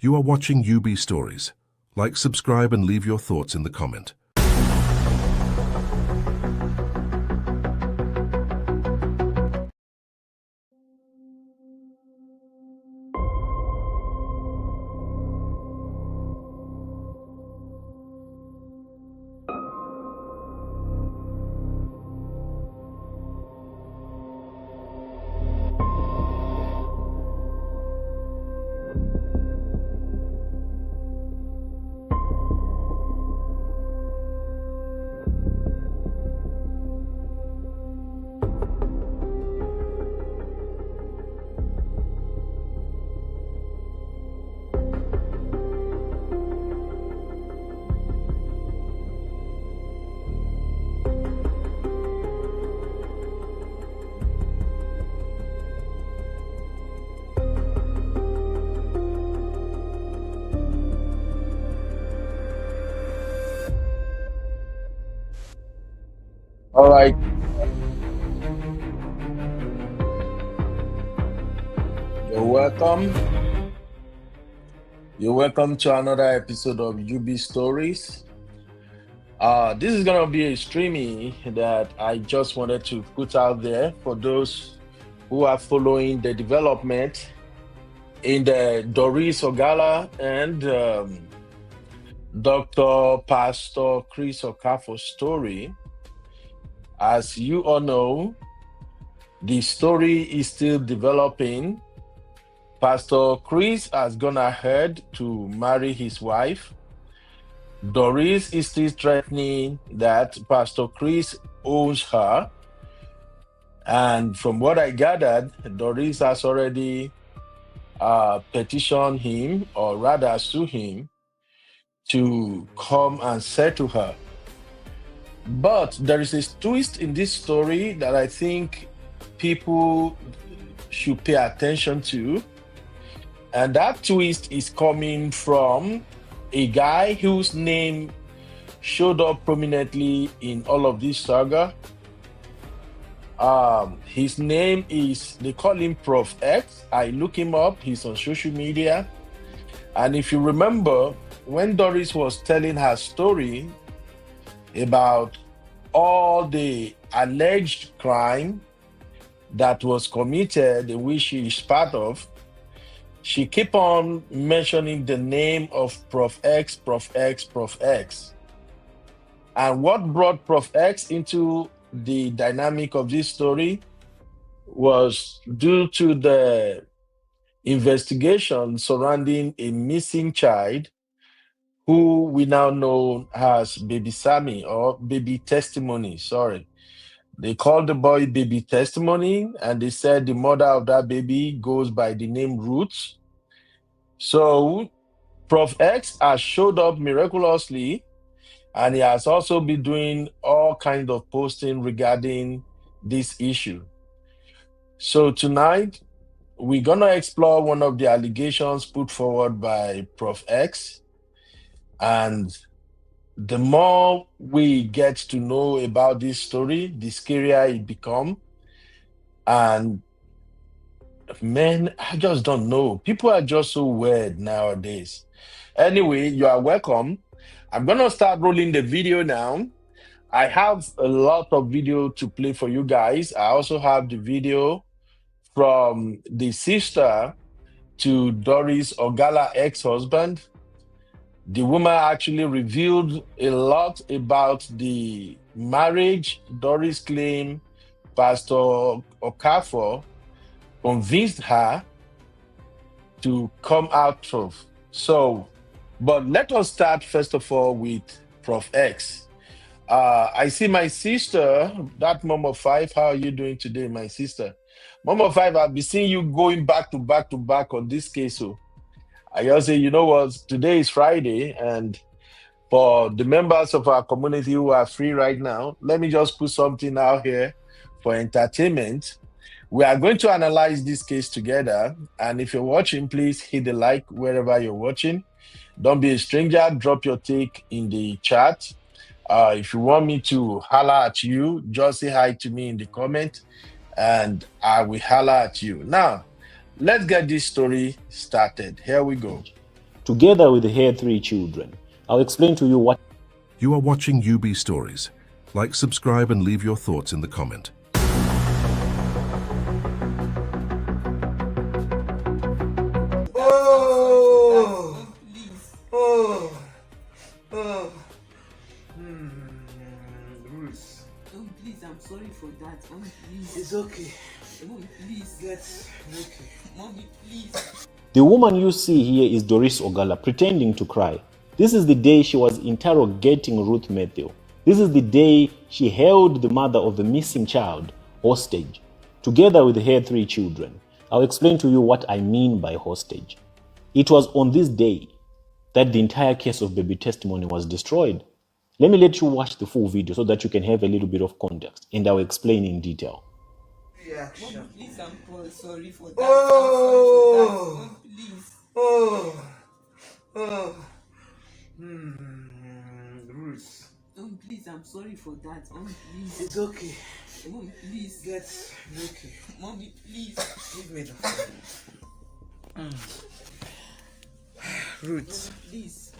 You are watching UB Stories. Like, subscribe, and leave your thoughts in the comment. All right. You're welcome. You're welcome to another episode of UB Stories. This is going to be a streaming that I just wanted to put out there for those who are following the development in the Doris Ogala and Dr. Pastor Chris Okafor story. As you all know, the story is still developing. Pastor Chris has gone ahead to marry his wife. Doris is still threatening that Pastor Chris owes her. And from what I gathered, Doris has already petitioned him, or rather sue him, to come and settle her. But there is a twist in this story that I think people should pay attention to. And that twist is coming from a guy whose name showed up prominently in all of this saga. His name is, they call him Proff Ex. I look him up, he's on social media. And if you remember, when Doris was telling her story about all the alleged crime that was committed, which she is part of, she kept on mentioning the name of Proff Ex, Proff Ex, Proff Ex. And what brought Proff Ex into the dynamic of this story was due to the investigation surrounding a missing child who we now know as Baby Sammy, or Baby Testimony, sorry. They called the boy Baby Testimony, and they said the mother of that baby goes by the name Ruth. So Proff Ex has showed up miraculously, and he has also been doing all kinds of posting regarding this issue. So tonight, we're going to explore one of the allegations put forward by Proff Ex. And the more we get to know about this story, the scarier it becomes. And man, I just don't know. People are just so weird nowadays. Anyway, you are welcome. I'm going to start rolling the video now. I have a lot of video to play for you guys. I also have the video from the sister to Doris Ogala ex-husband. The woman actually revealed a lot about the marriage Doris claimed Pastor Okafor convinced her to come out of. So, but let us start first of all with Proff Ex. I see my sister, that Mom of Five. How are you doing today, my sister? Mom of Five, I've been seeing you going back to back on this case. So I just say, you know what, today is Friday, and for the members of our community who are free right now, let me just put something out here for entertainment. We are going to analyze this case together, and if you're watching, please hit the like wherever you're watching. Don't be a stranger, drop your take in the chat. If you want me to holler at you, just say hi to me in the comment, and I will holler at you. Now, let's get this story started. Here we go. together with her 3 children. I'll explain to you what. You are watching UB Stories. Like, subscribe, and leave your thoughts in the comment. Ruth. Oh, please, I'm sorry for that. Mommy, please. It's okay. Mommy, please. That's okay. Mommy, please. The woman you see here is Doris Ogala pretending to cry. This is the day she was interrogating Ruth Matthew. This is the day she held the mother of the missing child hostage, together with her 3 children. I'll explain to you what I mean by hostage. It was on this day that the entire case of baby testimony was destroyed. Let me let you watch the full video so that you can have a little bit of context, and I'll explain in detail. Reaction. Mommy, please, I'm sorry for that. Oh. I'm sorry for that. Mommy, please. Ruth. Oh, please, I'm sorry for that. Mommy, please. It's okay. Mommy, please. That's okay. Mommy, please. Give me the phone. Ruth, Please.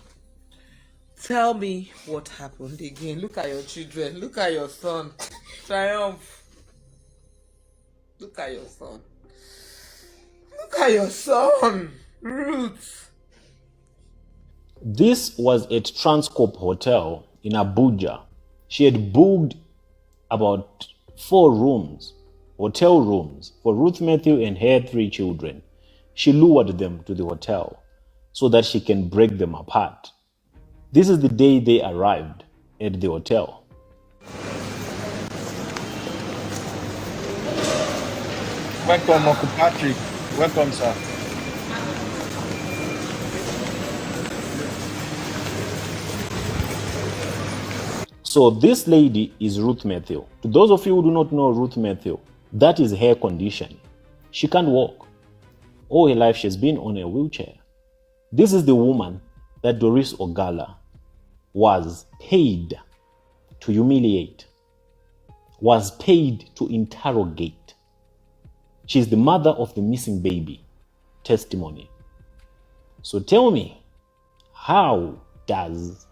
tell me what happened again. Look at your children. Look at your son. Triumph. Look at your son. Look at your son. Ruth. This was at Transcorp Hotel in Abuja. She had booked about 4 rooms, hotel rooms, for Ruth Matthew and her 3 children. She lured them to the hotel so that she can break them apart. This is the day they arrived at the hotel. Welcome, Uncle Patrick. Welcome, sir. So this lady is Ruth Matthew. To those of you who do not know Ruth Matthew, that is her condition. She can't walk. All her life she's been on a wheelchair. This is the woman that Doris Ogala was paid to humiliate, was paid to interrogate. She's the mother of the missing baby testimony. So tell me, how does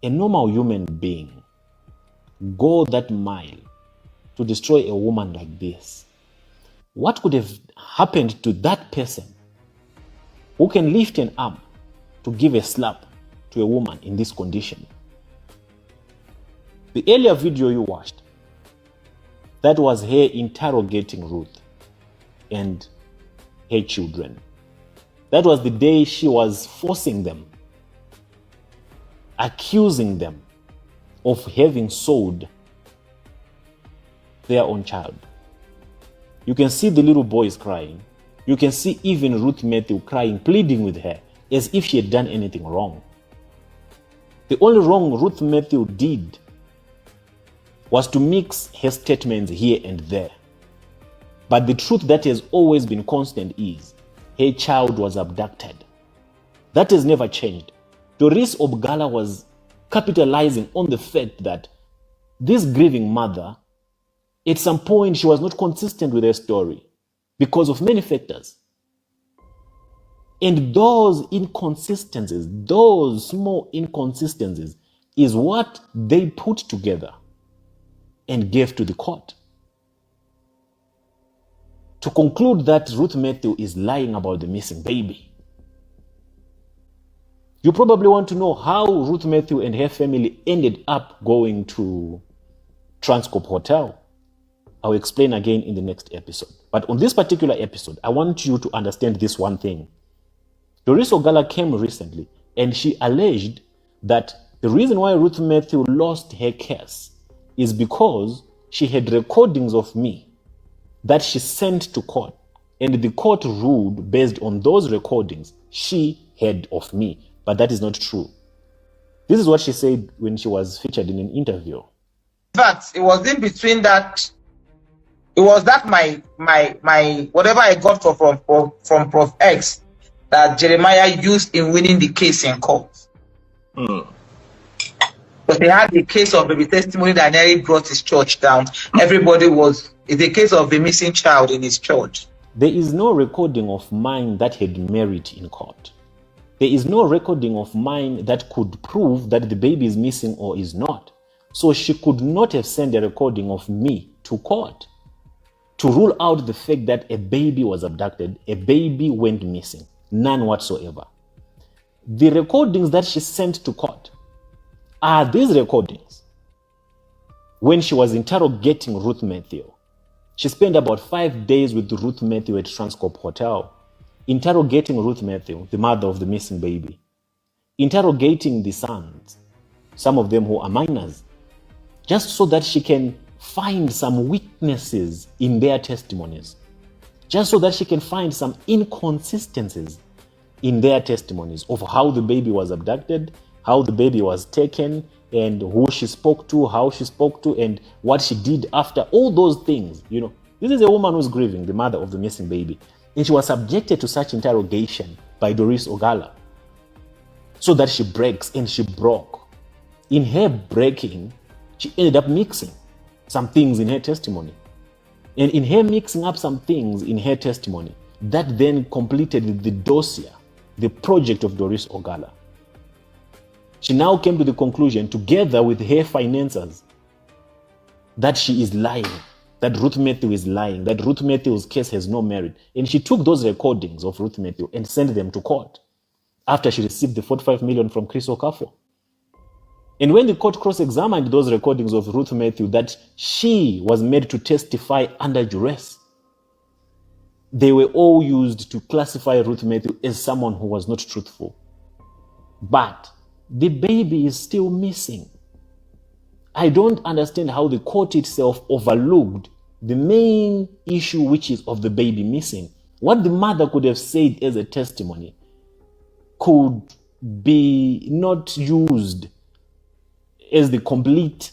a normal human being go that mile to destroy a woman like this? What could have happened to that person who can lift an arm to give a slap to a woman in this condition? The earlier video you watched, that was her interrogating Ruth and her children. That was the day she was forcing them, accusing them of having sold their own child. You can see the little boys crying. You can see even Ruth Matthew crying, pleading with her as if she had done anything wrong. The only wrong Ruth Matthew did was to mix her statements here and there. But the truth that has always been constant is her child was abducted. That has never changed. Doris Ogala was capitalizing on the fact that this grieving mother, at some point, she was not consistent with her story because of many factors. And those inconsistencies, those small inconsistencies, is what they put together and gave to the court to conclude that Ruth Matthew is lying about the missing baby. You probably want to know how Ruth Matthew and her family ended up going to Transcorp Hotel. I'll explain again in the next episode. But on this particular episode, I want you to understand this one thing. Doris Ogala came recently and she alleged that the reason why Ruth Matthew lost her case is because she had recordings of me that she sent to court, and the court ruled based on those recordings she had of me. But that is not true. This is what she said when she was featured in an interview. In fact, it was in between that. It was that my whatever I got from Proff Ex that Jeremiah used in winning the case in court. But they had the case of baby testimony that nearly brought his church down. Everybody was, it's a case of the missing child in his church. There is no recording of mine that had merit in court. There is no recording of mine that could prove that the baby is missing or is not. So she could not have sent a recording of me to court to rule out the fact that a baby was abducted, a baby went missing. None whatsoever. The recordings that she sent to court are these recordings. When she was interrogating Ruth Matthew, she spent about 5 days with Ruth Matthew at Transcorp Hotel, interrogating Ruth Matthew, the mother of the missing baby, interrogating the sons, some of them who are minors, just so that she can find some weaknesses in their testimonies, just so that she can find some inconsistencies in their testimonies of how the baby was abducted, how the baby was taken, and who she spoke to, how she spoke to, and what she did after. All those things, you know. This is a woman who's grieving, the mother of the missing baby. And she was subjected to such interrogation by Doris Ogala, so that she breaks, and she broke. In her breaking, she ended up mixing some things in her testimony. And in her mixing up some things in her testimony, that then completed the dossier, the project of Doris Ogala. She now came to the conclusion, together with her financiers, that she is lying, that Ruth Matthew is lying, that Ruth Matthew's case has no merit. And she took those recordings of Ruth Matthew and sent them to court after she received the 45 million from Chris Okafor. And when the court cross-examined those recordings of Ruth Matthew that she was made to testify under duress, they were all used to classify Ruth Matthew as someone who was not truthful. But the baby is still missing. I don't understand how the court itself overlooked the main issue, which is of the baby missing. What the mother could have said as a testimony could be not used as the complete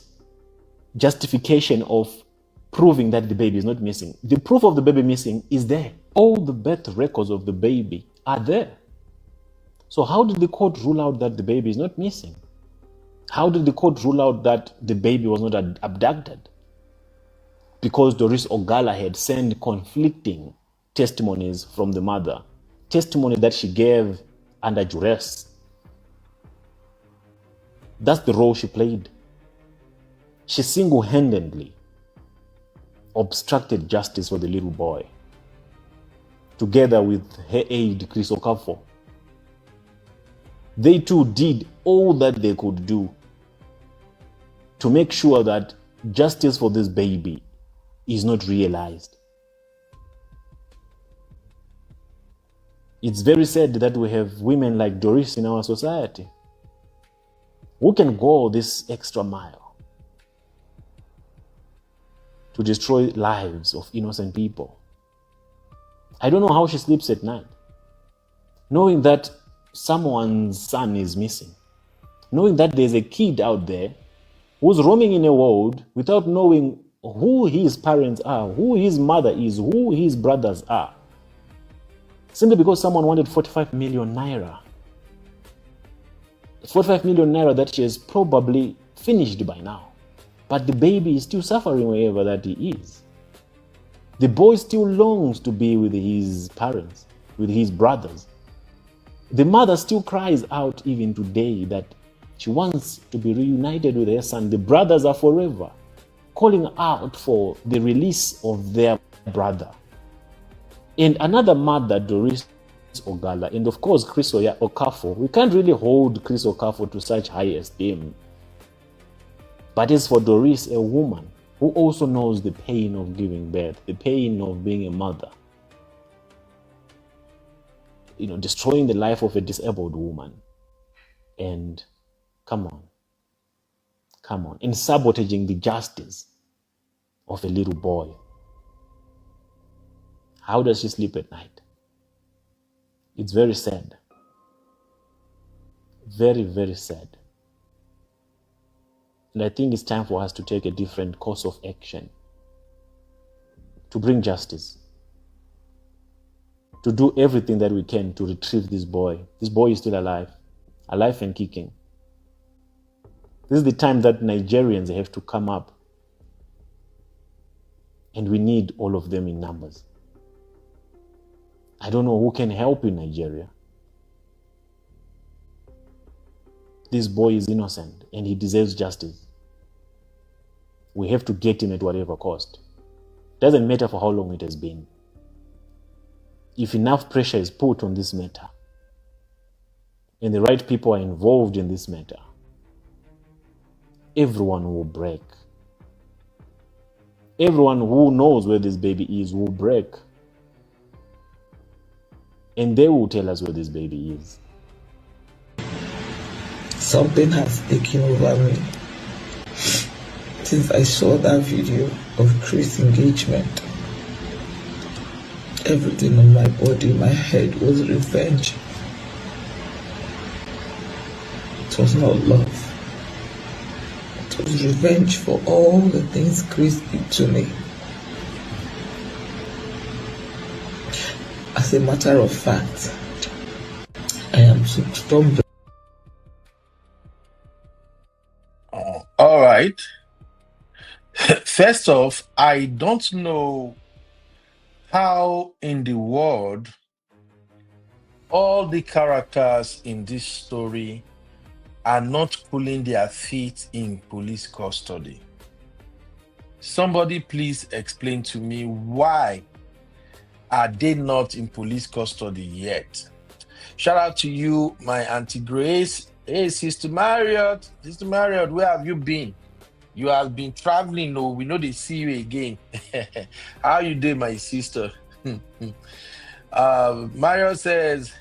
justification of proving that the baby is not missing. The proof of the baby missing is there. All the birth records of the baby are there. So how did the court rule out that the baby is not missing? How did the court rule out that the baby was not abducted? Because Doris Ogala had sent conflicting testimonies from the mother, testimony that she gave under duress. That's the role she played. She single-handedly obstructed justice for the little boy, together with her aide, Chris Okafor. They too did all that they could do to make sure that justice for this baby is not realized. It's very sad that we have women like Doris in our society who can go this extra mile to destroy lives of innocent people. I don't know how she sleeps at night, knowing that someone's son is missing, knowing that there's a kid out there who's roaming in a world without knowing who his parents are, who his mother is, who his brothers are, simply because someone wanted 45 million naira. 45 million naira that she has probably finished by now. But the baby is still suffering wherever that he is. The boy still longs to be with his parents, with his brothers. The mother still cries out even today that she wants to be reunited with her son. The brothers are forever calling out for the release of their brother. And another mother, Doris Ogala, and of course Chris Okafor. We can't really hold Chris Okafor to such high esteem. But as for Doris, a woman who also knows the pain of giving birth, the pain of being a mother, destroying the life of a disabled woman, and come on, and sabotaging the justice of a little boy. How does she sleep at night? It's very sad. Very, very sad. And I think it's time for us to take a different course of action to bring justice, to do everything that we can to retrieve this boy. This boy is still alive and kicking. This is the time that Nigerians have to come up, and we need all of them in numbers. I don't know who can help in Nigeria. This boy is innocent and he deserves justice. We have to get him at whatever cost. Doesn't matter for how long it has been. If enough pressure is put on this matter and the right people are involved in this matter, everyone will break. Everyone who knows where this baby is will break. And they will tell us where this baby is. Something has taken over me since I saw that video of Chris' engagement. Everything on my body, my head was revenge. It was not love. It was revenge for all the things Chris did to me. As a matter of fact, I am so strong. All right. First off, I don't know how in the world all the characters in this story are not cooling their feet in police custody. Somebody please explain to me, why are they not in police custody yet? Shout out to you, my Auntie Grace. Hey, Sister Marriott. Sister Marriott, where have you been? You have been traveling. No, we know they see you again. How you doing, my sister? Mario says,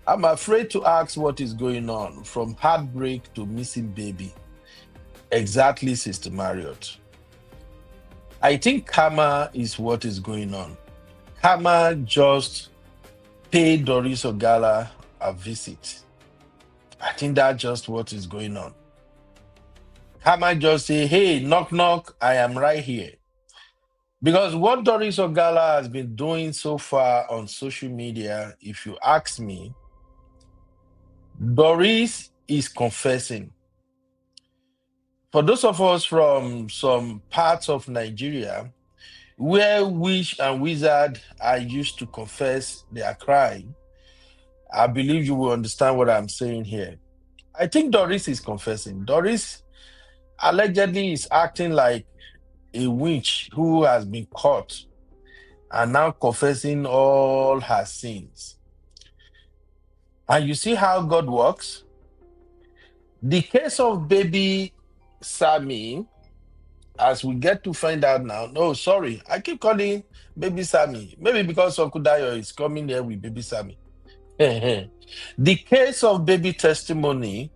I'm afraid to ask what is going on, from heartbreak to missing baby. Exactly, Sister Marriott. I think karma is what is going on. Karma just paid Doris Ogala a visit. I think that's just what is going on. Karma just say, hey, knock, knock, I am right here. Because what Doris Ogala has been doing so far on social media, if you ask me, Doris is confessing. For those of us from some parts of Nigeria where witch and wizard are used to confess their crime, I believe you will understand what I'm saying here. I think Doris is confessing. Doris allegedly is acting like a witch who has been caught and now confessing all her sins. And you see how God works? The case of baby Sammy, as we get to find out now, no, sorry, I keep calling baby Sammy. Maybe because Okudayo is coming there with baby Sammy. The case of baby testimony,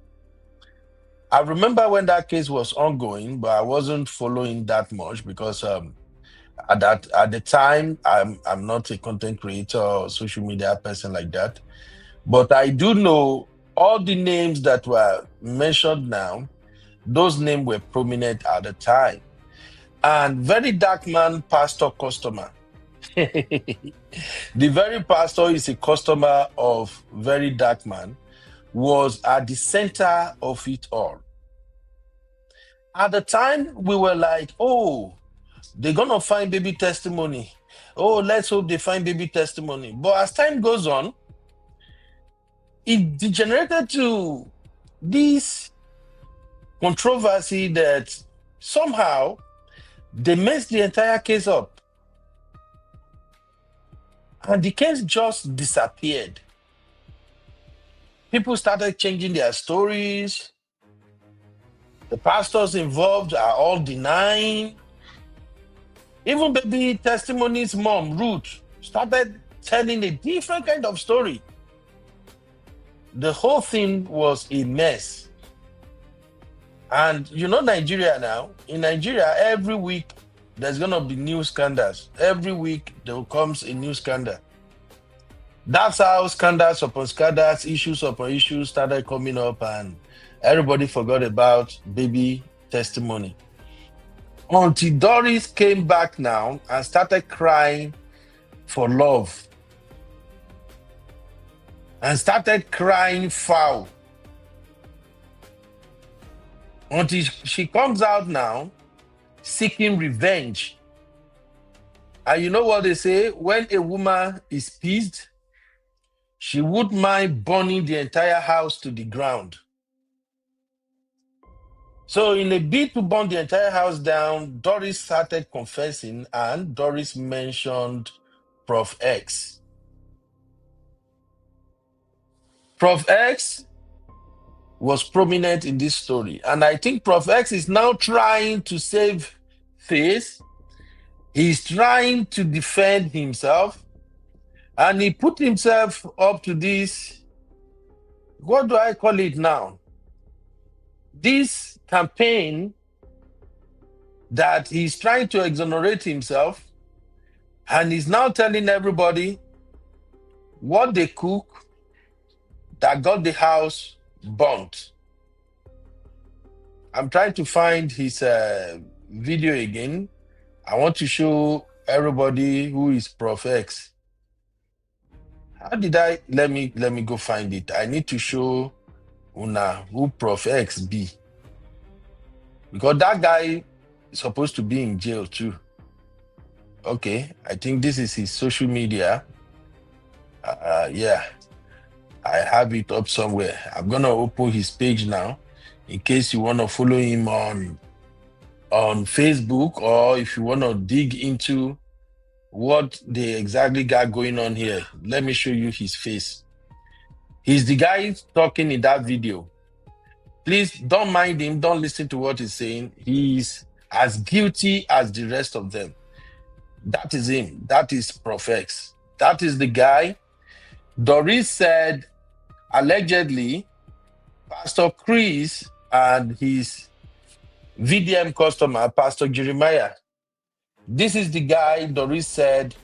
I remember when that case was ongoing, but I wasn't following that much because at the time I'm not a content creator or social media person like that. But I do know all the names that were mentioned now, those names were prominent at the time. And very dark man, pastor, customer. The very pastor is a customer of very dark man, was at the center of it all. At the time, we were like, oh, they're going to find baby testimony. Oh, let's hope they find baby testimony. But as time goes on, it degenerated to this controversy that somehow they messed the entire case up. And the case just disappeared. People started changing their stories. The pastors involved are all denying. Even baby testimony's mom, Ruth, started telling a different kind of story. The whole thing was a mess. And you know Nigeria now. In Nigeria, every week there's going to be new scandals. Every week there comes a new scandal. That's how scandals upon scandals, issues upon issues started coming up, and everybody forgot about baby testimony. Until Doris came back now and started crying for love. And started crying foul. Until she comes out now seeking revenge. And you know what they say? When a woman is pissed, she wouldn't mind burning the entire house to the ground. So in a bid to burn the entire house down, Doris started confessing, and Doris mentioned Prof X. Prof X was prominent in this story, and I think Prof X is now trying to save face. He's trying to defend himself, and he put himself up to this, what do I call it now? This campaign that he's trying to exonerate himself, and he's now telling everybody what they cook that got the house burnt. I'm trying to find his video again. I want to show everybody who is Prof X. How did I? Let me go find it. I need to show Una who Prof X be, because that guy is supposed to be in jail too. Okay, I think this is his social media. Yeah, I have it up somewhere. I'm gonna open his page now, in case you want to follow him on Facebook, or if you want to dig into what they exactly got going on here. Let me show you his face. He's the guy talking in that video. Please don't mind him. Don't listen to what he's saying. He's as guilty as the rest of them. That is him. That is Prof X. That is the guy. Doris said, allegedly, Pastor Chris and his VDM customer, Pastor Jeremiah. This is the guy Doris said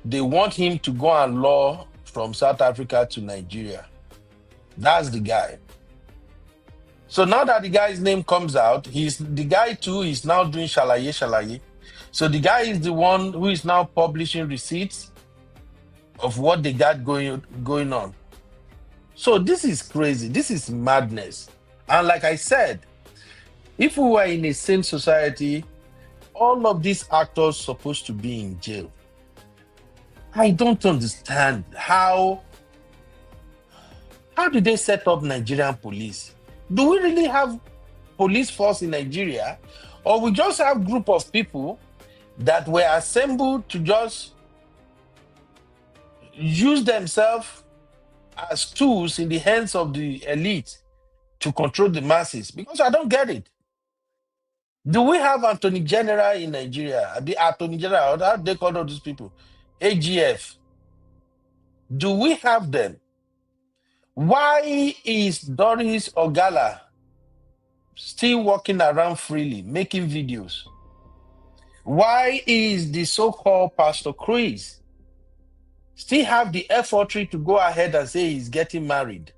they want him to go and law from South Africa to Nigeria. That's the guy. So now that the guy's name comes out, the guy too is now doing shalaye. So the guy is the one who is now publishing receipts of what they got going on. So this is crazy. This is madness. And like I said, if we were in a sane society, all of these actors supposed to be in jail. I don't understand how did they set up Nigerian police? Do we really have police force in Nigeria, or we just have group of people that were assembled to just use themselves as tools in the hands of the elite to control the masses? Because I don't get it. Do we have Attorney General in Nigeria? The Attorney General, how do they call all these people? AGF. Do we have them? Why is Doris Ogala still walking around freely, making videos? Why is the so-called Pastor Chris still have the effortry to go ahead and say he's getting married?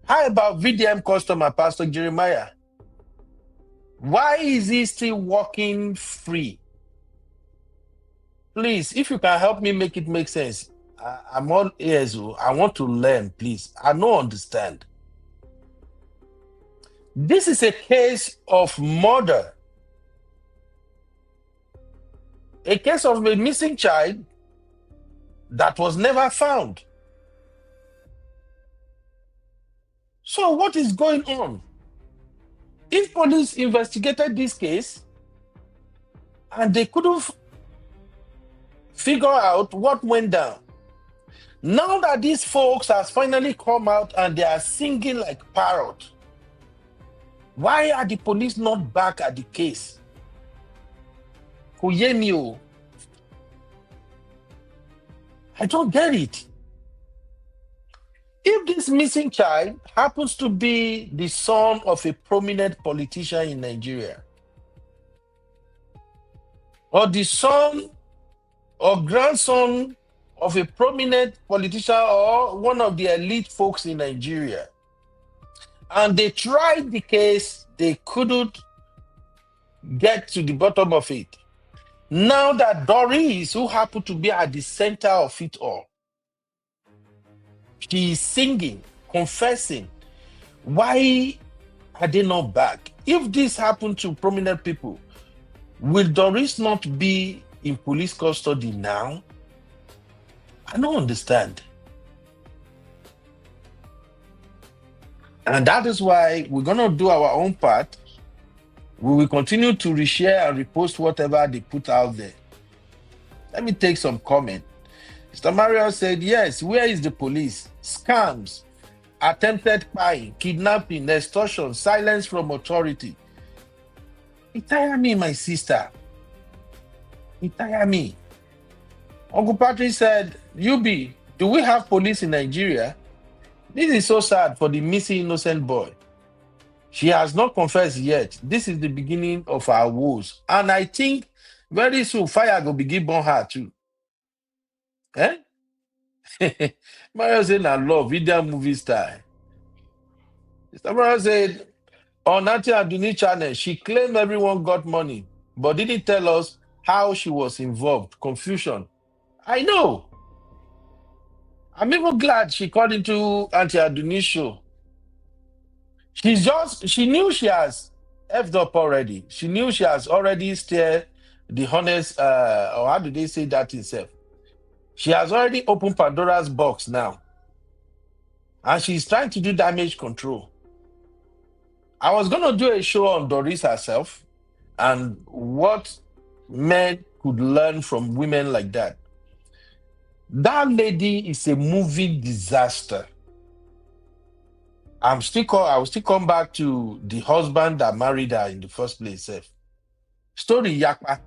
How about VDM customer, Pastor Jeremiah? Why is he still walking free? Please, if you can help me make it make sense. I'm all ears. I want to learn, please. I don't understand. This is a case of murder. A case of a missing child that was never found. So what is going on? If police investigated this case and they couldn't figure out what went down, now that these folks has finally come out and they are singing like parrot, why are the police not back at the case? Kuyemio. I don't get it. If this missing child happens to be the son of a prominent politician in Nigeria, or the son or grandson of a prominent politician or one of the elite folks in Nigeria, and they tried the case, they couldn't get to the bottom of it. Now that Doris, who happened to be at the center of it all, she is singing, confessing. Why are they not back? If this happened to prominent people, will Doris not be in police custody now? I don't understand. And that is why we're going to do our own part We will continue to reshare and repost whatever they put out there. Let me take some comment. Mr. Mario said, yes, where is the police? Scams, attempted spying, kidnapping, extortion, silence from authority. It tire me, my sister. It tire me. Uncle Patrick said, UB, do we have police in Nigeria? This is so sad for the missing innocent boy. She has not confessed yet. This is the beginning of our woes. And I think very soon fire will begin burn her too. Eh? Mario said, I love video movie style. Mr. Mario said, on Auntie Aduni channel, she claimed everyone got money, but didn't tell us how she was involved. Confusion. I know. I'm even glad she called into Auntie Aduni's show. She knew she has effed up already. She knew she has already steered the honest, or how do they say that itself? She has already opened Pandora's box now. And she's trying to do damage control. I was going to do a show on Doris herself and what men could learn from women like that. That lady is a moving disaster. I will still come back to the husband that married her in the first place. Story yakpa.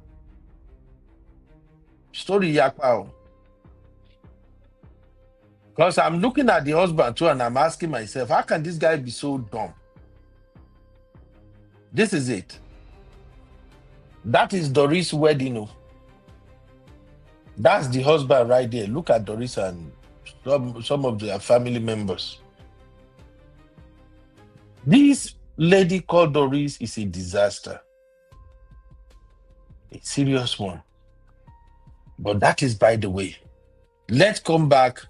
Because I'm looking at the husband too and I'm asking myself, how can this guy be so dumb? This is it. That is Doris' wedding. Oh. That's the husband right there. Look at Doris and some of their family members. This lady called Doris is a disaster. A serious one. But that is by the way. Let's come back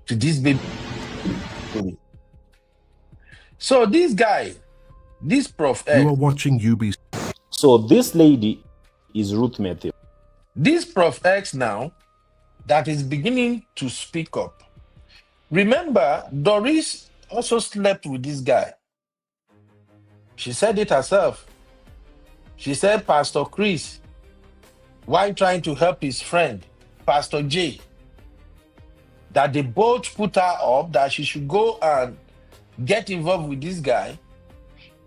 to this baby. So this guy, this Proff Ex. You are watching UB. So this lady is Ruth Matthew. This Proff Ex now that is beginning to speak up. Remember, Doris also slept with this guy. She said it herself. She said Pastor Chris, while trying to help his friend, Pastor J, that they both put her up that she should go and get involved with this guy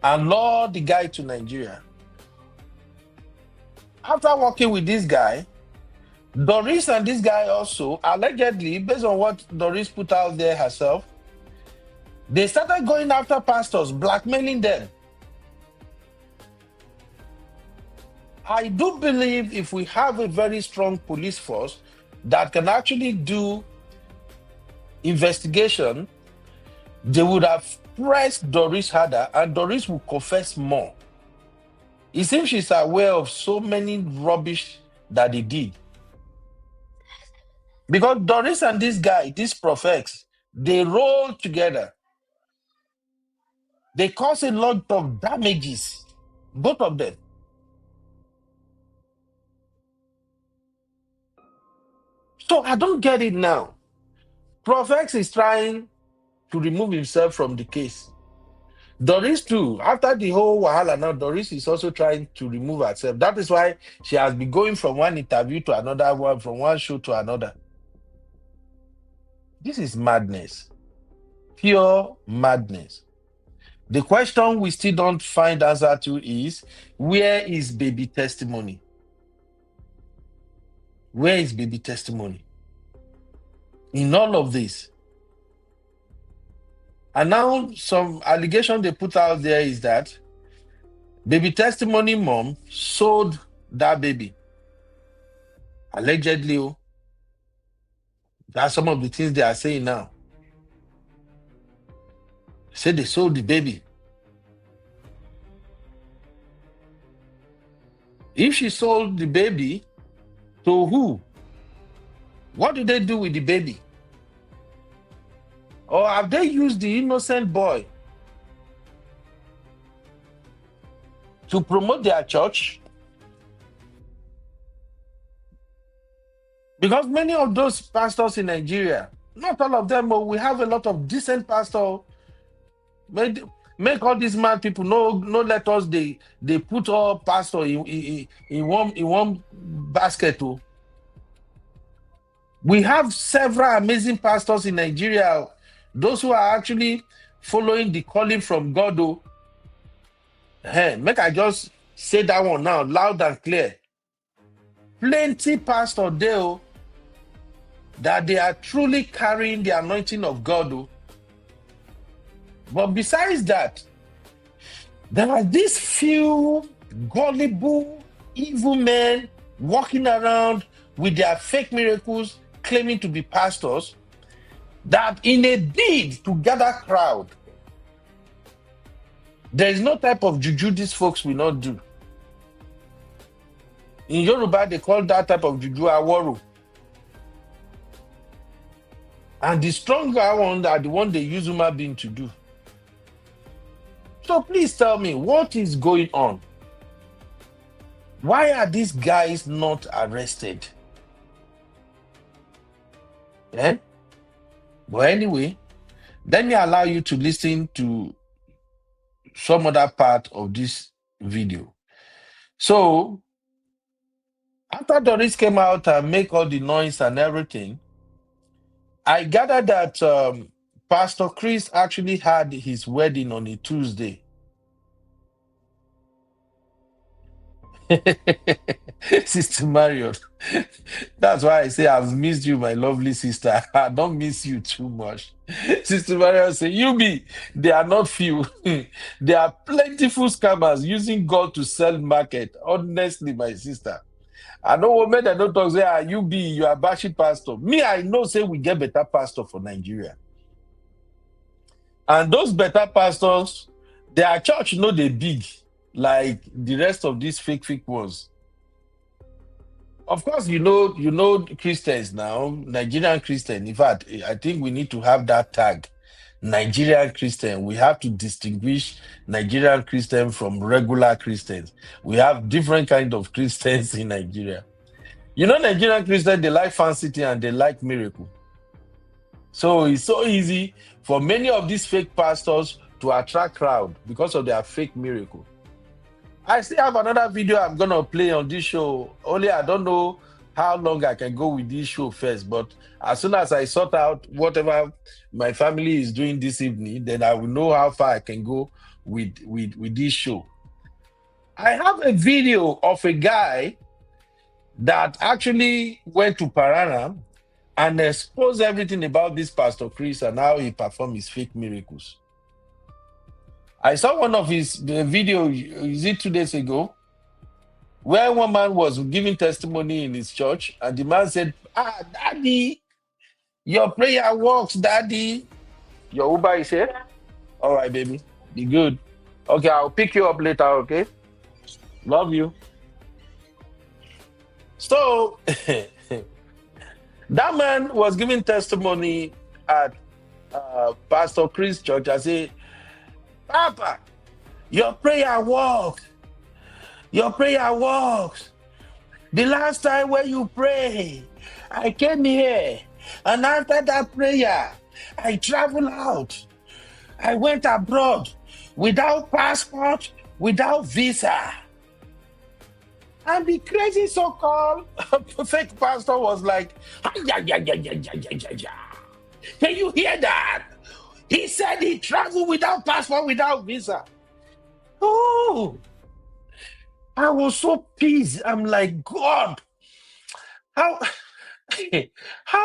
and lure the guy to Nigeria. After working with this guy, Doris and this guy also, allegedly, based on what Doris put out there herself, they started going after pastors, blackmailing them. I do believe if we have a very strong police force that can actually do investigation, they would have pressed Doris harder and Doris would confess more. It seems she's aware of so many rubbish that they did. Because Doris and this guy, this Proff Ex, they roll together. They cause a lot of damages, both of them. So I don't get it now. Proff Ex is trying to remove himself from the case. Doris too, after the whole wahala now, Doris is also trying to remove herself. That is why she has been going from one interview to another one, from one show to another. This is madness. Pure madness. The question we still don't find answer to is, where is baby testimony? Where is baby testimony? In all of this. And now some allegation they put out there is that baby testimony mom sold that baby. Allegedly. Oh. That's some of the things they are saying now. Say they sold the baby. If she sold the baby, to who? What did they do with the baby? Or have they used the innocent boy to promote their church? Because many of those pastors in Nigeria, not all of them, but we have a lot of decent pastors. Make all these mad people no let us they put all pastor in one basket. Oh. We have several amazing pastors in Nigeria. Those who are actually following the calling from God. Oh. Hey, make I just say that one now, loud and clear. Plenty pastors there oh, that they are truly carrying the anointing of God. Oh. But besides that, there are these few gullible, evil men walking around with their fake miracles, claiming to be pastors, that in a bid to gather crowd, there is no type of juju these folks will not do. In Yoruba, they call that type of juju aworu. And the stronger ones are the one they use human being to do. So please tell me, what is going on? Why are these guys not arrested? Eh? But anyway, let me allow you to listen to some other part of this video. So, after Doris came out and make all the noise and everything, I gathered that Pastor Chris actually had his wedding on a Tuesday. Sister Marion, that's why I say I've missed you, my lovely sister. I don't miss you too much. Sister Marion say, they are not few. There are plentiful scammers using God to sell market. Honestly, my sister. I know women that don't talk say, you are bashing pastor. Me, I know say we get better pastor for Nigeria. And those better pastors, their church know they big, like the rest of these fake ones. Of course, you know Christians now, Nigerian Christian. In fact, I think we need to have that tag, Nigerian Christian. We have to distinguish Nigerian Christian from regular Christians. We have different kind of Christians in Nigeria. You know, Nigerian Christians, they like fancy thing and they like miracle. So it's so easy for many of these fake pastors to attract crowd because of their fake miracle. I still have another video I'm going to play on this show. Only I don't know how long I can go with this show first. But as soon as I sort out whatever my family is doing this evening, then I will know how far I can go with this show. I have a video of a guy that actually went to Parana and exposed everything about this Pastor Chris and how he performed his fake miracles. I saw one of his video, is it 2 days ago, where one man was giving testimony in his church, and the man said, Daddy, your prayer works, Daddy. Your Uber is here? All right, baby. Be good. Okay, I'll pick you up later, okay? Love you. So, that man was giving testimony at Pastor Chris' church. I say, Papa, your prayer works. Your prayer works. The last time when you pray, I came here, and after that prayer, I traveled out. I went abroad without passport, without visa. And the crazy so-called fake pastor was like, Can you hear that? He said he traveled without passport, without visa. Oh, I was so pissed. I'm like, God, how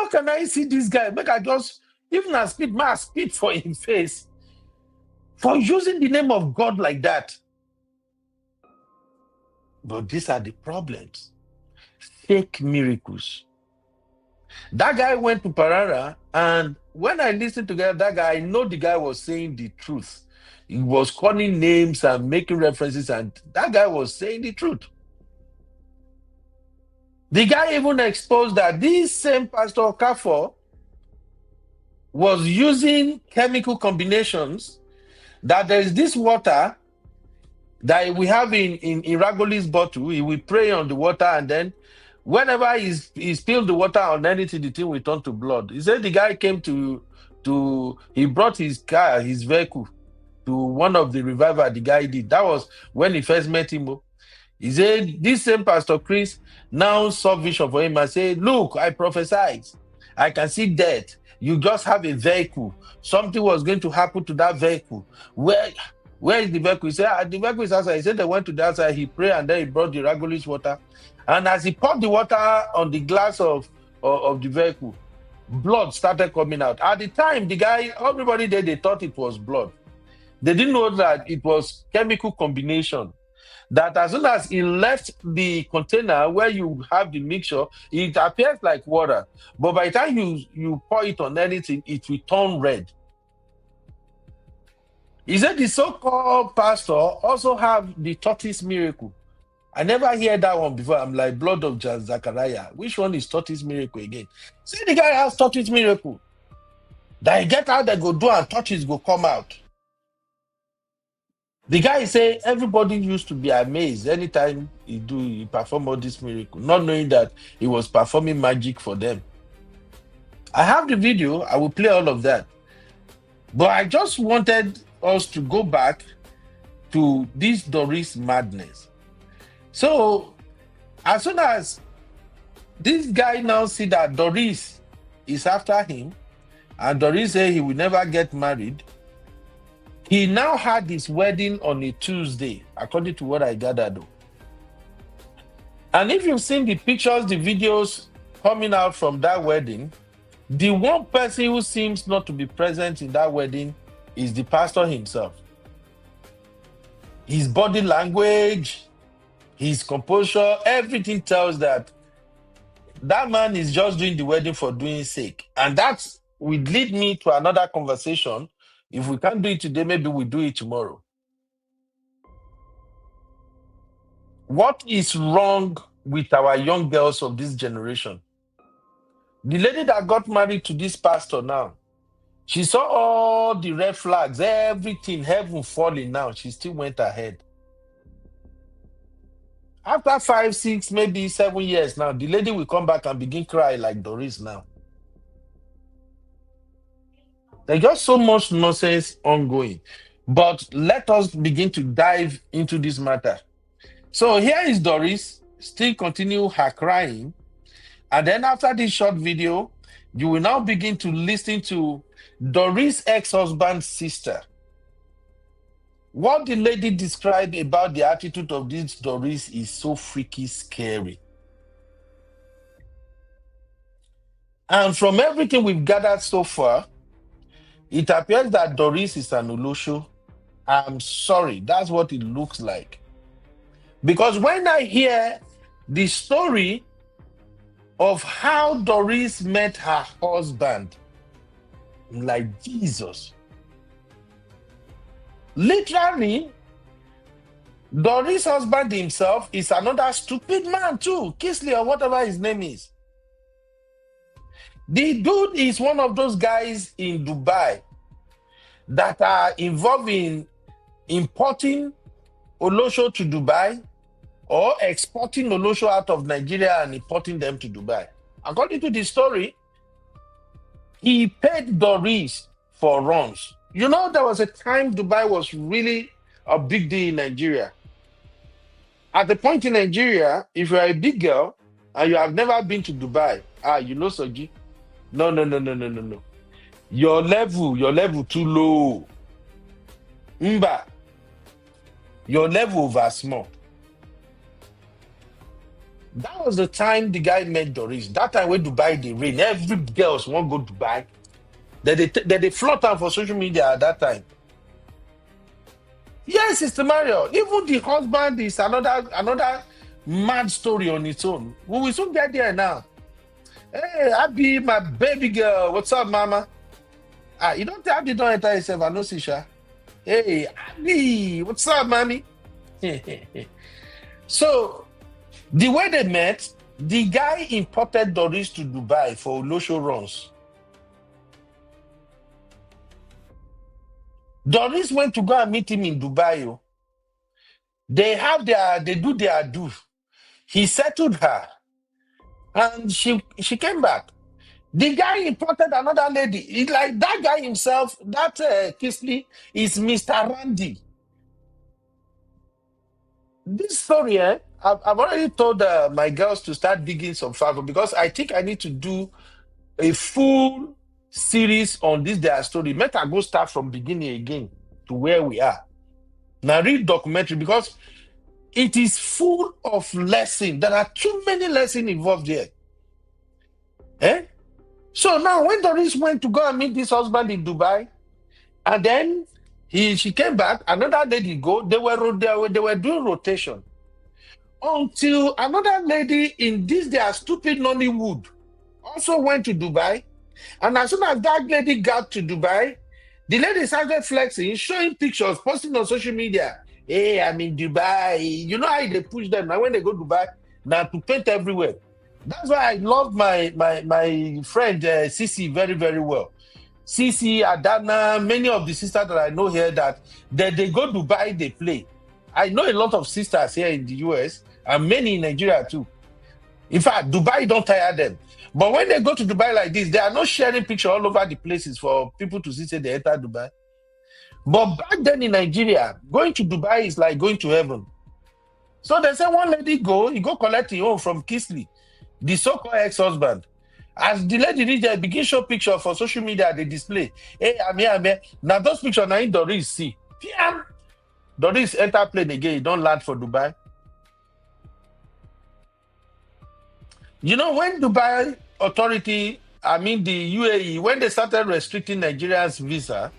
can I see this guy? Make I just, even I spit for his face for using the name of God like that. But these are the problems. Fake miracles. That guy went to Parara, and when I listened to that guy, I know the guy was saying the truth. He was calling names and making references, and that guy was saying the truth. The guy even exposed that this same Pastor Okafor was using chemical combinations, that there is this water that we have in Iragoli's bottle. He will pray on the water, and then whenever he spilled the water on anything, the thing will turn to blood. He said the guy came he brought his car, his vehicle, to one of the revival the guy did. That was when he first met him. He said, this same Pastor Chris now saw vision for him and said, look, I prophesied. I can see death. You just have a vehicle. Something was going to happen to that vehicle. Where is the vehicle? He said, the vehicle is outside. He said they went to the outside. He prayed and then he brought the regulus water. And as he poured the water on the glass of the vehicle, blood started coming out. At the time, the guy, everybody there, they thought it was blood. They didn't know that it was chemical combination. That as soon as he left the container where you have the mixture, it appears like water. But by the time you pour it on anything, it will turn red. He said the so-called pastor also have the tortoise miracle. I never heard that one before. I'm like, blood of Zachariah. Which one is tortoise miracle again? See, the guy has tortoise miracle. That he get out, they go do and tortoise go come out. The guy say everybody used to be amazed anytime he perform all this miracle, not knowing that he was performing magic for them. I have the video. I will play all of that. But I just wanted us to go back to this Doris madness. So as soon as this guy now see that Doris is after him, and Doris say he will never get married, he now had his wedding on a Tuesday, according to what I gathered. And if you've seen the pictures, the videos coming out from that wedding, the one person who seems not to be present in that wedding is the pastor himself. His body language, his composure, everything tells that man is just doing the wedding for doing sake. And that will lead me to another conversation. If we can't do it today, maybe we do it tomorrow. What is wrong with our young girls of this generation? The lady that got married to this pastor now, she saw all the red flags, everything, heaven falling now. She still went ahead. After 5, 6, maybe 7 years now, the lady will come back and begin cry like Doris now. There's just so much nonsense ongoing. But let us begin to dive into this matter. So here is Doris, still continue her crying. And then after this short video, you will now begin to listen to Doris' ex-husband's sister. What the lady described about the attitude of this Doris is so freaky scary. And from everything we've gathered so far, it appears that Doris is an Olosho. I'm sorry, that's what it looks like. Because when I hear the story of how Doris met her husband, I'm like, Jesus. Literally, Doris' husband himself is another stupid man too, Kisley or whatever his name is. The dude is one of those guys in Dubai that are involved in importing Olosho to Dubai or exporting Olosho out of Nigeria and importing them to Dubai. According to the story, he paid Doris for runs. You know, there was a time Dubai was really a big deal in Nigeria. At the point in Nigeria, if you are a big girl and you have never been to Dubai, you know, Soji, no. Your level too low. Mba, your level over small. That was the time the guy met Doris. That time when Dubai they rain, every girls want to go Dubai. They float out for social media at that time. Yes, Sister Mario. Even the husband is another mad story on its own. We will soon get there now. Hey, Abby, my baby girl. What's up, mama? You don't have to don't enter yourself. I know, Sisha. Hey, Abby, what's up, mommy? So, the way they met, the guy imported Doris to Dubai for Olosho runs. Doris went to go and meet him in Dubai. They do their do. He settled her. And she came back. The guy imported another lady. It's like that guy himself, that Kisley, is Mr. Randy. This story, I've already told my girls to start digging some further because I think I need to do a full series on this their story. Make I go start from beginning again to where we are. Now read documentary because it is full of lessons. There are too many lessons involved here. So now when Doris went to go and meet this husband in Dubai, and then she came back, another lady go, they were doing rotation. Until another lady in this their stupid Nollywood also went to Dubai. And as soon as that lady got to Dubai, the lady started flexing, showing pictures, posting on social media. Hey, I'm in Dubai. You know how they push them now when they go to Dubai? Now to paint everywhere. That's why I love my friend Sisi very, very well. Sisi, Adana, many of the sisters that I know here that they go to Dubai, they play. I know a lot of sisters here in the US and many in Nigeria too. In fact, Dubai don't tire them. But when they go to Dubai like this, they are not sharing pictures all over the places for people to see say they enter Dubai. But back then in Nigeria, going to Dubai is like going to heaven. So they say one lady he go collect his own from Kisley, the so-called ex-husband. As the lady reach there, begin show picture for social media, they display. Hey, I'm here. Now those pictures now in Doris see. Piam! Doris enter plane again, he don't land for Dubai. You know, when Dubai authority, the UAE, when they started restricting Nigerians' visa,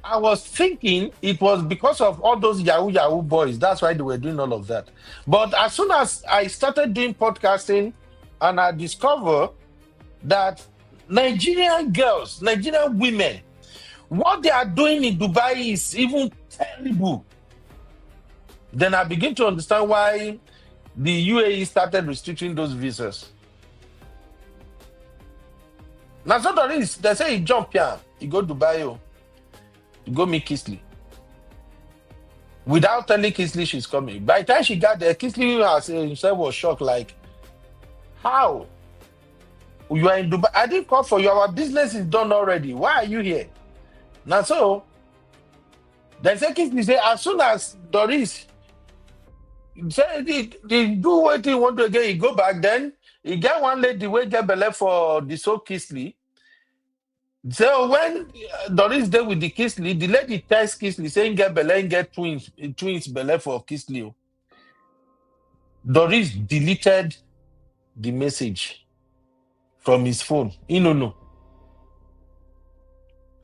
I was thinking it was because of all those Yahoo boys. That's why they were doing all of that. But as soon as I started doing podcasting and I discovered that Nigerian girls, Nigerian women, what they are doing in Dubai is even terrible. Then I begin to understand why the UAE started restricting those visas. Now, so there is, they say he jump here, he go to Dubai, he go meet Kisley. Without telling Kisley she's coming. By the time she got there, Kisley himself was shocked, like, how? You are in Dubai. I didn't call for you. Our business is done already. Why are you here? Now, so, they say Kisley say, as soon as Doris say they do what he want to again, he go back, then he get one lady wey get belle for the so Kisley. So when Doris there with the Kisley, the lady tells Kisley saying get belle and get twins belle for Kisley. Doris deleted the message from his phone. He no know.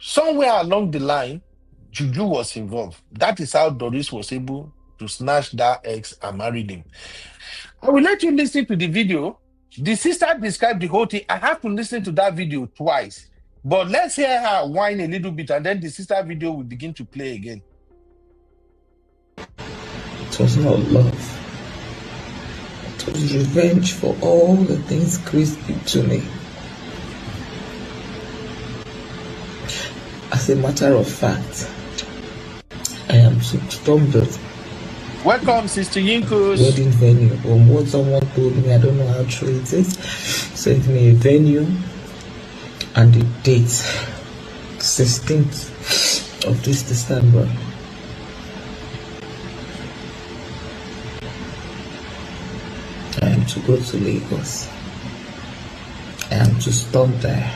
Somewhere along the line, Juju was involved. That is how Doris was able to snatch that ex and marry him. I will let you listen to the video. The sister described the whole thing. I have to listen to that video twice. But let's hear her whine a little bit and then the sister video will begin to play again. It was not love. It was revenge for all the things Chris did to me. As a matter of fact, I am so stumbled. Welcome, Sister Yinkus. Wedding venue. From what someone told me, I don't know how true it is. Sent me a venue and the date, 16th of this December. I am to go to Lagos. I am to stop there.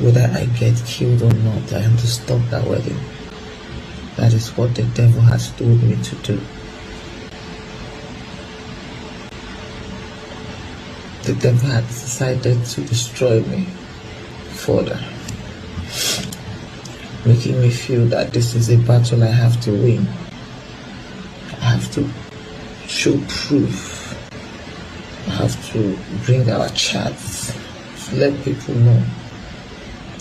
Whether I get killed or not, I am to stop that wedding. That is what the devil has told me to do. The devil had decided to destroy me further, making me feel that this is a battle I have to win. I have to show proof. I have to bring our chats to let people know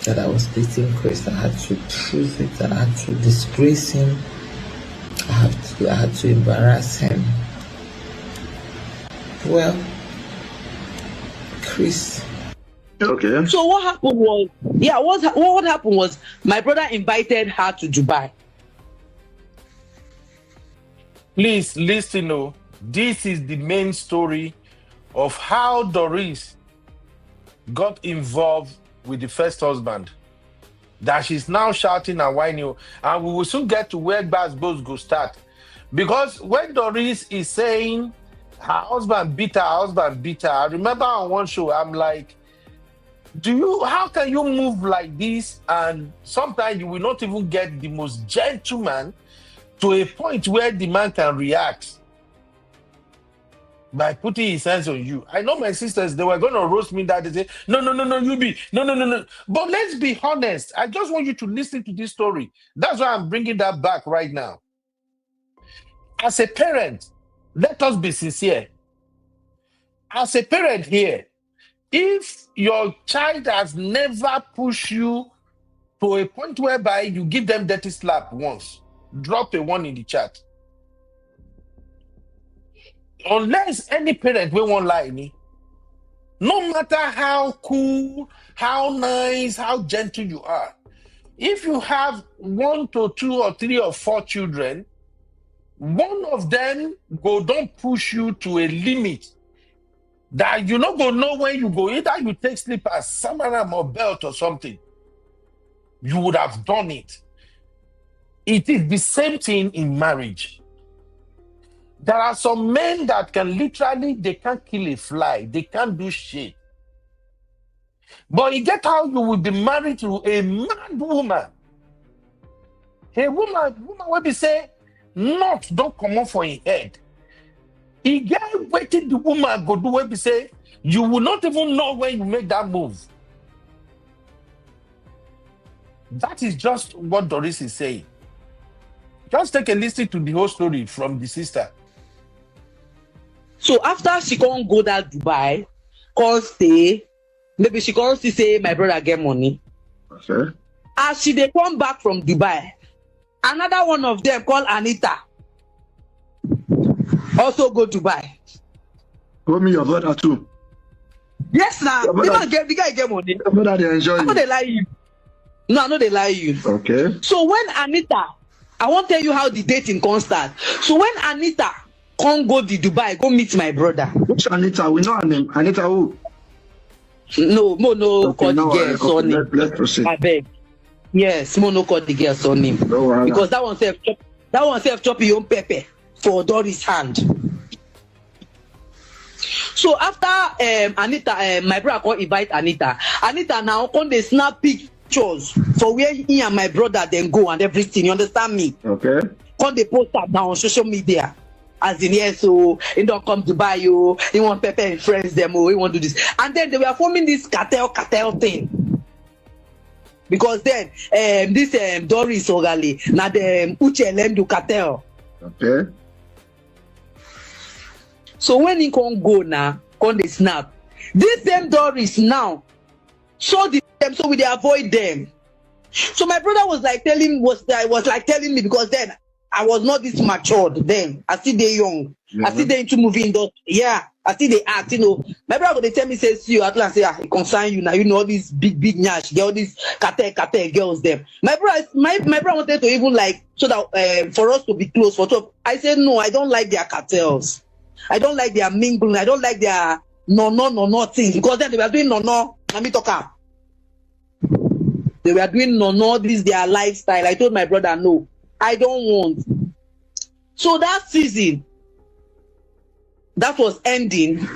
that I was beating Chris. I had to prove it. I had to disgrace him. I had to embarrass him. Well, Chris. Okay. So what happened was, what happened was my brother invited her to Dubai. Please listen, this is the main story of how Doris got involved with the first husband, that she's now shouting and whining, and we will soon get to where Baz both go start. Because when Doris is saying her husband beat her, I remember on one show, I'm like, how can you move like this? And sometimes you will not even get the most gentleman to a point where the man can react by putting his hands on you. I know my sisters, they were going to roast me that they say, no, you be, no. But let's be honest. I just want you to listen to this story. That's why I'm bringing that back right now. As a parent, let us be sincere. As a parent here, if your child has never pushed you to a point whereby you give them dirty slap once, drop a 1 in the chat. Unless any parent will won't lie me, no matter how cool, how nice, how gentle you are, if you have 1 to 2 or 3 or 4 children, one of them don't push you to a limit that you not gonna know when you go. Either you take slippers, samaram or belt or something, you would have done it. It is the same thing in marriage. There are some men that can literally, they can't kill a fly, they can't do shit. But you get how you will be married to a mad woman. A woman will be say, not don't come on for your head. He get waiting the woman go do what be say, you will not even know when you make that move. That is just what Doris is saying. Just take a listen to the whole story from the sister. So after she can't go that Dubai, can't stay, maybe she can't still say my brother get money. Okay. As she they come back from Dubai, another one of them called Anita also go Dubai. Call me your brother too. Yes, now the guy get money. Your brother they enjoy I know they lie you. No, I know they lie you. Okay. So when Anita, I won't tell you how the dating can start. So when Anita can't go to Dubai, go meet my brother. Which Anita? We know her name. Anita who? No, Okay, call no, the girl surname. let's proceed. I beg. Yes, no call the girl surname. No worry. Because that one self chop your own pepper for Doris' hand. So after Anita, my brother can't invite Anita. Anita now can't they snap pictures for where he and my brother then go and everything. You understand me? Okay. Can't they post that down on social media? As in, yes, so he don't come to buy you, he want pepper and friends them, he want to do this. And then they were forming this cartel thing. Because then this Doris Ogala, now the Uche Lendu cartel. Okay. So when he can't go now, can't they snap? This same Doris now show them so we they avoid them. So my brother was like telling me because then I was not this matured then. I still they young. I still they into movie industry. Yeah, I still they act. You know, my brother they tell me say see you at last. Say it concern you now. You know all these big nyash, all these cartel girls. Them. My brother wanted to even like so that for us to be close for 12. I said no, I don't like their cartels. I don't like their mingling. I don't like their no things because then they were doing no. Let me talk up. They were doing no. This is their lifestyle. I told my brother no. I don't want. So that season, that was ending.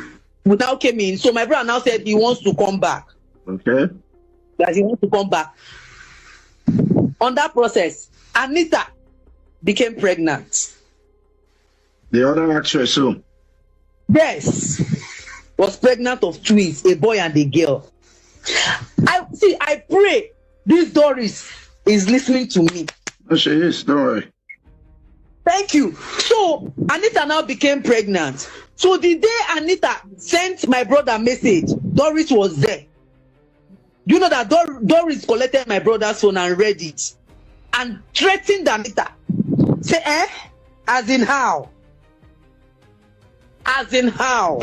We now came in. So my brother now said he wants to come back. Okay. That he wants to come back. On that process, Anita became pregnant. The other actress too. Yes. Was pregnant of twins, a boy and a girl. I pray this Doris is listening to me. Oh, she is, don't worry. Thank you. So Anita now became pregnant. So the day Anita sent my brother a message, Doris was there. You know that Doris collected my brother's phone and read it and threatened Anita. Say, as in how? As in how?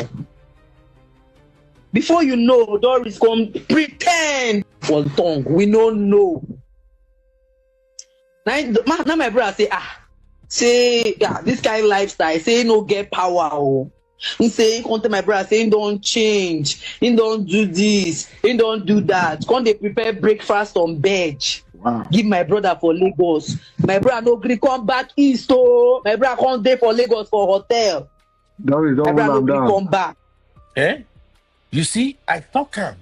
Before you know, Doris come pretend for tongue. We don't know. Now my brother say, this kind of lifestyle, say no get power. Oh. He say, he come tell my brother, say, he don't change, he don't do this, he don't do that. Come they prepare breakfast on bed. Wow. Give my brother for Lagos. My brother no gree come back east, oh. My brother come there for Lagos for hotel. Doris, My don't brother no hold him gree down. come back. Eh? You see, I talk him.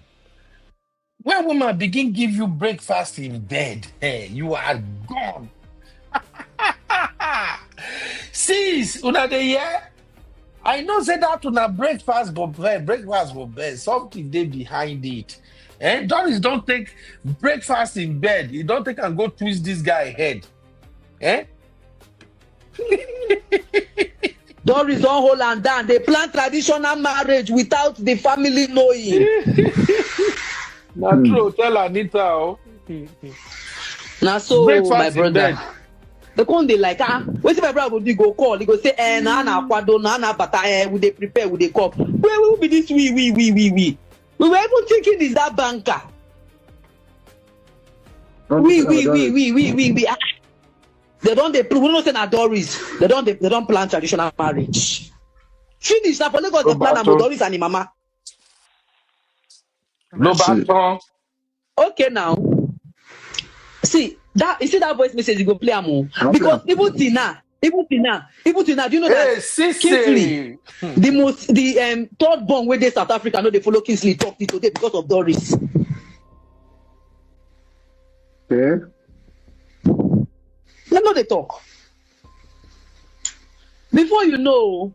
When woman begin give you breakfast in bed, you are gone. Sis, una dey hear? I know say that una breakfast go bed. Something dey behind it. Doris don't take breakfast in bed. You don't take and go twist this guy head. Doris don't hold am down. They plan traditional marriage without the family knowing. Na true, tell Anita. Oh. Now so Breakfast my in brother. bed. The come they like wait my brother go go call. He go say na kwado na bata we dey prepare we dey come. Where will be this we. We were even thinking is that banker. We. They don't we don't say na Doris. They don't plan traditional marriage. Finish now for Lagos they plan about Doris and him mama. No baton. Okay now. See that you see that voice message you go play am because even till now, do you know that Kingsley, the third born where they South Africa know they follow Kingsley talk till today because of Doris. Okay. Let know they talk. Before you know,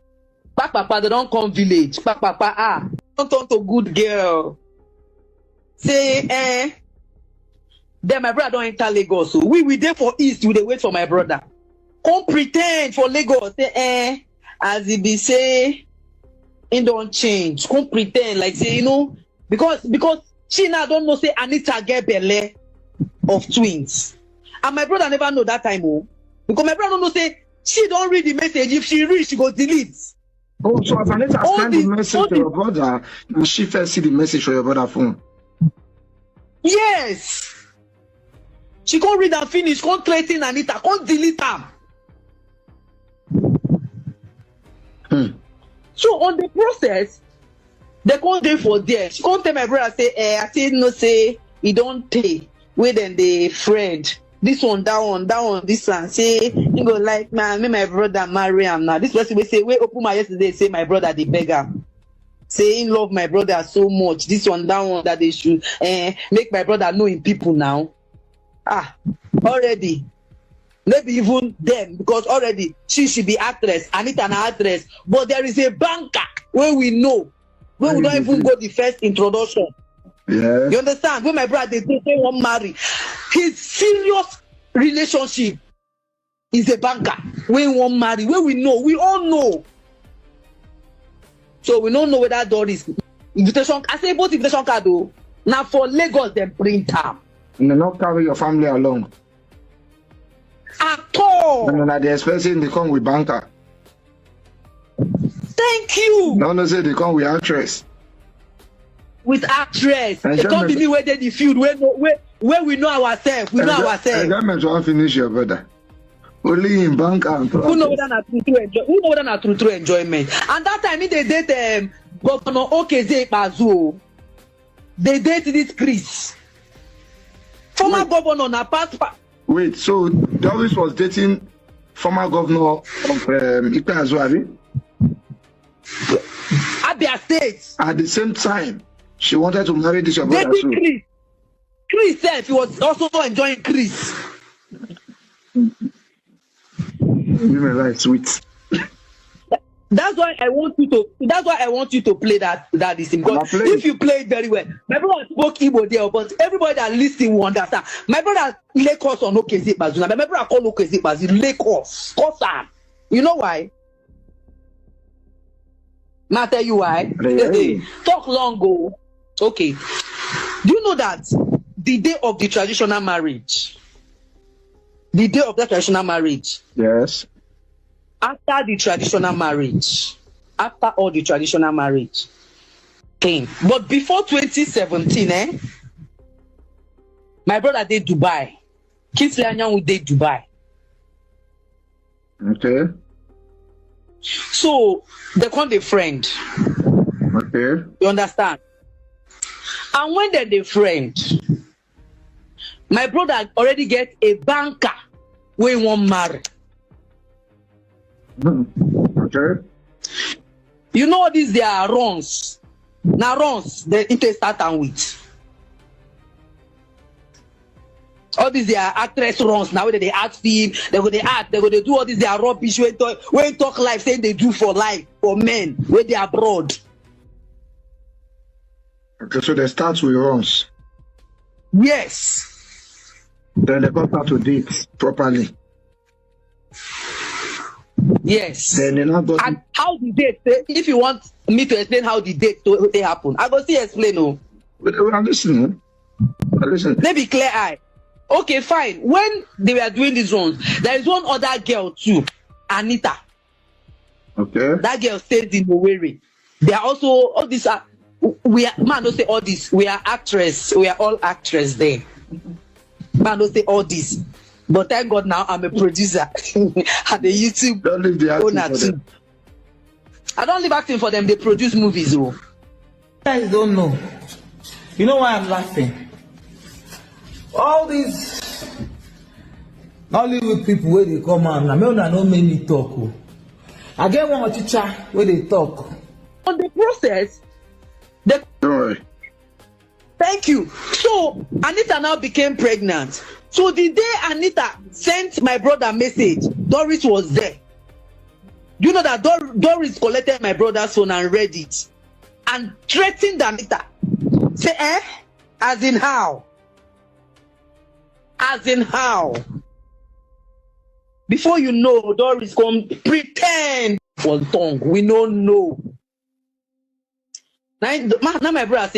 Papa they don't come village. Papa don't turn to good girl. Say then my brother don't enter Lagos. So we there for East, we dey wait for my brother. Come pretend for Lagos. Say as he be say, he don't change. Come pretend like say, because she now don't know say Anita get belle of twins. And my brother never know that time, because my brother don't know say she don't read the message. If she read, she go delete. Oh, so as Anita send the message to your brother, will she first see the message for your brother's phone? Yes. She can't read and finish, can't threaten Anita, can't delete them. So on the process, they can't do for there. She can't tell my brother, say, I say no, say, he don't take. Wait then the friend. This one, that one, this one. Say, you go like, man, me my brother marry him now. This person will say, wait, open my yesterday, say my brother the beggar. Say he love my brother so much. This one, that they should make my brother know in people now. Already. Maybe even them, because already she should be actress, Anita an actress. But there is a banker where we know, where we don't even go the first introduction. Yeah. You understand? When my brother they won't marry, his serious relationship is a banker. When we won't marry, where we know, we all know. So we don't know whether Doris invitation. I say both invitation card though. Now for Lagos, they print them. And not carry your family along. At all. And they're expecting they come with banker. Thank you. No, say they come with actress. With actress. And They can't be me where they the field where we know ourselves. We know ourselves. Enjoyment won't finish your brother. Only in banker and Who know whether na true enjoyment? And that time they date Governor Okeze Ikpeazu. They date this Chris. Former governor na past. Wait, so Doris was dating former governor of Ikpeazu, abi? Abia State. At the same time, she wanted to marry this your brother too. Chris. Chris said he was also enjoying Chris. Women like sweet. That's why I want you to play that is because if you play it very well, my brother spoke Igbo there, but everybody that listen will understand. My brother Lagos on Okeze Ikpeazu. My brother call Okeze Ikpeazu Lagos. You know why? May I tell you why? Talk long go. Okay. Do you know that the day of the traditional marriage? The day of that traditional marriage. Yes. After the traditional marriage, after all the traditional marriage came, but before 2017, my brother did Dubai. Kingsley Anyanwu did Dubai. Okay. So they call the friend. Okay. You understand? And when they're the friend, my brother already get a banker where he won't marry. Okay. You know all these they are runs. Now runs they into start and with. All these they are actress runs now they act film, they go they act, they go they do all these they are rubbish when talk life saying they do for life for men when they are abroad. Okay, so they start with runs. Yes. Then they got to date properly. Yes. Then they now got And how the date, if you want me to explain how the date to happen, I go still explain. Oh. I'm listening. Let me clear eye. Okay, fine. When they were doing these runs, there is one other girl too, Anita. Okay. That girl stays in Owerri. They are also all these are we are man don't say all this. We are actress. We are all actress there. Man don't say all this. But thank God now I'm a producer and the YouTube Don't leave the acting owner for too. them. I don't leave acting for them. They produce movies. Oh. You guys don't know. You know why I'm laughing? All these Hollywood people where they come out, now me una no make me talk. Oh. I get one teacher where they talk. On the process, the Don't worry. thank you. So Anita now became pregnant. So the day Anita sent my brother a message, Doris was there. You know that Doris collected my brother's phone and read it and threatened Anita. Say, as in how? As in how? Before you know, Doris come pretend for tongue. We don't know. Now my brother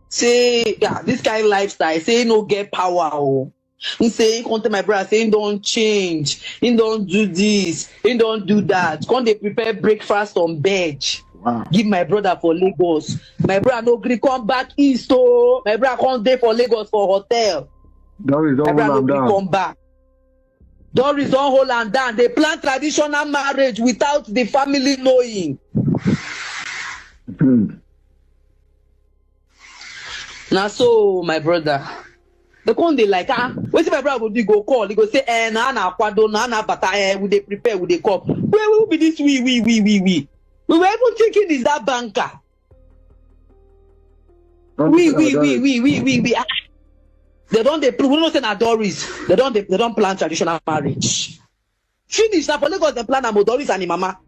say, this kind of lifestyle, say no get power. Oh. He say, he come to my brother, say, he don't change, he don't do this, he don't do that. Come they prepare breakfast on bed. Wow. Give my brother for Lagos. My brother no gree come back east. Oh, my brother come there for Lagos for hotel. Doris My don't brother no hold gree them come down. back. Doris don't hold am down. They plan traditional marriage without the family knowing. Now so my brother, the come they like what's my brother go go call? He go say na kwado na bata we they prepare we they call. Where will be this we we were even thinking is that banker. We. They don't we don't say na Doris. They don't plan traditional marriage. Finish now for Lagos they plan about Doris and him mama.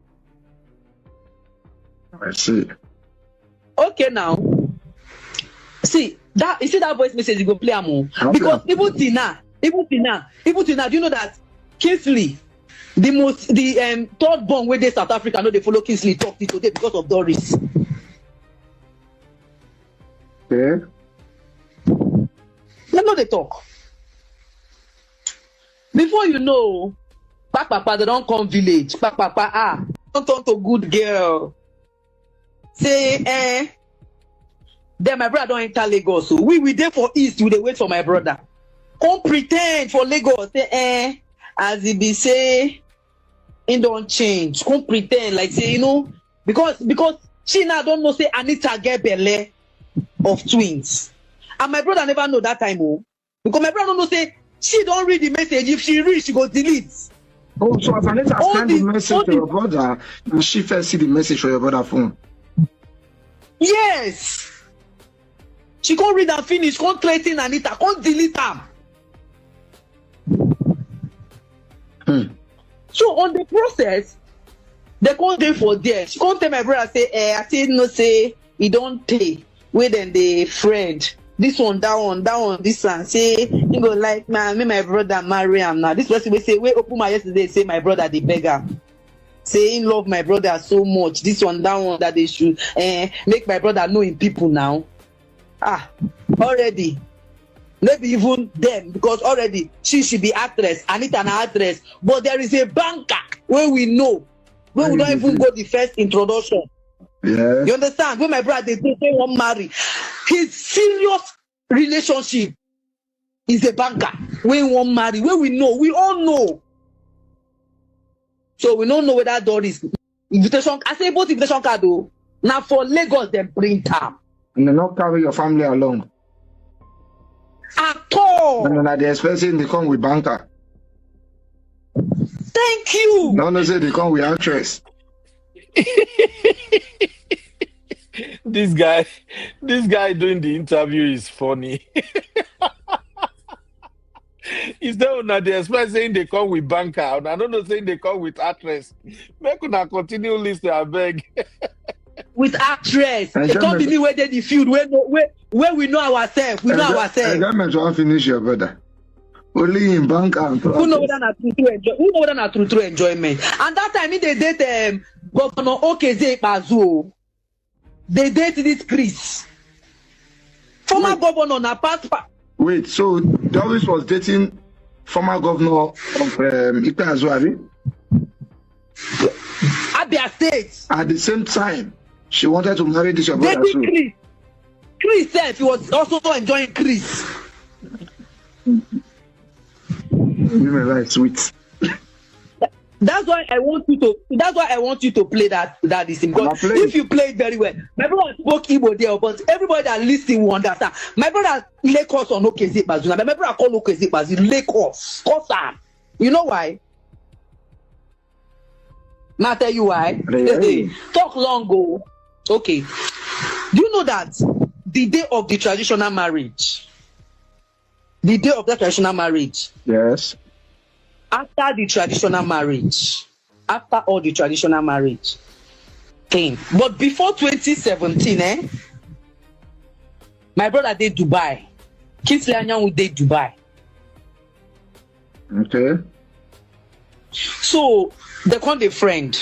I see. Okay now. See that you see that voice message you go play am because even till now, do you know that Kingsley, the third born where they South Africa know they follow Kingsley talk till today because of Doris. Okay. They know they talk. Before you know, Papa they don't come village. Papa don't turn to good girl. Say then my brother don't enter Lagos. So we there for East, we dey wait for my brother. Come pretend for Lagos. Say as he be say, he don't change. Come pretend like say, you know, because she now don't know say Anita get belle of twins. And my brother never know that time, because my brother don't know say she don't read the message. If she read, she go delete. Oh, so as Anita send the message to your brother, and she first see the message for your brother's phone. Yes. She can't read and finish, can't threaten Anita, can't delete them. So on the process, they can't do for there. She can't tell my brother say, I say no say he don't take. Wait then the friend. This one, that one, this one. Say you go like man, me my brother marry him now. This person will say, wait, open my yesterday, say my brother the beggar. Say he love my brother so much. This one, that they should make my brother know in people now. Already. Maybe even them, because already she should be actress, Anita an actress. But there is a banker where we know, where we don't even go the first introduction. Yeah. You understand? When my brother they won't marry, his serious relationship is a banker. When we won't marry, where we know, we all know. So we don't know whether Doris Invitation. I say both invitation card though. Now for Lagos, they print am. And they not carry your family along. At all. And they're expecting they come with banker. Thank you. No, say they come with actress. This guy doing the interview is funny. Is there una they expect saying they come with banker? And I don't know saying they come with actress. Make una continue listen, I beg. With actress. They can't be me where they the field where we know ourselves. We know ourselves. I meant to finish your brother. Only in banker and who know whether not true enjoyment. And that time they date Governor Okeze Bazu. They date this Chris. Former governor na past. Wait, so Doris was dating former governor of Ikpe Abia State. At the same time, she wanted to marry this your brother too. Chris said he was also enjoying Chris. Women like sweet. That's why I want you to play that this thing. Because if you play it very well, my brother spoke Igbo there, but everybody that listens will understand. My brother Lagos on Okeze Bazuna. My brother call Okeze Bazuna Lagos. You know why? Now tell you why. Talk long go. Okay. Do you know that the day of the traditional marriage? The day of that traditional marriage. Yes. After the traditional marriage, after all the traditional marriage thing, but before 2017, my brother did Dubai. Kingsley Anyang did Dubai. Okay. So they call the friend.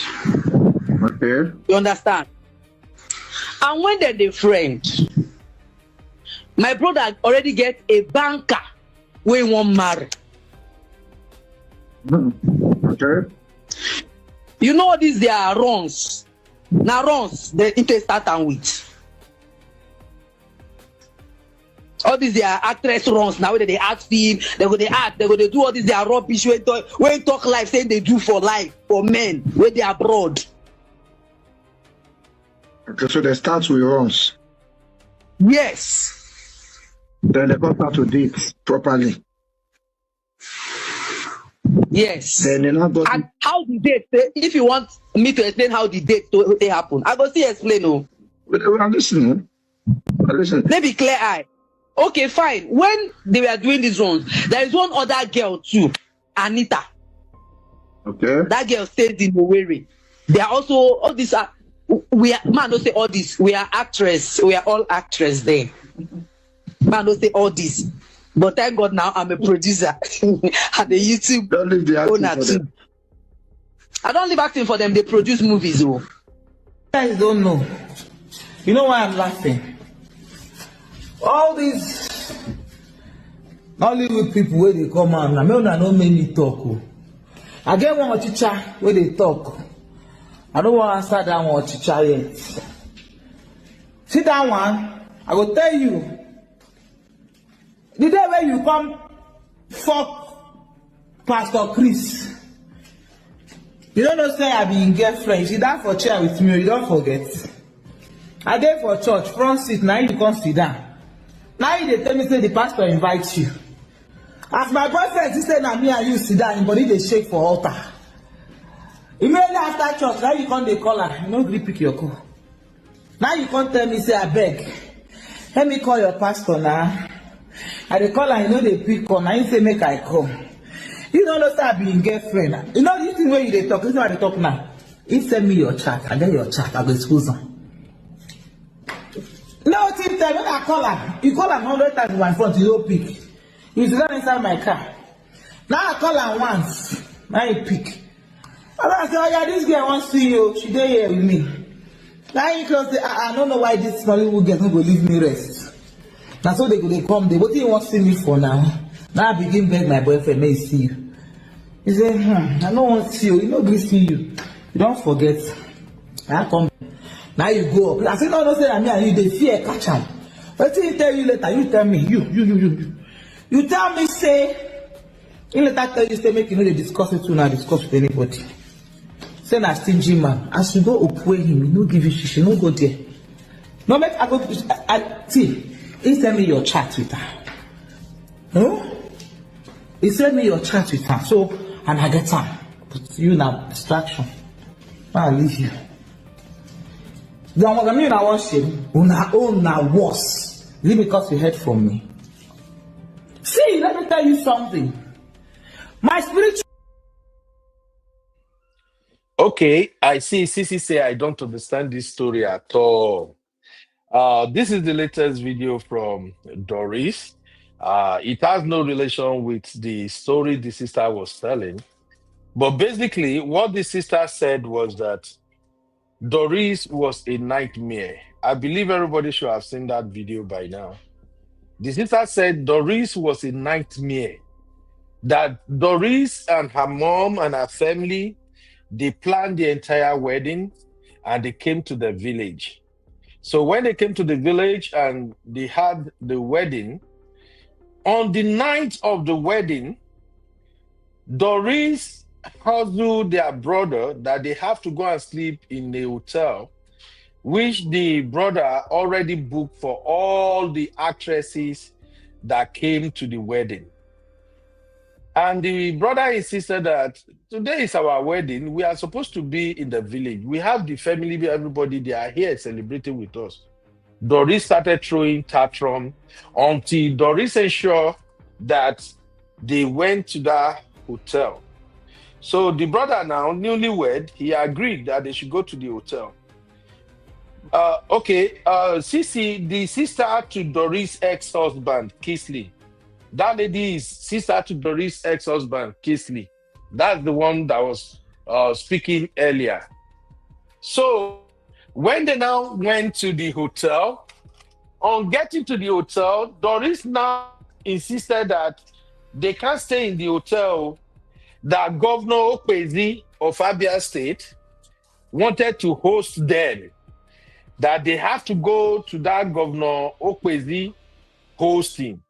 Okay. You understand? And when they're the friend, my brother already get a banker where he won't marry. Okay. You know these they are runs. Now runs they need to start and with. All these they are actress runs now whether they act film, they go they act, they go they do all these they are rubbish when talk life saying they do for life for men when they are abroad. Okay, so they start with runs. Yes. Then they go start to date properly. Yes. Then and how the date? If you want me to explain how the date they happen, I go see explain. Oh, I'm listening. Let me clear eye. Okay, fine. When they were doing these runs, there is one other girl too, Anita. Okay. That girl stays in Owerri. They are also all these are we are man don't say all this. We are actress. We are all actress there. Man don't say all this. But thank God now I'm a producer and the YouTube owner too. I don't leave acting for them. They produce movies. Oh, you guys don't know. You know why I'm laughing? All these Hollywood people where they come out now, I don't make me talk. Oh. I get one teacher where they talk. I don't want to answer that one teacher yet. See that one? I will tell you. The day when you come fuck Pastor Chris, you don't know say I be in girlfriend. You down for chair with me, you don't forget. I dey for church, front seat, now you come sit down. Now you dey tell me say the pastor invites you. As my boyfriend say na me and you sit down, him body dey shake for altar. Immediately after church, now you come dey call her, you no gree pick your call. Now you come tell me say abeg, let me call your pastor now. I dey call her, you know they pick call. Now you say make I come. You don't know say I be in girlfriend. You know this thing where you dey talk. This is what I dey talk now. He send me your chat. I get your chat. I go expose them. No, till time when I call her, you call her 100 times in my front. You don't pick. You sit down inside my car. Now I call her once. Now you pick. I say, oh yeah, this girl wants to see you. She dey here with me. Now you close the. I don't know why this Nollywood girl no go leave me rest. Now so they go they come. What do you want to see me for now? Now I begin beg my boyfriend, may he see you. He say, I don't want to see you. He no gree see you. You don't forget. I come. Now you go up. I say, no, say that me and you they fear catch am. What he tell you later? You tell me. You tell me say. He later tell you say make you know they discuss it too now discuss with anybody. Say na stingy man. As you go upway him, he no give you shishi, no go there. No make I go. See, he send me your chat with her. Huh? He send me your chat with her. So and I get her. But you na distraction. I leave you. The one that me na worship, una own na worse. Is it because you heard from me? See, let me tell you something. My spiritual. Okay, I see. Sissy say I don't understand this story at all. This is the latest video from Doris. It has no relation with the story the sister was telling. But basically, what the sister said was that Doris was a nightmare. I believe everybody should have seen that video by now. The sister said Doris was a nightmare. That Doris and her mom and her family, they planned the entire wedding and they came to the village. So when they came to the village and they had the wedding, on the night of the wedding, Doris hustled their brother that they have to go and sleep in a hotel, which the brother already booked for all the actresses that came to the wedding. And the brother insisted that today is our wedding. We are supposed to be in the village. We have the family, everybody, they are here celebrating with us. Doris started throwing tantrum until Doris ensured that they went to that hotel. So the brother now, newlywed, he agreed that they should go to the hotel. Sissy, the sister to Doris' ex-husband, Kisley. That lady is sister to Doris' ex-husband, Kisley. That's the one that was speaking earlier. So when they now went to the hotel, on getting to the hotel, Doris now insisted that they can't stay in the hotel, that Governor Okwezi of Abia State wanted to host them, that they have to go to that Governor Okwezi hosting.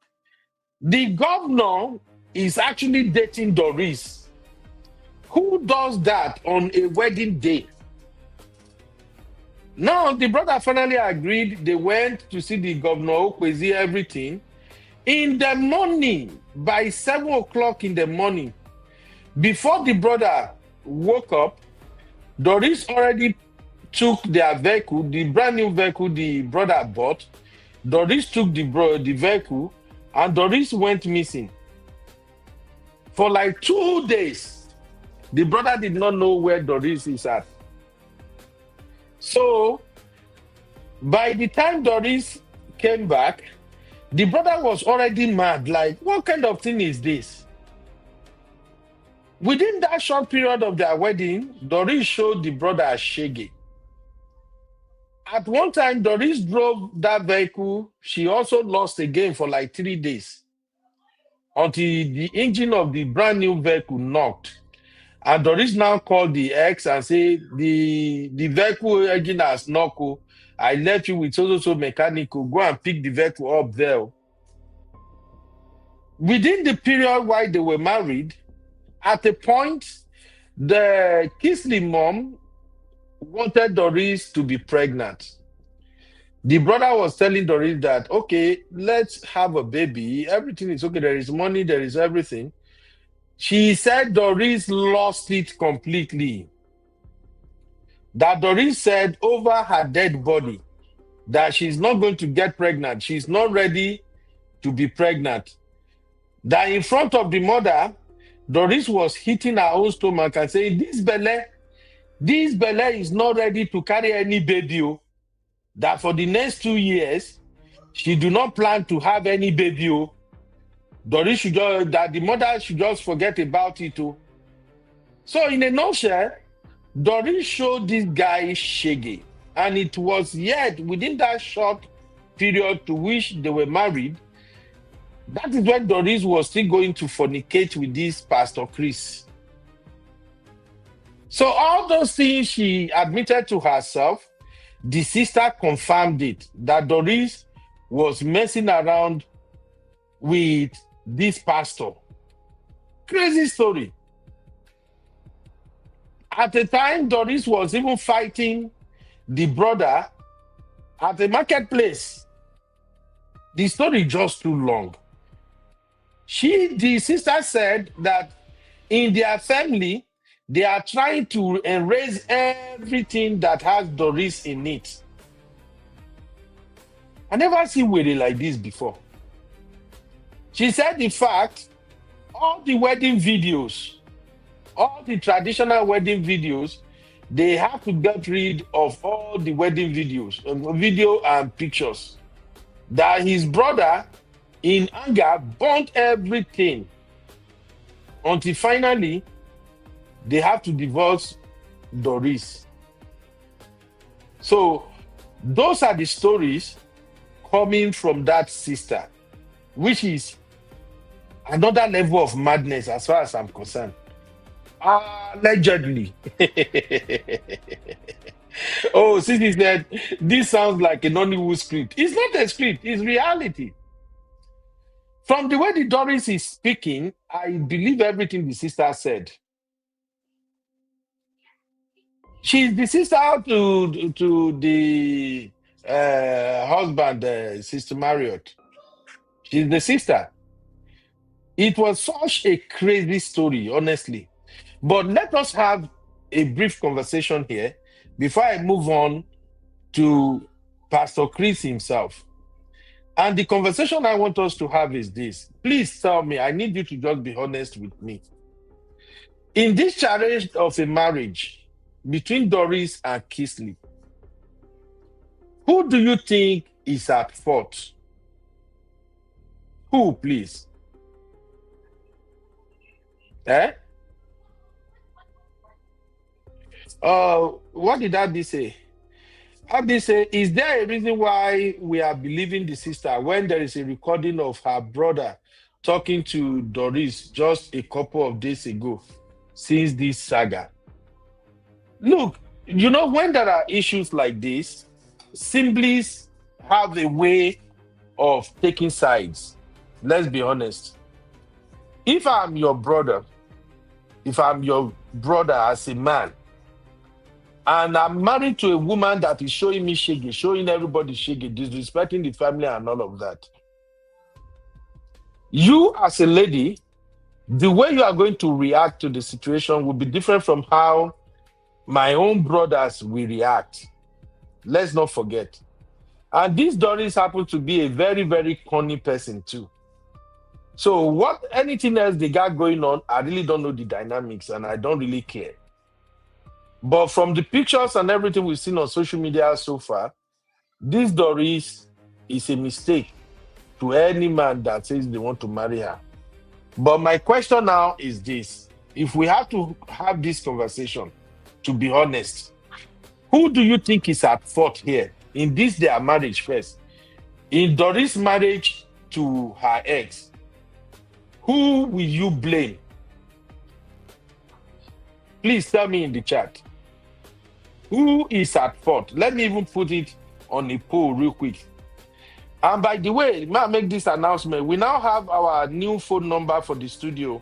The governor is actually dating Doris. Who does that on a wedding day? Now, the brother finally agreed. They went to see the Governor Okwezi, everything. In the morning, by 7 o'clock in the morning, before the brother woke up, Doris already took their vehicle, the brand new vehicle the brother bought. Doris took the vehicle, and Doris went missing. For like 2 days, the brother did not know where Doris is at. So, by the time Doris came back, the brother was already mad. Like, what kind of thing is this? Within that short period of their wedding, Doris showed the brother a shaggy. At one time, Doris drove that vehicle. She also lost again for like 3 days until the engine of the brand new vehicle knocked. And Doris now called the ex and said, the vehicle engine has knocked. I left you with so mechanical. Go and pick the vehicle up there. Within the period while they were married, at a point, the Kisley mom wanted Doris to be pregnant. The brother was telling Doris that, okay, let's have a baby. Everything is okay. There is money. There is everything. She said Doris lost it completely. That Doris said over her dead body that she's not going to get pregnant. She's not ready to be pregnant. That in front of the mother, Doris was hitting her own stomach and saying, this belly is not ready to carry any baby. That for the next 2 years, she do not plan to have any baby. Doris should just, that the mother should just forget about it too. So in a nutshell, Doris showed this guy shaggy. And it was yet within that short period to which they were married, that is when Doris was still going to fornicate with this Pastor Chris. So all those things she admitted to herself, the sister confirmed it, that Doris was messing around with this pastor. Crazy story. At the time, Doris was even fighting the brother at the marketplace. The story just too long. The sister said that in their family, they are trying to erase everything that has Doris in it. I never seen Were like this before. She said, in fact, all the wedding videos, all the traditional wedding videos, they have to get rid of all the wedding videos, video and pictures. That his brother, in anger, burnt everything until finally they have to divorce Doris. So those are the stories coming from that sister, which is another level of madness as far as I'm concerned. Allegedly. Oh, Sissy said, this sounds like a Nollywood script. It's not a script, it's reality. From the way the Doris is speaking, I believe everything the sister said. She's the sister to the husband, Sister Marriott. She's the sister. It was such a crazy story, honestly. But let us have a brief conversation here before I move on to Pastor Chris himself. And the conversation I want us to have is this. Please tell me, I need you to just be honest with me. In this challenge of a marriage between Doris and Kisley, who do you think is at fault? Who, please? What did Abby say? Abby say, is there a reason why we are believing the sister when there is a recording of her brother talking to Doris just a couple of days ago since this saga? Look, you know, when there are issues like this, symbols have a way of taking sides. Let's be honest. If I'm your brother as a man, and I'm married to a woman that is showing me shege, showing everybody shege, disrespecting the family and all of that, you as a lady, the way you are going to react to the situation will be different from how my own brothers will react. Let's not forget. And this Doris happens to be a very, very corny person too. So anything else they got going on, I really don't know the dynamics and I don't really care. But from the pictures and everything we've seen on social media so far, this Doris is a mistake to any man that says they want to marry her. But my question now is this. If we have to have this conversation, to be honest, who do you think is at fault here in this their marriage first? In Doris' marriage to her ex, who will you blame? Please tell me in the chat. Who is at fault? Let me even put it on a poll real quick. And by the way, may I make this announcement? We now have our new phone number for the studio.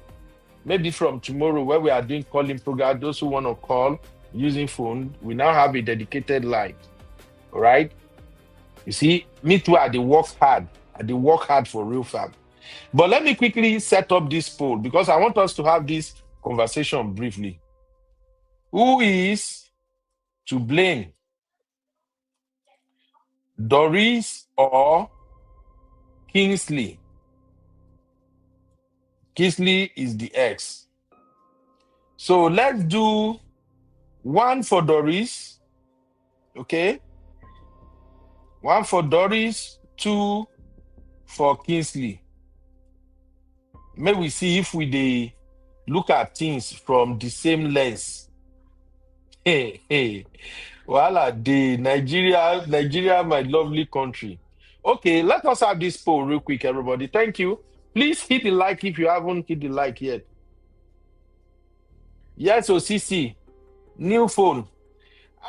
Maybe from tomorrow, where we are doing calling program, those who want to call using phone, we now have a dedicated line. All right? You see, me too, I work hard. I work hard for real fam. But let me quickly set up this poll because I want us to have this conversation briefly. Who is to blame? Doris or Kingsley? Kingsley is the ex. So let's do 1 for Doris. Okay? 1 for Doris, 2 for Kingsley. May we see if we look at things from the same lens. Hey. Voila, Nigeria, my lovely country. Okay, let us have this poll real quick, everybody. Thank you. Please hit the like if you haven't hit the like yet. Yes, OCC, new phone.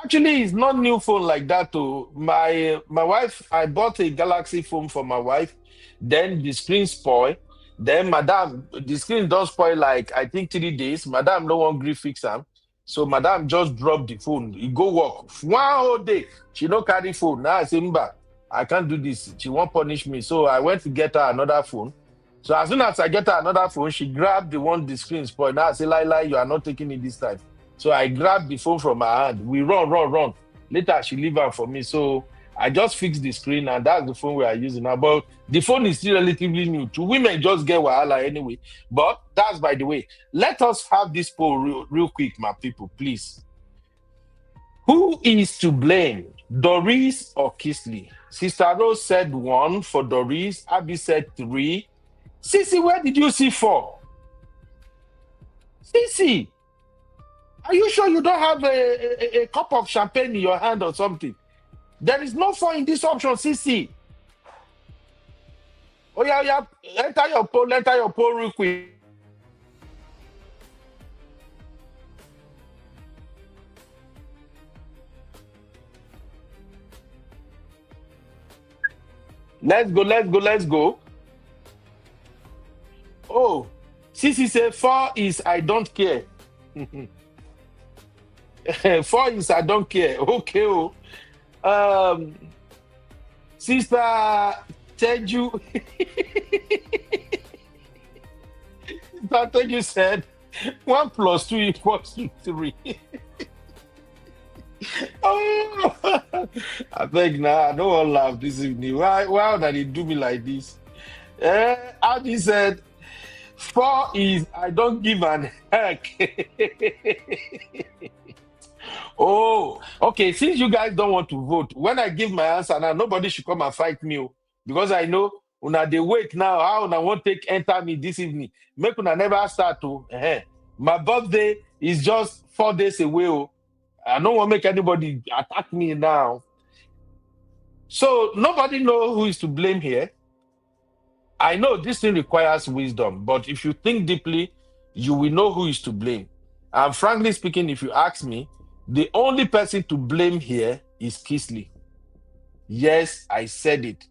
Actually, it's not new phone like that too. My wife, I bought a Galaxy phone for my wife. Then the screen spoiled. Then, madam, the screen don't spoil like, I think 3 days. Madam, no one agree fix them. So madam just drop the phone. You go work. One whole day, she no carry phone. Now I say, Mba, I can't do this. She won't punish me. So I went to get her another phone. So as soon as I get her another phone, she grabbed the screen spoiled. Now I say, Lai, you are not taking it this time. So I grabbed the phone from her hand. We run. Later, she leave her for me. So I just fixed the screen, and that's the phone we are using now. But the phone is still relatively new. To women, just get wahala anyway. But that's by the way. Let us have this poll real quick, my people, please. Who is to blame, Doris or Kisley? Sister Rose said 1 for Doris. Abby said 3. Sissy, where did you see 4? Sissy, are you sure you don't have a cup of champagne in your hand or something? There is no 4 in this option, Sissy. Oh, yeah. Enter your poll real quick. Let's go. Oh, Sissy said 4 is I don't care. 4 is I don't care. Okay. Sister Teju. Sister Teju said 1 + 2 = 3. Oh, I beg now. I don't want to laugh this evening. Why did he do me like this? Abby said 4 is I don't give an heck. Oh, okay. Since you guys don't want to vote, when I give my answer now, nobody should come and fight me. Because I know una they wait now. How una won't enter me this evening. Make una never start to. My birthday is just 4 days away. I don't want to make anybody attack me now. So nobody know who is to blame here. I know this thing requires wisdom, but if you think deeply, you will know who is to blame. And frankly speaking, if you ask me, the only person to blame here is Kisley. Yes, I said it.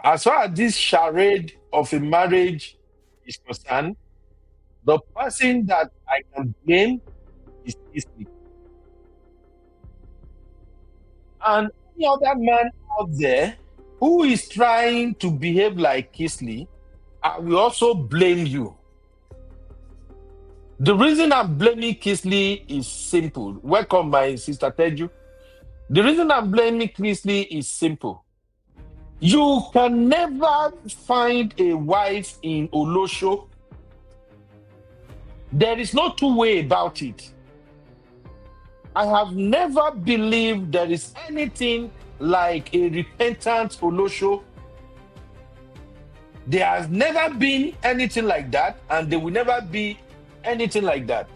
As far as this charade of a marriage is concerned, the person that I can blame is Kisley. And any other man out there who is trying to behave like Kisley, I will also blame you. The reason I'm blaming Kisley is simple. Welcome, my sister Teju. The reason I'm blaming Kisley is simple. You can never find a wife in Olosho. There is no two way about it. I have never believed there is anything like a repentant Olosho. There has never been anything like that, and there will never be anything like that.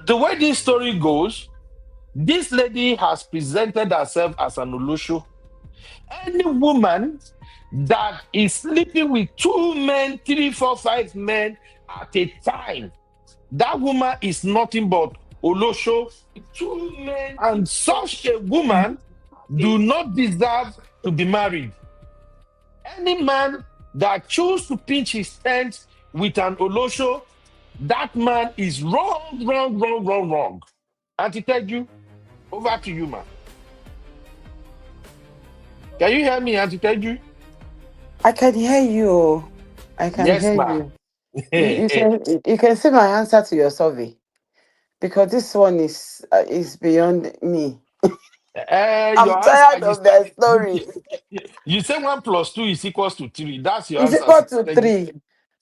The way this story goes, this lady has presented herself as an Olosho. Any woman that is sleeping with 2 men, 3, 4, 5 men at a time, that woman is nothing but Olosho. 2 men, and such a woman do not deserve to be married. Any man that chooses to pinch his tent with an Olosho, that man is wrong. Auntie Teju, over to you, man. Can you hear me, Auntie Teju? I can hear you. I can Yes, hear ma'am. you can see my answer to your survey, because this one is beyond me. I'm Your tired answer is of their story. you say 1 + 2 = 3. That's your It's answer. equal to 3.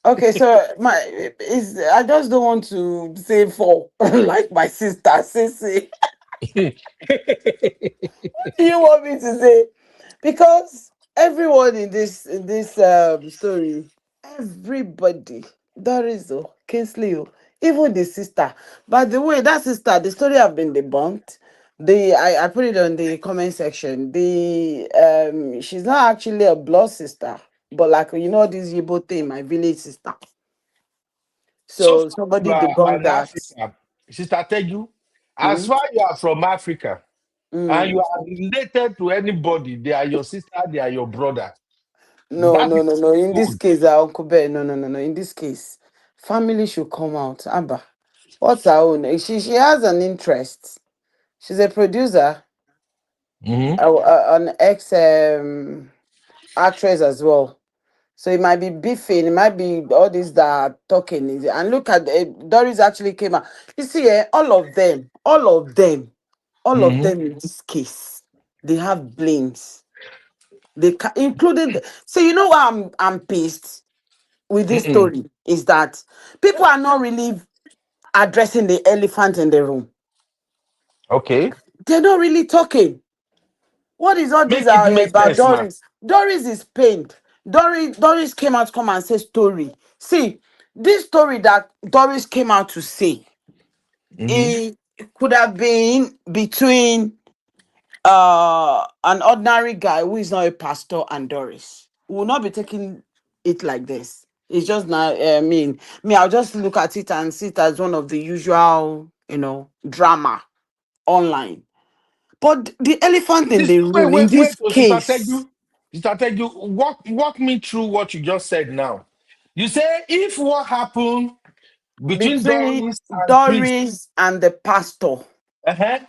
Okay, so I just don't want to say 4 like my sister Sissy. What do you want me to say? Because everyone in this story, everybody, Doris, Kingsley, even the sister. By the way, that sister, the story have been debunked. I put it on the comment section. She's not actually a blood sister, but like this Yibo thing, my village sister. So So far somebody you are debunked an that. African. Sister Teju, as Mm, far you are from Africa and you mm. are related to anybody, they are your sister, they are your brother. No, That no, is no, no. In this good. case, Uncle Bear, no. In this case, family should come out. Abba. What's her own? She has an interest. She's a producer, Mm-hmm. an ex actress as well. So it might be beefing, it might be all this that are talking. And look at Doris actually came out. You see, all of Mm-hmm. them in this case, they have blames. Including. So you know why I'm pissed with this Mm-mm. story is that people are not really addressing the elephant in the room. Okay. They're not really talking. What is all this Make it make about sense now. Doris? Doris is pained. Doris came out to come and say story. See, this story that Doris came out to say, Mm-hmm. it could have been between an ordinary guy who is not a pastor and Doris. We will not be taking it like this. It's just not me, I'll just look at it and see it as one of the usual, drama online. But the elephant in the Wait, room in wait, wait. this Oh, Sister case, Teju, Sister Teju, walk me through what you just said now. You say if what happened between between Doris and Chris, Doris and the pastor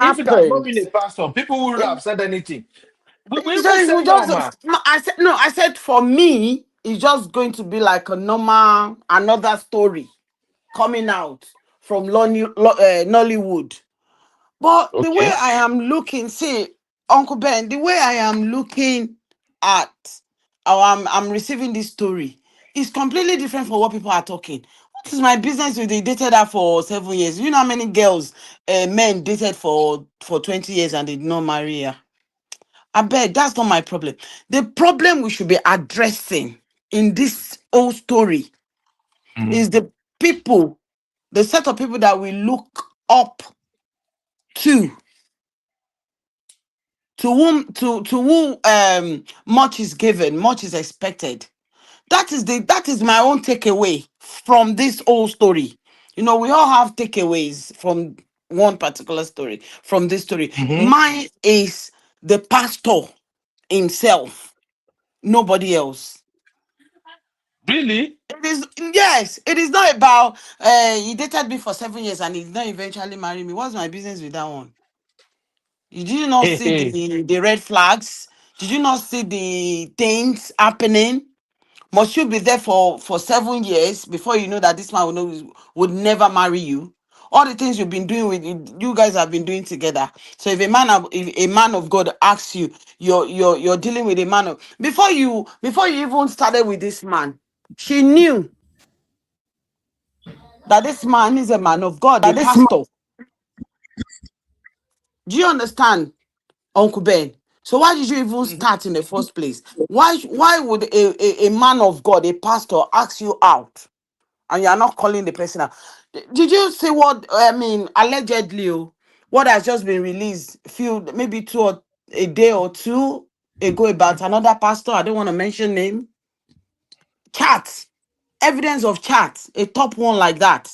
if it had not been a happens. pastor, people wouldn't It, have said anything. We it's even just, say we no, ma. just no, I said no, I said for me, it's just going to be like a normal another story coming out from Nollywood. But the way Okay. I am looking, see, Uncle Ben, the way I am looking at, or I'm receiving this story, is completely different from what people are talking. What is my business with they dated her for 7 years? You know how many girls, men dated for 20 years and they did not marry her? I beg, that's not my problem. The problem we should be addressing in this whole story Mhm. is the people, the set of people that we look up to whom much is given, much is expected. That is my own takeaway from this whole story. We all have takeaways from one particular story, from this story. Mhm. Mine is the pastor himself, nobody else. Really? It is, yes, it is not about he dated me for 7 years and he did not eventually marry me. What's my business with that one? Did you not Hey, see hey. the red flags? Did you not see the things happening? Must you be there for 7 years before you know that this man would never marry you? All the things you've been doing you guys have been doing together. So if a man of God asks you, you're dealing with a man of before you even started with this man, she knew that this man is a man of God, a This man, pastor. Do you understand? Uncle Ben. So why did you even start in the first place? Why would a man of God, a pastor, ask you out and you are not calling the person out? Did you see what I mean? Allegedly, what has just been released maybe a day or two ago about another pastor? I don't want to mention name. Chat, evidence of chat, a top one like that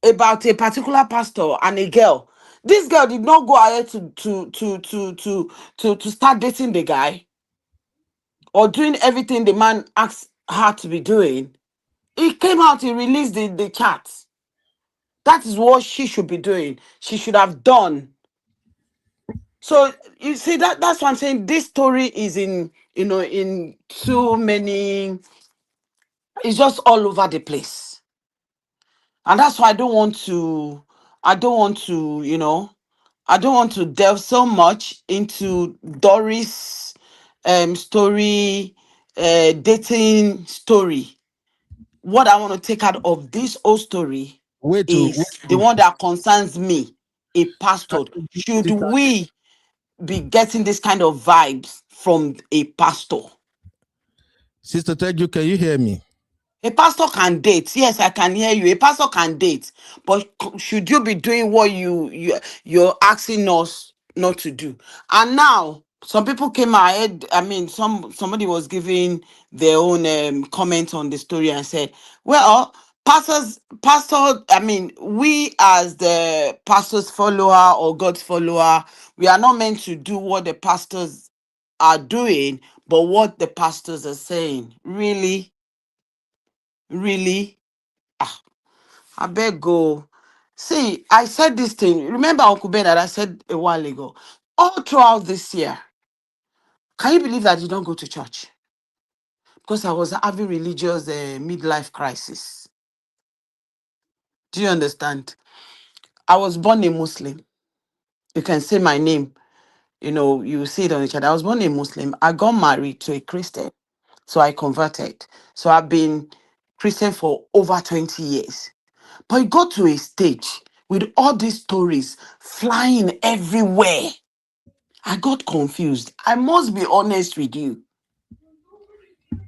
about a particular pastor and a girl. This girl did not go ahead to start dating the guy or doing everything the man asked her to be doing. He came out, he released the chat. That is what she should be doing. She should have done. So you see that's what I'm saying. This story is in too many, it's just all over the place. And that's why I don't want to, I don't want to delve so much into Doris story, dating story. What I want to take out of this whole story is the one that concerns me, a pastor. Should Sister, we be getting this kind of vibes from a pastor? Sister Teju, can you hear me? A pastor can date. Yes, I can hear you. A pastor can date, but should you be doing what you're asking us not to do? And now some people came ahead. I mean, somebody was giving their own comment on the story and said, "Well, pastor. I mean, we as the pastor's follower or God's follower, we are not meant to do what the pastors are doing, but what the pastors are saying. Really." Really? I beg go. See, I said this thing. Remember Uncle Ben that I said a while ago. All throughout this year, can you believe that you don't go to church? Because I was having religious midlife crisis. Do you understand? I was born a Muslim. You can say my name. You know, you see it on each other. I was born a Muslim. I got married to a Christian. So I converted. So I've been Christian for over 20 years. But it got to a stage with all these stories flying everywhere. I got confused. I must be honest with you.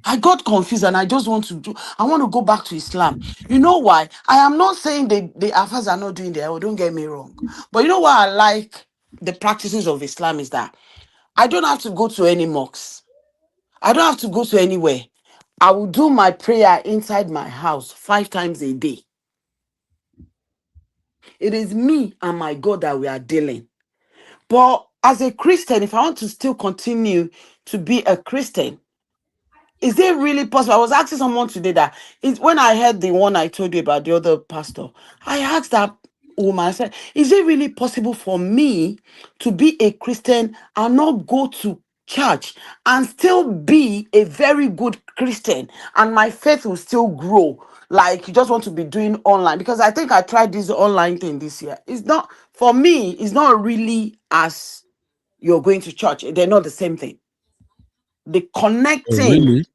I got confused and I just I want to go back to Islam. You know why? I am not saying the Afars are not doing their own, don't get me wrong. But you know why I like the practices of Islam is that I don't have to go to any mosques. I don't have to go to anywhere. I will do my prayer inside my house 5 times a day. It is me and my God that we are dealing. But as a Christian, if I want to still continue to be a Christian, is it really possible? I was asking someone today that is when I heard the one I told you about the other pastor, I asked that woman, I said, is it really possible for me to be a Christian and not go to church and still be a very good Christian and my faith will still grow? Like you just want to be doing online, because I think I tried this online thing this year. It's not for me, it's not really as you're going to church. They're not the same thing. The Oh, connecting really?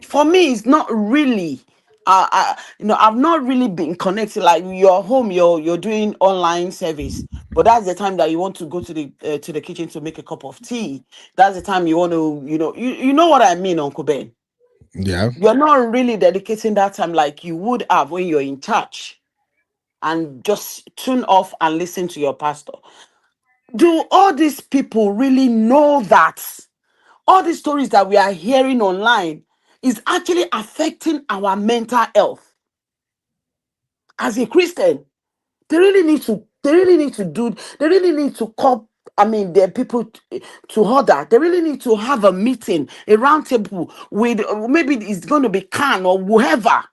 for me it's not really I've not really been connected. Like you're home, you're doing online service, but that's the time that you want to go to the kitchen to make a cup of tea. That's the time you want to, you know what I mean, Uncle Ben. Yeah. You're not really dedicating that time like you would have when you're in church and just tune off and listen to your pastor. Do all these people really know that all these stories that we are hearing online is actually affecting our mental health? As a Christian, they really need to call, I mean, the people to order. They really need to have a meeting, a round table with maybe it's going to be Khan or whoever.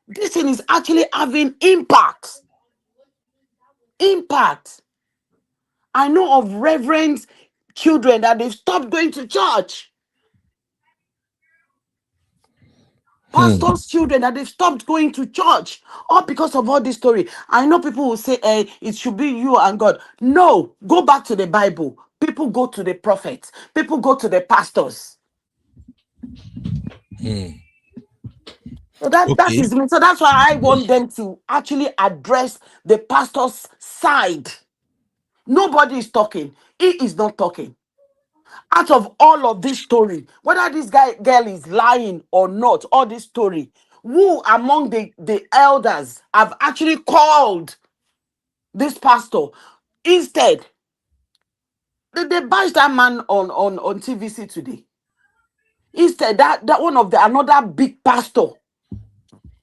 This thing is actually having impact. I know of reverends children that they've stopped going to church. Pastors' children that they've stopped going to church, all because of all this story. I know people will say, it should be you and God. No, go back to the Bible. People go to the prophets. People go to the pastors. So that Okay. is me. So that's why I want them to actually address the pastor's side. Nobody is talking. He is not talking. Out of all of this story, whether this girl is lying or not, all this story, who among the elders have actually called this pastor? Instead, they bashed that man on TVC today. Instead, that one of the another big pastor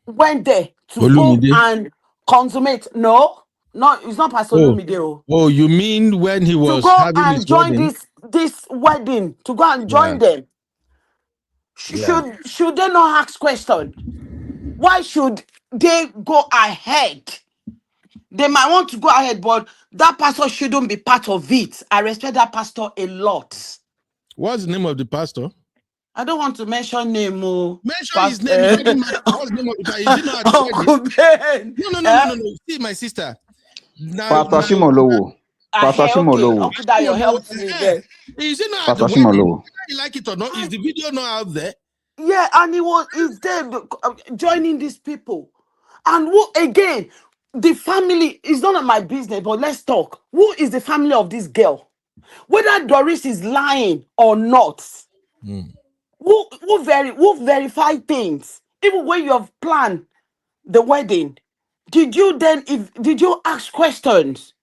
went there to go Olumide. and consummate. No, it's not Pastor Oh, Lumide. you mean when he To was go having and his join wedding? this wedding, to go and Yeah. join them. Yeah. Should they not ask questions? Why should they go ahead? They might want to go ahead, but that pastor shouldn't be part of it. I respect that pastor a lot. What's the name of the pastor? I don't want to mention name. Mention his name. It doesn't matter. What's the name of the pastor? Is he not at the wedding? Uncle Ben. No. See, my sister. Pastor Shimolowo. Pastor Okay. Shimolowo. Uncle Dayo helped me there. Is he not at the Pastor wedding? Shimolowo. Whether you like it or not, is the video not out there? Yeah, and he's there joining these people. And who again? The family is none of my business, but let's talk. Who is the family of this girl? Whether Doris is lying or not, who verify things? Even when you have planned the wedding, did you ask questions?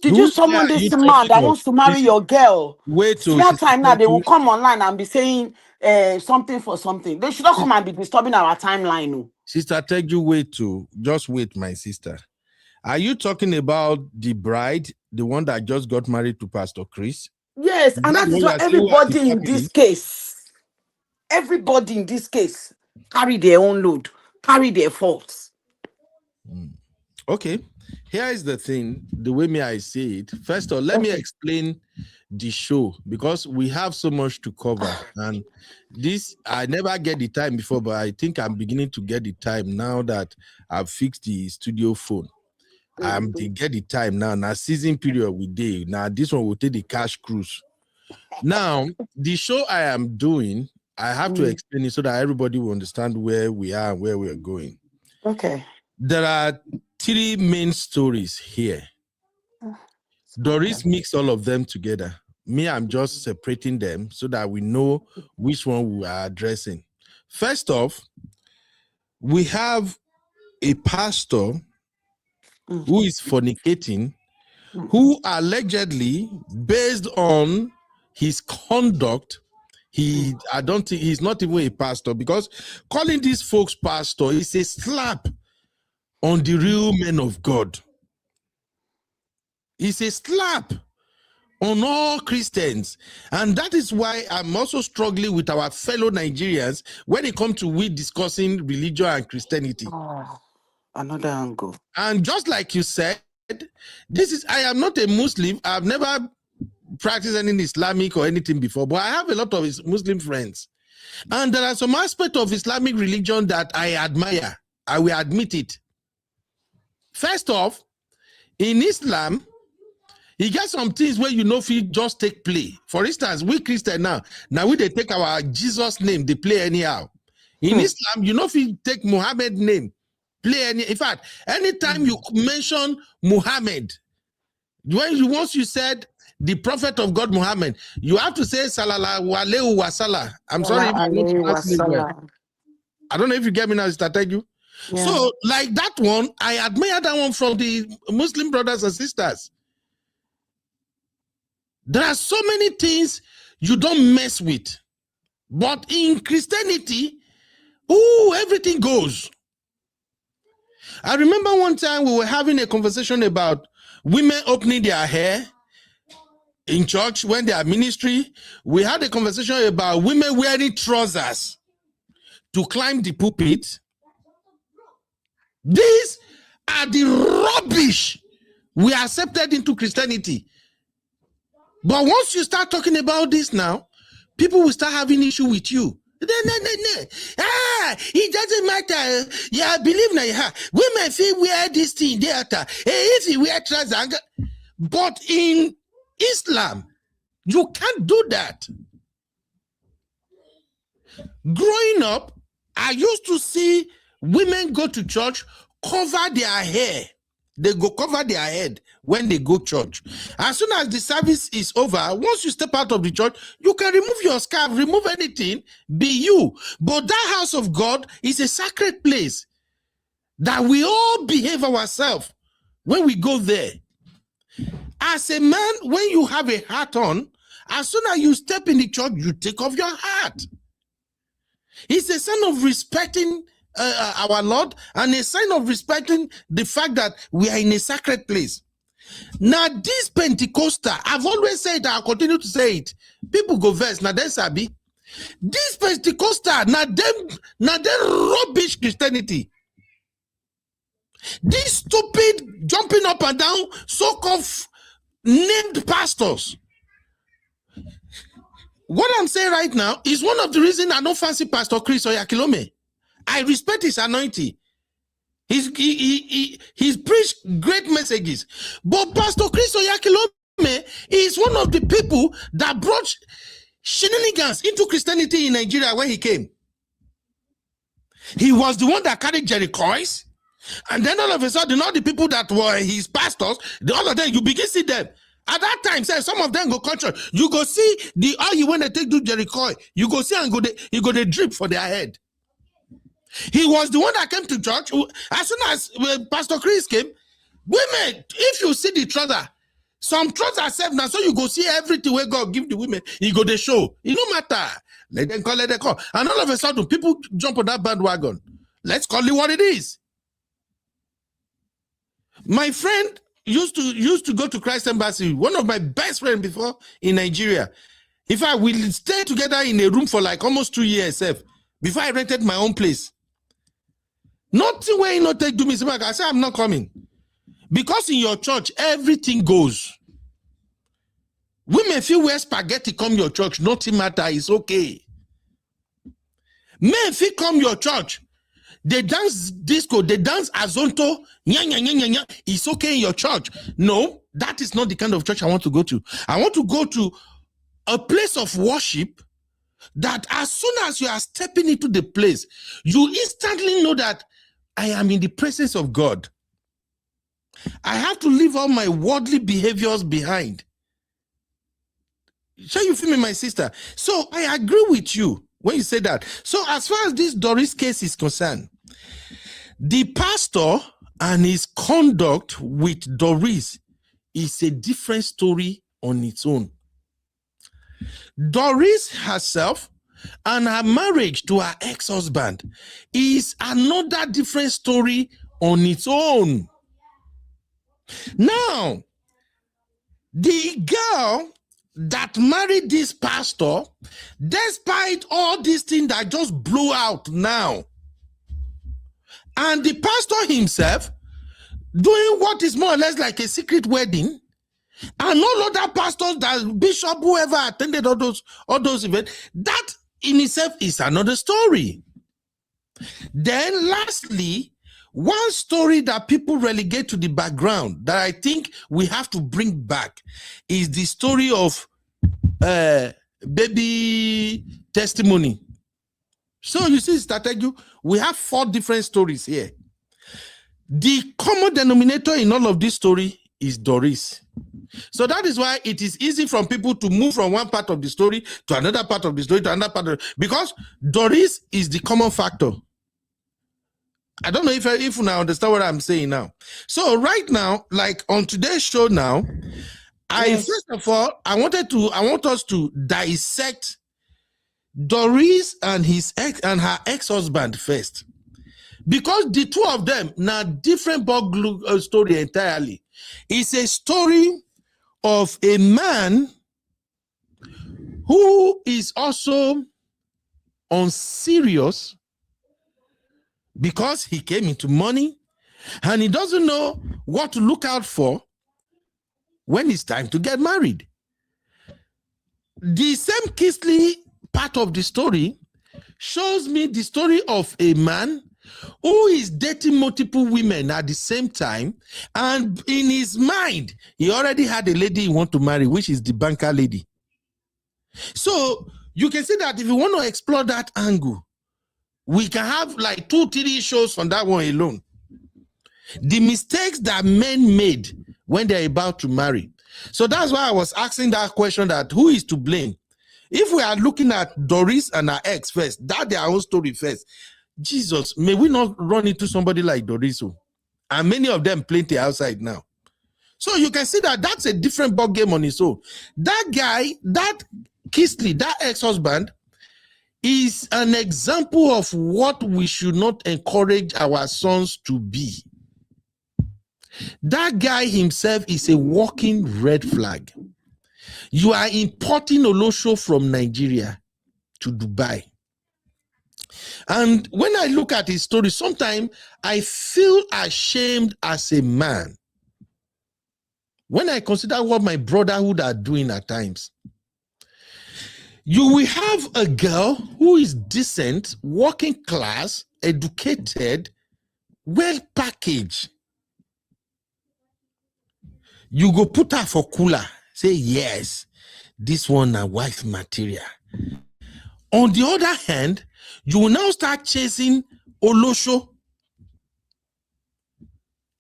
Did you Whose guy summon are you this man that talking of? wants to marry your girl? Wait till Small Sister time now, they will Teju. come online and be saying something for something. They should not come and be disturbing our timeline. No. Sister Teju, just wait, my sister. Are you talking about the bride, the one that just got married to Pastor Chris? Yes, and that is why everybody in this case carry their own load, carry their faults. Okay, here is the thing, the way I see it. First of all, let me explain the show, because we have so much to cover. And this, I never get the time before, but I think I'm beginning to get the time now that I've fixed the studio phone. I'm to get the time now. Now, season period we did. Now, this one will take the cash cruise. Now, the show I am doing, I have to explain it so that everybody will understand where we are and where we are going. Okay. There are 3 main stories here. Doris mixed all of them together. Me, I'm just separating them so that we know which one we are addressing. First off, we have a pastor who is fornicating, who allegedly, based on his conduct, I don't think he's not even a pastor, because calling these folks pastor is a slap on the real men of God. It's a slap on all Christians. And that is why I'm also struggling with our fellow Nigerians when it comes to we discussing religion and Christianity. Another angle. And just like you said, I am not a Muslim. I've never practiced any Islamic or anything before, but I have a lot of Muslim friends. And there are some aspects of Islamic religion that I admire. I will admit it. First off, in Islam, you get some things where you know if you just take play. For instance, we Christian now we they take our Jesus name, they play anyhow. In Islam, you know if you take Muhammad name, play any. In fact, anytime you mention Muhammad, once you said the prophet of God Muhammad, you have to say Sallallahu Alaihi Wasallam. I'm sorry if I don't pronounce it well. I don't know if you get me now, Sister Teju. Yeah. So, like that one, I admire that one from the Muslim brothers and sisters. There are so many things you don't mess with. But in Christianity, everything goes. I remember one time we were having a conversation about women opening their hair in church when they are ministry. We had a conversation about women wearing trousers to climb the pulpit. These are the rubbish we accepted into Christianity. But once you start talking about this now, people will start having issue with you. No. It doesn't matter. Yeah, believe now. Women feel wear this thing there. If you wear trousers, but in Islam, you can't do that. Growing up, I used to see women go to church, cover their hair. They go cover their head when they go church. As soon as the service is over, once you step out of the church, you can remove your scarf, remove anything, be you. But that house of God is a sacred place that we all behave ourselves when we go there. As a man, when you have a hat on, as soon as you step in the church, you take off your hat. It's a sign of respecting our Lord and a sign of respecting the fact that we are in a sacred place. Now, this Pentecostal, I've always said, I'll continue to say it. People go verse, now then sabi. This Pentecostal, now them rubbish Christianity. These stupid jumping up and down, so-called named pastors. What I'm saying right now is one of the reasons I don't fancy Pastor Chris Okafor. I respect his anointing. He's preached great messages. But Pastor Chris Okafor is one of the people that brought shenanigans into Christianity in Nigeria when he came. He was the one that carried Jericho's. And then all of a sudden, all the people that were his pastors, the other day, you begin to see them. At that time, say some of them go country. You go see the oil when they take to Jericho. You go see and you go they drip for their head. He was the one that came to church. As soon as Pastor Chris came, women, if you see the trouser, some trousers serve now, so you go see everything where God give the women. You go they show. It no matter. Let them call. And all of a sudden, people jump on that bandwagon. Let's call it what it is. My friend used to go to Christ Embassy, one of my best friends before in Nigeria. In fact, we stayed together in a room for like almost 2 years before I rented my own place. Nothing where he not take to me. I said, I'm not coming. Because in your church, everything goes. Women feel wear spaghetti come your church, nothing matter, it's okay. Men feel come your church, they dance disco, they dance azonto, it's okay in your church. No, that is not the kind of church I want to go to. I want to go to a place of worship that as soon as you are stepping into the place, you instantly know that I am in the presence of God. I have to leave all my worldly behaviors behind. Shall you feel me, my sister? So I agree with you when you say that. So as far as this Doris case is concerned, the pastor and his conduct with Doris is a different story on its own. Doris herself and her marriage to her ex-husband is another different story on its own. Now, the girl that married this pastor, despite all these things that just blew out now, and the pastor himself doing what is more or less like a secret wedding, and all other pastors, that bishop, whoever attended all those events, that in itself is another story. Then lastly, one story that people relegate to the background that I think we have to bring back is the story of baby testimony. So you see, Strategy, we have 4 different stories here. The common denominator in all of this story is Doris. So that is why it is easy for people to move from one part of the story to another part of the story to another part of because Doris is the common factor. I don't know if you now understand what I'm saying now. So right now, like on today's show now, Yes. first of all, I want us to dissect Doris and her ex-husband first. Because the two of them now different story entirely. It's a story of a man who is also unserious because he came into money and he doesn't know what to look out for when it's time to get married. The same Kisley part of the story shows me the story of a man who is dating multiple women at the same time, and in his mind, he already had a lady he wants to marry, which is the banker lady. So you can see that if you want to explore that angle, we can have like 2-3 shows on that one alone. The mistakes that men made when they're about to marry. So that's why I was asking that question, that who is to blame? If we are looking at Doris and her ex first, that's their own story first. Jesus, may we not run into somebody like Doris? And many of them plenty outside now. So you can see that that's a different ball game on its own. That guy, that Kisley, that ex-husband, is an example of what we should not encourage our sons to be. That guy himself is a walking red flag. You are importing Olosho from Nigeria to Dubai. And when I look at his story, sometimes I feel ashamed as a man when I consider what my brotherhood are doing at times. You will have a girl who is decent, working class, educated, well packaged. You go put her for cooler. Say, yes, this one a wife material. On the other hand, you will now start chasing Olosho,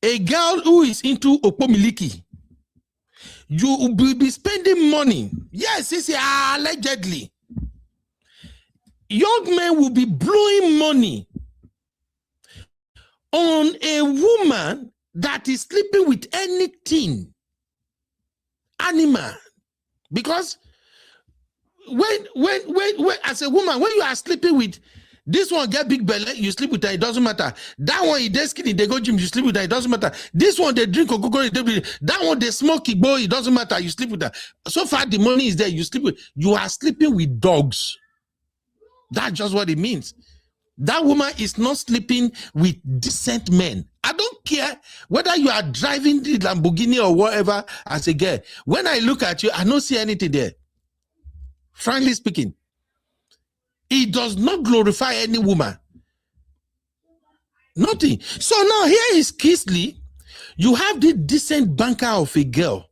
a girl who is into Opomiliki. You will be spending money. Yes, it's allegedly. Young men will be blowing money on a woman that is sleeping with anything, animal. Because when as a woman, when you are sleeping with this one, get big belly, you sleep with her, it doesn't matter. That one, he dey skinny, they go gym, you sleep with her, it doesn't matter. This one, they drink Coca-Cola, that one, they smoke Igbo, it doesn't matter, you sleep with her. So far, the money is there, you are sleeping with dogs. That's just what it means. That woman is not sleeping with decent men. I don't care whether you are driving the Lamborghini or whatever as a girl. When I look at you, I don't see anything there. Frankly speaking, it does not glorify any woman. Nothing. So now here is Kisley. You have the decent banker of a girl,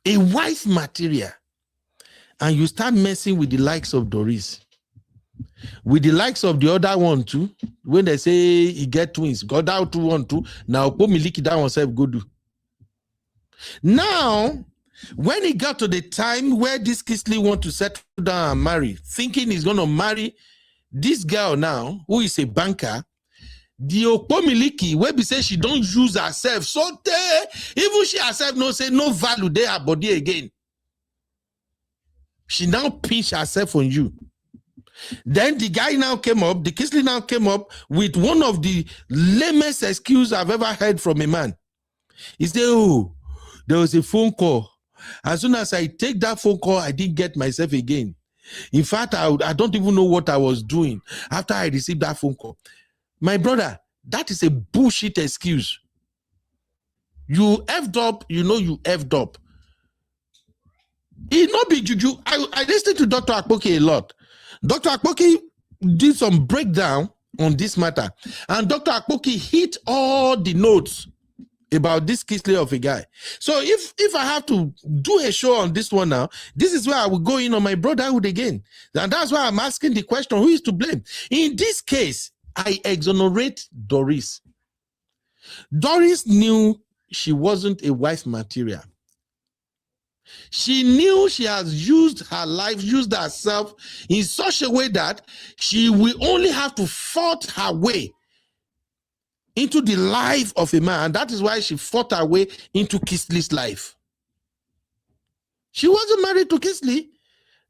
a wife material, and you start messing with the likes of Doris, with the likes of the other one too. When they say he get twins, got out to one too. Now put Miliki down oneself go do. Now, when he got to the time where this Kisley want to settle down and marry, thinking he's gonna marry this girl now, who is a banker, the Okpomiliki, where be say she don't use herself, so even she herself no say no value there her body again. She now pinch herself on you. Then the guy now came up, the Kisley now came up with one of the lamest excuses I've ever heard from a man. He said, oh, there was a phone call. As soon as I take that phone call, I didn't get myself again. In fact, I don't even know what I was doing after I received that phone call. My brother, that is a bullshit excuse. You effed up, you know you effed up. It not be juju. I listened to Dr. Akpoke a lot. Dr. Akpoke did some breakdown on this matter. And Dr. Akpoke hit all the notes about this Kisley of a guy. So if I have to do a show on this one now, this is where I will go in on my brotherhood again. And that's why I'm asking the question, who is to blame? In this case, I exonerate Doris. Doris knew she wasn't a wife material. She knew she has used her life, used herself in such a way that she will only have to fight her way into the life of a man. And that is why she fought her way into Kisley's life. She wasn't married to Kisley.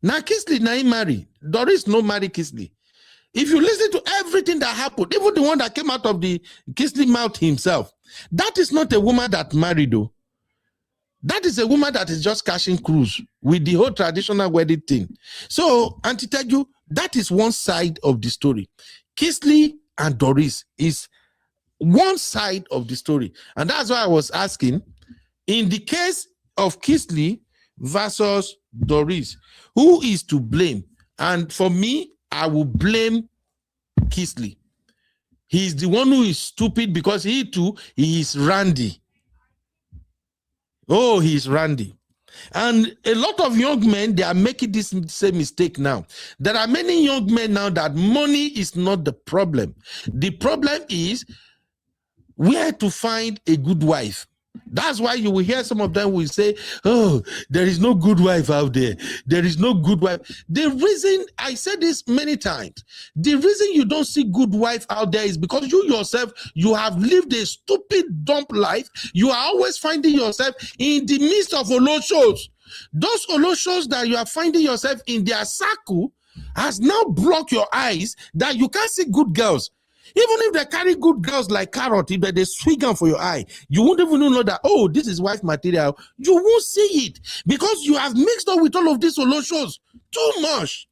Now Kisley now married. Doris no marry Kisley. If you listen to everything that happened, even the one that came out of the Kisley mouth himself, that is not a woman that married though. That is a woman that is just cashing cruise with the whole traditional wedding thing. So, Auntie Teju, that is one side of the story. Kisley and Doris is one side of the story. And that's why I was asking, in the case of Kisley versus Doris, who is to blame? And for me, I will blame Kisley. He's the one who is stupid because he is randy. Oh, he's randy. And a lot of young men, they are making this same mistake now. There are many young men now that money is not the problem. The problem is where to find a good wife. That's why you will hear some of them will say, oh, there is no good wife out there. There is no good wife. The reason, I said this many times, the reason you don't see good wife out there is because you yourself, you have lived a stupid, dumb life. You are always finding yourself in the midst of oloshos. Those oloshos that you are finding yourself in their circle has now blocked your eyes that you can't see good girls. Even if they carry good girls like carrot, if they swing them for your eye, you won't even know that, oh, this is wife material. You won't see it because you have mixed up with all of these solutions too much.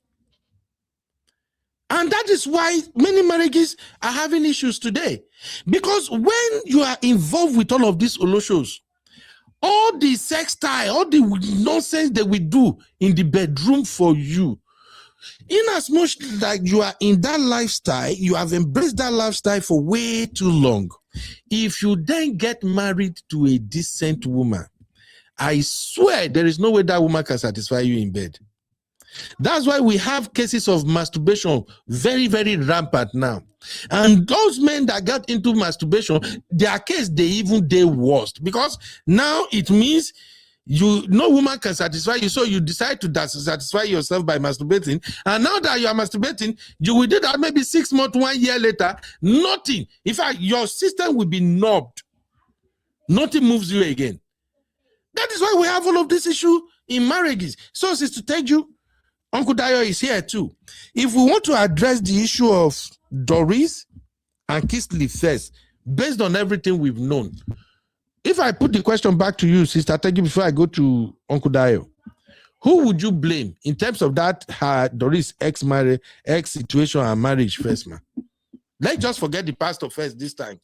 And that is why many marriages are having issues today. Because when you are involved with all of these solutions, all the sex style, all the nonsense that we do in the bedroom for you, in as much like you are in that lifestyle, you have embraced that lifestyle for way too long. If you then get married to a decent woman, I swear there is no way that woman can satisfy you in bed. That's why we have cases of masturbation very, very rampant now. And those men that got into masturbation, their case, they worst. Because now it means no woman can satisfy you, so you decide to satisfy yourself by masturbating. And now that you are masturbating, you will do that maybe 6 months, 1 year later, nothing. In fact, your system will be knobbed. Nothing moves you again. That is why we have all of this issue in marriages. So, Sister Teju, Uncle Dayo is here too. If we want to address the issue of Doris and Kisley first, based on everything we've known, if I put the question back to you, Sister Teju, before I go to Uncle Dayo, who would you blame in terms of that Doris ex situation and marriage first, man? Let's just forget the pastor first this time.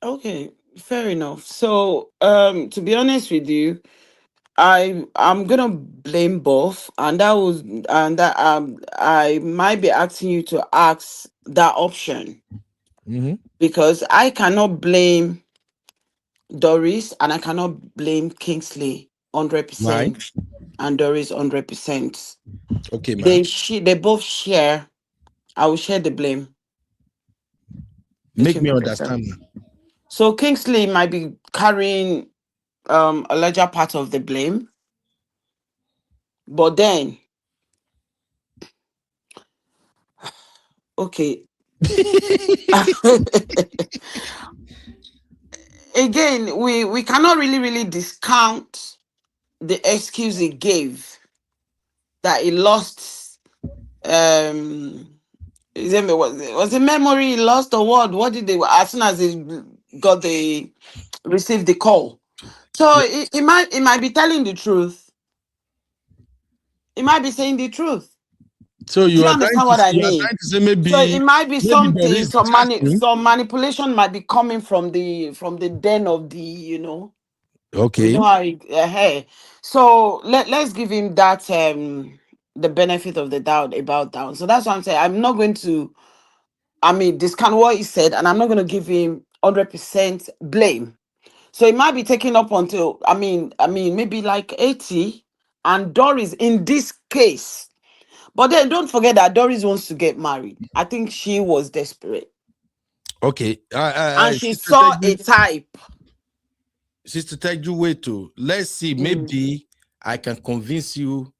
Okay, fair enough. So, to be honest with you, I'm gonna blame both, and I might be asking you to ask that option because I cannot blame Doris and I cannot blame Kingsley Why? 100% and Doris 100%. Okay, man. They both share. I will share the blame. Make me 50%. understand. So Kingsley might be carrying a larger part of the blame, but then okay. Again, we cannot really discount the excuse he gave that he lost. Was it memory he lost or what? What did they as soon as he received the call? So he might be telling the truth. He might be saying the truth. So Do you you are trying understand to what I you are mean? trying to say maybe So it might be something, Doris is some manipulation might be coming from the den of the, okay. you know how hey. So let's give him that the benefit of the doubt about that. So that's what I'm saying. I'm not going to discount what he said, and I'm not going to give him 100% blame. So it might be taken up until maybe like 80, and Doris in this case. But then don't forget that Doris wants to get married. I think she was desperate. Okay. And she saw a type. Sister Teju, wait to let's see. Maybe I can convince you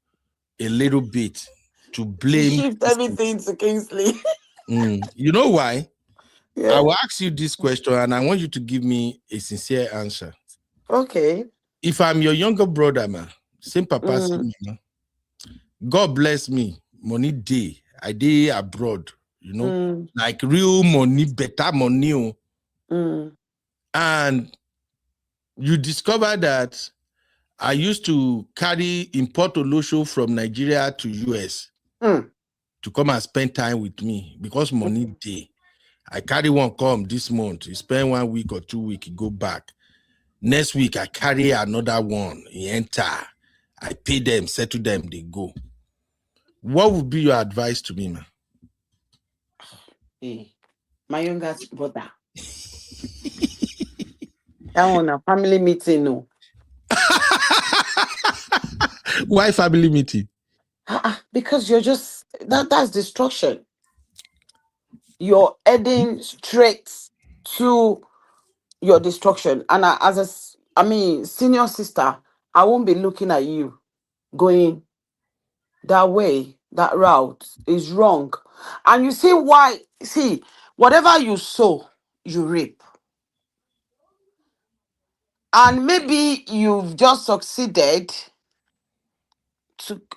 a little bit to blame. Shift everything to Kingsley. You know why? Yeah. I will ask you this question, and I want you to give me a sincere answer. Okay. If I'm your younger brother, man, same papa, same mama, God bless me, money day, I day abroad, like real money, better money. And you discover that I used to carry import olosho from Nigeria to US to come and spend time with me because money day. I carry one come this month, you spend 1 week or 2 weeks, you go back. Next week, I carry another one, he enter. I pay them, settle them, they go. What would be your advice to me, man? Hey, my youngest brother. That one a family meeting, no. Why family meeting? Because you're just that's destruction. You're heading straight to your destruction. And senior sister, I won't be looking at you going that way. That route is wrong. And you see why? See, whatever you sow, you reap. And maybe you've just succeeded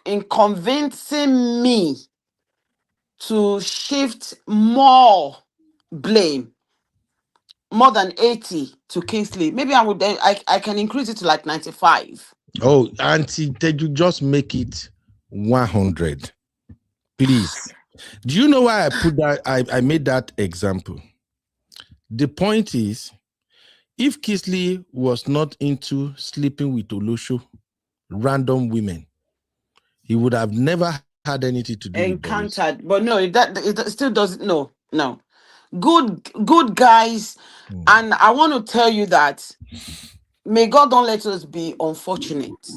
in convincing me to shift more blame, more than 80 to Kingsley. Maybe I can increase it to like 95. Oh, Auntie, did you just make it 100? Please. Do you know why I put that? I made that example. The point is, if Kingsley was not into sleeping with Olosho, random women, he would have never had anything to do with Doris. Encountered, but no, it still doesn't. No. Good guys, and I want to tell you that may God don't let us be unfortunate.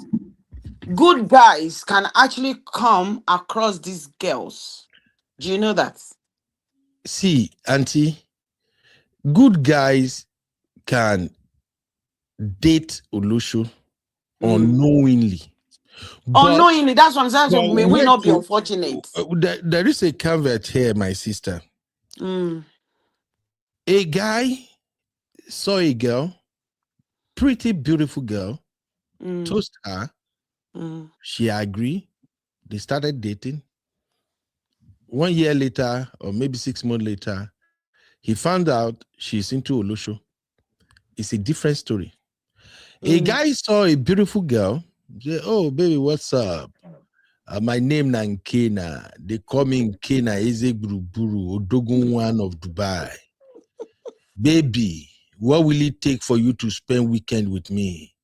Good guys can actually come across these girls. Do you know that? See, Auntie, good guys can date Olosho unknowingly. Unknowingly, that's what I'm saying. May we not be unfortunate. There is a caveat here, my sister. A guy saw a girl, pretty beautiful girl, toast her. She agreed. They started dating. 1 year later, or maybe 6 months later, he found out she's into Olosho. It's a different story. A guy saw a beautiful girl, say, "Oh, baby, what's up?" My name Nankena. They call me Nkena Ezegburu Odogun one of Dubai. Baby, what will it take for you to spend weekend with me?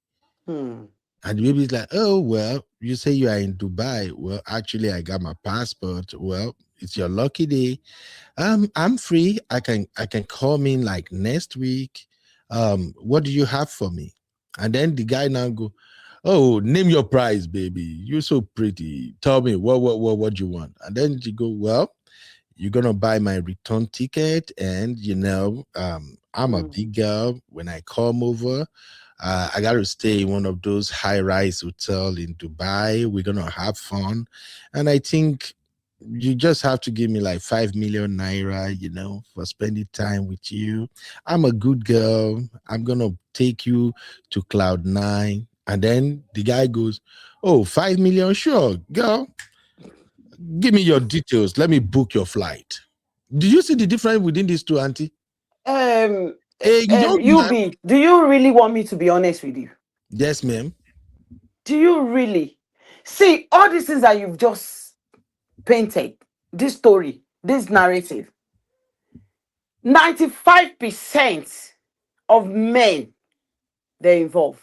Hmm. And the baby's like, oh, well, you say you are in Dubai. Well, actually, I got my passport. Well, it's your lucky day. I'm free. I can come in like next week. What do you have for me? And then the guy now go, oh, name your price, baby. You're so pretty. Tell me what you want. And then you go, well, you're gonna buy my return ticket, and I'm a big girl. When I come over, I got to stay in one of those high-rise hotels in Dubai. We're gonna have fun, and I think you just have to give me like 5 million naira, for spending time with you. I'm a good girl. I'm gonna take you to Cloud9. And then the guy goes, oh, 5 million, sure, girl. Give me your details. Let me book your flight. Do you see the difference within these two, Auntie? UB, do you really want me to be honest with you? Yes, ma'am. Do you really? See, all these things that you've just painted, this story, this narrative, 95% of men, they're involved.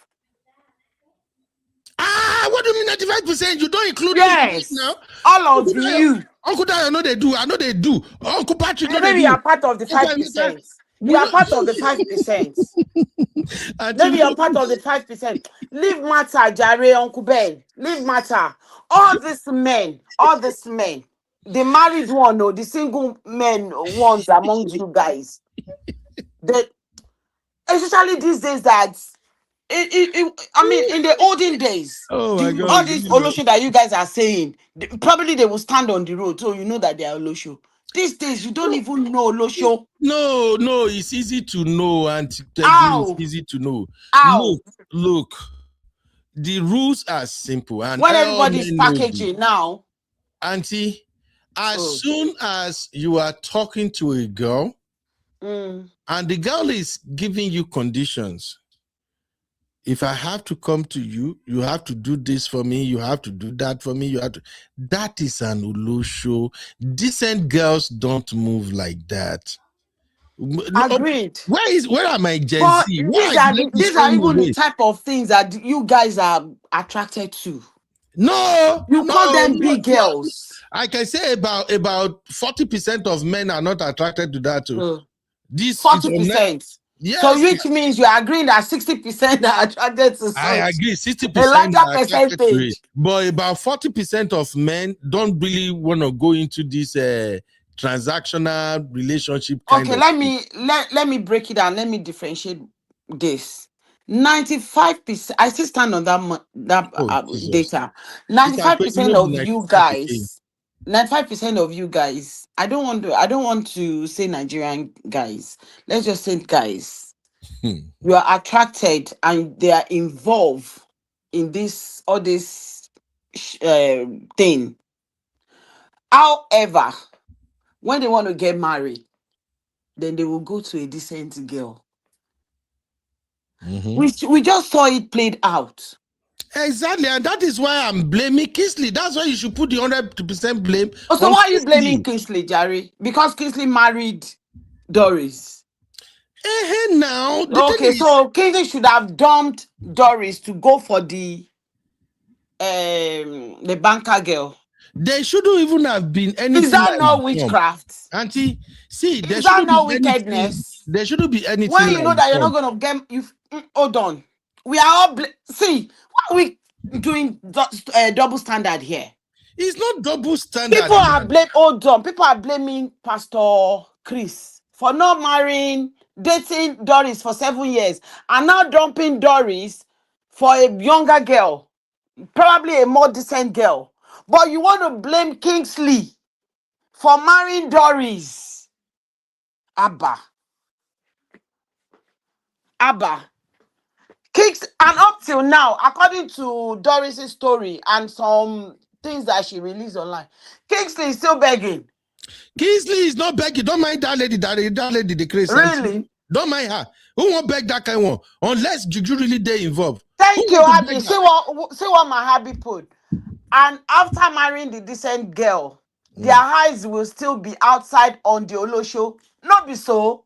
What do you mean 95%? You don't include yes now? All of you. Uncle Dayo, I know they do. Uncle Patrick, maybe you are part of the 5%. You are part of the 5%. Maybe you're part of the 5%. Leave matter, Jare, Uncle Ben. Leave matter. All these men, the married one or the single men ones among you guys. Especially these days that I mean, in the olden days, oh my God, all these Olosho that you guys are saying, probably they will stand on the road, so you know that they are Olosho. These days, you don't even know Olosho. No, it's easy to know, and it's easy to know. Look, the rules are simple, and when everybody's packaging now, Auntie, as soon as you are talking to a girl, and the girl is giving you conditions. If I have to come to you, you have to do this for me, you have to do that for me, that is an Olosho. Decent girls don't move like that. Agreed. Where are my Gen Z? These are even the type of things that you guys are attracted to. You call them big girls. I can say about 40% of men are not attracted to that too. This 40%. Yes. So which means you're agreeing that 60% are attracted to such. I agree, 60%. A larger percentage. But about 40% of men don't really want to go into this transactional relationship kind of let me break it down. Let me differentiate this. 95%. I still stand on that data. 95% of you guys. 95% of you guys. I don't want to say Nigerian guys. Let's just say guys. You are attracted and they are involved in this thing. However, when they want to get married, then they will go to a decent girl. We just saw it played out. Exactly, and that is why I'm blaming Kingsley. That's why you should put the 100% blame. So why are you blaming Kingsley, Jerry? Because Kingsley married Doris. Now. Okay, so Kingsley should have dumped Doris to go for the banker girl. There shouldn't even have been anything. Is that not witchcraft? Auntie, see, is that not wickedness? There shouldn't be anything. When you know that you're not going to get you. Hold on. We are all see. Why are we doing double standard here? It's not double standard. People are blaming Pastor Chris for not dating Doris for 7 years, and now dumping Doris for a younger girl, probably a more decent girl. But you want to blame Kingsley for marrying Doris. Abba. And up till now, according to Doris's story and some things that she released online, Kingsley is still begging. Kingsley is not begging. Don't mind that lady, the crazy. Really? Don't mind her. Who won't beg that kind of one? Unless Juju really they involved. Thank you, Abby. See what my hubby put. And after marrying the decent girl, their eyes will still be outside on the Olosho. Not be so.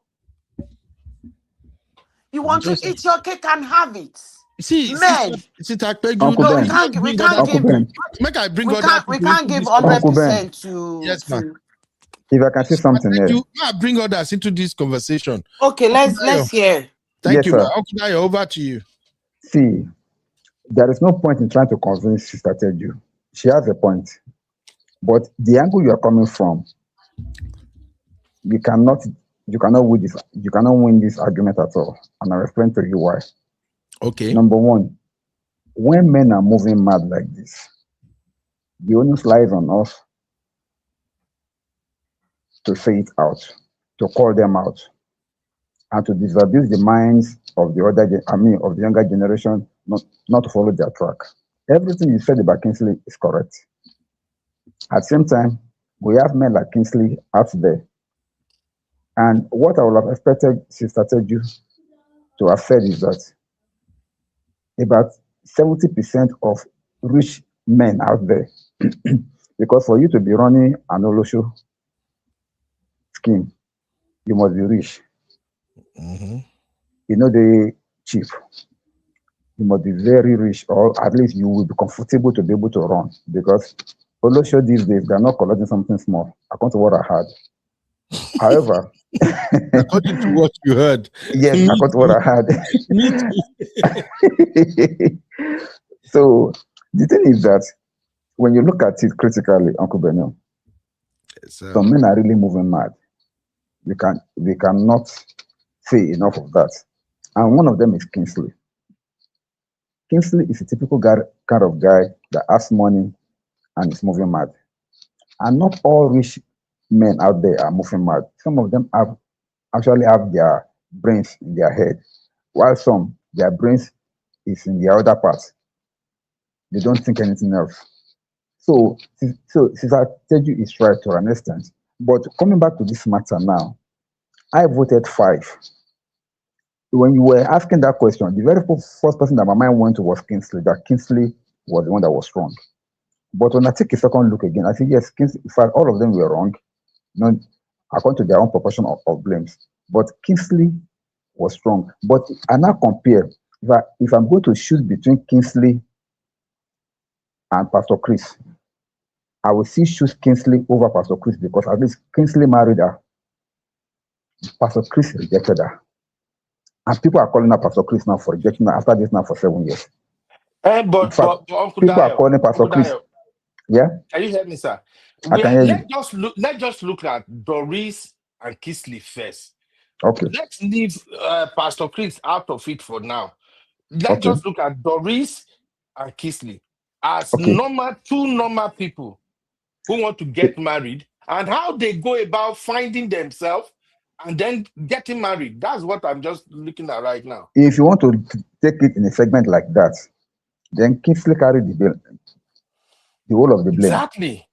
You want to eat your cake and have it. See, Men. Sister Peju, Uncle No, Ben, we can't Uncle give Ben, make I bring we other can't we people can't into give this conversation. Uncle Ben. 100% to Yes, ma'am. If I can say something here. Peju, may I bring others into this conversation? Okay, Uncle let's Dayo, hear. thank Yes, you, ma. sir. Uncle Dayo, over to you. See, there is no point in trying to convince Sister Teju. She has a point. But the angle you are coming from, you cannot win this argument at all. And I'll explain to you why. Okay. Number one, when men are moving mad like this, the onus lies on us to say it out, to call them out, and to disabuse the minds of the of the younger generation, not to follow their track. Everything you said about Kingsley is correct. At the same time, we have men like Kingsley out there. And what I would have expected Sister Teju to have said is that about 70% of rich men out there, because for you to be running an Olosho scheme, you must be rich. You know, they cheap. You must be very rich, or at least you will be comfortable to be able to run, because Olosho these days, they're not collecting something small, according to what I heard. However, according to what you heard. Yes, according to what I heard. So the thing is that when you look at it critically, Uncle Benio, some men are really moving mad. We cannot say enough of that. And one of them is Kingsley. Kingsley is a typical kind of guy that has money and is moving mad. And not all rich men out there are moving mad. Some of them actually have their brains in their head, while some, their brains is in the other parts. They don't think anything else. So Sister Teju is right to an extent. But coming back to this matter now, I voted 5. When you were asking that question, the very first person that my mind went to was Kingsley, that Kingsley was the one that was wrong. But when I take a second look again, I think, yes, Kingsley, in fact, all of them were wrong, according to their own proportion of blames. But Kingsley was wrong. But I now compare, if I'm going to choose between Kingsley and Pastor Chris, I will still choose Kingsley over Pastor Chris, because at least Kingsley married her. Pastor Chris rejected her. And people are calling her Pastor Chris now for rejecting her after this now for 7 years. But Uncle people are Dayo, calling Pastor Chris. Dayo, Yeah? can you hear me, sir? I can hear you. Let's just look at Doris and Kingsley first. Okay. Let's leave Pastor Chris out of it for now. Let's just look at Doris and Kingsley as two normal people who want to get married, and how they go about finding themselves and then getting married. That's what I'm just looking at right now. If you want to take it in a segment like that, then Kingsley carried the whole of the blame. Exactly.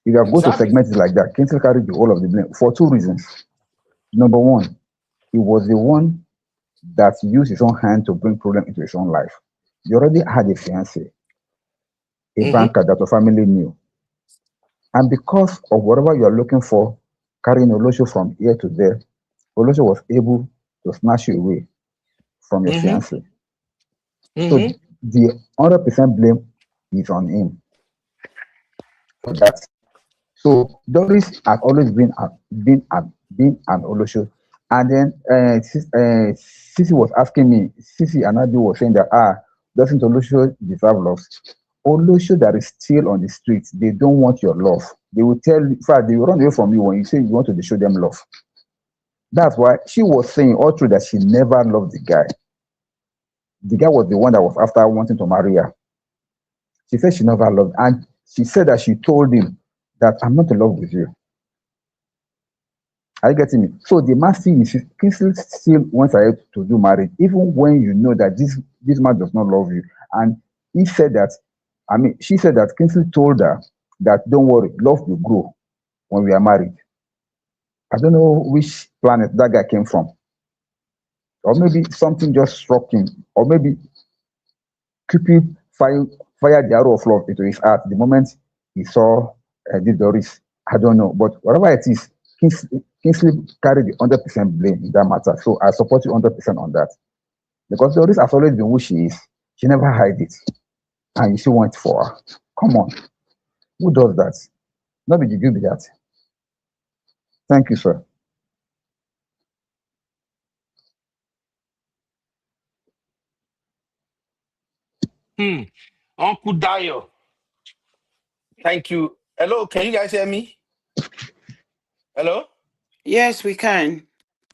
If you are going to segment it like that, Kingsley carried the whole of the blame for 2 reasons. Number one, he was the one that used his own hand to bring problem into his own life. He already had a fiancé, a banker that the family knew. And because of whatever you are looking for, carrying Olosho from here to there, Olosho was able to snatch you away from your fiancé. So the 100% blame is on him for that. So Doris has always been an Olosho. And then Sisi was asking me, Sisi and Adu was saying that, doesn't Olosho deserve love? Olosho that is still on the streets, they don't want your love. They will tell you, in fact, they will run away from you when you say you want to show them love. That's why she was saying all through that she never loved the guy. The guy was the one that was after wanting to marry her. She said she never loved, and she said that she told him that I'm not in love with you. Are you getting me? So the man Kingsley still wants her to do marriage, even when you know that this man does not love you. And he said that, she said that Kingsley told her that don't worry, love will grow when we are married. I don't know which planet that guy came from. Or maybe something just struck him. Or maybe Cupid fired the arrow of love into his heart the moment he saw the Doris. I don't know, but whatever it is, Kingsley carried the 100% blame in that matter. So I support you 100% on that. Because Doris has always been who she is. She never hid it. And you still went for her. Come on. Who does that? Nobody do that. Thank you, sir. Uncle Dio. Thank you. Hello, can you guys hear me? Hello? Yes, we can.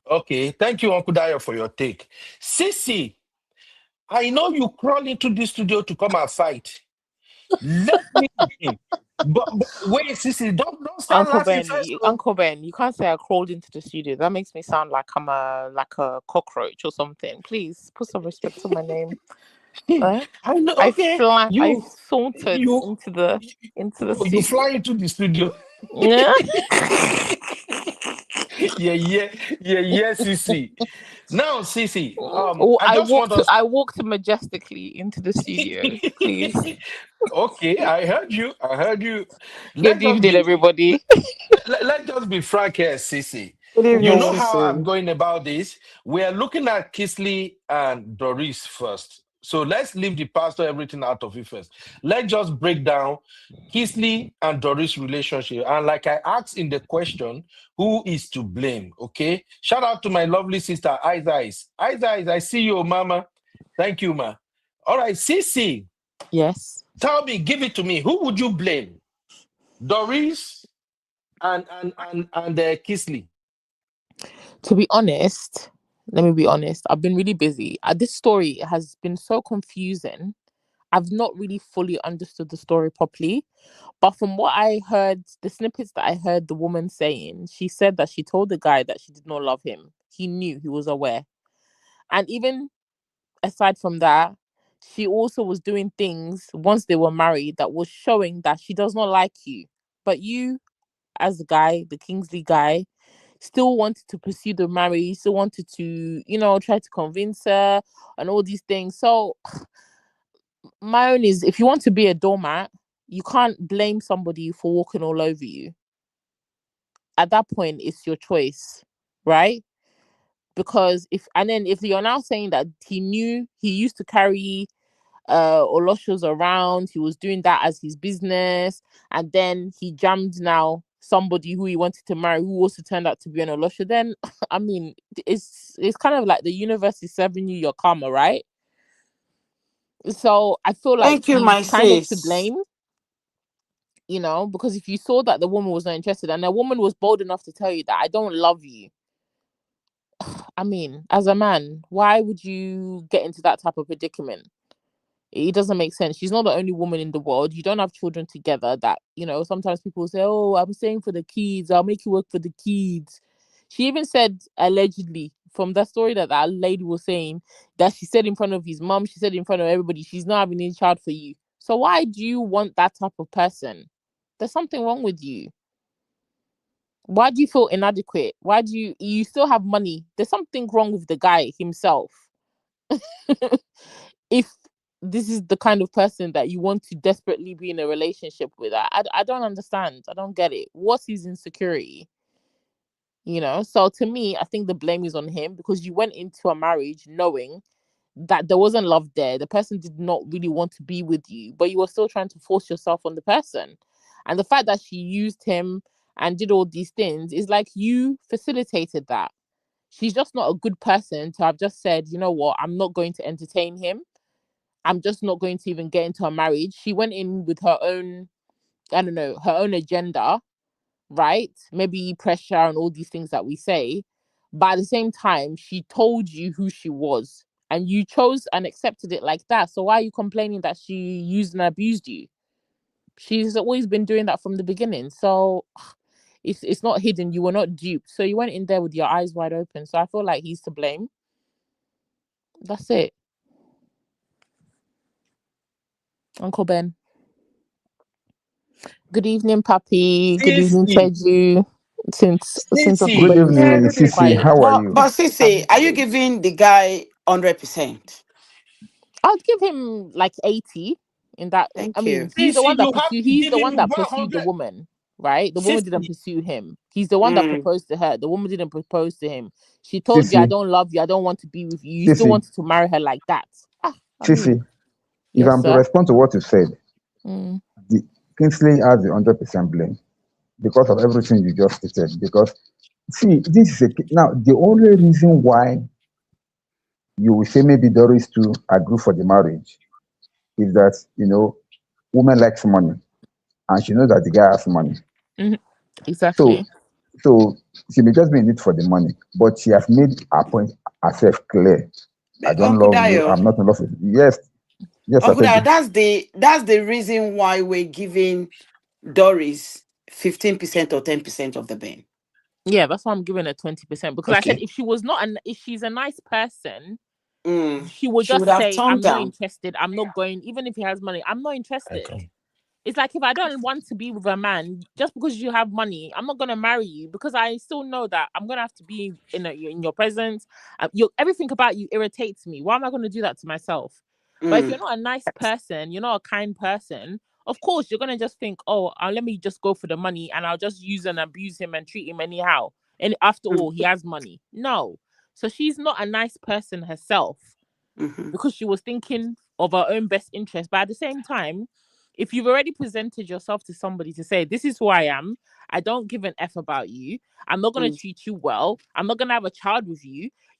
Okay, thank you, Uncle Dio, for your take. Sissy, I know you crawl into the studio to come and fight. Let me in. But wait, Sissy, don't start laughing first. Uncle Ben, you can't say I crawled into the studio. That makes me sound like I'm a cockroach or something. Please put some respect on my name. I know. Okay, I sauntered into the studio. You fly into the studio. Yeah. yeah, Sissy. Now, Sissy, I walked majestically into the studio. Please. Okay, I heard you. Good evening, everybody. Let's just be frank here, Sissy. Good evening, You know Sissy. how I'm going about this. We are looking at Kingsley and Doris first. So let's leave the pastor everything out of it first. Let's just break down Kingsley and Doris' relationship. And like I asked in the question, who is to blame? Okay. Shout out to my lovely sister, Eyes. I see you, Mama. Thank you, Ma. All right, Sissy. Yes. Tell me, give it to me. Who would you blame? Doris and Kingsley? To be honest, let me be honest. I've been really busy. This story has been so confusing. I've not really fully understood the story properly. But from what I heard, the snippets that I heard the woman saying, she said that she told the guy that she did not love him. He knew, he was aware. And even aside from that, she also was doing things once they were married that was showing that she does not like you. But you, as the guy, the Kingsley guy, still wanted to pursue the marriage, still wanted to, try to convince her and all these things. So my own is, if you want to be a doormat, you can't blame somebody for walking all over you. At that point, it's your choice, right? Because if you're now saying that he knew, he used to carry Oloshos around, he was doing that as his business, and then he jammed now somebody who he wanted to marry who also turned out to be an Olosho, then I mean, it's kind of like the universe is serving you your karma, right? So I feel like Thank you, my kind of to sis. blame, because if you saw that the woman was not interested and the woman was bold enough to tell you that I don't love you, I mean, as a man, why would you get into that type of predicament? It doesn't make sense. She's not the only woman in the world. You don't have children together that, sometimes people say, oh, I'm staying for the kids. I'll make you work for the kids. She even said, allegedly, from that story that lady was saying, that she said in front of his mom, she said in front of everybody, she's not having any child for you. So why do you want that type of person? There's something wrong with you. Why do you feel inadequate? Why do you still have money? There's something wrong with the guy himself. If this is the kind of person that you want to desperately be in a relationship with, I don't understand. I don't get it. What's his insecurity? So to me, I think the blame is on him, because you went into a marriage knowing that there wasn't love there. The person did not really want to be with you, but you were still trying to force yourself on the person. And the fact that she used him and did all these things is like you facilitated that. She's just not a good person to have just said, you know what, I'm not going to entertain him. I'm just not going to even get into a marriage. She went in with her own, her own agenda, right? Maybe pressure and all these things that we say. But at the same time, she told you who she was and you chose and accepted it like that. So why are you complaining that she used and abused you? She's always been doing that from the beginning. So it's not hidden. You were not duped. So you went in there with your eyes wide open. So I feel like he's to blame. That's it. Uncle Ben. Good evening, Papi. Good evening, Teju. Since Uncle Good Ben evening, is Sissy. quiet. How are you? But Sissy, are you giving the guy 100%? I'd give him like 80. in that. I Thank mean, you. he's the Sissy, one that you have pursued. to He's give the one him that pursued the 100. woman, right? The woman didn't Sissy, pursue him. He's the one that proposed to her. The woman didn't propose to him. She told you, "I Sissy, don't love you. I don't want to be with you." You still Sissy, wanted to marry her like that. I mean, Sissy, if yes, I'm to sir. respond to what you said, Mm. the Kingsley has the 100% blame because of everything you just stated. Because see, this is now the only reason why you will say maybe Doris too agree for the marriage is that woman likes money and she knows that the guy has money. Mhm. So Exactly. so she may just be in it for the money, but she has made her point herself clear. I But don't Uncle love you. Dayo, I'm not in love with you. Yes, yes, Uncle Dayo, Afeju. that's the reason why we're giving Doris 15% or 10% of the ban. Yeah, that's why I'm giving her 20% because I said Okay. if she's a nice person, Mm. she would She would just have say, turned "I'm not down. interested. I'm not going. Even if he has money, I'm not interested." okay. It's like if I don't want to be with a man just because you have money, I'm not gonna marry you because I still know that I'm gonna have to be in your presence. Everything about you irritates me. Why am I gonna do that to myself? But if you're Mm. not a nice person, you're not a kind person. Of course, you're gonna just think, "Oh, let me just go for the money, and I'll just use and abuse him and treat him anyhow." And after all, he has money. No, so she's not a nice person herself Mm-hmm. because she was thinking of her own best interest. But at the same time, if you've already presented yourself to somebody to say, "This is who I am, I don't give an F about you, I'm not going to Mm. treat you well, I'm not going to have a child with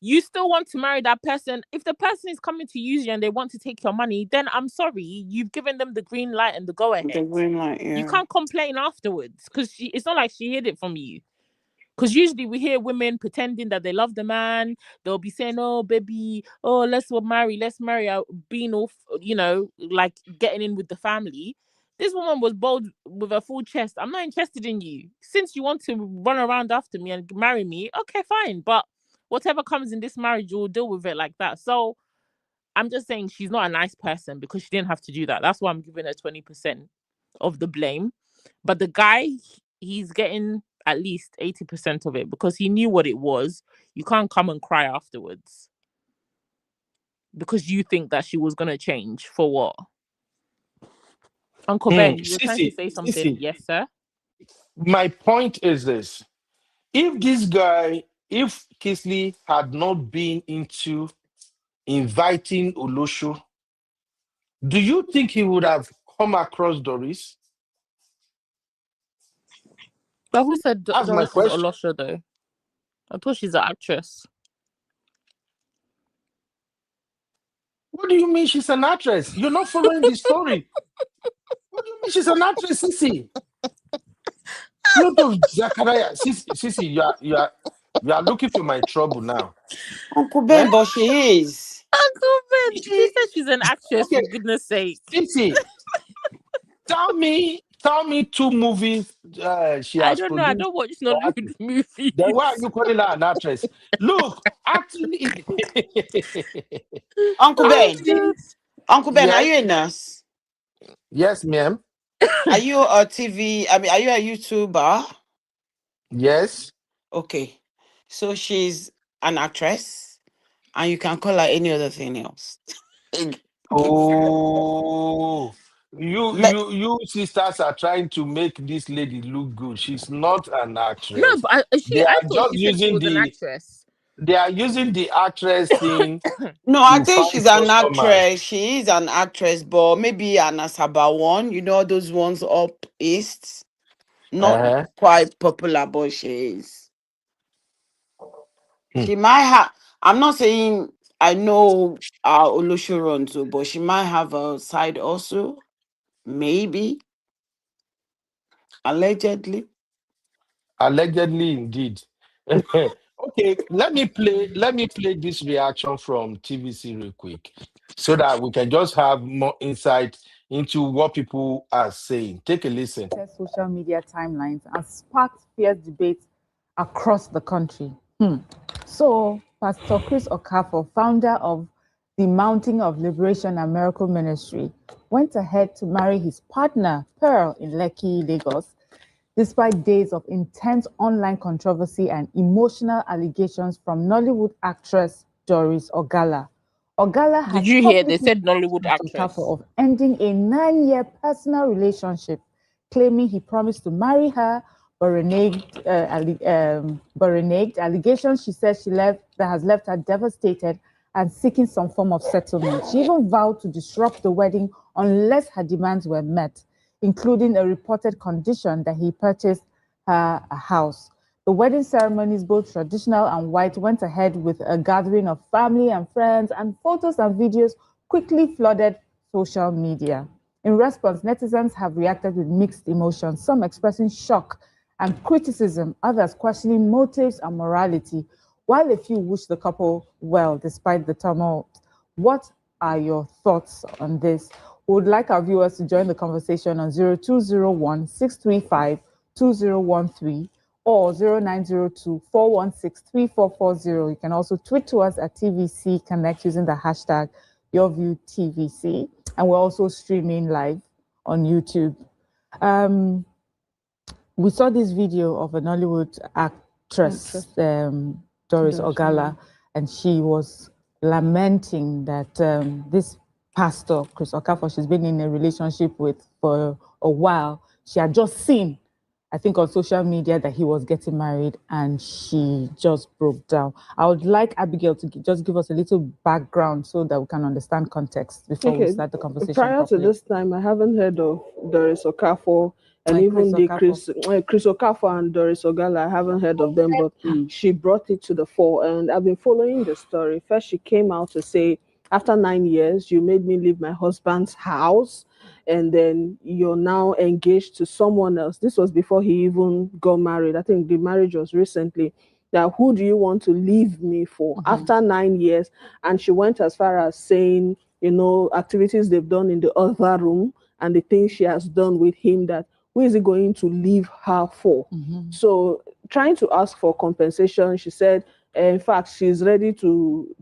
you still want to marry that person. If the person is coming to use you and they want to take your money, then I'm sorry, you've given them the green light and the go The ahead. green light, You yeah. can't complain afterwards because it's not like she hid it from you. Because usually we hear women pretending that they love the man. They'll be saying, "Oh, baby, oh, let's marry," being off, like getting in with the family. This woman was bold with her full chest. "I'm not interested in you. Since you want to run around after me and marry me, okay, fine. But whatever comes in this marriage, you'll deal with it like that." So I'm just saying she's not a nice person because she didn't have to do that. That's why I'm giving her 20% of the blame. But the guy, he's getting at least 80% of it because he knew what it was. You can't come and cry afterwards because you think that she was going to change for what? Uncle Ben, you were trying to Sissy, say something. Sissy, Yes, sir. my point is this. If Kisley had not been into inviting Olosho, do you think he would have come across Doris? But who said That's my Doris is question. Olosho though? I thought she's an actress. What do you mean she's an actress? You're not following the story. What do you mean she's an actress, Sissy? Truth of Zachariah. Sissy, you are looking for my trouble now. Uncle Eh? Ben, but she is. Uncle Ben, she You- said she's an actress for Okay, goodness sake. Sissy, tell me two movies she I has don't know. I produced don't watch or Nollywood acted. Then why are movies. you calling her an actress? Look, Uncle Oh Ben. acting. God. Uncle Ben, are Yes, you a nurse? yes, ma'am. Are you a TV? I mean, are you a YouTuber? Yes. Okay. So she's an actress, and you can call her any other thing else. Oh, you Let, you you sisters are trying to make this lady look good. She's not an No, actress. but They I are thought just she said she using was an the actress. they are using the actress thing no, I to think find she's an customers. actress. She is an actress, but maybe an Asaba one. You know those ones up east. Not Uh-huh. quite popular, but she is. Hmm. She might have. I'm not saying I know Olusho runs, but she might have a side also. Maybe allegedly. Allegedly, indeed. Okay, let me play this reaction from TVC real quick so that we can just have more insight into what people are saying. Take a listen. Social media timelines and sparked fierce debates across the country. So, Pastor Chris Okafor, founder of the Mountain of Liberation and Miracle Ministry, went ahead to marry his partner, Pearl, in Lekki, Lagos, despite days of intense online controversy and emotional allegations from Nollywood actress Doris Ogala. Ogala had Did you hear? They publicly said Nollywood accused actress. Okafor of ending a 9-year personal relationship, claiming he promised to marry her, but reneged allegations she said that has left her devastated and seeking some form of settlement. She even vowed to disrupt the wedding unless her demands were met, including a reported condition that he purchased her a house. The wedding ceremonies, both traditional and white, went ahead with a gathering of family and friends, and photos and videos quickly flooded social media. In response, netizens have reacted with mixed emotions, some expressing shock and criticism, others questioning motives and morality, while a few wish the couple well despite the turmoil. What are your thoughts on this? We would like our viewers to join the conversation on 0201 635 2013 or 0902 416 3440. You can also tweet to us at TVC Connect using the hashtag YourViewTVC. And we're also streaming live on YouTube. We saw this video of a Nollywood actress, Doris Ogala, and she was lamenting that this Pastor Chris Okafor she's been in a relationship with for a while. She had just seen, I think, on social media that he was getting married, and she just broke down. I would like Abigail to just give us a little background so that we can understand context before we start the conversation. Prior properly. to this time, I haven't heard of Doris Okafor and even Chris Okafor and Doris Ogala. I haven't heard of them, but she brought it to the fore, and I've been following the story. First, she came out to say, after 9 years, you made me leave my husband's house, and then you're now engaged to someone else. This was before he even got married. I think the marriage was recently. That who do you want to leave me for after 9 years? And she went as far as saying, you know, activities they've done in the other room and the things she has done with him, that who is he going to leave her for? So trying to ask for compensation, she said, in fact, she's ready to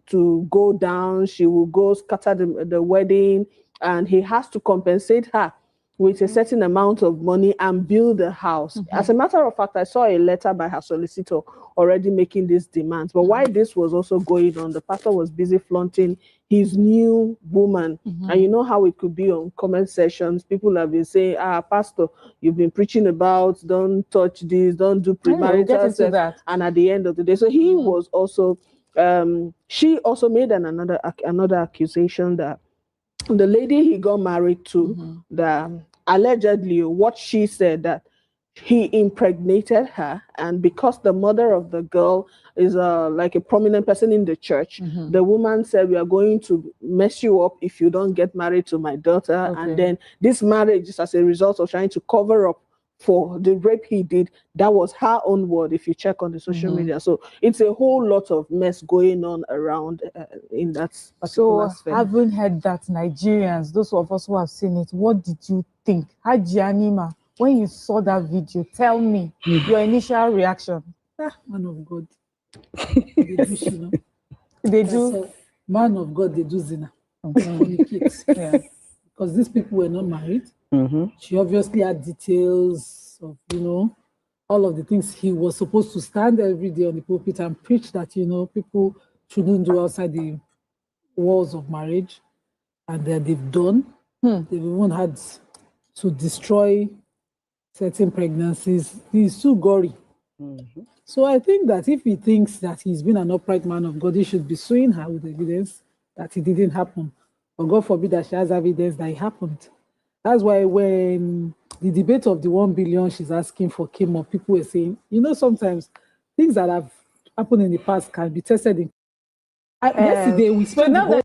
go down. She will go scatter the wedding, and he has to compensate her with a certain amount of money and build a house. As a matter of fact, I saw a letter by her solicitor already making these demands. But while this was also going on, the pastor was busy flaunting his new woman. And you know how it could be on comment sessions. People have been saying, Pastor, you've been preaching about, don't touch this, don't do premarital sex. And at the end of the day, so he was also, she also made another accusation that the lady he got married to, that allegedly what she said, that he impregnated her, and because the mother of the girl is like a prominent person in the church, the woman said, we are going to mess you up if you don't get married to my daughter. And then this marriage is as a result of trying to cover up for the rape he did. That was her own word if you check on the social media. So it's a whole lot of mess going on around in that particular sphere. Having heard that, Nigerians, those of us who have seen it, what did you think? Haji Anima, when you saw that video, tell me your initial reaction. Man of God. They do, you know. They do. Man of God, they do zina. Communicate. Because these people were not married. She obviously had details of, you know, all of the things he was supposed to stand every day on the pulpit and preach that, you know, people shouldn't do outside the walls of marriage. And that they've done. They've even had to destroy certain pregnancies. He's too gory. So I think that if he thinks that he's been an upright man of God, he should be suing her with evidence that it didn't happen. Or God forbid that she has evidence that it happened. That's why when the debate of the 1 billion she's asking for came up, people were saying, you know, sometimes things that have happened in the past can be tested in. Yesterday, we spent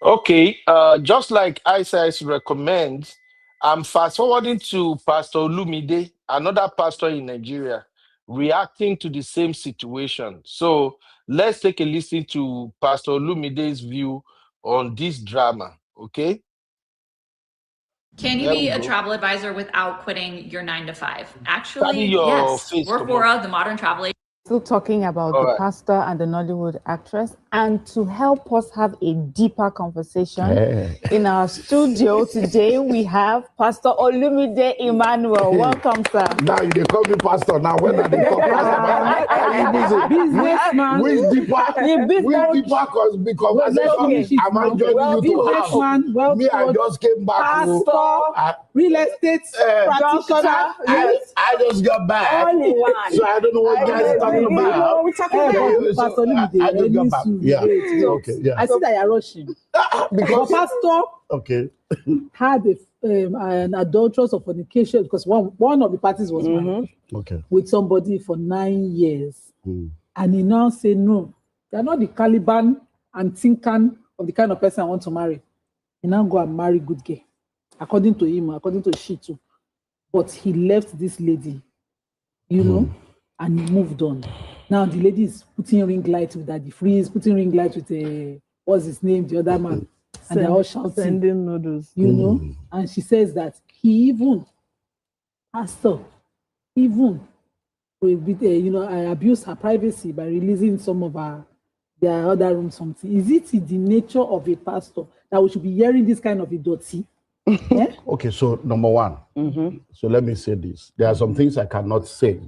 Okay, just like ISIS recommends, I'm fast forwarding to Pastor Olumide, another pastor in Nigeria, reacting to the same situation. So let's take a listen to Pastor Olumide's view on this drama, okay? Can you be a travel advisor without quitting your 9 to 5? Actually, yes. We're for the modern travel agent. Still talking about the pastor and the Nollywood actress, and to help us have a deeper conversation in our studio today, we have Pastor Olumide Emmanuel. Welcome, sir. Now you call me pastor. Now when are they call pastor? Businessman. Which deeper conversation am I joining you to have? Me, I just came back. Pastor, real estate practitioner. Yes. I just got back. Only one. So I don't know what guys are talking about. Pastor, I just got back. Yeah. Okay. Yeah. I see that you're rushing. Because Pastor had an adulterous of fornication because one of the parties was married with somebody for 9 years. And he now say, no, they're not the Caliban and Tinkan of the kind of person I want to marry. He now go and marry good girl. According to him, according to she too. But he left this lady, you know, and he moved on. Now the lady is putting ring light with Daddy Freeze, putting ring light with what's his name, the other man. And they're all shouting. Sending noodles. You know, and she says that he even, Pastor, even will be there, you know, I abuse her privacy by releasing some of their other room something. Is it in the nature of a pastor that we should be hearing this kind of idiocy? Yeah? Okay, so number one, so let me say this. There are some things I cannot say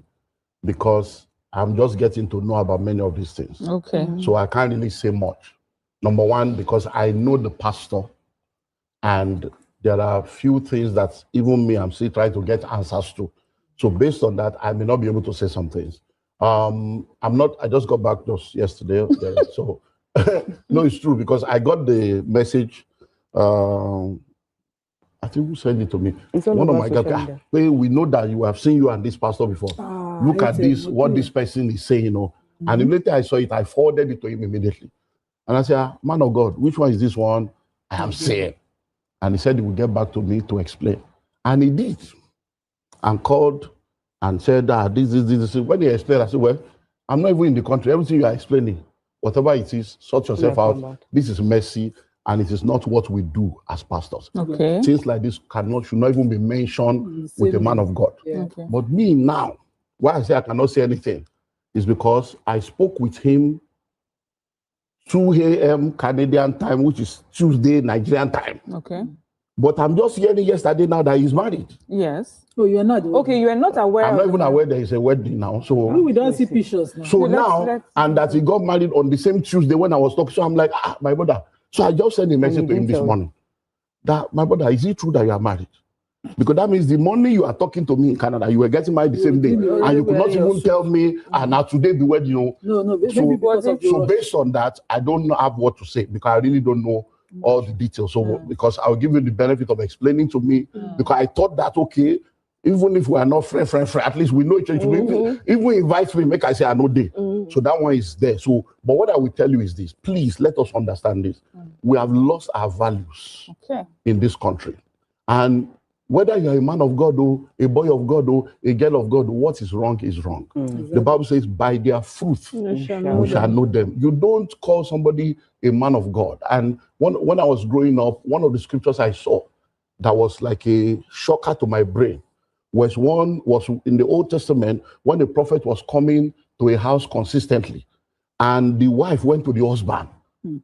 because I'm just getting to know about many of these things. Okay. So I can't really say much. Number one, because I know the pastor and there are a few things that even me, I'm still trying to get answers to. So based on that, I may not be able to say some things. I just got back just yesterday. So no, it's true because I got the message. I think who sent it to me? One of my guys. We know that you have seen you and this pastor before. Look at this, what this person is saying, you know. And immediately I saw it, I forwarded it to him immediately. And I said, man of God, which one is this one I am saying? And he said he would get back to me to explain. And he did. And called and said that this. When he explained, I said, well, I'm not even in the country. Everything you are explaining, whatever it is, sort yourself out. This is messy, and it is not what we do as pastors. Okay. Things like this should not even be mentioned with a man of God. Yeah. Okay. But me now, why I say I cannot say anything is because I spoke with him 2 a.m. Canadian time, which is Tuesday Nigerian time. Okay. But I'm just hearing yesterday now that he's married. Yes. Oh, you're not. Okay, you are not aware. I'm not even aware there is a wedding now. So we don't see pictures now. So and that he got married on the same Tuesday when I was talking. So I'm like, my brother. So I just sent a message to him this morning. That my brother, is it true that you are married? Because that means the morning you are talking to me in Canada, you were getting married the same day, and you could not even tell me, now today the wedding, you know. No, so based on that, I don't have what to say because I really don't know all the details. So because I'll give you the benefit of explaining to me, because I thought that okay, even if we are not friend, at least we know each other. If we invite me, make I say I know day. So that one is there. So, but what I will tell you is this: please let us understand this. We have lost our values in this country, and whether you're a man of God or a boy of God or a girl of God, what is wrong is wrong. The Bible says, by their fruit we shall know them. You don't call somebody a man of God. And when I was growing up, one of the scriptures I saw that was like a shocker to my brain was in the Old Testament when the prophet was coming to a house consistently. And the wife went to the husband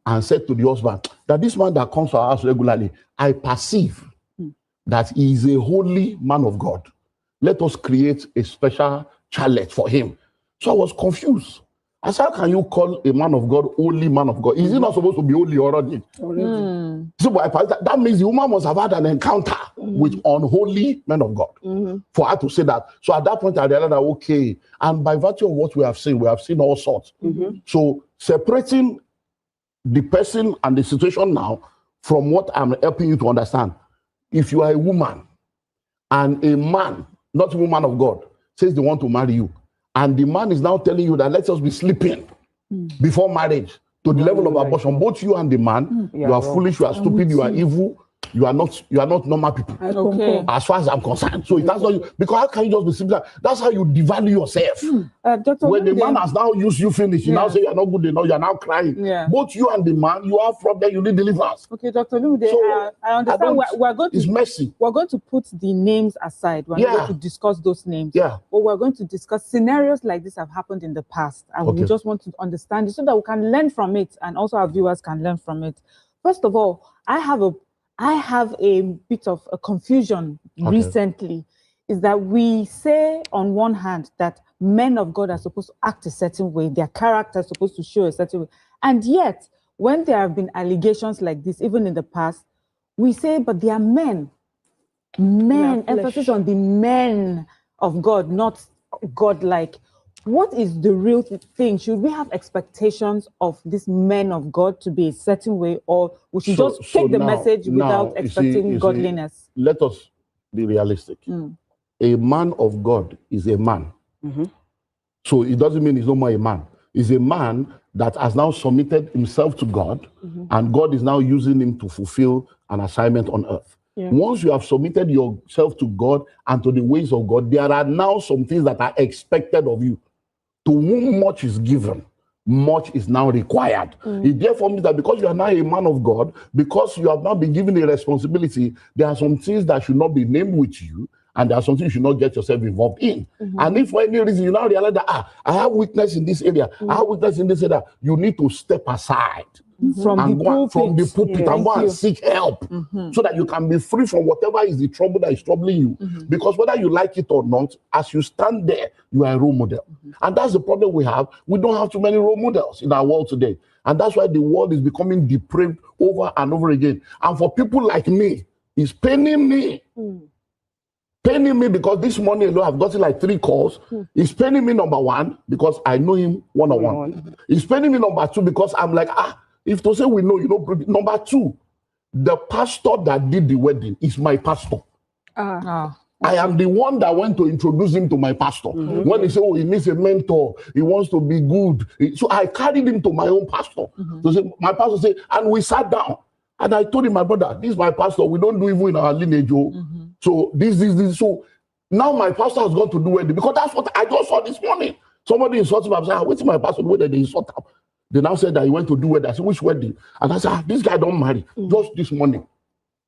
and said to the husband that this man that comes to our house regularly, I perceive that he is a holy man of God. Let us create a special chalet for him. So I was confused. I said, how can you call a man of God holy man of God? Is he not supposed to be holy already? So that means the woman must have had an encounter with unholy men of God for her to say that. So at that point, I realized that, okay, and by virtue of what we have seen all sorts. So separating the person and the situation now from what I'm helping you to understand. If you are a woman and a man, not a woman of God, says they want to marry you, and the man is now telling you that let us be sleeping before marriage to the level of abortion, both you and the man, you are foolish, you are stupid, you are evil, you are not normal people. As far as I'm concerned. So that's not you, because how can you just be simple? That's how you devalue yourself. When the man has now used you finish, you now say you're not good enough, you're now crying. Both you and the man, you have problem, you need deliverance. Okay, Dr. Lude, so, I understand we're going to it's messy. We're going to put the names aside. We're not going to discuss those names. But we're going to discuss scenarios like this have happened in the past. And we just want to understand it so that we can learn from it and also our viewers can learn from it. First of all, I have a bit of a confusion recently. is that we say on one hand that men of God are supposed to act a certain way, their character is supposed to show a certain way. And yet, when there have been allegations like this, even in the past, we say, but they are men. Men, emphasis on the men of God, not God-like. What is the real thing? Should we have expectations of these men of God to be a certain way, or we should just take the message without expecting godliness? Let us be realistic. A man of God is a man. So it doesn't mean he's no more a man. He's a man that has now submitted himself to God, and God is now using him to fulfill an assignment on earth. Once you have submitted yourself to God and to the ways of God, there are now some things that are expected of you. To whom much is given, much is now required. It therefore means that because you are now a man of God, because you have now been given a responsibility, there are some things that should not be named with you, and there are some things you should not get yourself involved in. And if for any reason you now realize that, I have weakness in this area, I have weakness in this area, you need to step aside. From the pulpit and go and seek help so that you can be free from whatever is the trouble that is troubling you. Because whether you like it or not, as you stand there, you are a role model. And that's the problem we have. We don't have too many role models in our world today. And that's why the world is becoming depraved over and over again. And for people like me, it's paining me. Paining me because this morning alone I've gotten like 3 calls. It's paining me, number one, because I know him one-on-one. It's paining me, number two, because I'm like, if to say we know, you know. Number two, the pastor that did the wedding is my pastor. I am the one that went to introduce him to my pastor. When he said, oh, he needs a mentor, he wants to be good. So I carried him to my own pastor. So say, my pastor said, and we sat down. And I told him, my brother, this is my pastor. We don't do evil in our lineage. So this. So now my pastor has gone to do wedding, because that's what I just saw this morning. Somebody insulted me. I said, wait, my pastor, whether they insult him. They now said that he went to do wedding. I said, which wedding? And I said, this guy don't marry. Just this morning.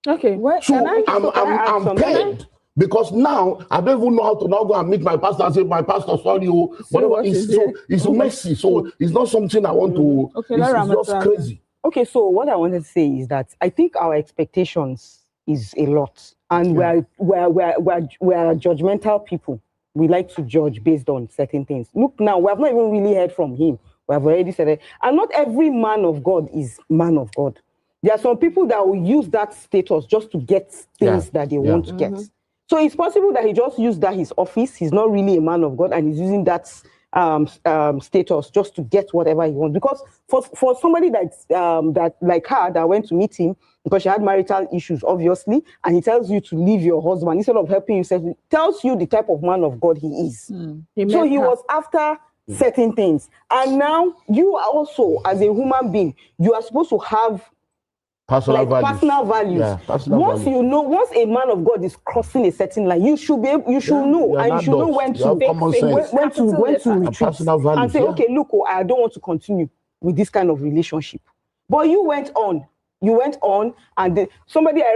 Okay. So I'm paid. Because now I don't even know how to now go and meet my pastor and say, my pastor, sorry, whatever. It's messy. So it's not something I want to. It's just crazy. Okay, so what I wanted to say is that I think our expectations is a lot, and we're judgmental people. We like to judge based on certain things. Look, now we have not even really heard from him. We have already said it, and not every man of God is man of God. There are some people that will use that status just to get things that they want to get. So it's possible that he just used that his office. He's not really a man of God, and he's using that status just to get whatever he wants. Because for somebody that like her that went to meet him because she had marital issues, obviously, and he tells you to leave your husband instead of helping you, tells you the type of man of God he is. He was after certain things, and now you are also, as a human being, you are supposed to have personal values. Once a man of God is crossing a certain line, you should know, and you should know when to retreat and say, okay, look, I don't want to continue with this kind of relationship. But you went on, and I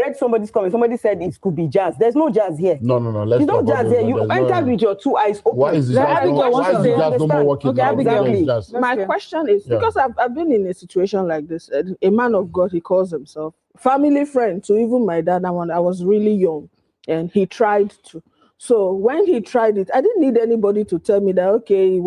read somebody's comment. Somebody said it could be jazz. There's no jazz here. No. There's no jazz here. You entered with your 2 eyes open. Why is jazz no more working now? Exactly. My question is, because I've been in a situation like this. A man of God, he calls himself, family friend to even my dad. I was really young, and he tried to. So when he tried it, I didn't need anybody to tell me that, okay,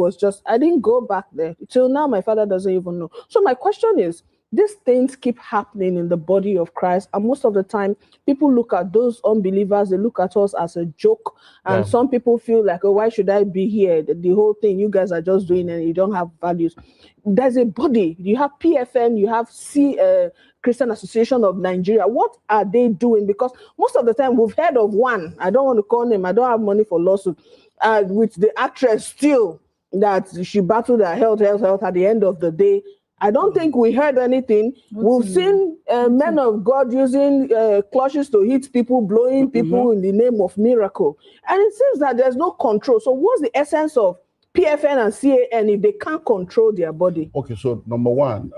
I didn't go back there. Till now, my father doesn't even know. So my question is, these things keep happening in the body of Christ, and most of the time, people look at those unbelievers, they look at us as a joke, and some people feel like, oh, why should I be here? The whole thing, you guys are just doing it, you don't have values. There's a body. You have PFN, you have Christian Association of Nigeria. What are they doing? Because most of the time, we've heard of one. I don't want to call him. I don't have money for lawsuit. With the actress still, that she battled her health at the end of the day. I don't think we heard anything. We've seen men of God using clutches to hit people, blowing people in the name of miracle. And it seems that there's no control. So what's the essence of PFN and CAN if they can't control their body? Okay, so number one,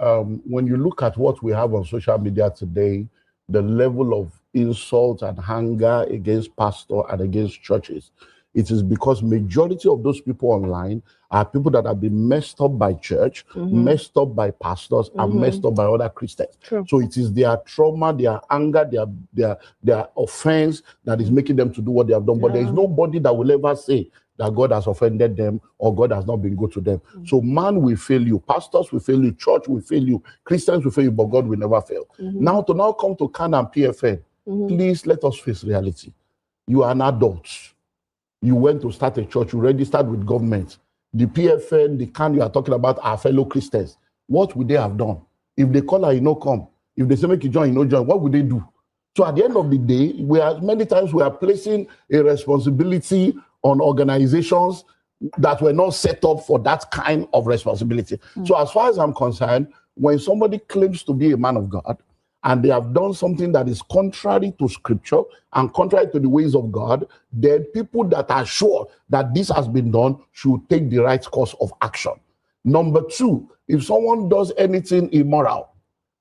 when you look at what we have on social media today, the level of insult and anger against pastors and against churches It is because majority of those people online are people that have been messed up by church, messed up by pastors, and messed up by other Christians. True. So it is their trauma, their anger, their offense that is making them to do what they have done. But there is nobody that will ever say that God has offended them or God has not been good to them. So man will fail you, pastors will fail you, church will fail you, Christians will fail you, but God will never fail. Now to come to CAN and PFN, please let us face reality. You are an adult. You went to start a church, you registered with government. The PFN, the CAN you are talking about are fellow Christians. What would they have done? If they call her, you know, come. If they say make you join, you know, join, what would they do? So at the end of the day, many times we are placing a responsibility on organizations that were not set up for that kind of responsibility. So as far as I'm concerned, when somebody claims to be a man of God, and they have done something that is contrary to scripture and contrary to the ways of God, then people that are sure that this has been done should take the right course of action. Number two, if someone does anything immoral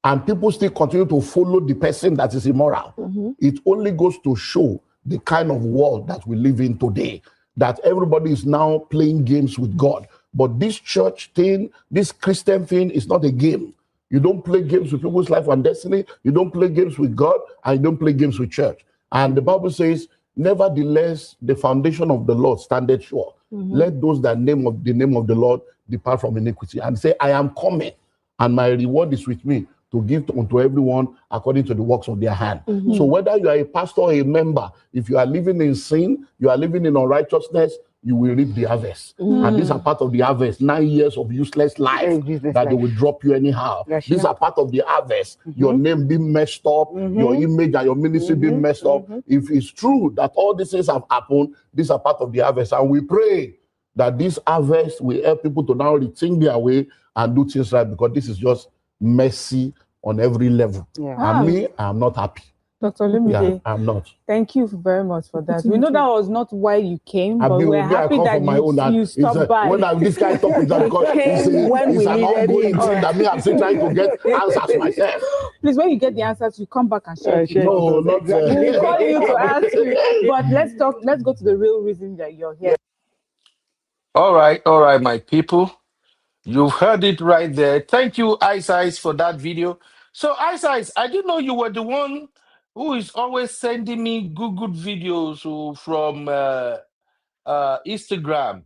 and people still continue to follow the person that is immoral, it only goes to show the kind of world that we live in today, that everybody is now playing games with God. But this church thing, this Christian thing is not a game. You don't play games with people's life and destiny. You don't play games with God, and you don't play games with church. And the Bible says, nevertheless, the foundation of the Lord standeth sure. Let those that name of the name of the Lord depart from iniquity. And say, I am coming, and my reward is with me to give unto everyone according to the works of their hand. So whether you are a pastor or a member, if you are living in sin, you are living in unrighteousness, you will reap the harvest. And these are part of the harvest. 9 years of useless life that they will drop you anyhow. These are part of the harvest. Your name being messed up, your image and your ministry being messed up. If it's true that all these things have happened, these are part of the harvest. And we pray that this harvest will help people to now rethink their way and do things right, because this is just messy on every level. And me, I'm not happy. Dr. Lumide, I'm not. Thank you very much for that. We know that was not why you came, but we're happy that you stopped by. When this guy talks, it's an ongoing thing that me, I'm still trying to get answers myself. Please, when you get the answers, you come back and share. No, not We'll call you to ask you. But let's go to the real reason that you're here. All right, my people. You've heard it right there. Thank you, Ice, for that video. So, Ice, I didn't know you were the one who is always sending me good videos from Instagram.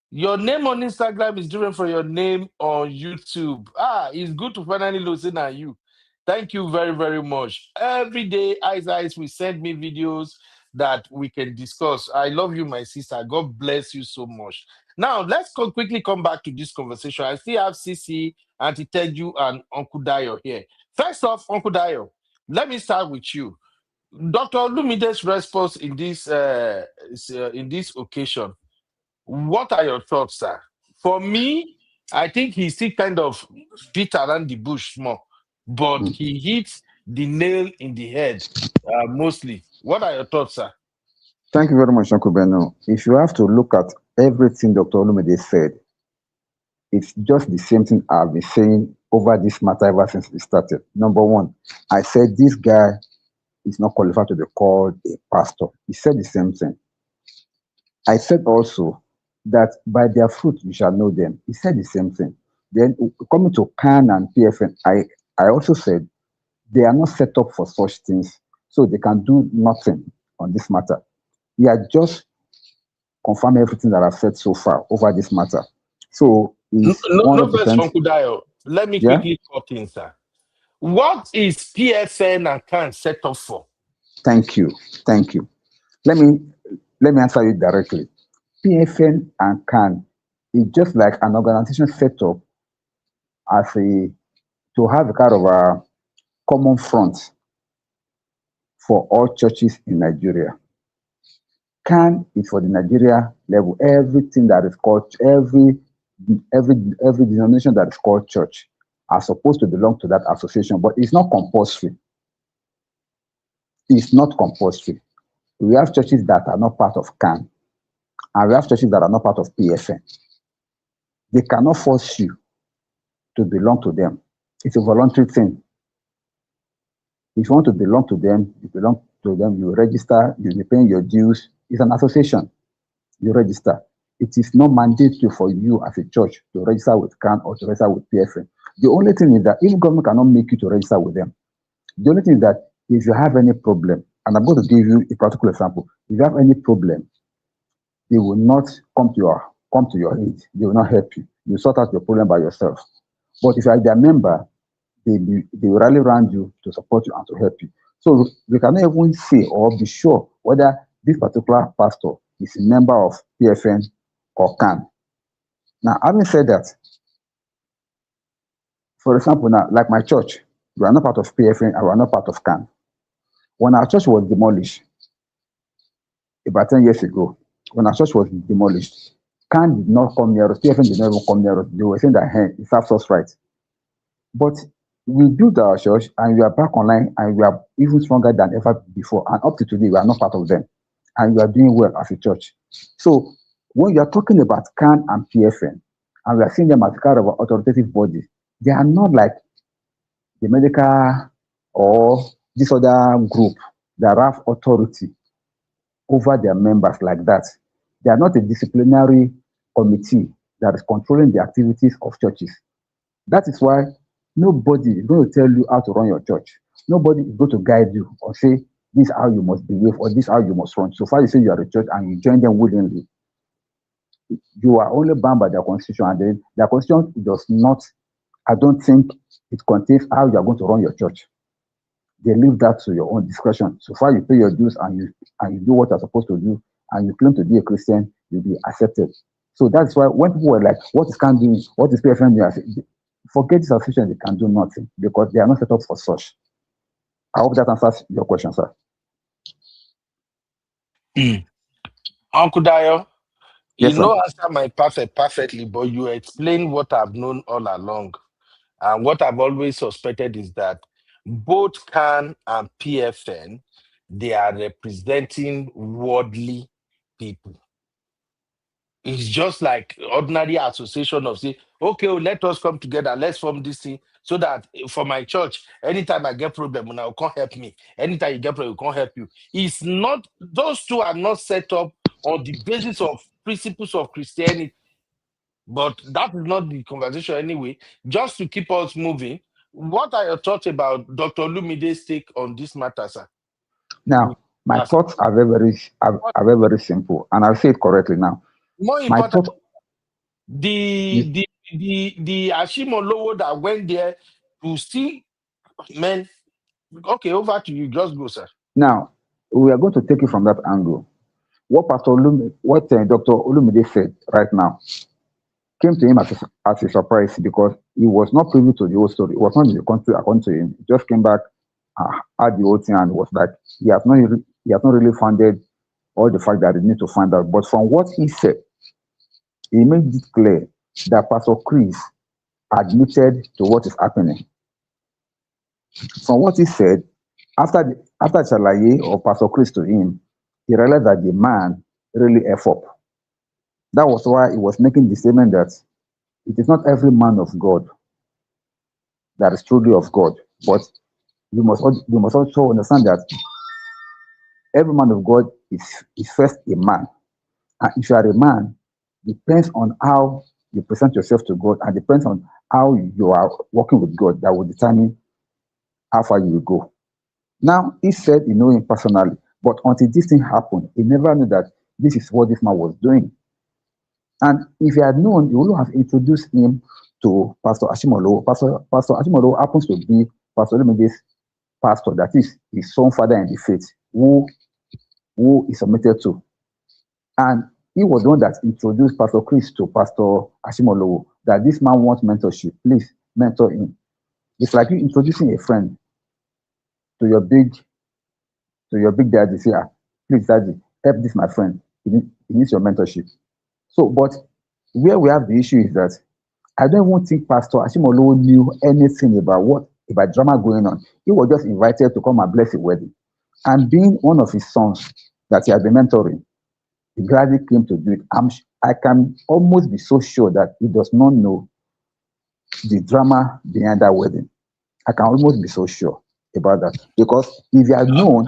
Your name on Instagram is different from your name on YouTube. It's good to finally listen at you. Thank you very, very much. Every day, Ice will send me videos that we can discuss. I love you, my sister. God bless you so much. Now, let's quickly come back to this conversation. I still have Sisi, Auntie Teju, and Uncle Dayo here. First off, Uncle Dayo, let me start with you. Dr. Lumide's response in this occasion, what are your thoughts, sir? For me, I think he still kind of beat around the bush more, but he hits the nail in the head mostly. What are your thoughts, sir? Thank you very much, Uncle Beno. If you have to look at everything Dr. Olumide said, it's just the same thing I've been saying over this matter ever since we started. Number one, I said this guy is not qualified to be called a pastor. He said the same thing. I said also that by their fruit you shall know them. He said the same thing. Then coming to CAN and PFN, I also said they are not set up for such things, so they can do nothing on this matter. We are just confirming everything that I've said so far over this matter. So no best, Uncle Dayo. Let me quickly cut in, sir. What is PFN and CAN set up for? Thank you. Let me answer you directly. PFN and CAN is just like an organization set up as to have a kind of a common front for all churches in Nigeria. CAN is for the Nigeria level. Everything that is called every denomination that is called church are supposed to belong to that association, but it's not compulsory. It's not compulsory. We have churches that are not part of CAN, and we have churches that are not part of PFN. They cannot force you to belong to them. It's a voluntary thing. If you want to belong to them, you register, you'll be paying your dues. It's an association. you register. It is not mandatory for you as a church to register with CAN or to register with PFN. The only thing is that if government cannot make you to register with them, the only thing is that if you have any problem, and I'm going to give you a particular example, if you have any problem, they will not come to your aid. They will not help you. You sort out your problem by yourself. But if you are their member, they will rally around you to support you and to help you. So we cannot even say or be sure whether this particular pastor is a member of PFN or CAN. Now, having said that, for example, now, like my church, we are not part of PFN and we are not part of CAN. When our church was demolished, about 10 years ago, when our church was demolished, CAN did not come near us, PFN did not even come near us. They were saying that, hey, it serves us right. But we built our church and we are back online and we are even stronger than ever before. And up to today, we are not part of them. And we are doing well as a church. So when you are talking about CAN and PFN, and we are seeing them as kind of authoritative bodies, they are not like the medical or this other group that have authority over their members like that. They are not a disciplinary committee that is controlling the activities of churches. That is why nobody is going to tell you how to run your church. Nobody is going to guide you or say, this is how you must behave or this is how you must run. So far you say you are a church and you join them willingly, you are only bound by their constitution, and then their constitution does not, I don't think it contains how you are going to run your church. They leave that to your own discretion. So far you pay your dues and you do what you're supposed to do, and you claim to be a Christian, you'll be accepted. So that's why when people were like, what is CAN doing? What is PFN doing? I said, forget this association, they can do nothing because they are not set up for such. I hope that answers your question, sir. Uncle Dayo, Yes, you know, sir. answer my perfectly, but you explain what I've known all along. And what I've always suspected is that both CAN and PFN, they are representing worldly people. It's just like ordinary association of say, okay, well, let us come together, let's form this thing so that for my church, anytime I get problem, now can't help me. Anytime you get problem, you can't help you. It's not, those two are not set up on the basis of principles of Christianity. But that is not the conversation anyway. Just to keep us moving, what are your thoughts about Dr. Lumide's take on this matter, sir? Now, my thoughts are very simple, and I'll say it correctly now. More important, the Ashimolowo that went there to see, man. Okay, over to you. Just go, sir. Now, we are going to take it from that angle. What Dr. Olumide said right now came to him as a surprise because he was not privy to the whole story. He was not in the country according to him. He just came back, had the whole thing, and was like, he has not really founded all the fact that he need to find out. But from what he said, he made it clear that Pastor Chris admitted to what is happening. From what he said, after Chalaye or Pastor Chris to him, he realized that the man really F up. That was why he was making the statement that it is not every man of God that is truly of God, but you must also understand that every man of God is first a man. And if you are a man, depends on how you present yourself to God and depends on how you are working with God that will determine how far you will go. Now, he said he knew him personally, but until this thing happened, he never knew that this is what this man was doing. And if he had known, he would have introduced him to Pastor Ashimolowo. Pastor Ashimolowo happens to be Pastor Olumide's pastor, that is his son father in the faith, who is submitted to. And he was the one that introduced Pastor Chris to Pastor Ashimolowo, that this man wants mentorship. Please mentor him. It's like you introducing a friend to your big daddy. Say, please, daddy, help this my friend. He needs your mentorship. So, but where we have the issue is that I don't even think Pastor Ashimolowo knew anything about drama going on. He was just invited to come and bless a wedding. And being one of his sons that he had been mentoring, he gladly came to do it. I can almost be so sure that he does not know the drama behind that wedding. I can almost be so sure. about that. Because if you had known,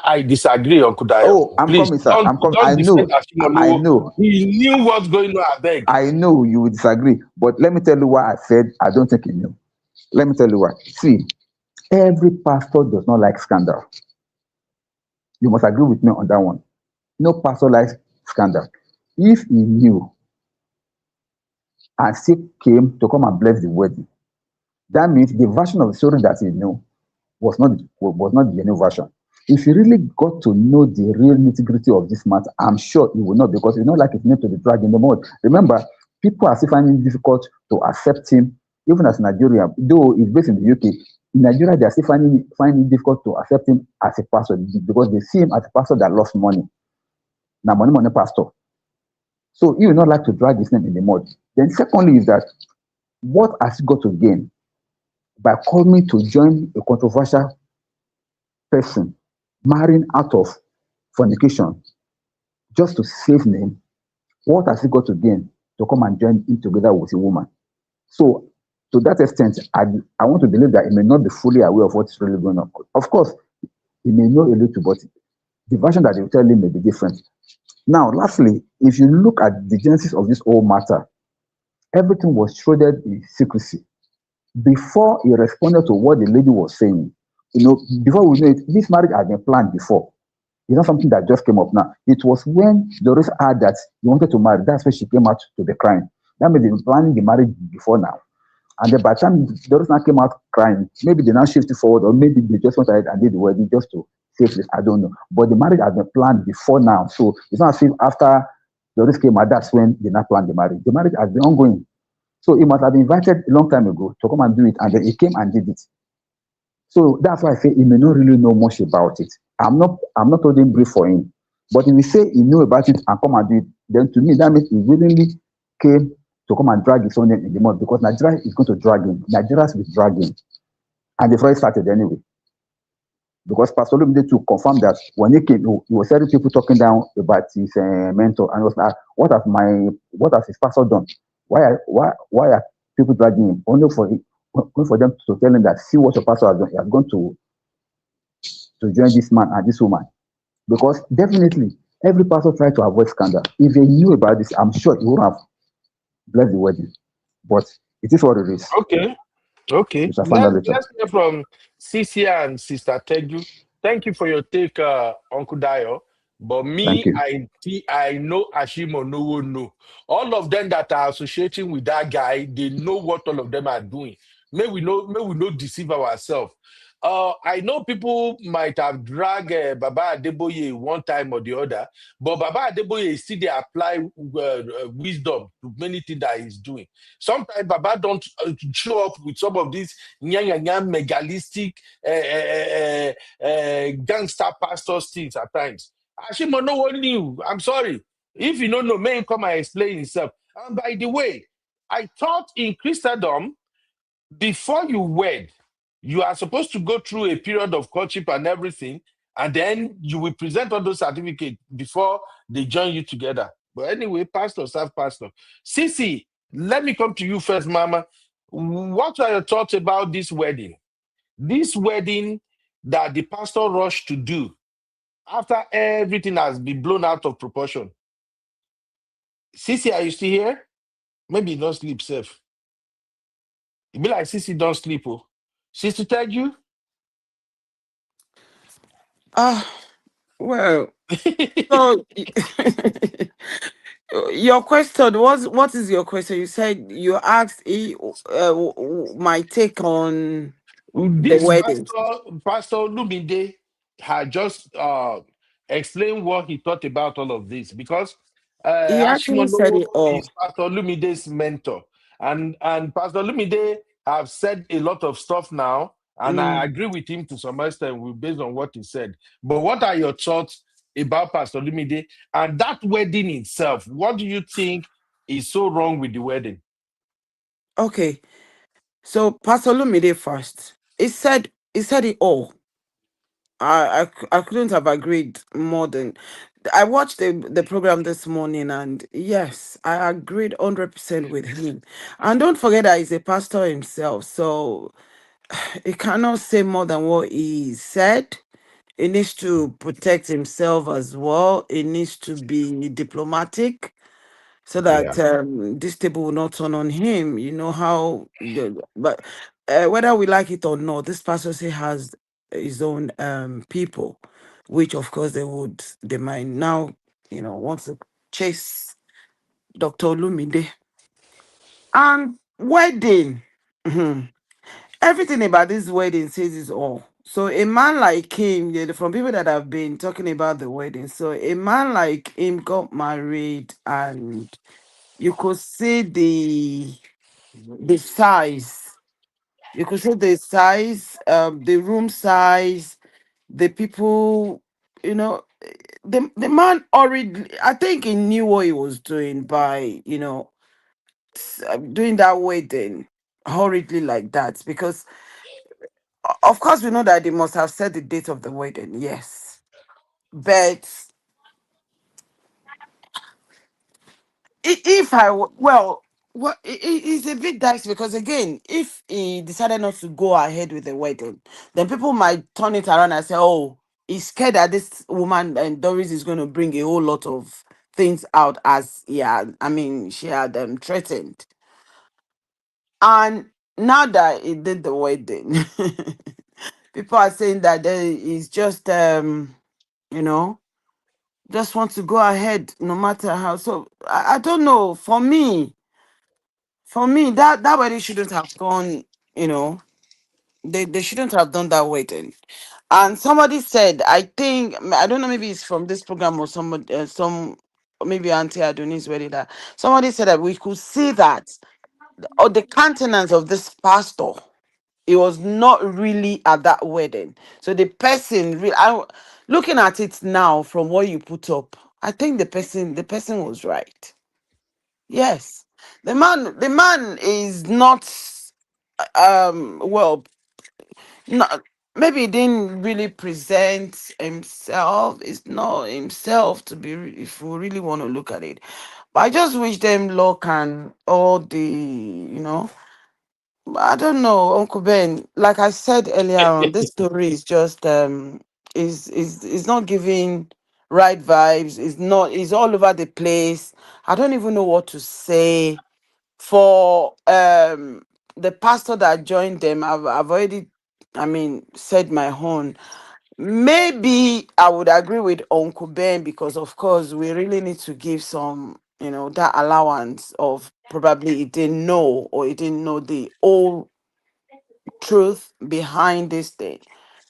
I disagree, Uncle Dayo. Oh, I'm Please, coming, sir. I'm coming. don't I know. defend I know. He knew what's going on, I beg. I know you will disagree, but let me tell you why I said I don't think he knew. Let me tell you why. See, every pastor does not like scandal. You must agree with me on that one. No pastor likes scandal. If he knew and still came to come and bless the wedding, that means the version of the story that he knew was not the genuine version. If you really got to know the real nitty-gritty of this matter, I'm sure he will not, because it's not like it's meant to be dragged in the mud. Remember, people are still finding it difficult to accept him, even as Nigerian, though he's based in the UK. In Nigeria, they are still finding it difficult to accept him as a pastor, because they see him as a pastor that lost money. Now, money pastor. So he will not like to drag his name in the mud. Then secondly is that, what has he got to gain by coming to join a controversial person, marrying out of fornication, just to save name? What has he got to gain to come and join in together with a woman? So, to that extent, I want to believe that he may not be fully aware of what's really going on. Of course, he may know a little, but the version that they will tell him may be different. Now, lastly, if you look at the genesis of this whole matter, everything was shrouded in secrecy. Before he responded to what the lady was saying, before we know it, this marriage had been planned before. It's not something that just came up now. It was when Doris heard that he wanted to marry, that's when she came out to be crying. That means they've been planning the marriage before now. And then by the time Doris now came out crying, maybe they now shifted forward, or maybe they just went ahead and did the wedding just to save this. I don't know. But the marriage had been planned before now. So it's not as if after Doris came out, that's when they now planned the marriage. The marriage has been ongoing. So he must have been invited a long time ago to come and do it, and then he came and did it. So that's why I say he may not really know much about it. I'm not holding brief for him. But if we say he knew about it and come and do it, then to me that means he willingly came to come and drag his own name in the mud, because Nigeria is going to drag him. Nigerians will drag him. And they've already started anyway. Because Pastor Lumide too confirmed that when he came, he was hearing people talking down about his mentor, and he was like, what has his pastor done? Why are people dragging him? Only for them to tell him that, see what your pastor has done. He has gone to join this man and this woman. Because definitely, every pastor tried to avoid scandal. If he knew about this, I'm sure he would have blessed the wedding. But it is what it is. Okay. We shall find out later. Let's hear from Cynthia and Sister Teju. Thank you for your take, Uncle Dayo. But me, I know Ashimo no. All of them that are associating with that guy, they know what all of them are doing. May we not deceive ourselves. I know people might have dragged Baba Adeboye one time or the other, but Baba Adeboye still they apply wisdom to many things that he's doing. Sometimes Baba don't show up with some of these megalistic gangster pastor things at times. Ashimo no one knew. I'm sorry. If you don't know, may him come and explain himself. And by the way, I thought in Christendom, before you wed, you are supposed to go through a period of courtship and everything, and then you will present all those certificates before they join you together. But anyway, pastor, serve pastor. Sisi, let me come to you first, Mama. What are your thoughts about this wedding? This wedding that the pastor rushed to do after everything has been blown out of proportion. Sisi, are you still here? Maybe you don't sleep safe. It be like Sisi don't sleep. Oh. Sister Teju? Well, so your question, what is your question? You said you asked my take on This the wedding. Pastor Lumide had just explained what he thought about all of this, because He actually said Ashimono it all. is Pastor Lumide's mentor, and Pastor Lumide have said a lot of stuff now, and I agree with him to some extent based on what he said. But what are your thoughts about Pastor Lumide and that wedding itself? What do you think is so wrong with the wedding? Okay, so Pastor Lumide first. He said it all. I couldn't have agreed more than. I watched the program this morning, and yes, I agreed 100% with him. And don't forget that he's a pastor himself, so he cannot say more than what he said. He needs to protect himself as well. He needs to be diplomatic so that Yeah. this table will not turn on him. You know how, but whether we like it or not, this pastor still has his own people, which of course they might now, want to chase Dr. Olumide. And wedding. Mhm. Everything about this wedding says it all. So a man like him, from people that have been talking about the wedding, so a man like him got married, and you could see the size. You could see the size, the room size, the people, the man already, I think he knew what he was doing by, doing that wedding hurriedly like that, because of course we know that they must have set the date of the wedding, yes. But if it's a bit dicey, because again, if he decided not to go ahead with the wedding, then people might turn it around and say, oh, he's scared that this woman and Doris is going to bring a whole lot of things out, as she had threatened. And now that he did the wedding, people are saying that there is just you know just want to go ahead no matter how. So I don't know. For me, that wedding shouldn't have gone. They shouldn't have done that wedding. And somebody said, I don't know, maybe it's from this program or somebody, maybe Auntie Adoni's wedding, that somebody said that we could see that, or the countenance of this pastor, it was not really at that wedding. So the person, looking at it now from what you put up, I think the person was right. Yes, the man is not well, not, maybe he didn't really present himself. It's not himself, to be if we really want to look at it. But I just wish them luck and all the, I don't know, Uncle Ben. Like I said earlier on, this story is just is not giving right vibes. It's not. It's all over the place. I don't even know what to say. For the pastor that joined them, I've already, said my own. Maybe I would agree with Uncle Ben, because of course we really need to give some, that allowance of probably he didn't know, or he didn't know the whole truth behind this thing.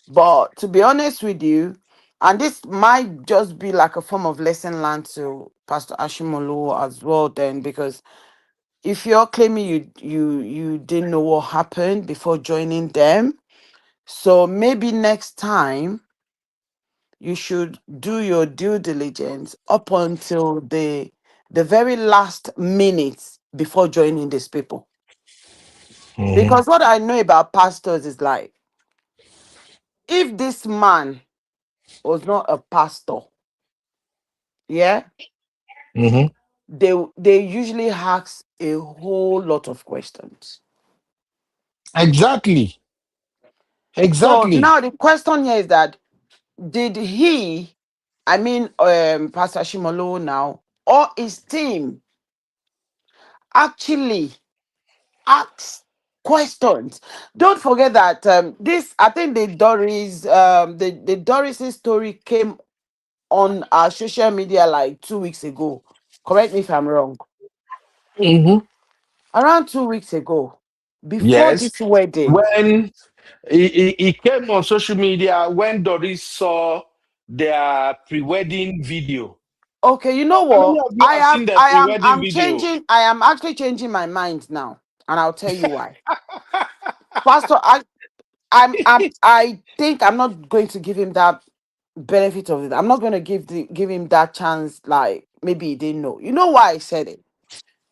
But to be honest with you, and this might just be like a form of lesson learned to Pastor Ashimolu as well, then, because if you're claiming you didn't know what happened before joining them, so maybe next time you should do your due diligence up until the very last minute before joining these people. Because what I know about pastors is like, if this man was not a pastor, yeah, they usually ask a whole lot of questions. Exactly. So Exactly. now the question here is that, did he, Pastor Shimolo now, or his team actually ask questions? Don't forget that this, I think the Doris's story came on our social media like 2 weeks ago. Correct me if I'm wrong. Around 2 weeks ago, before Yes. this wedding. When he came on social media, when Doris saw their pre-wedding video. Okay, you know How many what? of you have seen the pre-wedding video? I am actually changing my mind now, and I'll tell you why. Pastor, I think I'm not going to give him that benefit of it. I'm not going to give him that chance. Like, maybe he didn't know. You know why I said it?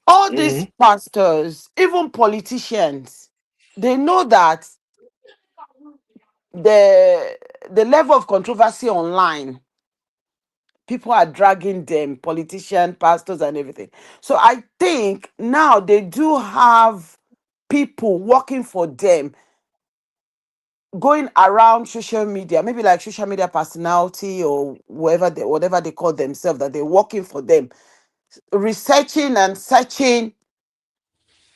All these pastors, even politicians, they know that the level of controversy online, people are dragging them, politicians, pastors, and everything. So I think now they do have people working for them. going around social media, maybe like social media personality or whatever they call themselves, that they're working for them, researching and searching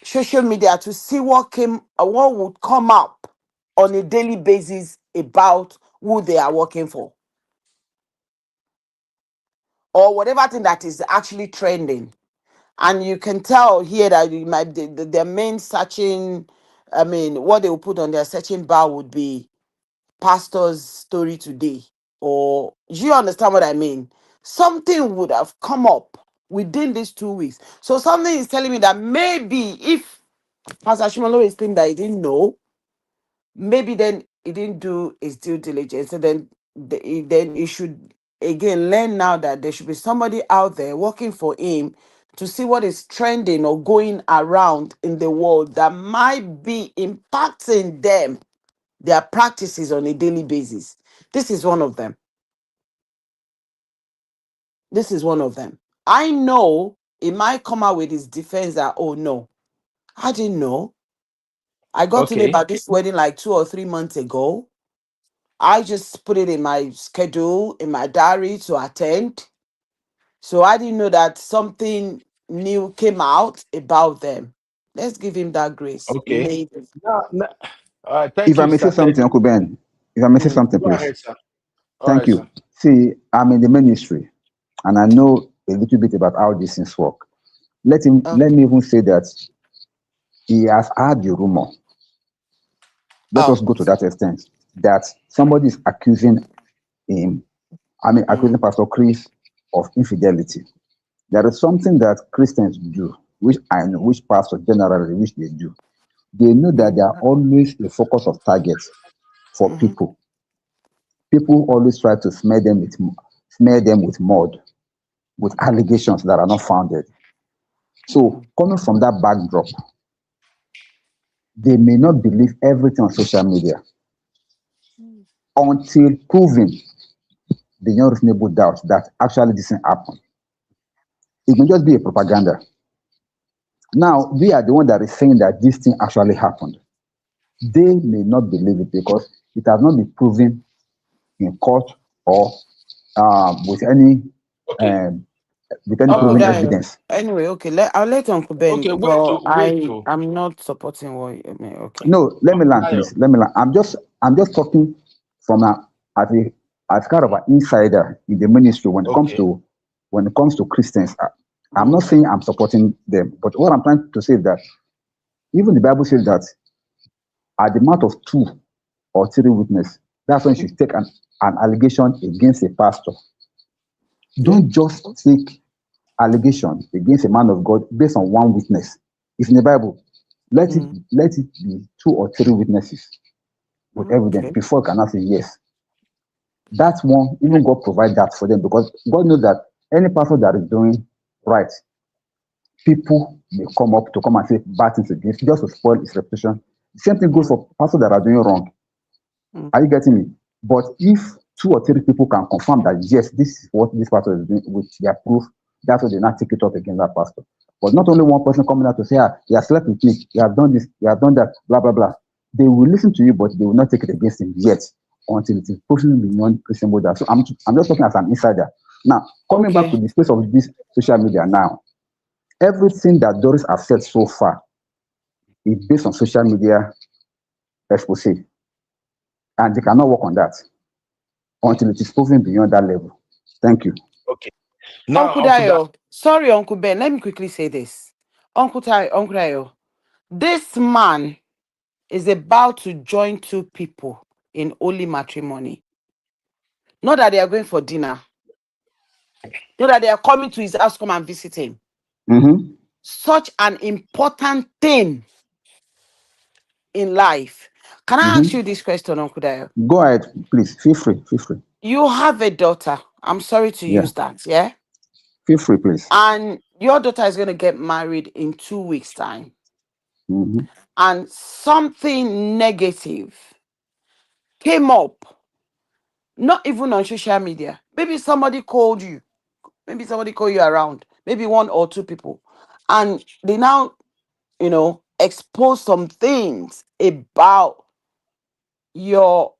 social media to see what would come up on a daily basis about who they are working for, or whatever thing that is actually trending. And you can tell here that their main searching, what they will put on their searching bar would be pastor's story today. Or do you understand what I mean? Something would have come up within these 2 weeks. So something is telling me that maybe if Pastor Shimolo is saying that he didn't know, maybe then he didn't do his due diligence. So then he should again learn now that there should be somebody out there working for him to see what is trending or going around in the world that might be impacting them, their practices on a daily basis. This is one of them. This is one of them. I know he might come out with his defense that, oh no, I didn't know. I got to know about this wedding like 2 or 3 months ago. I just put it in my schedule, in my diary to attend. So I didn't know that something new came out about them. Let's give him that grace. Maybe. Thank If I you, may say sir. something, Uncle Ben, if I may say something, Go please. ahead, sir. All Thank right, you. sir. See, I'm in the ministry and I know a little bit about how these things work. Let me even say that he has heard the rumor. Let us go to that extent that somebody is accusing him, accusing Pastor Chris of infidelity. There is something that Christians do, which I know, which pastors generally, which they do. They know that they are always the focus of target for people. People always try to smear them with mud, with allegations that are not founded. So coming from that backdrop, they may not believe everything on social media until proven beyond reasonable doubt that actually this didn't happen. It may just be a propaganda. Now, we are the one that is saying that this thing actually happened. They may not believe it because it has not been proven in court or with any proven evidence. Anyway, okay, I'll let Uncle Ben. Okay, but wait. I'm not supporting what you mean. Okay. No, let me land, please. Let me land. I'm just talking from as kind of an insider in the ministry when it comes to Christians. I'm not saying I'm supporting them, but what I'm trying to say is that even the Bible says that at the mouth of 2 or 3 witnesses, that's when you should take an allegation against a pastor. Don't just take allegation against a man of God based on 1 witness. It's in the Bible. Let it be 2 or 3 witnesses with evidence before you cannot say yes. That's one, even God provide that for them because God knows that any pastor that is doing right, people may come and say bad things against just to spoil his reputation. The same thing goes for pastors that are doing wrong. Are you getting me? But if 2 or 3 people can confirm that yes, this is what this pastor is doing with their proof, that's what they not take it up against that pastor. But not only one person coming out to say, he has slept with me, he has done this, he has done that, blah, blah, blah. They will listen to you, but they will not take it against him yet until it is proven beyond Christian model. So I'm just talking as an insider. Now, coming back to the space of this social media now, everything that Doris has said so far is based on social media expose. And they cannot work on that until it is proven beyond that level. Thank you. Okay. Now, Uncle Dayo, sorry, Uncle Ben, let me quickly say this. Uncle Dayo, this man is about to join 2 people in holy matrimony. Not that they are going for dinner. Not that they are coming to his house, come and visit him. Such an important thing in life. Can I ask you this question, Uncle Dayo? Go ahead, please. Feel free. You have a daughter. I'm sorry to use that, yeah? Feel free, please. And your daughter is going to get married in 2 weeks' time. And something negative came up, not even on social media. Maybe somebody called you. Maybe somebody called you around. Maybe 1 or 2 people. And they now, expose some things about your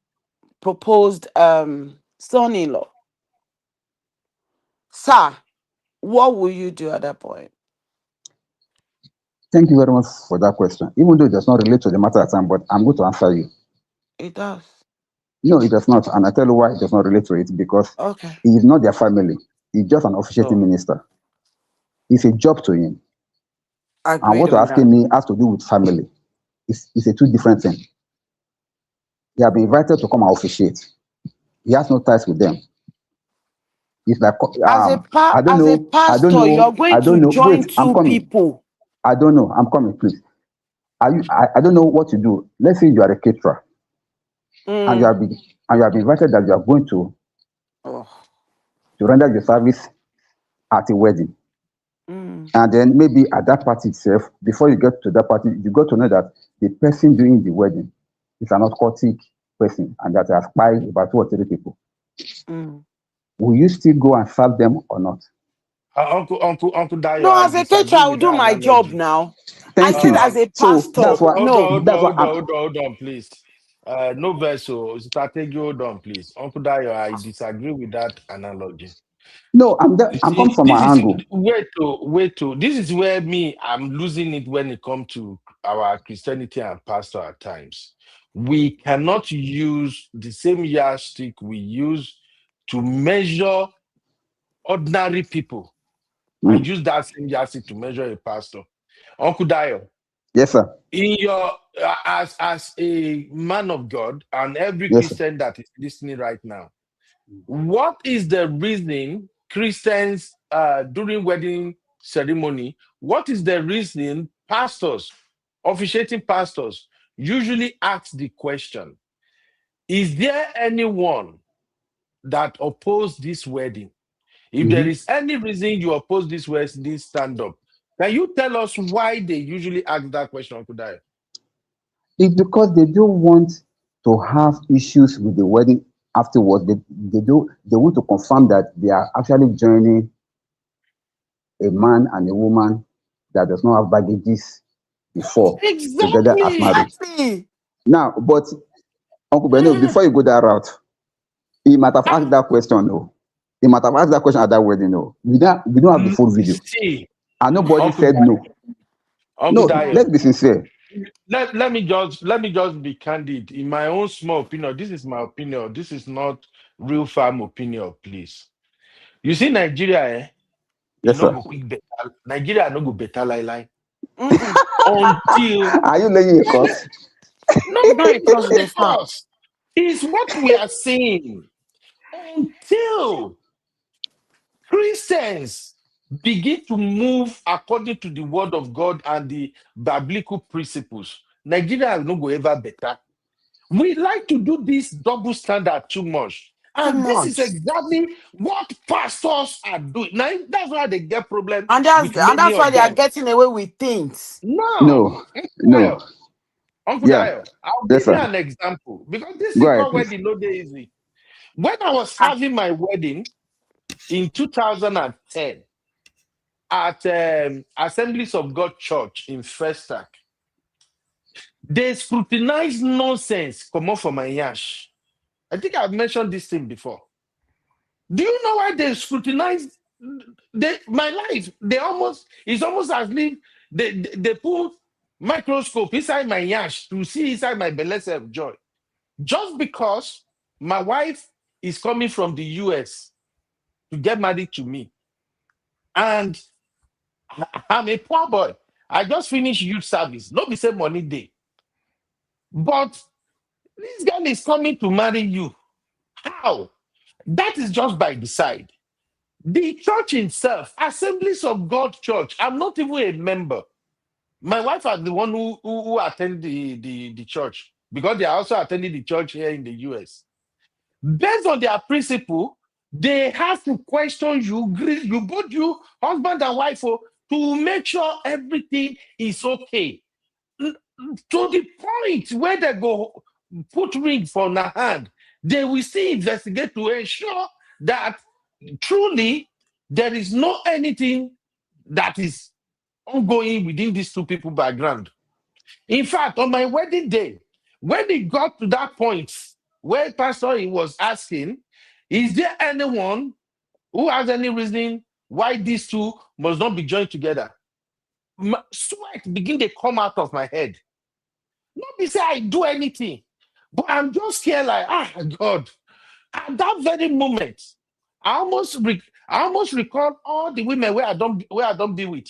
proposed son-in-law, sir, what will you do at that point? Thank you very much for that question. Even though it does not relate to the matter at hand, but I'm going to answer you. It does. No, it does not. And I tell you why it does not relate to it. Because Okay. he is not their family. He's just an officiating minister. It's a job to him. And what you're asking me has to do with family. It's a two different thing. He has been invited to come and officiate. He has no ties with them. It's like As a pastor, you're going I don't to know. join Wait, I'm two coming. people. I don't know. I'm coming, please. I don't know what you do. Let's say you are a caterer, and you have been invited that you are going to render your service at a wedding. And then maybe at that party itself, before you get to that party, you got to know that the person doing the wedding is an occultic person and that has spied about 2 or 3 people. Will you still go and serve them or not? Uncle Dayo, No, as a teacher, I will do my job now. Thank I said you. as a So pastor. that's what. Hold on, please. No vessel. Hold on, please. Uncle Dayo, I disagree with that analogy. No, I'm coming from my angle. Wait. This is where I'm losing it when it comes to our Christianity and pastor at times. We cannot use the same yardstick we use to measure ordinary people and use that same yardstick to measure a pastor. Uncle Dayo. Yes, sir. In your as a man of God and every Christian that is listening right now, what is the reason Christians during wedding ceremony? What is the reason pastors, officiating pastors, usually ask the question: is there anyone that opposed this wedding? If there is any reason you oppose this wedding, stand up. Can you tell us why they usually ask that question, Uncle Dayo? It's because they don't want to have issues with the wedding afterwards. They want to confirm that they are actually joining a man and a woman that does not have baggages before together as married. Now, but Uncle Benno, before you go that route, he might have asked that question. No, he might have asked that question at that wedding. No, we don't have the full video, and nobody said no. No, let's be sincere. Let me just be candid. In my own small opinion, this is my opinion. This is not real firm opinion, please. You see, Nigeria, yes, sir. Nigeria no go better like until. Are you laying a curse? No, it's what we are saying. Until Christians begin to move according to the word of God and the biblical principles, Nigeria no go ever better. We like to do this double standard too much. And this is exactly what pastors are doing. Now, that's why they get problems. And that's why they are getting away with things. No. Uncle Dayo, I'll give you an example. Because this is called wedding, no day easy. When I was having my wedding in 2010 at Assemblies of God Church in Festac, they scrutinized nonsense come off from my yash. I think I've mentioned this thing before. Do you know why they scrutinized my life? It's almost as if they put microscope inside my yash to see inside my blessed joy. Just because my wife is coming from the US to get married to me. And I'm a poor boy. I just finished youth service. Not the same money day. But this girl is coming to marry you. How? That is just by the side. The church itself, Assemblies of God Church, I'm not even a member. My wife is the one who attended the church because they are also attending the church here in the US. Based on their principle, they have to question you, both you, husband and wife, to make sure everything is okay. To the point where they go put ring for their hand, they will still investigate to ensure that truly there is no anything that is ongoing within these two people background. In fact, on my wedding day, when it got to that point where Pastor he was asking, is there anyone who has any reason why these two must not be joined together? Sweat begin to come out of my head. Not be say I do anything, but I'm just here like, God. At that very moment, I almost recall all the women where I don't be with.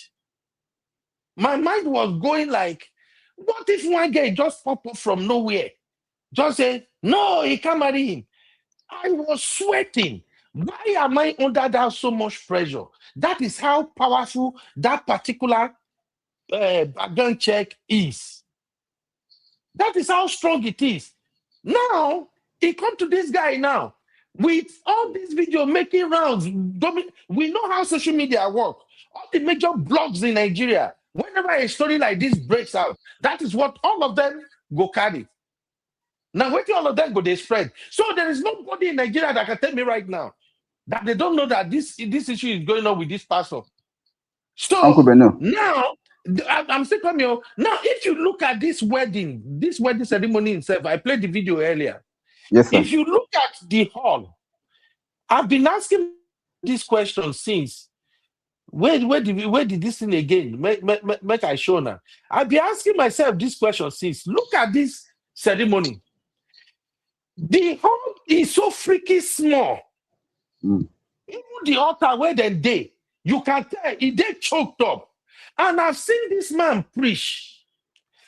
My mind was going like, what if one guy just pop up from nowhere? Just say, no, he can't marry him. I was sweating. Why am I under that so much pressure? That is how powerful that particular background check is. That is how strong it is. Now, he come to this guy now. With all these video making rounds, we know how social media work. All the major blogs in Nigeria, whenever a story like this breaks out, that is what all of them go carry. Now, wait till all of them go they spread. So there is nobody in Nigeria that can tell me right now that they don't know that this issue is going on with this pastor. So Uncle Beno. now, I'm still coming. Now, if you look at this wedding ceremony itself, I played the video earlier. Yes, sir. If you look at the hall, I've been asking this question since. Where did this thing again? Make I show now. I've been asking myself this question since. Look at this ceremony. The hall is so freaking small. Even the altar where they you can tell they choked up. And I've seen this man preach.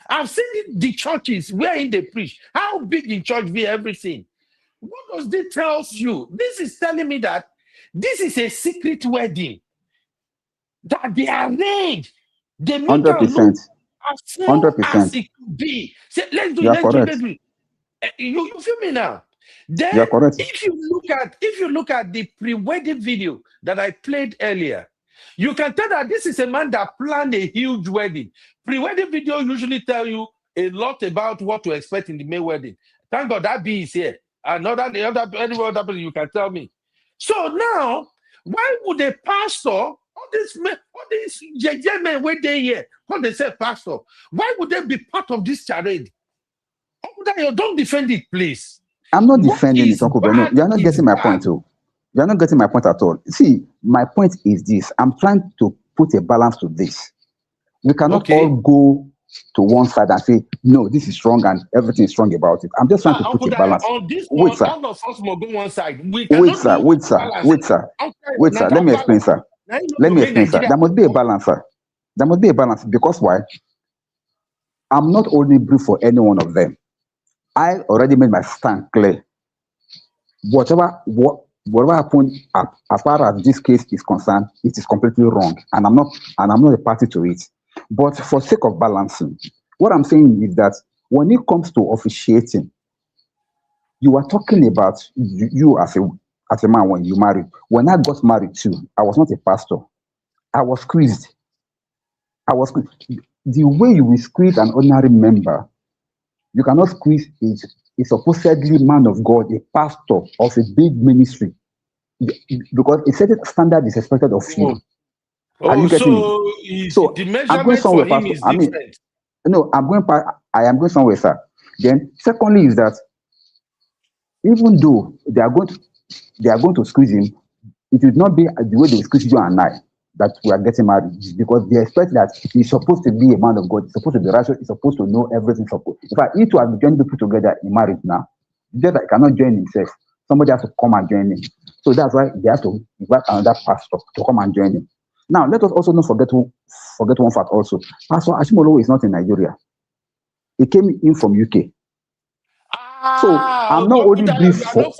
I've seen the churches wherein they preach. How big in church be everything. What does this tell you? This is telling me that this is a secret wedding. That they arrange. They make 100%. as small 100%. as it could be. Say, let's do You are it. correct. You feel me now? Then You are correct. if you look at the pre-wedding video that I played earlier, you can tell that this is a man that planned a huge wedding. Pre-wedding video usually tell you a lot about what to expect in the main wedding. Thank God that B is here. And any other person you can tell me. So now, why would a pastor, all these JJ men where they here, when they say pastor, why would they be part of this charade? Don't defend it, please. I'm not defending it, Uncle Beno. You're not getting my point, too. You're not getting my point at all. See, my point is this. I'm trying to put a balance to this. We cannot all go to one side and say, no, this is strong and everything is strong about it. I'm just trying to put a balance. On this Wait, one, sir. all of us will go one side. Wait, sir. Wait, sir. Let me explain, sir. There must be a balance, sir. There must be a balance. Because why? I'm not only brief for any one of them. I already made my stand clear. Whatever happened as far as this case is concerned, it is completely wrong, and I'm not a party to it. But for sake of balancing, what I'm saying is that when it comes to officiating, you are talking about you as a man when you married. When I got married too, I was not a pastor. I was squeezed. The way you will squeeze an ordinary member, you cannot squeeze a supposedly man of God, a pastor of a big ministry, because a certain standard is expected of you. Are you getting me? So the measurement for him is different. I am going somewhere, sir. Then, secondly, is that even though they are going to squeeze him, it will not be the way they squeeze you and I that we are getting married, because they expect that he's supposed to be a man of God, he's supposed to be righteous, he's supposed to know everything. In fact, he to have joined people together in marriage now, just that he cannot join himself. Somebody has to come and join him. So that's why they have to invite another pastor to come and join him. Now, let us also not forget one fact also. Pastor Ashimolowo is not in Nigeria. He came in from UK. So I'm not only brief for.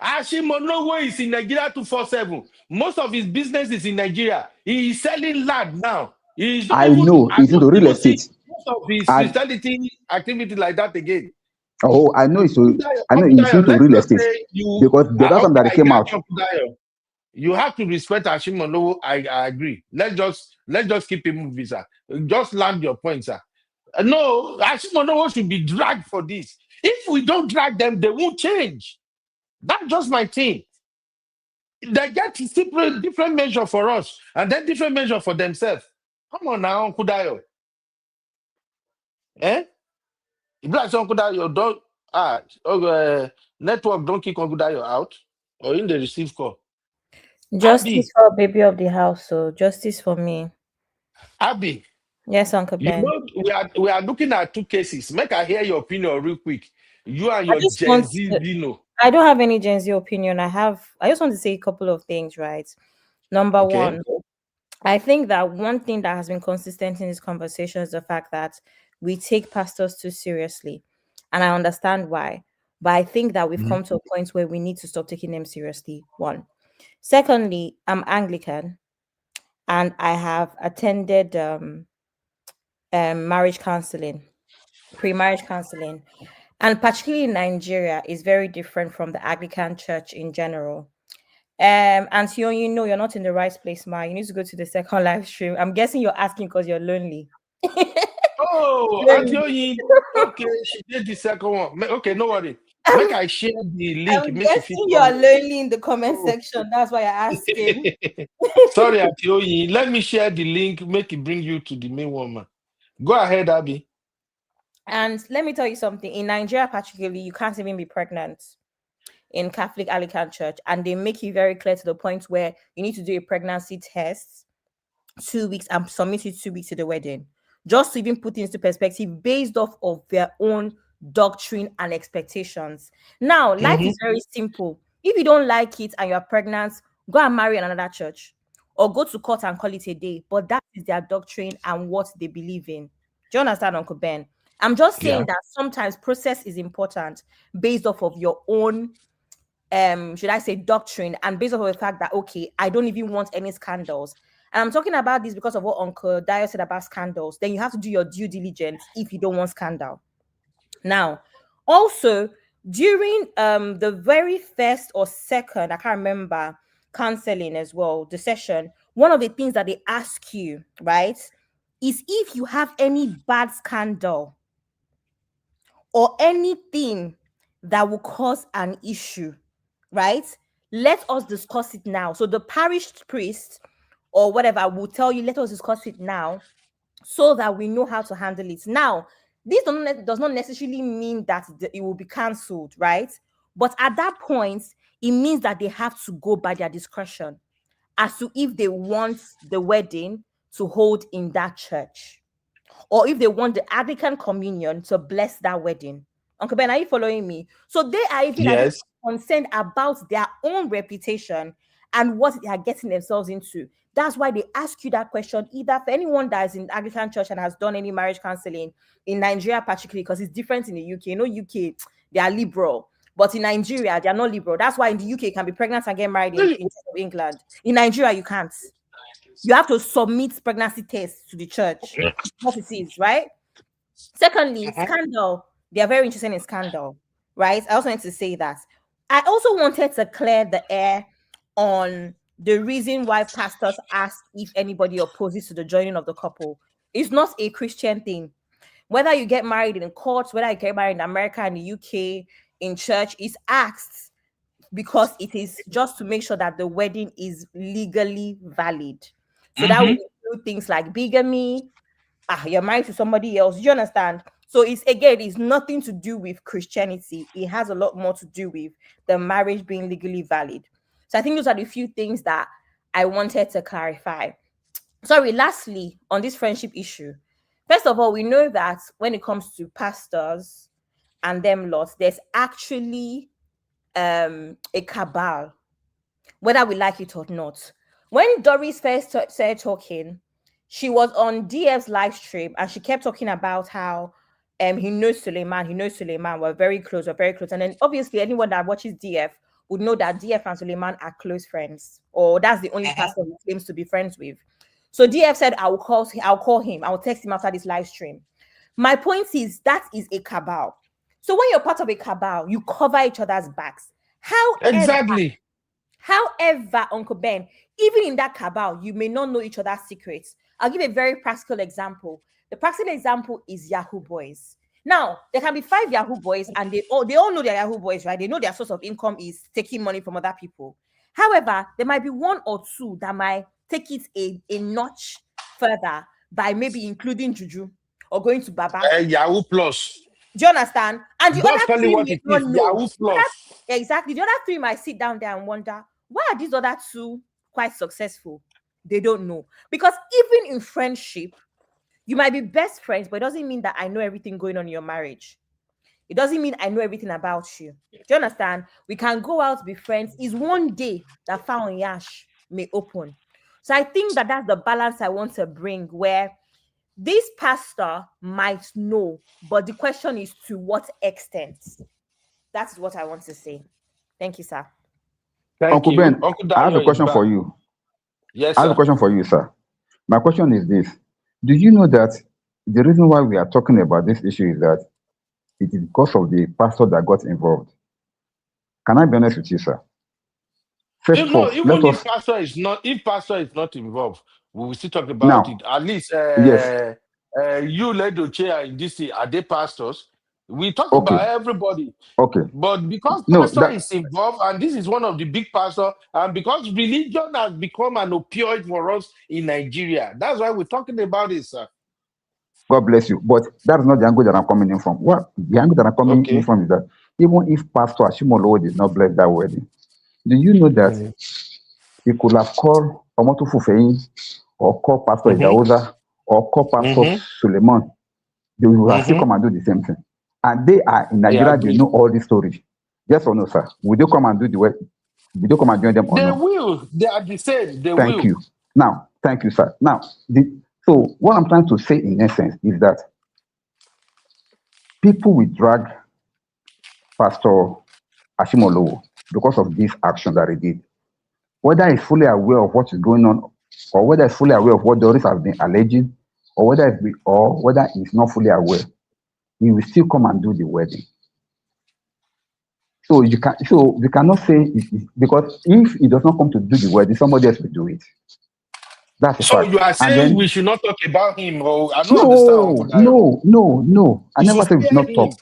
Ashimolowo is in Nigeria 247. Most of his business is in Nigeria. He is selling land now. I know he's into real estate. Most of his specialty activity like that again. Oh, I know he's into real estate because the last time that he came out. You have to respect Ashimolowo. I agree. Let's just keep him moving, sir. Just land your point, sir. No, Ashimolowo should be dragged for this. If we don't drag them, they won't change. That's just my thing. They get different measure for us and then different measure for themselves. Come on now, Uncle Dayo. Eh? If like Uncle Dayo don't network don't kick Uncle Dayo out or in the receive call. Justice for baby of the house, so justice for me. Abby. Yes, Uncle You Ben. know, we are looking at two cases. Make I hear your opinion real quick. You and I your just Gen want Z, to, you know. I don't have any Gen Z opinion. I just want to say a couple of things, right? Number one, I think that one thing that has been consistent in this conversation is the fact that we take pastors too seriously. And I understand why. But I think that we've come to a point where we need to stop taking them seriously. One. Secondly, I'm Anglican and I have attended marriage counseling, pre-marriage counseling. And particularly in Nigeria is very different from the Anglican church in general. And you know you're not in the right place, Ma. You need to go to the second live stream. I'm guessing you're asking because you're lonely. Oh, Lonely. okay, she did the second one. Okay, no worry. Make I share the link. I'm Make guessing you're lonely in the comment section. That's why you're asking. Sorry, Atioyi. Let me share the link. Make it bring you to the main woman. Go ahead, Abby. And let me tell you something. In Nigeria, particularly, you can't even be pregnant in Catholic Anglican Church, and they make it very clear to the point where you need to do a pregnancy test 2 weeks and submit it 2 weeks to the wedding, just to even put into perspective based off of their own doctrine and expectations. Now, life is very simple. If you don't like it and you're pregnant, go and marry in another church or go to court and call it a day. But that is their doctrine and what they believe in. Do you understand, Uncle Ben? I'm just saying that sometimes process is important based off of your own should I say doctrine, and based off of the fact that okay, I don't even want any scandals. And I'm talking about this because of what Uncle Dio said about scandals. Then you have to do your due diligence if you don't want scandal. Now, also during the very first or second, I can't remember, counseling as well, the session, one of the things that they ask you, right, is if you have any bad scandal or anything that will cause an issue, right? Let us discuss it now. So the parish priest or whatever will tell you, let us discuss it now so that we know how to handle it. Now, this does not necessarily mean that it will be cancelled, right? But at that point, it means that they have to go by their discretion as to if they want the wedding to hold in that church or if they want the Anglican communion to bless that wedding. Uncle Ben, are you following me? So they are even concerned about their own reputation and what they are getting themselves into. That's why they ask you that question, either for anyone that is in the Anglican church and has done any marriage counseling in Nigeria, particularly because it's different in the UK. You know, UK, they are liberal, but in Nigeria, they are not liberal. That's why in the UK, you can be pregnant and get married in England. In Nigeria, you can't. You have to submit pregnancy tests to the church. What it is, right? Secondly, scandal. They are very interested in scandal, right? I also wanted to say that. I also wanted to clear the air on the reason why pastors ask if anybody opposes to the joining of the couple. It's not a Christian thing. Whether you get married in courts, whether you get married in America, in the UK, in church, is asked because it is just to make sure that the wedding is legally valid. So that would include things like bigamy. You're married to somebody else. You understand? So it's nothing to do with Christianity. It has a lot more to do with the marriage being legally valid. So I think those are the few things that I wanted to clarify. Sorry, lastly, on this friendship issue. First of all, we know that when it comes to pastors and them lots, there's actually a cabal, whether we like it or not. When Doris first started talking, she was on DF's live stream and she kept talking about how he knows Suleiman, we're very close. And then obviously anyone that watches DF would know that DF and Suleiman are close friends, or that's the only person he claims to be friends with. So DF said, I'll call him, I'll text him after this live stream. My point is that is a cabal. So when you're part of a cabal, you cover each other's backs. However, Uncle Ben, even in that cabal, you may not know each other's secrets. I'll give a very practical example. The practical example is Yahoo Boys. Now, there can be 5 Yahoo Boys and they all know they're Yahoo Boys, right? They know their source of income is taking money from other people. However, there might be 1 or 2 that might take it a notch further by maybe including Juju or going to Baba. Yahoo Plus. Do you understand? And the Just other tell you three what may it not is. know. Yahoo plus. Exactly. The other three might sit down there and wonder, why are these other two quite successful? They don't know. Because even in friendship, you might be best friends, but it doesn't mean that I know everything going on in your marriage. It doesn't mean I know everything about you. Do you understand? We can go out, be friends. Is one day that Found Yash may open. So I think that that's the balance I want to bring, where this pastor might know, but the question is to what extent. That's what I want to say. Thank you, sir. Thank Uncle you. Ben, Uncle I have a Daniel is question back. for you. Yes, I have sir. a question for you, sir. My question is this. Do you know that the reason why we are talking about this issue is that it is because of the pastor that got involved? Can I be honest with you, sir? First No, off, even let if us pastor is not involved, we will still talk about now. it. At least Yes. you led the chair in this thing. Are they pastors? We talk Okay. about everybody. Okay. But because No, pastor that is involved, and this is one of the big pastors, and because religion has become an opioid for us in Nigeria, that's why we're talking about it, sir. God bless you. But that is not the angle that I'm coming in from. What the angle that I'm coming in Okay. from is that even if Pastor Ashimolowo did not bless that wedding, do you know that he could have called Omoto Fufeyin or called Pastor Idahosa or called Pastor Suleiman? They will have still come and do the same thing. And they are in I Nigeria, they agree. know all this story. Yes or no, sir? Will they come and do the work? Will they come and join them or They no? will. They are the same. They Thank will. you. Now, thank you, sir. Now, so what I'm trying to say in essence is that people will drag Pastor Ashimolowo because of this action that he did. Whether he's fully aware of what is going on, or whether he's fully aware of what Doris has been alleging, or whether he's not fully aware, he will still come and do the wedding. So we cannot say because if he does not come to do the wedding, somebody else will do it. That's a So fact. you are And saying then we should not talk about him, or I don't understand, Uncle Dayo. no. I We never should said we should spare not him talk.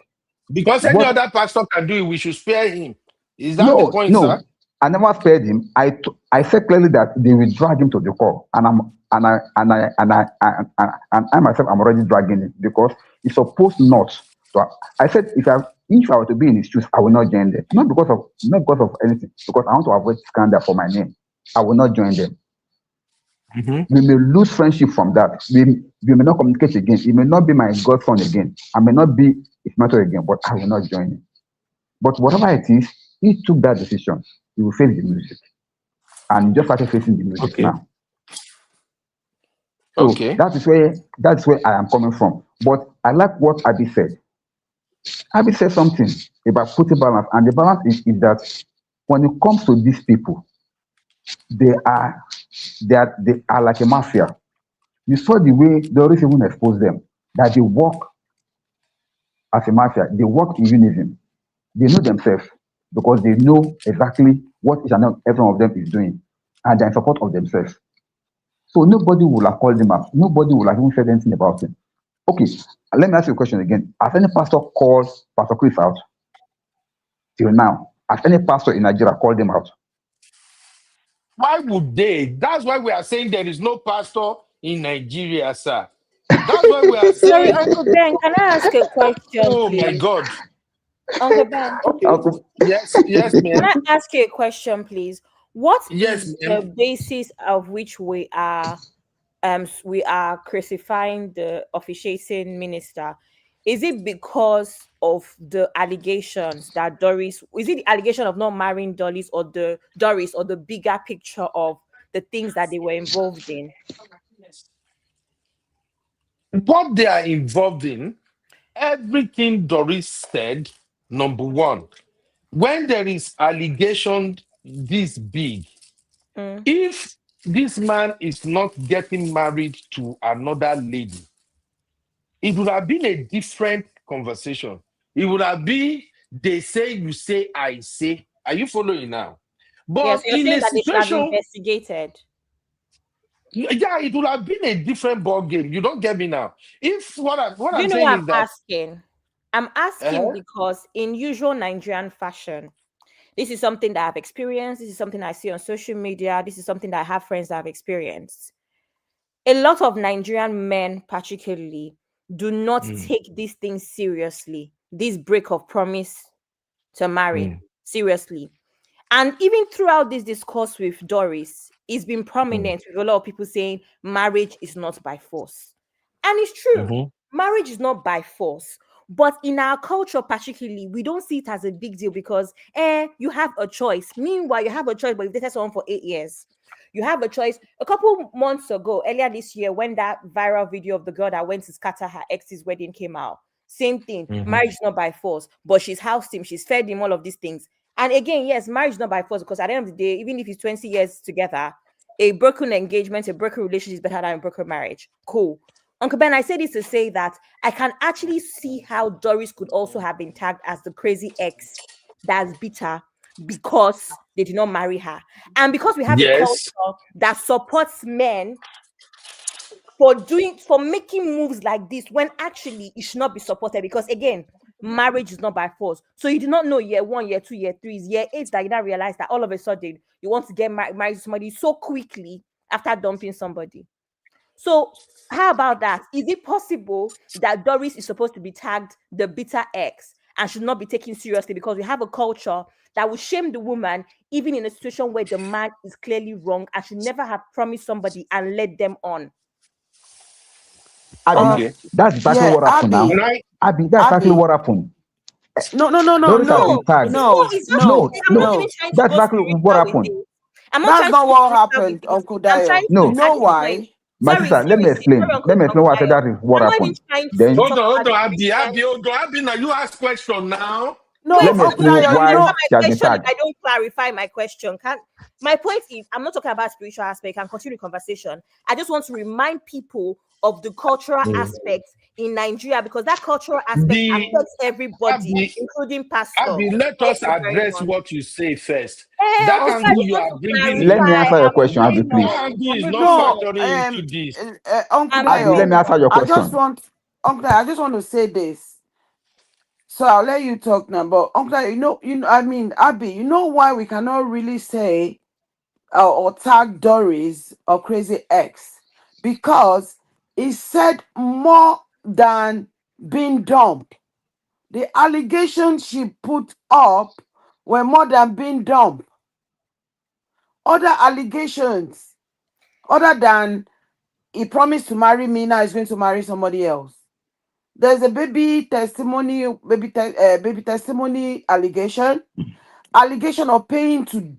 because any What other pastor can do it. We should spare him. Is that the point, sir? I never spared him. I said clearly that they will drag him to the court, and I myself am already dragging him because he's supposed not to. I said if I were to be in his shoes, I will not join them. Not because of anything, because I want to avoid scandal for my name. I will not join them. We may lose friendship from that. We may not communicate again. He may not be my godson again. I may not be his mentor again, but I will not join him. But whatever it is, he took that decision. He will face the music. And he just started facing the music now. So that is where I am coming from. But I like what Abi said. Abi said something about putting balance. And the balance is that when it comes to these people, they are like a mafia. You saw the way Doris even exposed them, that they work as a mafia. They work in unison. They know themselves because they know exactly what each and every one of them is doing, and they're in support of themselves. So nobody will have called him out. Nobody will have even said anything about him. Okay, let me ask you a question again. Has any pastor called Pastor Chris out till now? Has any pastor in Nigeria called him out? Why would they? That's why we are saying there is no pastor in Nigeria, sir. That's why we are saying. Sorry, Uncle Ben, can I ask a question, Oh please? my God. Uncle Ben. Okay. Yes, Can ma'am. I ask you a question, please? What Yes, is ma'am. the basis of which we are crucifying the officiating minister? Is it because of the allegations that Doris? Is it the allegation of not marrying Doris, or the bigger picture of the things that they were involved in? What they are involved in, everything Doris said, number one, when there is allegation this big, if this man is not getting married to another lady, it would have been a different conversation. It would have been, they say, you say, I say. Are you following now? But Yes, you're in saying a that they should have situation, investigated. yeah, it would have been a different ball game. You don't get me now. If what Do you I'm know what saying I'm is that asking? I'm asking because in usual Nigerian fashion, this is something that I've experienced. This is something I see on social media. This is something that I have friends that have experienced. A lot of Nigerian men, particularly, do not take these things seriously. this break of promise to marry. Seriously. And even throughout this discourse with Doris, it's been prominent with a lot of people saying marriage is not by force. And it's true. Marriage is not by force. But in our culture, particularly, we don't see it as a big deal because you have a choice. Meanwhile, you have a choice, but you've dated someone for 8 years. You have a choice. A couple months ago, earlier this year, when that viral video of the girl that went to scatter her ex's wedding came out, same thing. Marriage is not by force, but she's housed him, she's fed him, all of these things. And again, yes, marriage is not by force because at the end of the day, even if it's 20 years together, a broken engagement, a broken relationship is better than a broken marriage. Cool. Uncle Ben, I say this to say that I can actually see how Doris could also have been tagged as the crazy ex that's bitter because they did not marry her. And because we have a culture that supports men for making moves like this when actually it should not be supported because again, marriage is not by force. So you do not know year 1, year 2, year 3, year 8 that you now realize that all of a sudden you want to get married to somebody so quickly after dumping somebody. So how about that? Is it possible that Doris is supposed to be tagged the bitter ex and should not be taken seriously because we have a culture that will shame the woman even in a situation where the man is clearly wrong and should never have promised somebody and led them on? Abby, that's exactly what happened now. Abby, that's exactly what happened. No. Doris has been tagged. That's exactly what happened. That's not what happened, Uncle Dayo. No. You know why? My sister, let me explain. Let me explain what I said. That is what happened. Then Hold on, Abby, now you ask question now. No, let me explain why she has been tagged. I don't clarify my question. My point is, I'm not talking about spiritual aspect. I can continue the conversation. I just want to remind people of the cultural aspects in Nigeria because that cultural aspect affects everybody, including pastor. Abby, let us address what you say first. That angle you are bringing. Let me answer your question, Abby, please. That angle is not factoring into this. Uncle Abby, let me answer your question. I just want to say this. So I'll let you talk now. But Uncle, Abby, you know why we cannot really say or tag Doris or Crazy Ex? Because it said more than being dumped. The allegations she put up were more than being dumped. Other allegations, other than he promised to marry me, now he's going to marry somebody else. There's a baby testimony allegation of paying to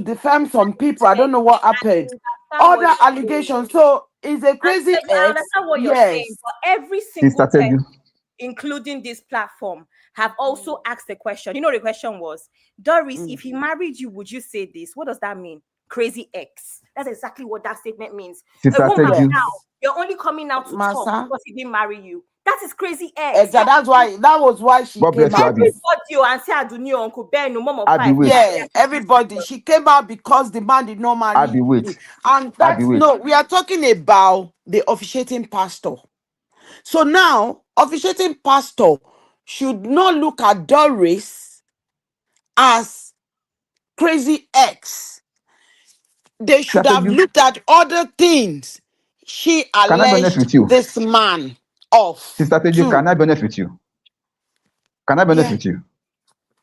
defame some people. I don't know what happened. Other allegations. So is a crazy ex. I understand what you're saying, but every single person, including this platform, have also asked the question. You know, the question was, Doris, if he married you, would you say this? What does that mean? Crazy ex. That's exactly what that statement means. A woman now, you're only coming out to talk because he didn't marry you. That is crazy ex. Exactly. That was why she came out. Everybody. She came out because the man did not marry you. And that's we are talking about the officiating pastor. So now, officiating pastor should not look at Doris as crazy ex. They should have looked at other things she alleged this man of. Sister Teju, can I be honest with you? Can I be honest with you?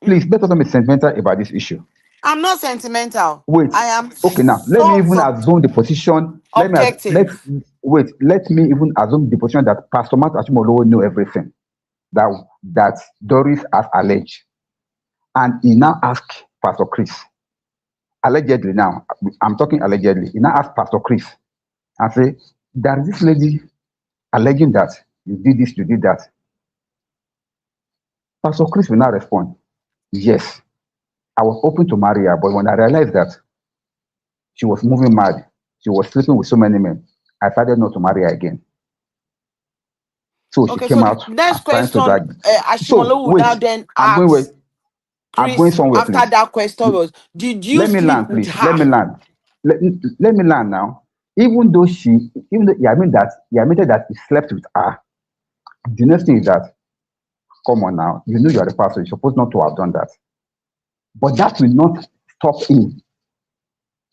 Please, let us not be sentimental about this issue. I'm not sentimental. Wait. I am. Okay, now let me even assume the position. Let me even assume the position that Pastor Matt Ashimolowo knew everything that Doris has alleged, and he now asked Pastor Chris. Allegedly, now I'm talking allegedly. He now asked Pastor Chris and say, "There is this lady alleging that you did this, you did that." Pastor Chris will now respond, "Yes, I was open to marry her, but when I realized that she was moving mad, she was sleeping with so many men, I decided not to marry her again." So she came out. Next question, Ashimolowo will now then ask Chris after that question was, did you sleep with her? Let me land now. Even though he admitted that he slept with her, the next thing is that, come on now, you know you are the pastor, you're supposed not to have done that. But that will not stop him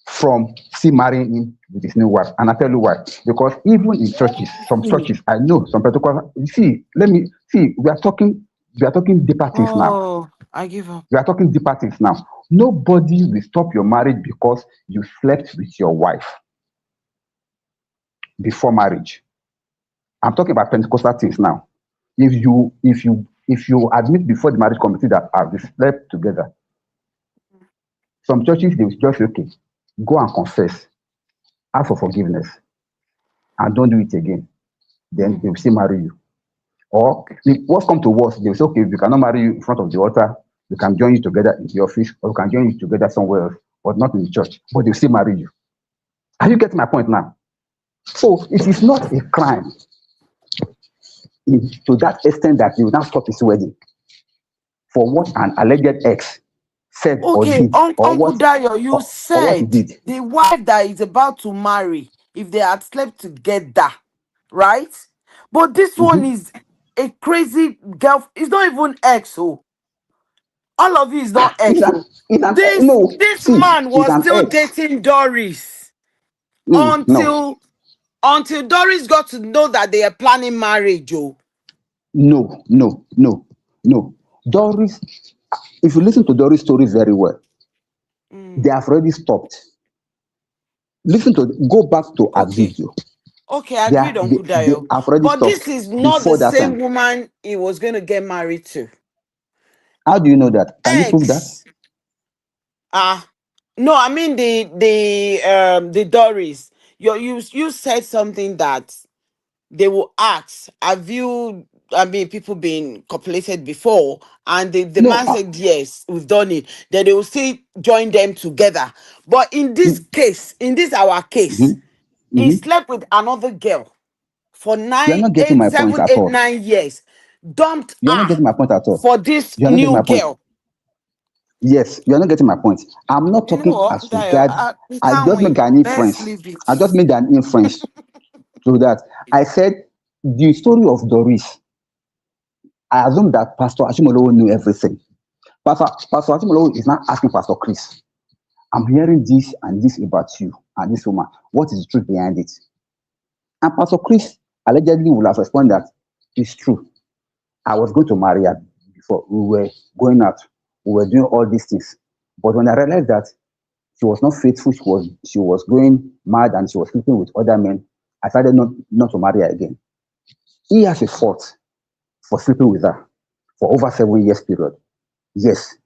from still marrying him with his new wife. And I tell you why. Because even in churches, some churches, I know some Pentecostal. You see, let me see. We are talking deeper things now. Oh, I give up. We are talking deeper things now. Nobody will stop your marriage because you slept with your wife before marriage. I'm talking about Pentecostal things now. If you admit before the marriage committee that they slept together, some churches they will just say, okay, go and confess, ask for forgiveness, and don't do it again. Then they will still marry you. Or if what's come to worse, they will say, okay, we cannot marry you in front of the altar, we can join you together in the office, or we can join you together somewhere else, but not in the church. But they will still marry you. Are you getting my point now? So it is not a crime to that extent that you will now stop his wedding for what an alleged ex said or Okay, did, or Uncle what Dayo, you or what he said did. the wife that is about to marry, if they had slept together, right? But this one is a crazy girl. It's not even ex, oh. All of you is not ex, oh. This man He's was an still ex. dating Doris No, until Doris got to know that they are planning marriage, oh. no. Doris, if you listen to Doris' story very well, they have already stopped. Go back to our video. Okay, I agreed, Uncle They Dayo. have already But stopped this is not the before that same time. woman he was going to get married to. How do you know that? Can you prove that? No, I mean the Doris. You said something that they will ask, have you, I mean, people been copulated before? And the man said, yes, we've done it. Then they will still join them together. But in this case, our case, he slept with another girl for You're not getting my point 7, at 8, all. 9 years. Dumped You're not her getting my point at all. for this You're not getting new my point. girl. Yes, you're not getting my point. I'm not You know talking what, as Dayo, regard. we I can't just make win. an Let's inference. leave it. I just made an inference to that. I said the story of Doris. I assume that Pastor Ashimolowo knew everything. Pastor Ashimolowo is not asking Pastor Chris, I'm hearing this and this about you and this woman. What is the truth behind it? And Pastor Chris allegedly will have responded that it's true. I was going to marry her before. We were going out. We were doing all these things. But when I realized that she was not faithful, she was going mad and she was sleeping with other men, I decided not to marry her again. He has a fault for sleeping with her for over 7 years period. Yes.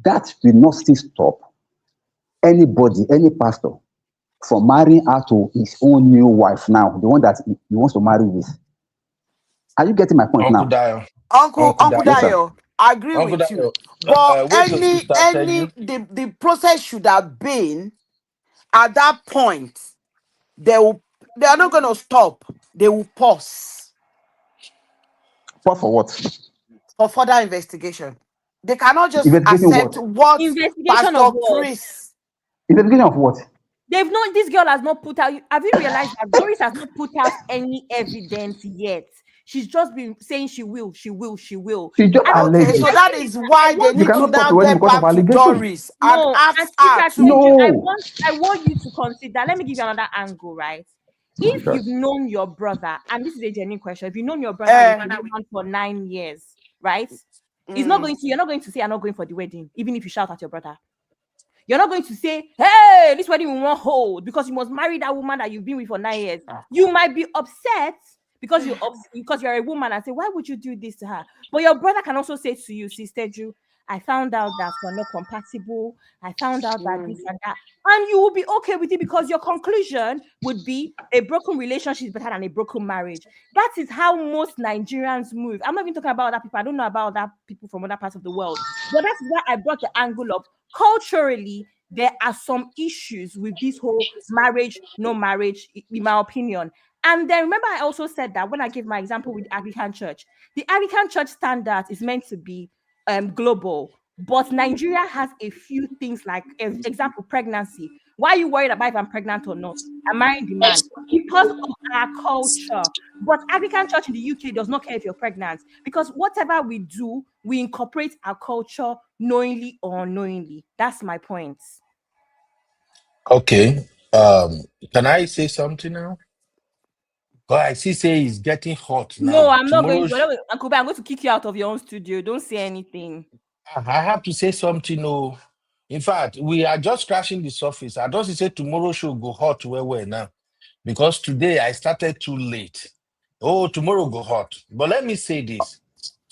That will not still stop anybody, any pastor, from marrying her to his own new wife now, the one that he wants to marry with. Are you getting my point Uncle now? Dayo. Uncle Yes, sir. Dayo, I agree Uncle with you. Dayo. But Wait till Sister Teju. the process should have been at that point. They are not gonna stop. They will pause. Pause for what? For further investigation. They cannot just Investigating accept what? what Investigation of Pastor what? Chris. Investigation of what? They've not. This girl has not put out. Have you realized that Doris has not put out any evidence yet? She's just been saying she will. She just And Okay, alleged so it. that is why they You need to cannot stop now the wedding get because of back to allegation. Doris and no, and ask her Sister to. Teju, No. I want you to consider. Let me give you another angle, right? If God. you've known your brother, and this is a genuine question, if you've known your brother with a woman for 9 years, right? You're not going to say, I'm not going for the wedding, even if you shout at your brother. You're not going to say, hey, this wedding we won't hold because you must marry that woman that you've been with for 9 years. You might be upset because you're a woman and say, why would you do this to her? But your brother can also say to you, Sister Ju, I found out that we're not compatible. I found out that this and that. And you will be okay with it because your conclusion would be a broken relationship is better than a broken marriage. That is how most Nigerians move. I'm not even talking about other people. I don't know about other people from other parts of the world. But that's why I brought the angle of culturally, there are some issues with this whole marriage, no marriage, in my opinion. And then remember, I also said that when I gave my example with the Anglican Church, the Anglican Church standard is meant to be global, but Nigeria has a few things like, example, pregnancy. Why are you worried about if I'm pregnant or not? I'm marrying the man because of our culture. But Anglican Church in the UK does not care if you're pregnant, because whatever we do, we incorporate our culture knowingly or unknowingly. That's my point. Okay. Can I say something now? God, I see say it's getting hot now. No, I'm not going to. Uncle Ben, I'm going to kick you out of your own studio. Don't say anything. I have to say something. No, in fact, we are just scratching the surface. I don't say tomorrow should go hot where we're now, because today I started too late. Oh, tomorrow go hot. But let me say this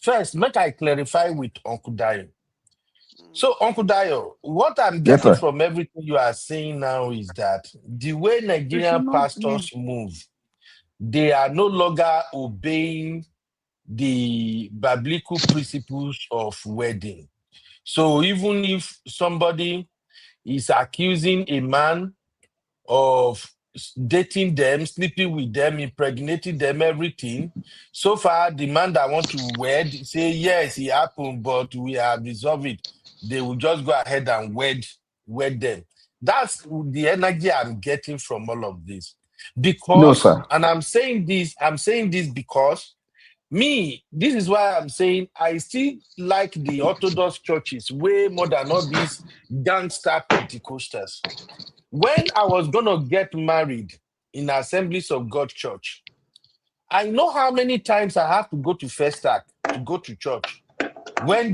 first. Make I clarify with Uncle Dio. So, Uncle Dio, what I'm getting from everything you are saying now is that the way Nigerian pastors move, they are no longer obeying the biblical principles of wedding. So even if somebody is accusing a man of dating them, sleeping with them, impregnating them, everything, so far the man that want to wed say yes, it happened, but we have resolved it. They will just go ahead and wed them. That's the energy I'm getting from all of this. Because, no, sir. And I'm saying this because this is why I'm saying I still like the Orthodox churches way more than all these gangster Pentecostals. When I was going to get married in Assemblies of God Church, I know how many times I have to go to First Act to go to church. When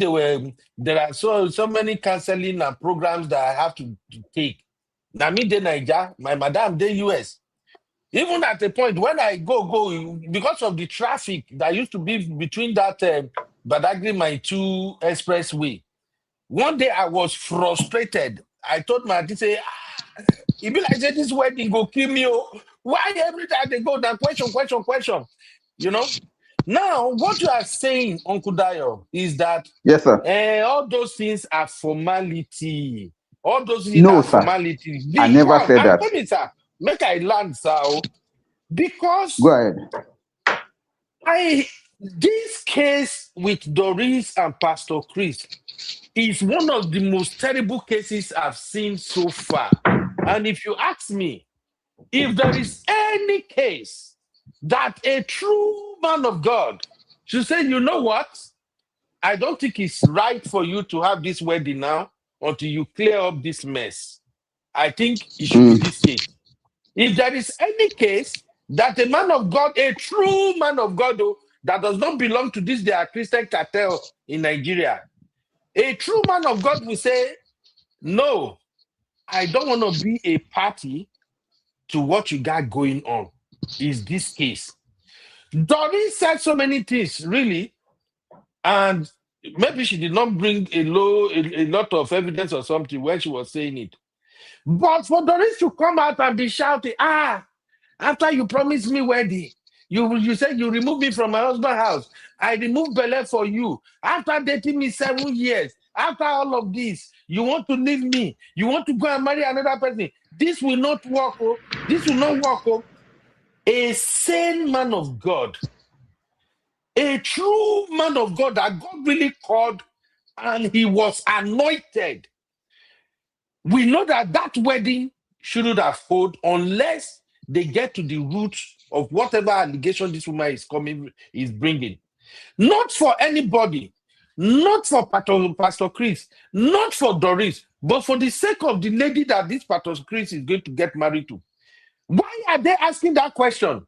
there are so many counseling and programs that I have to take. Now, me, de Niger, my madam, de US. Even at the point when I go, because of the traffic that used to be between that Badagry Mile 2 expressway, one day I was frustrated. I told my auntie, say, it be like say this wedding go kill me. Why every time they go down, question? You know? Now, what you are saying, Uncle Dio, is that yes, sir. All those things are formality. All those things no, are sir. formality. I never said that. Tell me, sir, make I land, sir. Because go ahead. This case with Doris and Pastor Chris is one of the most terrible cases I've seen so far. And if you ask me, if there is any case that a true man of God should say, you know what? I don't think it's right for you to have this wedding now until you clear up this mess. I think it should be this case. If there is any case that a man of God, a true man of God, that does not belong to this their Christian cartel in Nigeria, a true man of God will say, no, I don't want to be a party to what you got going on. Is this case? Doris said so many things, really, and maybe she did not bring a lot of evidence or something when she was saying it. But for Doris to come out and be shouting, after you promised me wedding, you said you remove me from my husband's house. I removed Bele for you. After dating me 7 years, after all of this, you want to leave me. You want to go and marry another person. This will not work. This will not work. A sane man of God, a true man of God that God really called, and he was anointed. We know that wedding shouldn't have held unless they get to the root of whatever allegation this woman is bringing. Not for anybody, not for Pastor Chris, not for Doris, but for the sake of the lady that this Pastor Chris is going to get married to. Why are they asking that question?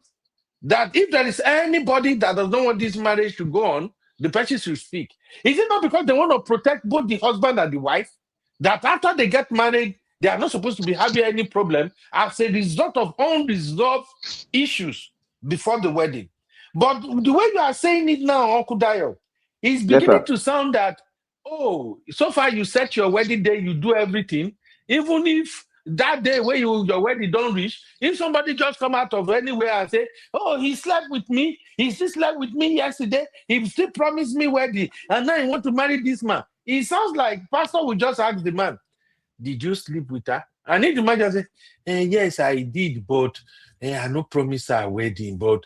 That if there is anybody that does not want this marriage to go on, the person should speak. Is it not because they want to protect both the husband and the wife? That after they get married, they are not supposed to be having any problem as a result of unresolved issues before the wedding. But the way you are saying it now, Uncle Dio, is beginning to sound that, so far you set your wedding day, you do everything, even if that day where your wedding don't reach, if somebody just come out of anywhere and say, he slept with me, he still slept with me yesterday, he still promised me wedding, and now he want to marry this man. It sounds like pastor will just ask the man, did you sleep with her? And if the man just say, yes, I did, but I no promise her a wedding, but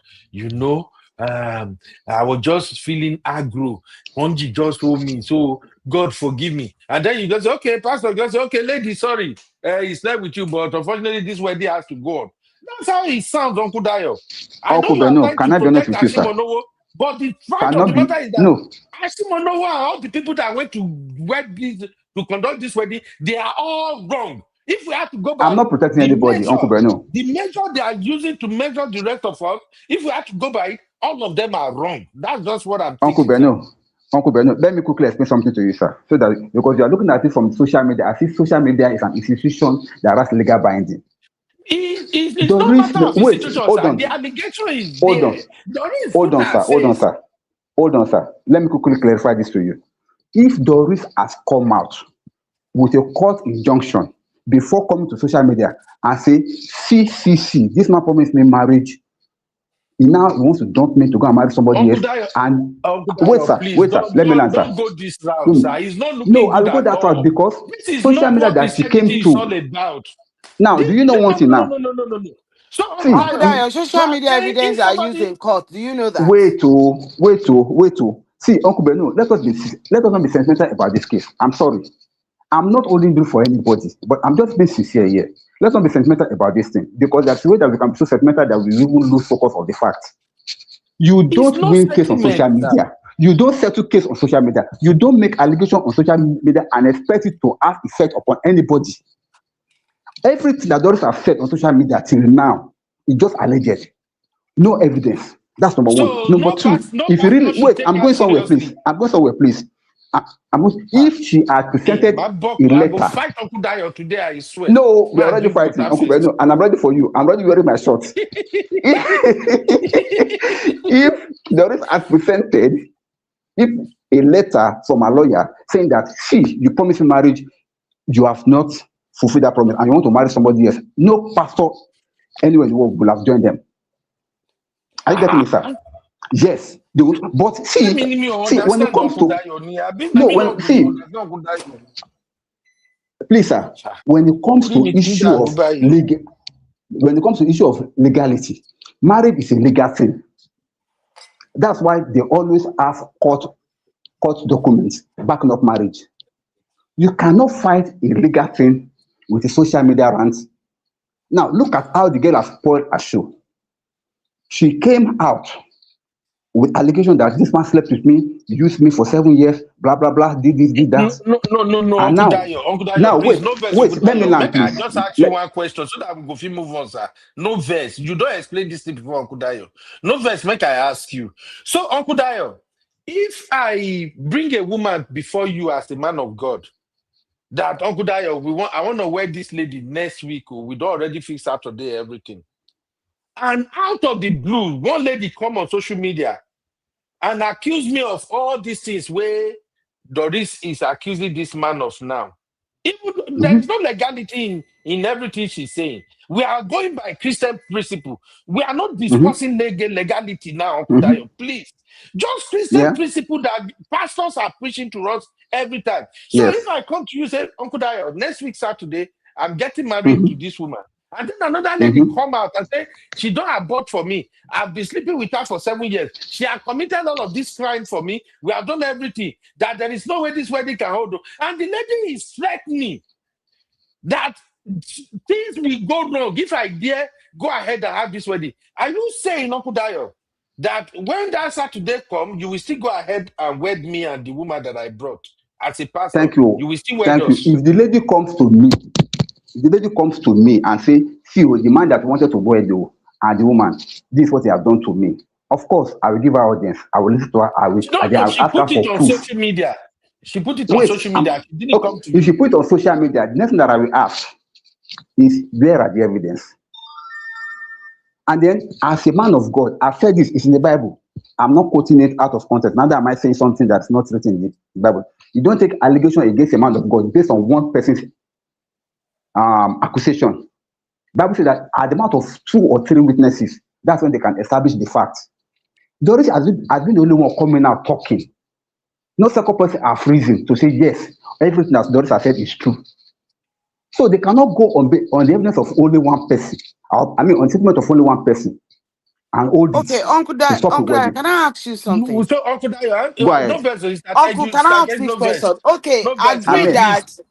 I was just feeling aggro. Onji just told me, so God forgive me. And then you just say, okay, Pastor, just say, okay, lady, sorry, he slept with you, but unfortunately, this wedding has to go on. That's how it sounds, Uncle Dio. I know Uncle you are Beno, trying can to I be honest protect with you, sir? Asimonowo, but the fact of Cannot the be, matter is that no, Asimonowo and all the people that went to conduct this wedding, they are all wrong. If we have to go by I'm not protecting anybody, Uncle Beno. the measure they are using to measure the rest of us, if we have to go by it, all of them are wrong. That's just what I'm Uncle thinking, sir. Uncle Beno, let me quickly explain something to you, sir. So that, because you are looking at it from social media, I see social media is an institution that has legal binding. It's no matter of institutions, sir. The allegation is there. Doris Hold on, sir. Let me quickly clarify this to you. If Doris has come out with a court injunction before coming to social media and say, see, this man promised me marriage. He wants to dump me to go and marry somebody else. And wait, sir, let me answer. Don't go this route, sir. He's not looking No, I will good go at that route all. because This is social not media what that she came Christianity is all to. about. Now, do you know one thing now? No. So, Uncle Dio, social media evidence are used in court. Do you know that? Wait. See, Uncle Beno, let us not be sentimental about this case. I'm sorry. I'm not holding you for anybody, but I'm just being sincere here. Let's not be sentimental about this thing, because there's a way that we can be so sentimental that we even lose focus of the fact. You don't win case on social media. You don't settle case on social media. You don't make allegation on social media and expect it to have effect upon anybody. Everything that Doris has said on social media till now is just alleged. No evidence. That's number one. Number two, if you really wait, I'm going somewhere, please. If she had presented a letter. I will fight Uncle Dio today, I swear. No, we are already fighting, Uncle Beno, and I'm ready for you. I'm already wearing my shorts. If Doris had presented a letter from a lawyer saying that, you promised me marriage, you have not fulfilled that promise, and you want to marry somebody else, no pastor anywhere in the world will have joined them. Are you getting me, sir? Yes, they would, but see, when it comes to please, sir, when it comes to issue of legality, marriage is a legal thing. That's why they always have court documents backing up marriage. You cannot fight a legal thing with a social media rant. Now look at how the girl has spoiled her show. She came out with allegation that this man slept with me, used me for 7 years, blah blah blah, did this, did that. No, and Uncle Dio, please, no verse. Wait, let me land, please. I just ask you one question so that we go move on, sir. No verse. You don't explain this thing before, Uncle Dio. No verse, make I ask you. So, Uncle Dio, if I bring a woman before you as a man of God, that Uncle Dio, I want to wed this lady next week, we don't already fix Saturday, everything. And out of the blue, one lady come on social media and accuse me of all these things where Doris is accusing this man of now. There is no legality in everything she's saying. We are going by Christian principle. We are not discussing legality now, Uncle Dio, please. Just Christian principle that pastors are preaching to us every time. So if I come to you and say, Uncle Dio, next week Saturday, I'm getting married to this woman. And then another lady come out and say, she don't abort for me. I've been sleeping with her for 7 years. She has committed all of this crime for me. We have done everything. That there is no way this wedding can hold. And the lady is threatening that things will go wrong if I dare go ahead and have this wedding. Are you saying, Uncle Dio, that when that Saturday comes, you will still go ahead and wed me and the woman that I brought as a pastor? Thank you. You will still wed us. If the lady comes to me, and say, the man that wanted to wed you and the woman, this is what they have done to me. Of course, I will give her audience. I will listen to her. I will she ask her put it for on proof. Social media. She put it on social media. She didn't come to If she put it on social media, the next thing that I will ask is, where are the evidence? And then, as a man of God, I've said this, it's in the Bible. I'm not quoting it out of context. Neither am I saying something that's not written in the Bible. You don't take allegation against a man of God based on one person's accusation. The Bible says that at the amount of 2 or 3 witnesses, that's when they can establish the facts. Doris has been the only one coming out talking. No second person are freezing to say, yes, everything that Doris has said is true. So they cannot go on the evidence of only one person. On the statement of only one person and hold Okay, it Uncle to stop a Uncle Dai, wedding. can I ask you something? So Uncle Dayo, Go no ahead. verse. Uncle, can I ask this No verse. question? Okay, No verse. agree At Amen. least.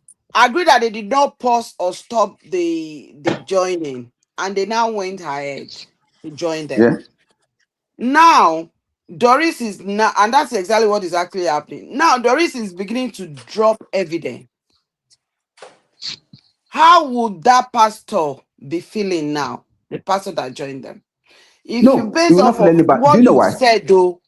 that they did not pause or stop the joining, and they now went ahead to join them. Yeah. Now, Doris is now, and that's exactly what is actually happening. Now, Doris is beginning to drop evidence. How would that pastor be feeling now? The pastor that joined them. If you No, base you will off not feel of anybody. Do what you know you why? said, though,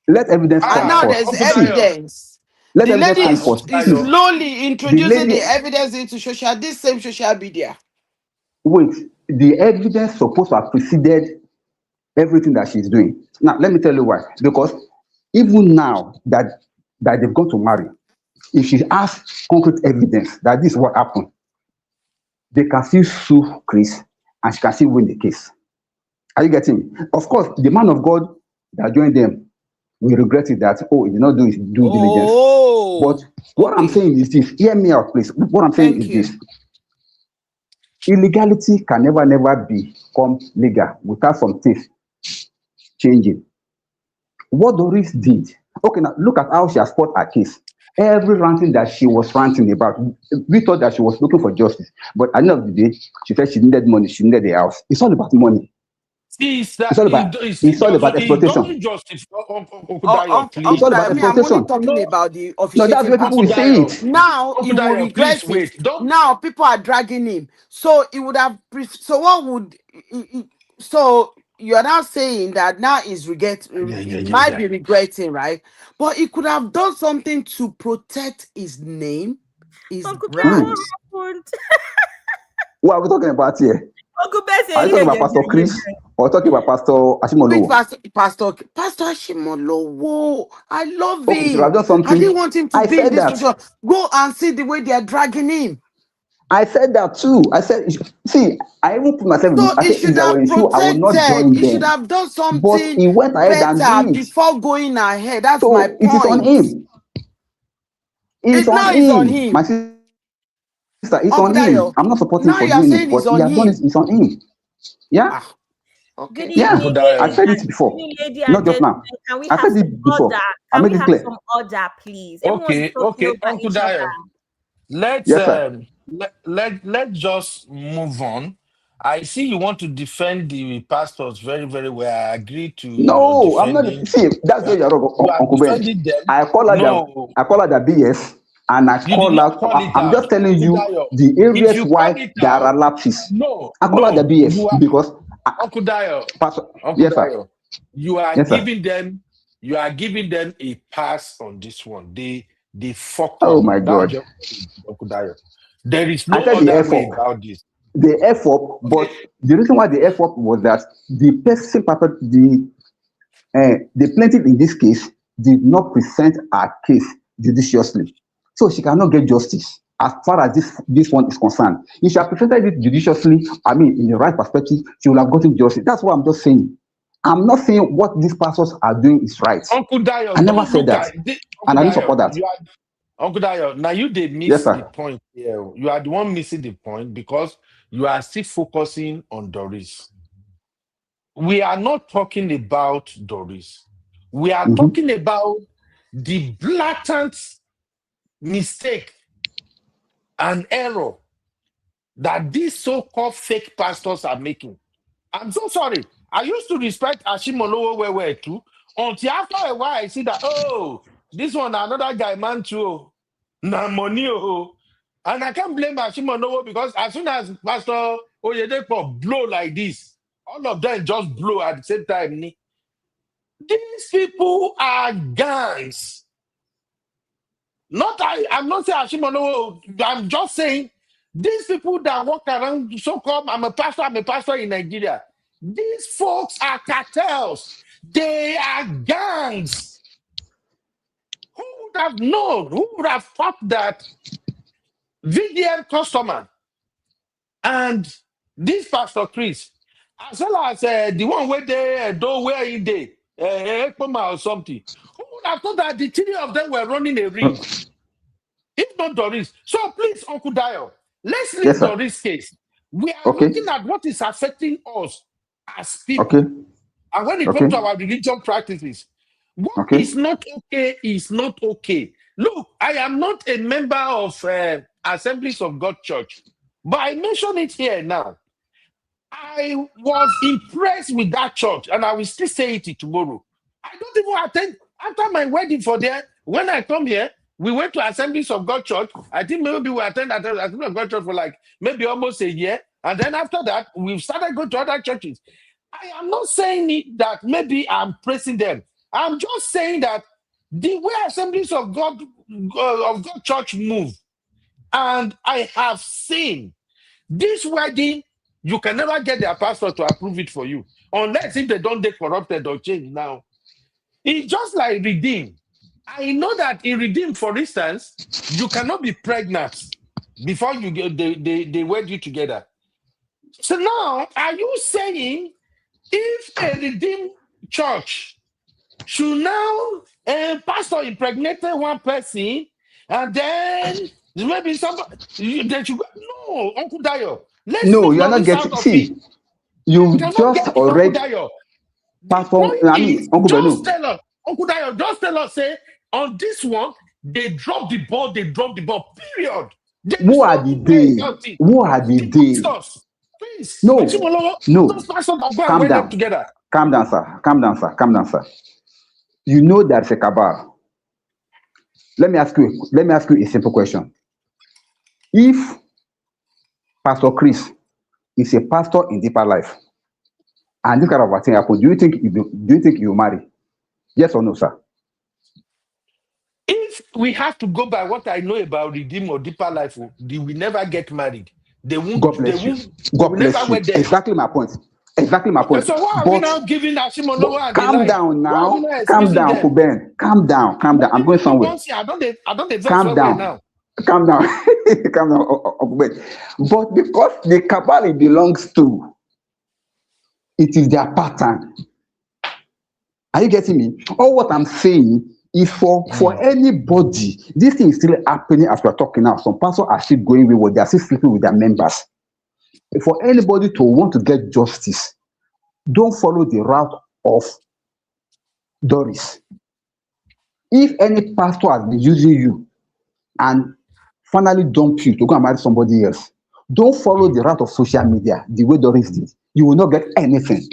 Let evidence and come now first. there's Uncle See, Dayo. evidence. let The lady evidence come is, first. is See, slowly the introducing the lady, evidence into this same social media. wait, the evidence supposed to have preceded everything that she's doing. Now, let me tell you why. Because even now that they've gone to marry, if she has concrete evidence that this is what happened, they can still sue Chris and she can still win the case. Are you getting me? Of course, the man of God that joined them will regret it that, oh, he did not do his due diligence. But what I'm saying is this, hear me out, please. What I'm saying is this. Illegality can never become legal without some things changing. What Doris did, okay, now look at how she has fought her case. Every ranting that she was ranting about, we thought that she was looking for justice. But at the end of the day, she said she needed money, she needed the house. It's all about money. It's all about exploitation. Justice, Uncle Dayo, please. It's all about I'm only exploitation. talking about the No, that's officiating where people part. will say it. Now he Uncle will Dayo, please regret wait. it. Now people are dragging him. So he would have. So what would? So you are now saying that now he's might be regretting, right? But he could have done something to protect his name, his brand. What are we talking about here? Uncle Bessie, Are you talking about Pastor Chris or talking about Pastor Ashimolowo? Pastor Ashimolowo, I love Okay, should him. have done something. I didn't want him to I be in said this that. situation. Go and see the way they are dragging him. I said that too. I said, see, I even put myself in So this. I he said, if should I were have in shoe, I would not protected. join He should them. have done But something he went ahead and better did it. before going ahead. That's my So it is on point. him. It's Now on it's on him. him. My sister, it's Uncle on him. Dayo, I'm not supporting now for you are doing saying it, but it's he on has done it. him. It's on him. Yeah. Good Yeah. evening, I ladies said and it before. lady and Not just gentlemen. now. Can we I have said some it before. order? I Can we made it have clear. some order, please? Everyone's talking over Uncle each Dayo. other. Let's just move on. I see you want to defend the pastors very, very well. I agree to your No, I'm not. defending. See, that's where you're wrong, You are Uncle Ben. defending them. I call her the BS, and I You did call not her. call it I'm out. just telling Uncle you Dayo, the if areas you call why it there out, are lapses. no, I call her the you BS are because Uncle Dayo. Pastor, Uncle yes, sir. Dayo, you are Yes, sir. giving them a pass on this one. They fuck Oh up. my That's God. just Uncle Dayo. There is no I said the other F way up. about this. The F up, but the reason why the F up was that the person, the plaintiff in this case did not present her case judiciously. So she cannot get justice as far as this one is concerned. If she had presented it judiciously, I mean, in the right perspective, she would have gotten justice. That's what I'm just saying. I'm not saying what these pastors are doing is right. Uncle Dayo, I never said that. And I don't support that. Uncle Dayo, now you they miss the point here. You are the one missing the point because you are still focusing on Doris. We are not talking about Doris. We are talking about the blatant mistake and error that these so-called fake pastors are making. I'm so sorry. I used to respect Ashimolowo Wewe too. Until after a while, I see that, oh, this one, another guy, man, too. Na money, oh. And I can't blame Ashimolowo because as soon as Pastor Oyedepo blow like this, all of them just blow at the same time. These people are gangs. I'm not saying Ashimolowo, I'm just saying these people that walk around so-called, I'm a pastor in Nigeria. These folks are cartels. They are gangs. Who would have known? Who would have thought that VDM customer and this Pastor Chris, as well as the one where they don't wear in day, or something, who would have thought that the three of them were running a ring? If not Doris. So please, Uncle Dayo, let's leave Doris' case. We are looking at what is affecting us. as people. Okay. And when it Okay. comes to our religion practices, what is not okay is not okay. Look, I am not a member of Assemblies of God Church, but I mention it here now. I was impressed with that church, and I will still say it tomorrow. I don't even attend after my wedding for there. When I come here, we went to Assemblies of God Church. I think maybe we attended Assemblies of God Church for like maybe almost a year, and then after that, we've started going to other churches. I am not saying it that maybe I'm praising them. I'm just saying that the way Assemblies of God Church move, and I have seen this wedding. You can never get their pastor to approve it for you unless if they don't get corrupted or change now. It's just like Redeem. I know that in Redeem, for instance, you cannot be pregnant before you get they wed you together. So now, are you saying if a Redeemed church should now pastor impregnated one person and then maybe somebody they should go? No, Uncle Dayo. Let's No, leave you are not Doris out getting. of See, it. you Cannot just get it, Uncle already Dayo. perform. I mean, Uncle Just Benu. tell us, Uncle Dayo, just tell us, say, on this one, they dropped the ball, period. There is Who are no the two ways day? about it. Who are the day? Pastors, please. No, Those pastors are going calm to them down. together. Calm down, sir. Calm down, sir. Calm down, sir. You know there's a cabal. Let me ask you a simple question. If Pastor Chris is a pastor in deeper life, and this kind of a thing happen, do you think you marry? Yes or no, sir? If we have to go by what I know about Redeem or Deeper Life, they will never get married. They won't. God bless you. God bless you. Exactly my point. Exactly my point. So why are we now giving Ashimolowo and the calm like? down now. Calm Calm down, Kuben. Calm down. Calm down. I'm going somewhere. I don't Calm down. Now. Calm down. Calm down, Kuben. But because the cabal it belongs to, it is their pattern. Are you getting me? All what I'm saying is for anybody, this thing is still happening as we're talking now. Some pastors are still going with what they are still sleeping with their members. For anybody to want to get justice, don't follow the route of Doris. If any pastor has been using you and finally dump you to go and marry somebody else, don't follow the route of social media the way Doris did. You will not get anything.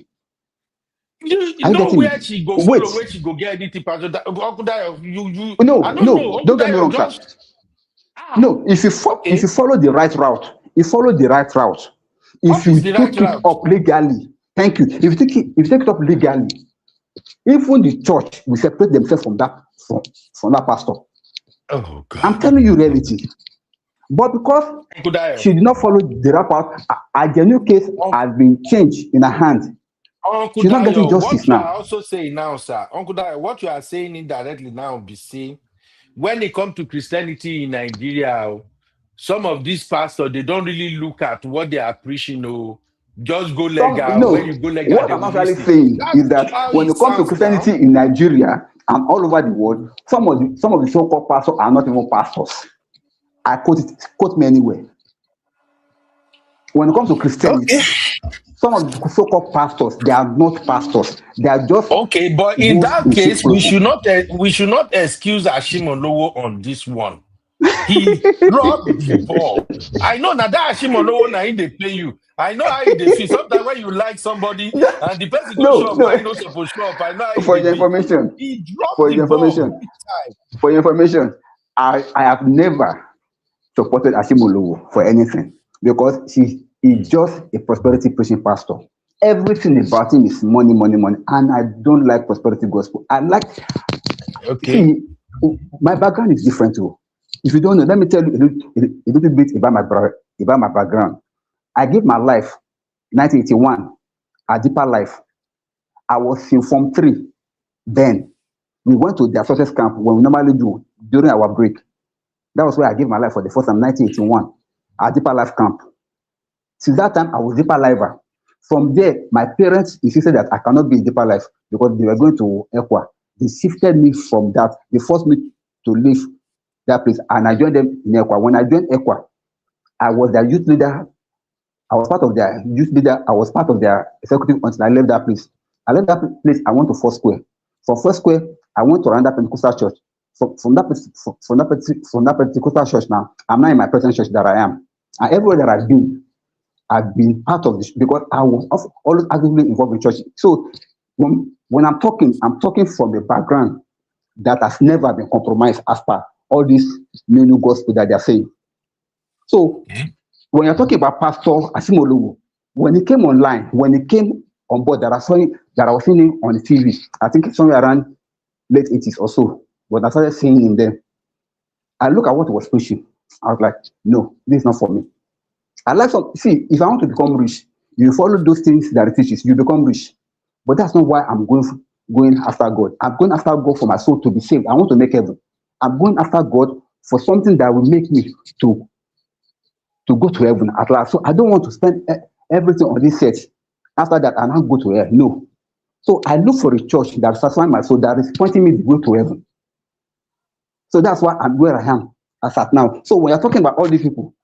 You know where she go follow, where she go get anything, Pastor. No, don't get me wrong, sir. No, if you follow the right route, if you take it up legally, thank you. If you take it up legally, even the church will separate themselves from that pastor. Oh God! I'm telling you reality. But because she did not follow the right route, a genuine case has been changed in her hand. Uncle She's not getting justice what you now. are also saying now, sir, Uncle Dayo, what you are saying indirectly now be seen when it comes to Christianity in Nigeria. Some of these pastors, they don't really look at what they are preaching. Just go legal. When you go legal, what I'm actually saying is that when it comes to Christianity in Nigeria and all over the world, some of the so-called pastors are not even pastors. I quote me anywhere. When it comes to Christianity, some of the so-called pastors, they are not pastors. They are just but in that case, we should not excuse Ashimolowo on this one. He dropped the ball. I know now that Ashimolowo now they play you. I know how they feel. Sometimes when you like somebody and the person don't show up, why you not supposed to show up? I know how for your information. He dropped the ball. For your information, I have never supported Ashimolowo for anything because he is just a prosperity preaching pastor. Everything about him is money, and I don't like prosperity gospel. I like. See, my background is different too. If you don't know, let me tell you a little bit about my background. I gave my life in 1981, a deeper life. I was in Form 3. Then we went to the success camp when we normally do during our break. That was where I gave my life for the first time, 1981, a deeper life camp. Since that time, I was deeper lifer. From there, my parents insisted that I cannot be in deeper life because they were going to Equa. They shifted me from that. They forced me to leave that place, and I joined them in Equa. When I joined Equa, I was their youth leader I was part of their youth leader. I was part of their executive until I left that place. I left that place. I went to Four Square. From Four Square, I went to another Pentecostal church. From that Pentecostal church now, I'm now in my present church that I am. And everywhere that I've been part of this because I was always actively involved in church. So when I'm talking from the background that has never been compromised as per all this new gospel that they're saying. So when you're talking about Pastor Asimolowo, when he came online, when he came on board, that I was seeing him on the TV, I think somewhere around late 80s or so, when I started seeing him then, I look at what he was preaching. I was like, no, this is not for me. I like if I want to become rich, you follow those things that he teaches, you become rich. But that's not why I'm going after God. I'm going after God for my soul to be saved. I want to make heaven. I'm going after God for something that will make me to go to heaven at last. So I don't want to spend everything on this set. After that, I now go to hell. No. So I look for a church that satisfies my soul, that is pointing me to go to heaven. So that's why I'm where I am as at now. So when you're talking about all these people,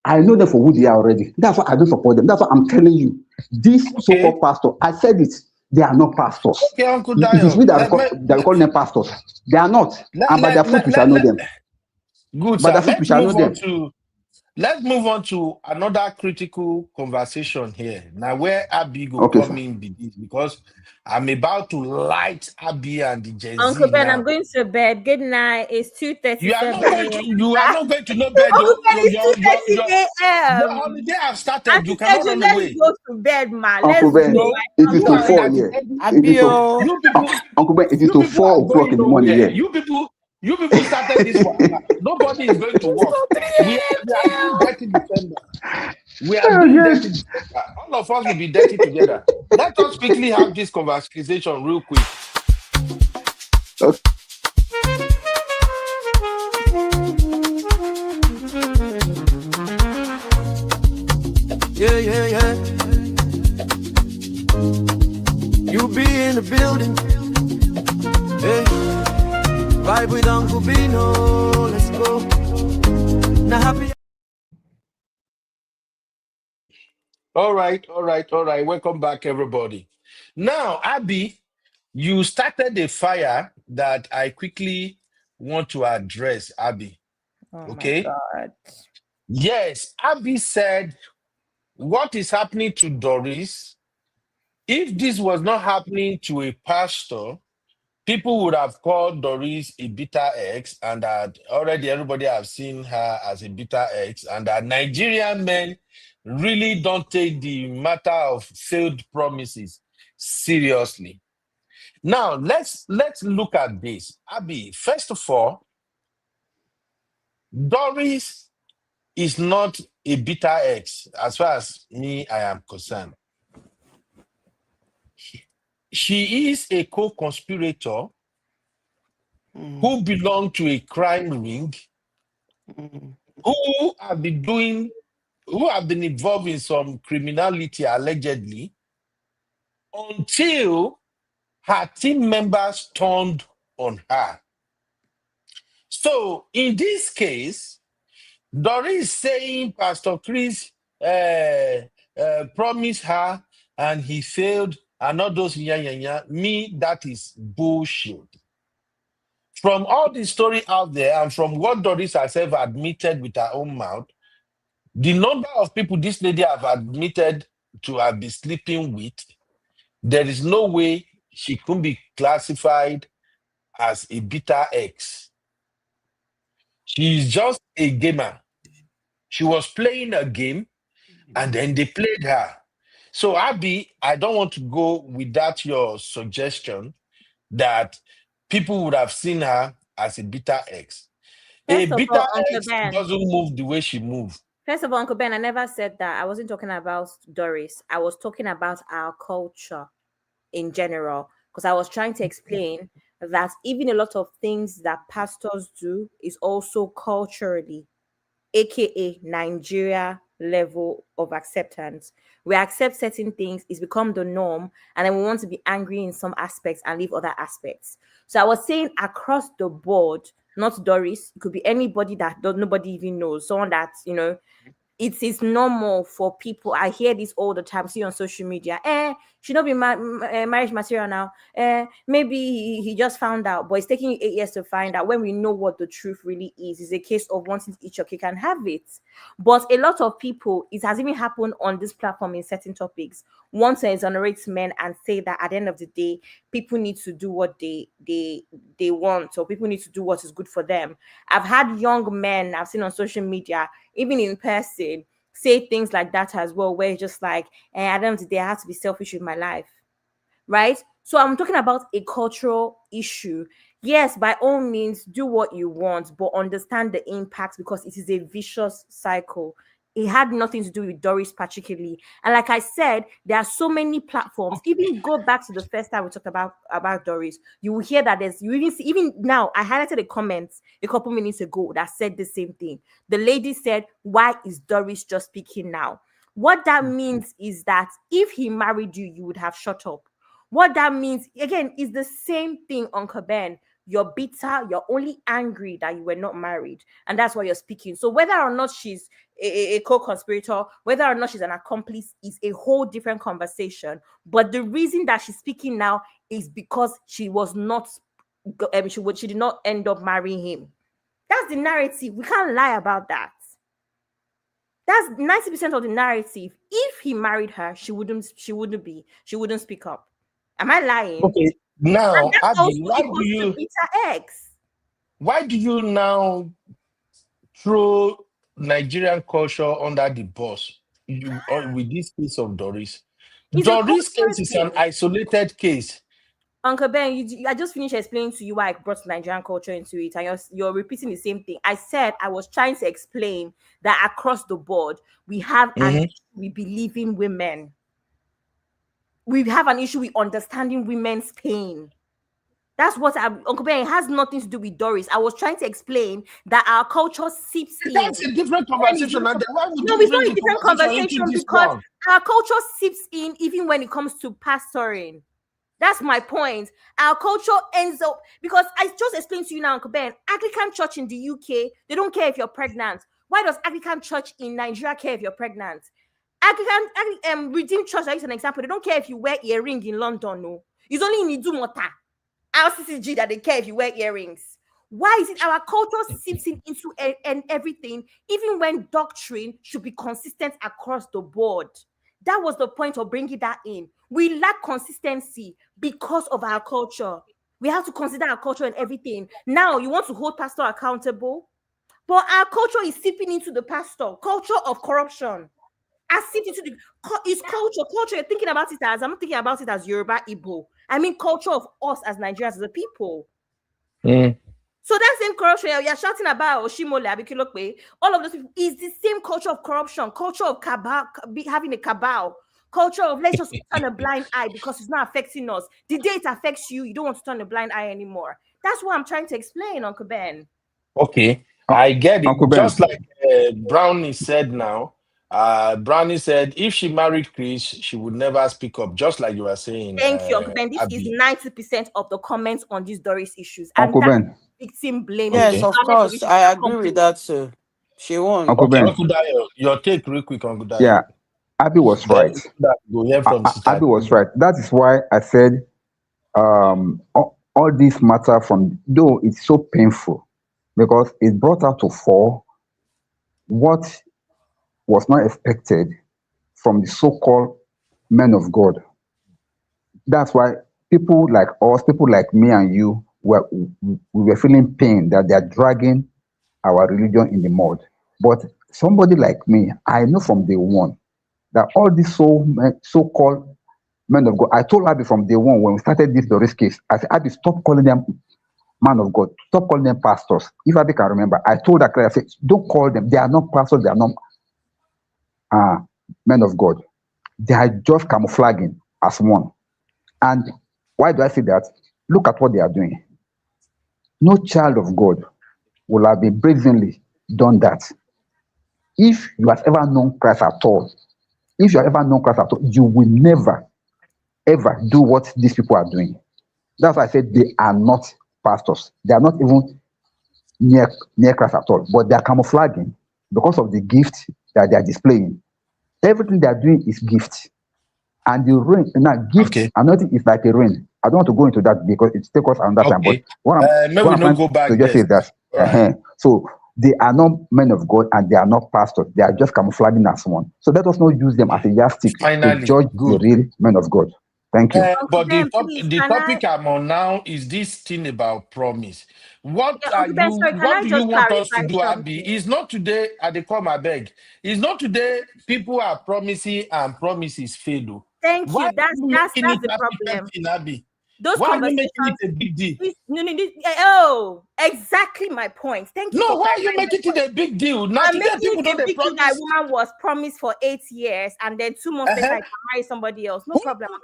I know them for who they are already. That's why I don't support them. That's why I'm telling you. This so-called pastor, I said it, they are not pastors. Okay, Uncle It is Dayo. we that we call them pastors. They are not. And by their fruit we shall know them. Good, By sir. their fruit we shall know them. Let's move on to another critical conversation here. Now, where Abby go Okay, come in because I'm about to light Abby and the Gen Uncle Z Ben, now. I'm going to bed. Good night. It's 2:37. You are not going to no bed. Uncle Ben, it's 2:30 a.m. Your holiday have started. Auntie You cannot run let's away. go to bed, ma. Uncle Let's Ben, go. it is to 4 here. Uncle Ben, it is to 4 o'clock in the morning here. You people started this one. Nobody is going to work. We are doing dirty December. We are doing dirty December. All of us will be dirty together. Let us quickly have this conversation real quick. Okay. Yeah. You be in the building. Hey. Vibe with Uncle Bino. Let's go. Now happy. All right. Welcome back, everybody. Now, Abby, you started a fire that I quickly want to address, Abby. Okay? My God. Yes, Abby said, what is happening to Doris? If this was not happening to a pastor, people would have called Doris a bitter ex, and that already everybody have seen her as a bitter ex, and that Nigerian men really don't take the matter of failed promises seriously. Now, let's look at this. Abby, first of all, Doris is not a bitter ex, as far as I am concerned. She is a co-conspirator who belong to a crime ring, who have been involved in some criminality allegedly, until her team members turned on her. So in this case, Doris saying Pastor Chris promised her and he failed, and all those me, that is bullshit. From all the story out there and from what Doris herself admitted with her own mouth, the number of people this lady have admitted to have been sleeping with, there is no way she could be classified as a bitter ex. She is just a gamer. She was playing a game and then they played her. So Abby, I don't want to go without your suggestion that people would have seen her as a bitter ex. A bitter ex doesn't move the way she moves. First of all, Uncle Ben, I never said that. I wasn't talking about Doris. I was talking about our culture in general, because I was trying to explain that even a lot of things that pastors do is also culturally, aka Nigeria level of acceptance. We accept certain things, it's become the norm, and then we want to be angry in some aspects and leave other aspects. So I was saying across the board, not Doris, it could be anybody that nobody even knows, someone that, it is normal for people. I hear this all the time, see on social media. Should not be marriage material now. Maybe he just found out, but it's taking you 8 years to find out. When we know what the truth really is, it's a case of wanting to eat your cake and have it. But a lot of people, it has even happened on this platform in certain topics, want to exonerate men and say that at the end of the day, people need to do what they want, or people need to do what is good for them. I've had young men I've seen on social media, even in person, say things like that as well, where it's just like, at the end of the day, I have to be selfish with my life, right? So I'm talking about a cultural issue. Yes, by all means, do what you want, but understand the impact, because it is a vicious cycle. It had nothing to do with Doris particularly. And like I said, there are so many platforms. Even go back to the first time we talked about Doris, you will hear that even now, I highlighted a comment a couple minutes ago that said the same thing. The lady said, why is Doris just speaking now? What that means is that if he married you, you would have shut up. What that means, again, is the same thing, Uncle Ben. You're bitter, you're only angry that you were not married, and that's why you're speaking. So whether or not she's a co-conspirator, whether or not she's an accomplice, is a whole different conversation. But the reason that she's speaking now is because she was not, she did not end up marrying him. That's the narrative. We can't lie about that. That's 90% of the narrative. If he married her, she wouldn't speak up. Am I lying? Okay, now Abby, why do you now throw Nigerian culture under the bus with this case of Doris? Doris' case is an isolated case. Uncle Ben, I just finished explaining to you why I brought Nigerian culture into it, and you're repeating the same thing. I said I was trying to explain that across the board, we have an issue with believing women. We have an issue with understanding women's pain. That's what Uncle Ben, it has nothing to do with Doris. I was trying to explain that our culture seeps in. That's a different conversation. No, it's not a different conversation because our culture seeps in even when it comes to pastoring. That's my point. Our culture ends up, because I just explained to you now, Uncle Ben, Anglican church in the UK, they don't care if you're pregnant. Why does Anglican church in Nigeria care if you're pregnant? Anglican Redeemed Church, I use an example, they don't care if you wear earring in London, no. It's only in Idumota, RCCG, that they care if you wear earrings. Why is it our culture seeps into and everything, even when doctrine should be consistent across the board? That was the point of bringing that in. We lack consistency because of our culture. We have to consider our culture and everything. Now, you want to hold pastor accountable, but our culture is seeping into the pastor. Culture of corruption. It's culture. You're thinking about it as, I'm not thinking about it as Yoruba, Igbo. I mean culture of us as Nigerians, as a people. So that same corruption you're shouting about, Oshimole, Abikilokwe, all of those people, is the same culture of corruption, culture of cabal, having a cabal, culture of let's just turn a blind eye because it's not affecting us. The day it affects you, you don't want to turn a blind eye anymore. That's what I'm trying to explain, Uncle Ben. Okay, I get it. Just like Brownie said now, Brownie said if she married Chris, she would never speak up, just like you were saying. Thank you, Uncle Ben. This is 90% of the comments on these Doris issues. Uncle Ben. Victim blaming. Yes, of course. I agree with that, sir. She won. Uncle Ben. Uncle Dayo, your take real quick, Uncle Dayo. Yeah, Abby was right. Abby was right. That is why I said all this matter from, though it's so painful, because it brought out to fore what was not expected from the so-called men of God. That's why people like us, people like me and you, we were feeling pain that they are dragging our religion in the mud. But somebody like me, I know from day one that all these so-called men of God, I told Abby from day one when we started this Doris case, I said, Abby, stop calling them man of God, stop calling them pastors. If Abby can remember, I told her, I said, don't call them, they are not pastors, they are not men of God. They are just camouflaging as one. And why do I say that? Look at what they are doing. No child of God will have been brazenly done that. If you have ever known Christ at all, you will never, ever do what these people are doing. That's why I said they are not pastors. They are not even near Christ at all. But they are camouflaging because of the gift that they are displaying. Everything they are doing is gift. And the rain, now gifts, anointing is like a rain. I don't want to go into that because it takes us another time. But maybe what we I'm don't trying go back to just say there. that. So they are not men of God and they are not pastors. They are just camouflaging as one. So let us not use them as a yardstick to judge the real men of God. Thank you. But the topic I'm on now is this thing about promise. What do you want us to do, Abby? It's not today at the come, I beg. It's not today people are promising and promises fail. Thank Why you. That's the problem. Thing, Abby? Those Why conversations are you making it a big deal? Exactly my point. Thank you. No, why are you making it a big deal? Now I'm today making people it a don't big deal that woman was promised for 8 years and then 2 months later I can marry somebody else. No problem. Who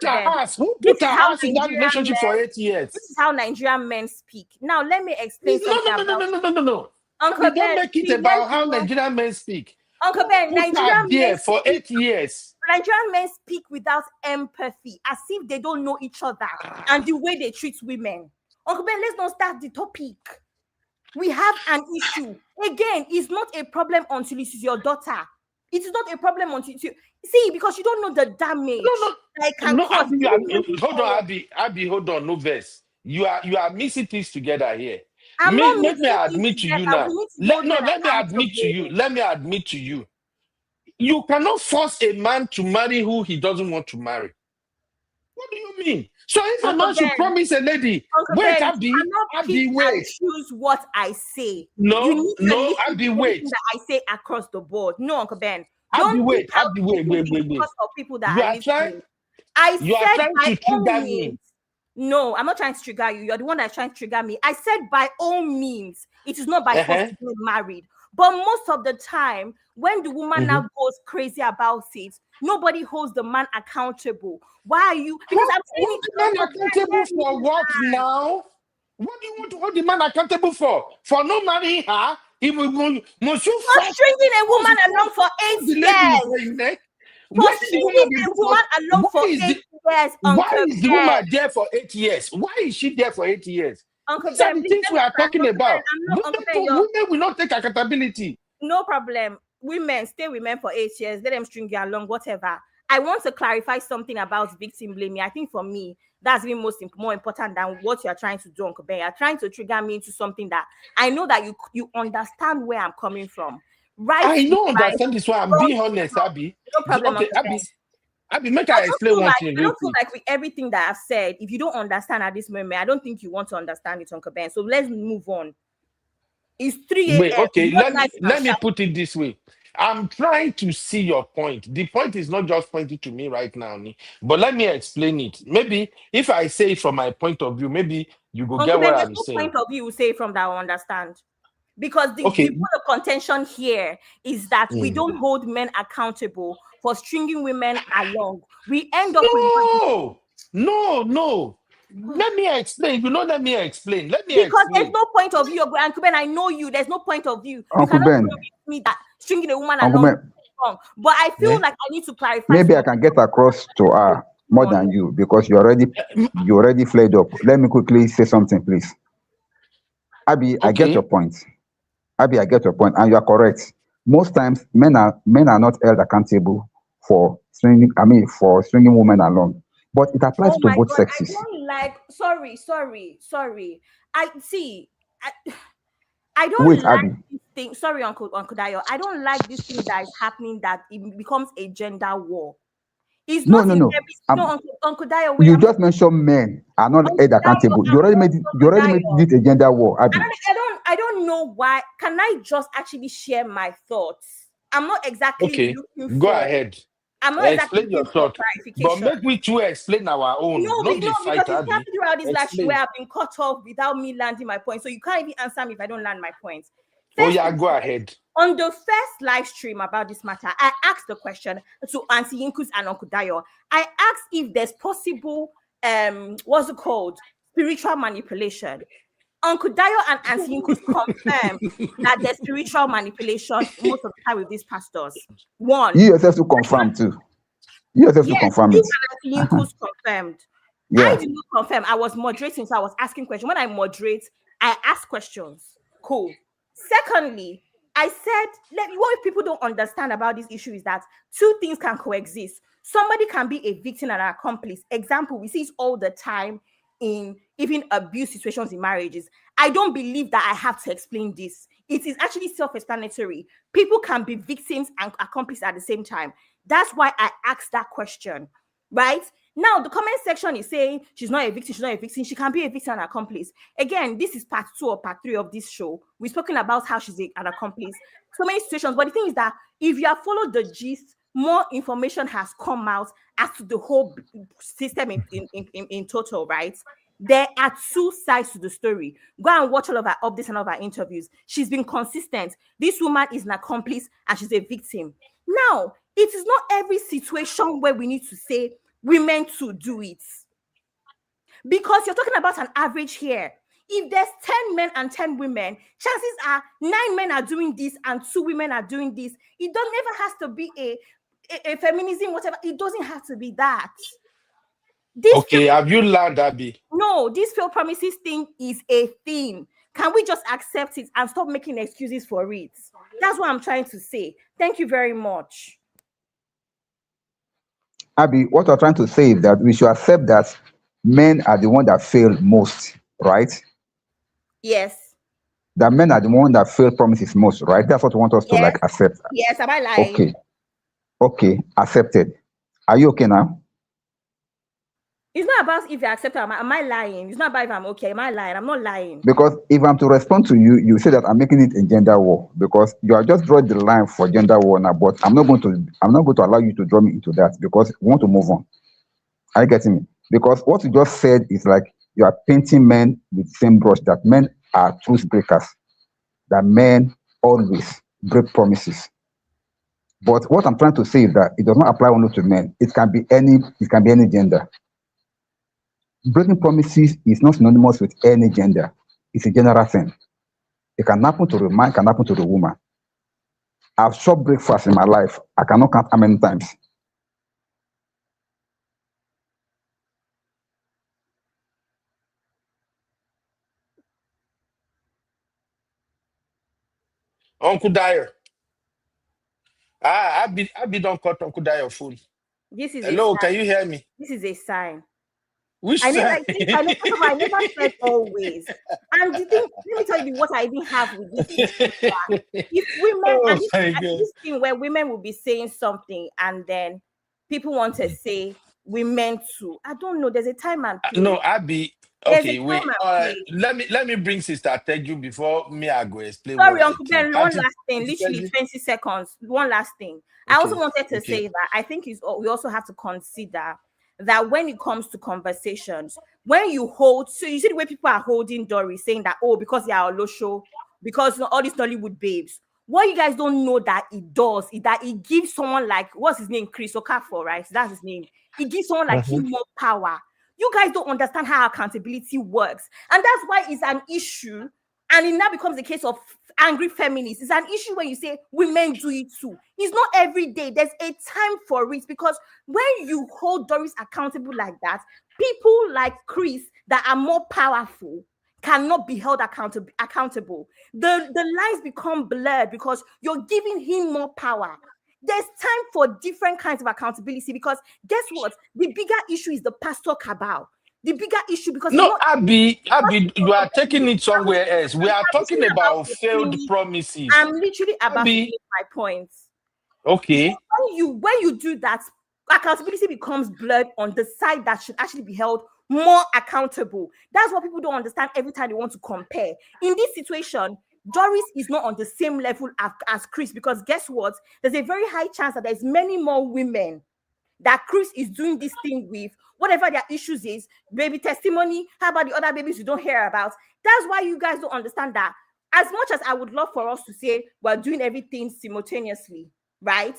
put her ass in that relationship for 8 years? This is how Nigerian men speak. Now let me explain something No. Uncle Don't make it about how Nigerian men speak. Uncle Ben, Nigerian men for 8 years. Nigerian men speak without empathy, as if they don't know each other and the way they treat women. Uncle Ben, let's not start the topic. We have an issue. Again, it's not a problem until it is your daughter. It is not a problem until you see, because you don't know the damage. Hold on, Abby, hold on, no verse. You are mixing things together here. Let me admit to you now. Let me admit to you. You cannot force a man to marry who he doesn't want to marry. What do you mean? So if a man should promise a lady, wait, Abby, wait. Choose what I say. No, you need to listen Abby, to wait. That I say across the board. No, Uncle Ben. Abby, wait. Because of people that are listening. You are trying to trigger me. No, I'm not trying to trigger you. You're the one that's trying to trigger me. I said by all means. It is not by force to get married. But most of the time, when the woman now goes crazy about it, nobody holds the man accountable. Why are you? Because I'm saying the man accountable for what now? What do you want to hold the man accountable for? For not marrying her? Must you stringing a woman along for 8 years? For stringing a woman along for 8 years, why is the woman there for 8 years? Why is she there for 8 years? Uncle These are the things we are talking about. Women will not take accountability. No problem. Women, stay with men for 8 years. Let them string you along, whatever. I want to clarify something about victim blaming. I think for me, that's even more important than what you're trying to do, Uncle Ben. You're trying to trigger me into something that I know that you understand where I'm coming from. Right? I don't understand this one. I'm being honest, Abby. No problem. Okay, Abby, make I explain one thing. I don't feel like with everything that I've said, if you don't understand at this moment, I don't think you want to understand it, Uncle Ben. So let's move on. It's 3 a.m. Wait, okay, let me put it this way. I'm trying to see your point. The point is not just pointing to me right now, but let me explain it. Maybe if I say it from my point of view, maybe you go get what I'm saying. Point of view you say from that I understand. Because the point of contention here is that we don't hold men accountable for stringing women along. We end up with No. Let me explain. Let me explain. Because there's no point of view, Uncle Ben. I know you. There's no point of view. Uncle Ben, convince me that stringing a woman along is wrong. But I feel like I need to clarify. Maybe I can get across to her more than you because you already flared up. Let me quickly say something, please. Abby, I get your point. Abby, I get your point, and you are correct. Most times, men are not held accountable for stringing women along. But it applies to both sexes. I don't like. Sorry. I don't like Abby. this thing. Sorry, Uncle Dayo. I don't like this thing that is happening. That it becomes a gender war. It's no. Uncle Dayo. You just mentioned men are not held accountable. You already made it a gender war, Abby. I don't know why. Can I just actually share my thoughts? I'm not exactly looking for. Go ahead. I'm not explain your thought, but make we too explain our own. Because you can't do all this last where I've been cut off without me landing my point. So you can't even answer me if I don't land my point. Go ahead. On the first live stream about this matter, I asked the question to Auntie Yinkus and Uncle Dayo. I asked if there's possible, spiritual manipulation. Uncle Dayo and Auntie Yinkus confirmed that there's spiritual manipulation most of the time with these pastors. One. You yourself to confirm too. You yourself to confirm it. Auntie Yinkus confirmed. Yeah. I did not confirm. I was moderating, so I was asking questions. When I moderate, I ask questions. Cool. Secondly, I said, what people don't understand about this issue is that two things can coexist. Somebody can be a victim and an accomplice. Example, we see it all the time in even abuse situations in marriages. I don't believe that I have to explain this. It is actually self-explanatory. People can be victims and accomplices at the same time. That's why I asked that question, right? Now, the comment section is saying she's not a victim, she's not a victim. She can be a victim and accomplice. Again, this is part 2 or part 3 of this show. We've spoken about how she's an accomplice. So many situations. But the thing is that if you have followed the gist, more information has come out as to the whole system in total, right? There are two sides to the story. Go and watch all of our updates and all of our interviews. She's been consistent. This woman is an accomplice and she's a victim. Now, it is not every situation where we need to say women to do it. Because you're talking about an average here. If there's 10 men and 10 women, chances are 9 men are doing this and 2 women are doing this. It doesn't ever has to be a feminism, whatever. It doesn't have to be that. Have you learned, Abby? No, this failed promises thing is a thing. Can we just accept it and stop making excuses for it? That's what I'm trying to say. Thank you very much. Abby, what we're trying to say is that we should accept that men are the one that fail most, right? Yes. That men are the one that fail promises most, right? That's what we want us to like accept. Yes, am I lying? Okay, accepted. Are you okay now? It's not about if you accept it. Am I lying? It's not about if I'm okay. Am I lying? I'm not lying. Because if I'm to respond to you, you say that I'm making it a gender war because you are just drawing the line for gender war now. But I'm not going to allow you to draw me into that because we want to move on. Are you getting me? Because what you just said is like you are painting men with the same brush, that men are truth breakers, that men always break promises. But what I'm trying to say is that it does not apply only to men. It can be any gender. Breaking promises is not synonymous with any gender. It's a general thing. It can happen to the man, it can happen to the woman. I've short breakfast in my life. I cannot count how many times. Uncle Dyer. Abby don't cut Uncle Dyer full. This is hello, can you hear me? This is a sign. Which sign? I never said always. And the thing, let me tell you what I even have with this. If women, this thing where women will be saying something and then people want to say women too. I don't know. There's a time and place. No, Abby. Okay, wait. Let me bring Sister Teju before me. I go explain. Sorry, Uncle Ben. One last thing, literally 20 seconds. One last thing. Okay. I also wanted to say that I think we also have to consider that when it comes to conversations, when you hold, so you see the way people are holding Doris, saying that, oh, because they are a low show, because all these Nollywood babes. What you guys don't know that it does is that it gives someone like, what's his name? Chris Okafor, right? That's his name. It gives someone like him more power. You guys don't understand how accountability works. And that's why it's an issue. And it now becomes a case of angry feminists. It's an issue when you say women do it too. It's not every day. There's a time for it, because when you hold Doris accountable like that, people like Chris that are more powerful cannot be held accountable. The lines become blurred because you're giving him more power. There's time for different kinds of accountability, because guess what? The bigger issue is the pastor cabal. The bigger issue, because Abby, you are taking it somewhere else. We are talking about failed promises. I'm literally about to make my points. Okay. When you do that, accountability becomes blurred on the side that should actually be held more accountable. That's what people don't understand every time they want to compare. In this situation, Doris is not on the same level as Chris, because guess what? There's a very high chance that there's many more women that Chris is doing this thing with, whatever their issues is, baby testimony, how about the other babies you don't hear about? That's why you guys don't understand that. As much as I would love for us to say we're doing everything simultaneously, right?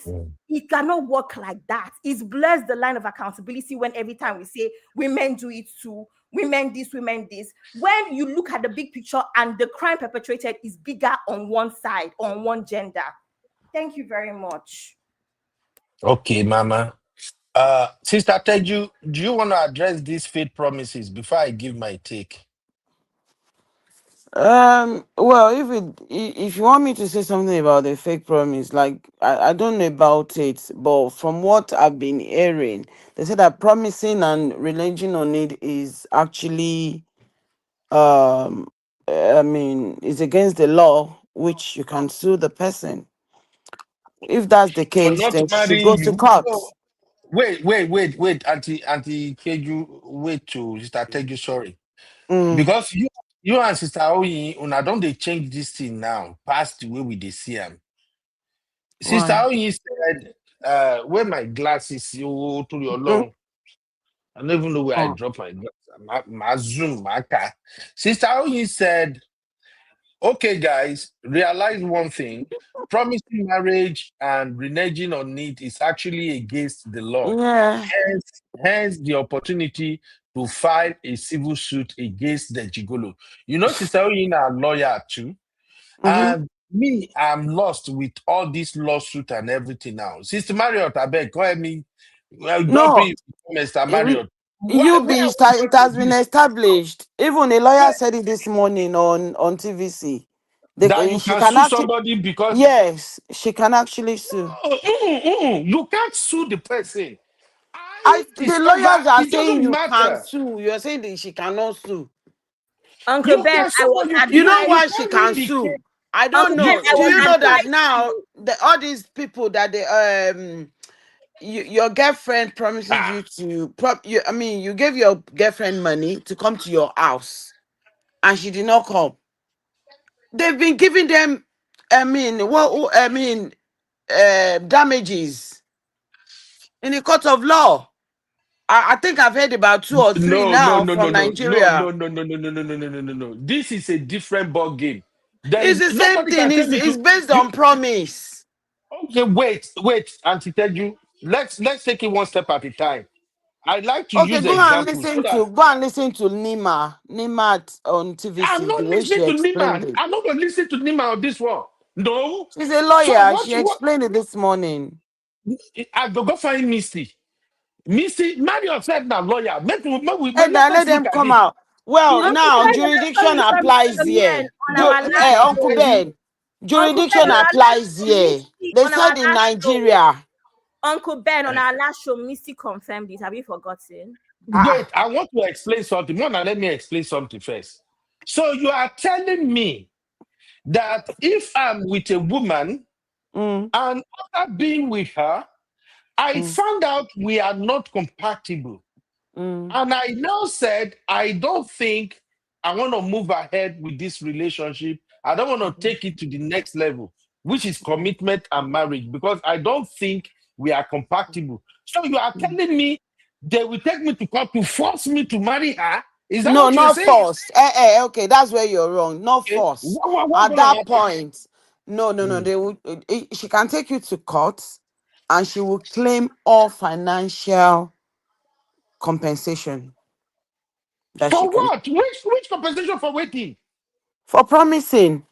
It cannot work like that. It blurs the line of accountability when every time we say women do it too, women this, women this. When you look at the big picture and the crime perpetrated is bigger on one side, on one gender. Thank you very much. Okay, Mama. Sister Teju, do you want to address these faith promises before I give my take? Well, if you want me to say something about the fake promise, like I don't know about it, but from what I've been hearing, they say that promising and relying on it is actually is against the law, which you can sue the person. If that's the For case, not then she should marrying go to you. court. No, wait, Auntie Keju, wait to Sister Teju, sorry. Because you and Sister Oyi, una don't they change this thing now, past the way we they see them. Sister Why? Oyi said, wear my glasses, you to your Mm. long. I don't even know where I drop my glasses. My Zoom, my car. Sister Oyi said, okay, guys, realize one thing. Promising marriage and reneging on it is actually against the law. Yeah. Hence the opportunity to file a civil suit against the gigolo. You know, Sister Oyin are a lawyer too. And me, I'm lost with all this lawsuit and everything now. Sister Marriott, I beg, call me. Well, don't No, be Mr. Marriott. you Where be are we going it has with been this? established. Even a lawyer said it this morning on TVC. That you She can can sue actually, somebody because yes, she can actually sue. you can't sue the person. The It's over. lawyers are It saying doesn't you can matter. sue. You're saying that she cannot sue. Uncle You Ben, can I sue, was but You know advised. you why she can't can win the sue? case. I don't Uncle Ben, know. I Do was you know that advised now to. all these people that your girlfriend promises you to you gave your girlfriend money to come to your house and she did not come. They've been giving them damages in the court of law. I think I've heard about 2 or 3 No, no, now no, no, from no, no, Nigeria. no, no, no, no, no, no, no, no, no, no, no. This is a different ball game. There It's is the same nobody can thing. tell me It's to based you. on promise. Okay, wait, Auntie Teju. Let's take it one step at a time. I like to Okay, use the example so that go and listen to Nima on I'm TVC, the not way she listening to explained Nima. it. I'm not going to listen to Nima on this one. No. She's a So lawyer. what? She explained it this morning. I go find Misty. Misty, Mario said now lawyer. And let Let's look them at come it. out. Well, It- Uncle now Ben, let me tell jurisdiction you something, applies Uncle Ben, here. on our last Uncle show. Ben, Uncle Ben, jurisdiction on our last applies show, here. Missy, They on our said in last show. Nigeria. Uncle Ben, on our last show, Missy confirmed it. Have you forgotten? Wait, I want to explain something. Mona, let me explain something first. So you are telling me that if I'm with a woman and after being with her, I found out we are not compatible. And I now said, I don't think I want to move ahead with this relationship. I don't want to take it to the next level, which is commitment and marriage, because I don't think we are compatible. So you are telling me they will take me to court to force me to marry her? Is that No, what you're not saying? forced. Okay, that's where you're wrong. Not Okay. forced. What's At going to that happen? point, no. They would. She can take you to court, and she will claim all financial compensation that she For can what? Which compensation for waiting? for promising.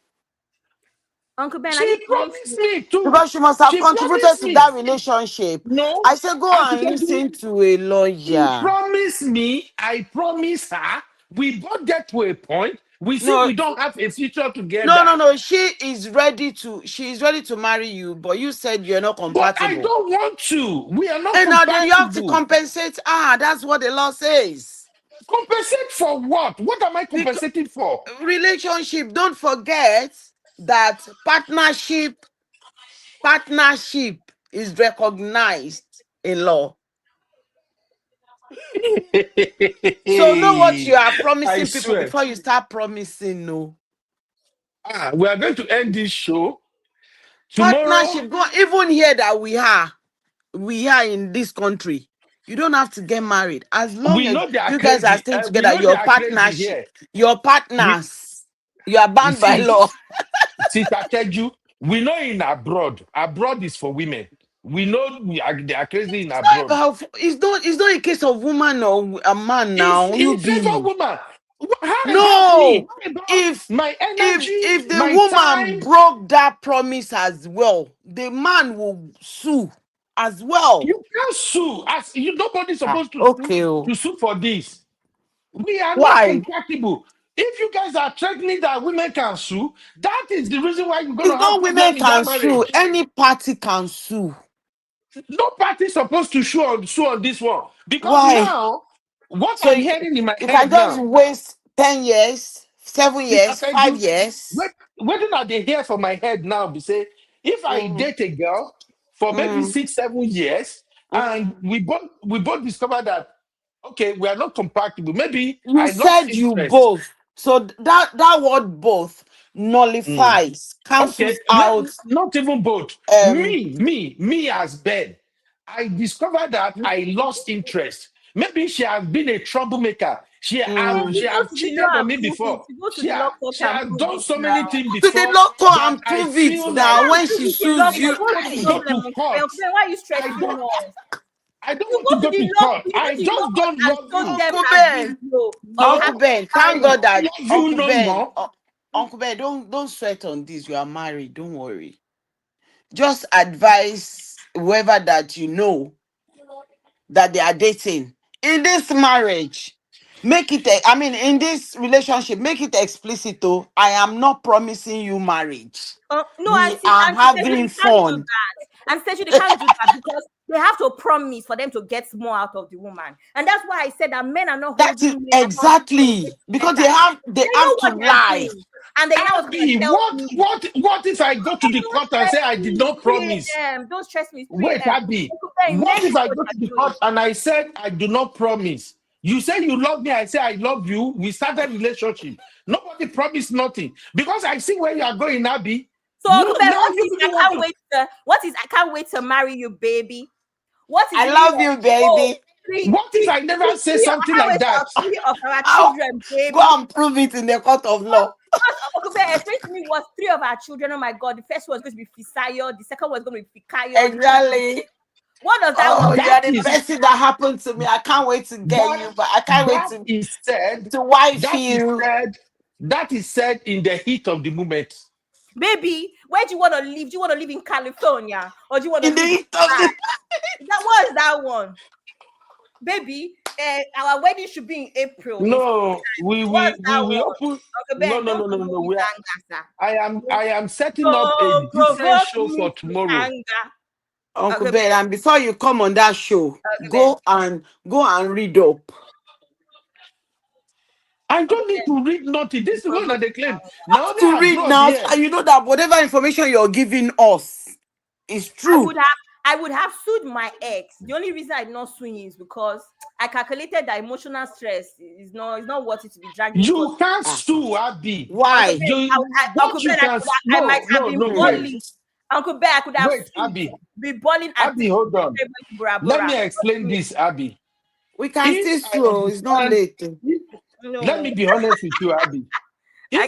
Uncle Ben, are you She promised me too. Because she must have She contributed promised to me. that relationship. No, I said, go Auntie and Teju, listen to a she lawyer. promised me, I promised her. We both get to a point. We see No, we don't have a future together. no. She is ready to marry you, but you said you're not But I compatible. don't want to. We are not And now then you have to compatible. compensate. That's what the law says. Compensate for what? What am I compensating for? Relationship, don't forget that partnership is recognized in law. So know what you are I promising people swear. before you start promising. No We are going to end this show tomorrow. partnership. Go even here that we are in this country. You don't have to get married as long We as know they are you guys are crazy. staying We together. know they are crazy here. Your We, partners, you are you bound by see, law. Sister Teju, we know in abroad. Abroad is for women. We know they are crazy in abroad. It's not a case of woman or a man It's now. You in favor be woman. How about me? no. How about If my energy, the my woman time? broke that promise as well, the man will sue as well. You can't sue. As you, nobody's supposed to Okay. sue for this. We are not Why? compatible. If you guys are threatening that women can sue, that is the reason why you're going to It's have not women problem in that can sue. marriage. Any party can sue. No party is supposed to sue on this one. Because Why? now, what So I'm hearing in my you can head just now, waste 10 years, 7 years, because I 5 do, years. waiting at the hair for my head now, be say, if I Mm, date a girl for maybe mm, 6-7 years, and mm. we both discover that, okay, we are not compatible. Maybe You I lost said you interest. both. So that word both Mm. nullifies, Okay, cancels out. not even both. Um, Me as Ben. I discovered that I lost interest. Maybe she has been a troublemaker. So She you go have to the law cheated on and me prove it. before. You go to the law court She and has prove done it so many now. things to the before local that and I prove it feel Go like now and when prove she it in law sues court. you. What's the I go problem? to court. Why are you I stressing don't us? I don't You want to go to go the to law, court. you go I to the law just court don't and love show you. them Uncle that Ben, video of No, Uncle how Ben, I thank married. God don't that love you Uncle no Ben, more. Uncle Ben, don't sweat on this. You are married. Don't worry. Just advise whoever that you know that they are dating in this marriage. Make it, I mean, in this relationship, make it explicit. Oh, I am not promising you marriage. No, We are Auntie Seju, having they can't do fun. that. Auntie Seju, they can't do that because they have to promise for them to get more out of the woman. And that's why I said that men are not That is holding men accountable for exactly getting because better. they They know have to what they're lie. doing. And they know what's going to Abby, tell me. what if I go to the Don't court and stress say I did me. not It's 3 promise? a.m. Don't stress me. It's 3 Wait, a.m. Abby, what Men if know I what go to the they're doing. court and I said I do not promise? You say you love me, I say I love you. We started relationship. Nobody promised nothing because I see where you are going, Abby. So, You Uncle Ben, now what you is really want to. I can't wait to marry you, baby? What is I the meaning love of you, baby. What if I never say something I can't like wait that? for 3 of our I'll children, go baby? and prove it in the court of law. Uncle Ben, explain to me what 3 of our children. Oh my God, the first one was going to be Fisayo, the second one was going to be Fikayo. Exactly. What does that Oh, one you mean? are the best thing that happened to me. I can't wait to get That you, but I can't wait that is said. to wife That is you said. That is said in the heat of the moment. Baby, where do you want to live? Do you want to live in California or do you want to in the live in heat of the. What is that one? Baby, our wedding should be in April. No, What's that we one? open. Uncle No, Ben, no, don't no, no, no, provoke no. me to anger, sir. I am setting up a Don't different provoke show me for to tomorrow. anger. Uncle Uncle Ben, Ben, and before you come on that show, Uncle Ben, go and read up. I Uncle don't need Ben, to read nothing. This is don't one provoke that they me to claim. anger. Now they To are read abroad now, here. and you know that whatever information you're giving us is true. I would have sued my ex. The only reason I did not sue him is because I calculated that emotional stress is not worth it to be dragging for. You can't sue Abby. Uncle Why? Ben, What you can I might have no, been wait. balling. Uncle Ben, I could have Wait, Abby. be balling and Abby, hold on. Bora Let Bora. me explain this, Abby. We can If still I sue. It's not understand, late. let No, me be honest with you, Abby. I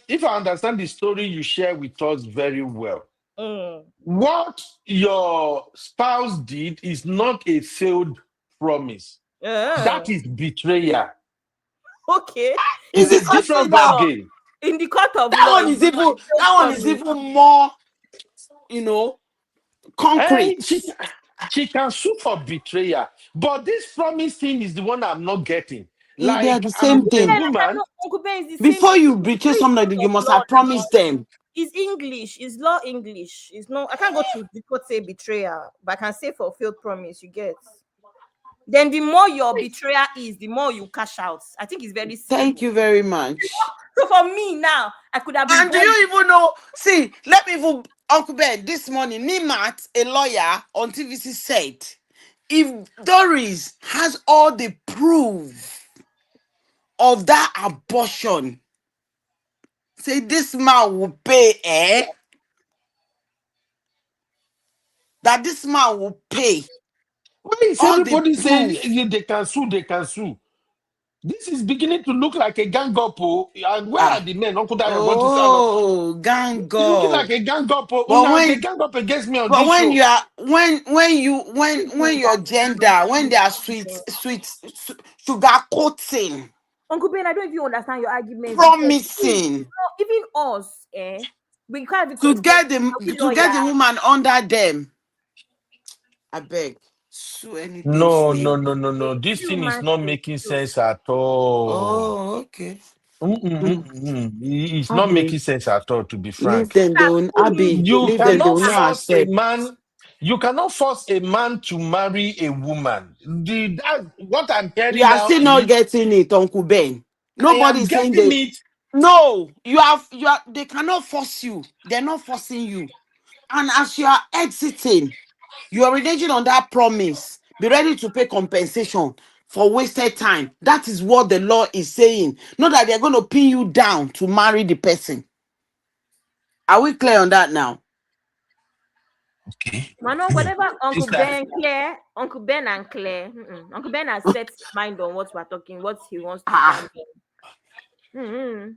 If I understand the story you share with us very well, can't. what your spouse did is not a failed promise. That is betrayal. Okay. Is It's it a Court of different ball law. game. In the court of that law, one it's is not even a that one is promise. even more, concrete. And she can sue for betrayal. But this promise thing is the one I'm not getting. They are Like, the I'm same with a thing. woman. Uncle Ben is the same. Before you betray It's somebody, court you of must law have promised now. them. It's English. It's law English. It's no. I can't go to the court say betrayal, but I can say fulfilled promise. You get. Then the more your betrayal is, the more you cash out. I think it's very simple. Thank you very much. So for me now, I could have been. And do you even know? See, let me even Uncle Ben this morning. Nimat, a lawyer on TVC, said, if Doris has all the proof of that abortion, say this man will pay, that this man will pay. Why is all the everybody saying proof. they can sue, they can sue? This is beginning to look like a gang up. And where are the men? Uncle Dayo going to stand up. Gang It's looking like up. a gang up. But They gang up against me on But this when show. you are when your gender, when they are sweet sugar coating, Uncle Ben, I don't even understand your argument. promising Even us, we can't be to considered get the woman under them. I beg. sue anything. No. This thing is not making sense at all. Oh, okay. It's not Abby, making sense at all, to be leave frank. them. They will. Abby, You leave them. They cannot will not force a accept. man. You cannot force a man to marry a woman. What I'm You hearing are now still not is getting it, Uncle Ben. I Nobody am is saying getting they. it. No, you have. You are. They cannot force you. They're not forcing you. And as you are exiting, you are reneging on that promise. Be ready to pay compensation for wasted time. That is what the law is saying. Not that they're going to pin you down to marry the person. Are we clear on that now? Okay. Mano, whatever Uncle Sister. Ben, Claire, Uncle Ben and Claire, Uncle Ben has set his mind on what we're talking, what he wants to stand on.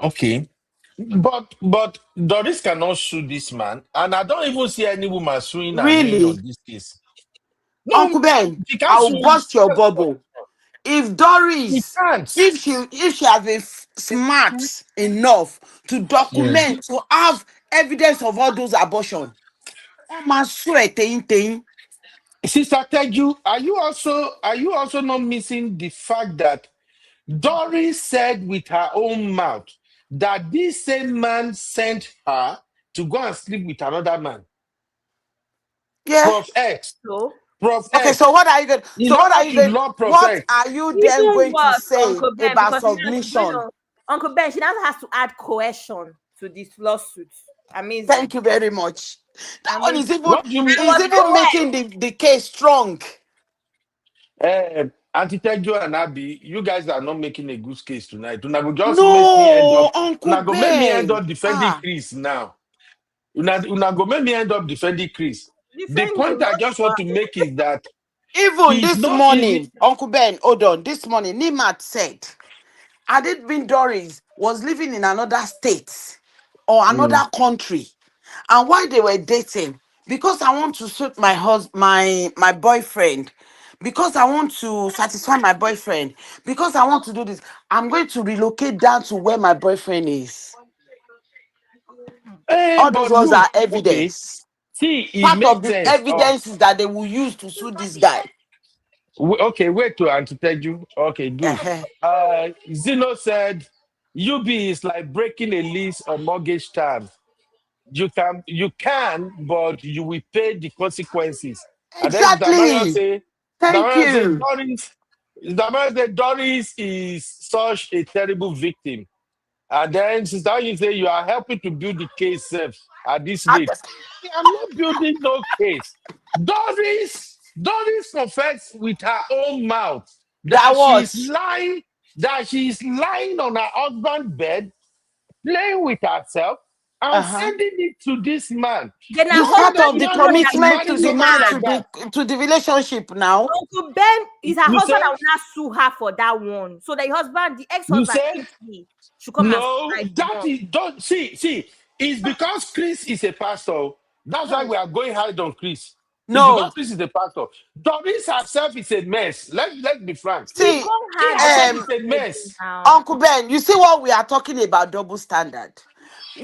Okay. But Doris cannot sue this man, and I don't even see any woman suing her name Really? on this case. Uncle No, Ben, she can't I'll sue. bust your bubble. If She Doris, can't. if she has been smart enough to Yeah. document, to have evidence of all those abortion, Mama swear thing. Sister Teju, are you also not missing the fact that Doris said with her own mouth that this same man sent her to go and sleep with another man? Yeah. Prof X. So Prof Okay, X. so what are you going? In So what are order you to going? love Prof What X. are you then even going to worse, say Uncle Ben, about because submission? Uncle Ben, she now has to add coercion to this lawsuit. Amazing. Thank you very much. That one is even What do you mean? making the case strong. Auntie Tejo and Abby, you guys are not making a good case tonight. Una go just make me end No, up. Uncle Una go make me end Ben. up defending Chris now. Una go make me end up defending Chris. The point I just want to make is that Even it's this not easy. morning, Uncle Ben, hold on. This morning, Nimat said, had it been Doris was living in another state or another country, and while they were dating, because I want to suit my husband, my boyfriend, because I want to satisfy my boyfriend, because I want to do this, I'm going to relocate down to where my boyfriend is. All those But ones are look, okay. evidence. See, it Part of makes the sense. evidence is that they will use to sue this guy. Okay, wait to Auntie Teju. Okay, good. Zeno said, UB is like breaking a lease or mortgage term. You can, but you will pay the consequences. And then Exactly. Thank you. Doris is such a terrible victim. And then Sister you say you are helping to build the case at this rate. I'm not building no case. Doris confessed with her own mouth that she is lying on her husband's bed, playing with herself, and sending it to this man. It's part of the commitment to the man like that. to the relationship now. Uncle Ben is her You husband said? that will not sue her for that one. So the husband, the You ex-husband, said? should come No, and that is don't see. It's because Chris is a pastor. That's why we are going hard on Chris. It's No. because Chris is a pastor. Doris herself is a mess. Let's be frank. See, She herself is a mess. Uncle Ben, you see what we are talking about double standard.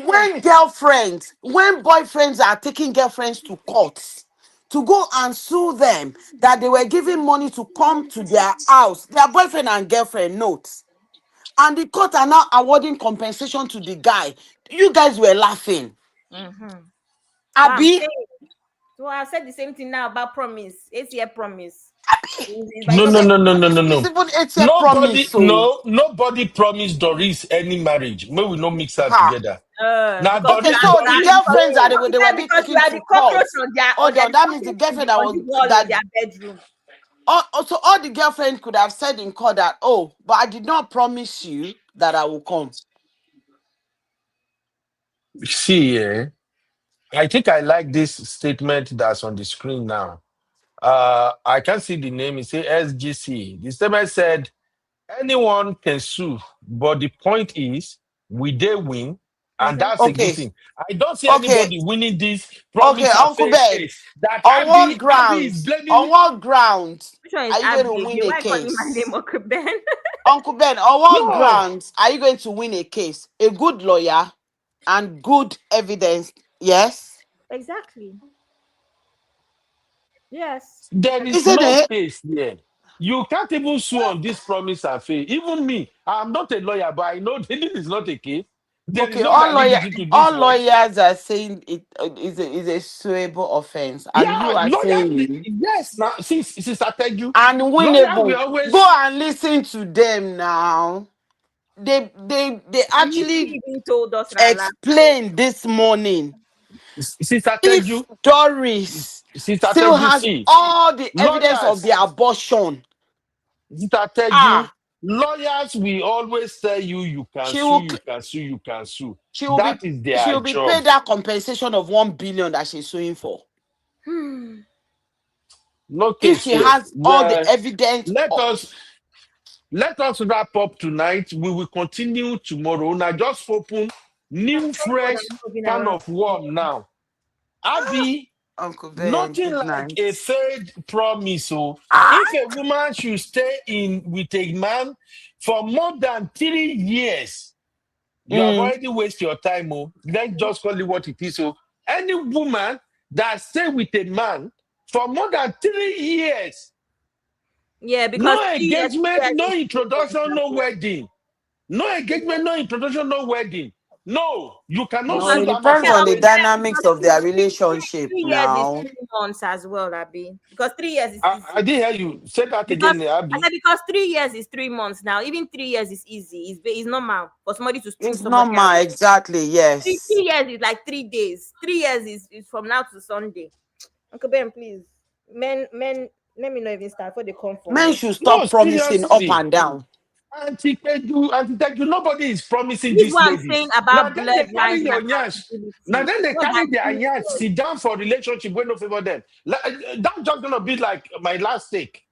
When boyfriends are taking girlfriends to court to go and sue them that they were giving money to come to their house, their boyfriend and girlfriend notes, and the court are now awarding compensation to the guy. You guys were laughing. Abi? So I said the same thing now about promise. 8-year promise. No. It's even 8-year promise. Nobody promised Doris any marriage. May we not mix that together. Now, Okay, so the girlfriends that they were being taken to court. Hold on, that means the girlfriend that was their bedroom. So all the girlfriend could have said in court that, oh, but I did not promise you that I will come. See, I think I like this statement that's on the screen now. I can't see the name. It says SGC. The statement said, anyone can sue, but the point is, will they win? And that's a good thing. I don't see anybody winning this promise and Uncle faith Ben. case. That On what Abby is grounds? blaming. On what grounds Which one is are you Abby going to win again? a Why calling my case? name Uncle Ben? Uncle Ben, on what grounds are you going to win a case? A good lawyer and good evidence, yes? Exactly. Yes. There is Isn't no it? case there. You can't even sue on this promise and faith. Even me, I'm not a lawyer, but I know this is not a case. There is Okay, no validity to this all one. lawyers are saying it is a suable offense, and Yeah, you are lawyer, saying yes. Now, since I tell you, lawyer will unwinnable. Go always. and listen to them now. They And you actually even told us that last. explained this morning. Since I tell If you, Doris since I tell still you, has see, all the evidence of lawyers. the abortion, Since I tell you, ah, lawyers will always tell you, you can she sue, will you can sue, you can sue. she will be That is she their will be job. paid that compensation of 1 billion that she's suing for. No If she case here. has all the evidence, Let us wrap up tonight. We will continue tomorrow. Now just open new fresh can of worm now. Abby, Uncle Ben, nothing good like night. a third promise. So if a woman should stay in with a man for more than 3 years, you have already wasted your time. Oh, let's just call it what it is. So any woman that stay with a man for more than 3 years, Yeah, because no 3 years, engagement, no introduction, no wedding. No engagement, no introduction, no wedding. No, you cannot No, sue it that man depends for on the 3 years. dynamics of their relationship 3 years is now. 3 months as well, Abby. Because 3 years is easy. I didn't hear you. Say that Because again, Abby. I said because 3 years is 3 months now. Even 3 years is easy. It's normal for somebody to sue It's somebody normal, else. exactly, Three yes. years is like 3 days. 3 years is from now to Sunday. Uncle Ben, please. Men, let me not even start for the come for Men me. should No, stop promising up seriously. and down. Anti-Teju, nobody is promising This is these what I'm ladies. saying Now about then they carry bloodlines and your nyash. Now accountability. then they Not carry that their you nyash, sit down for relationship when no favor them. That's just gonna be like my last take.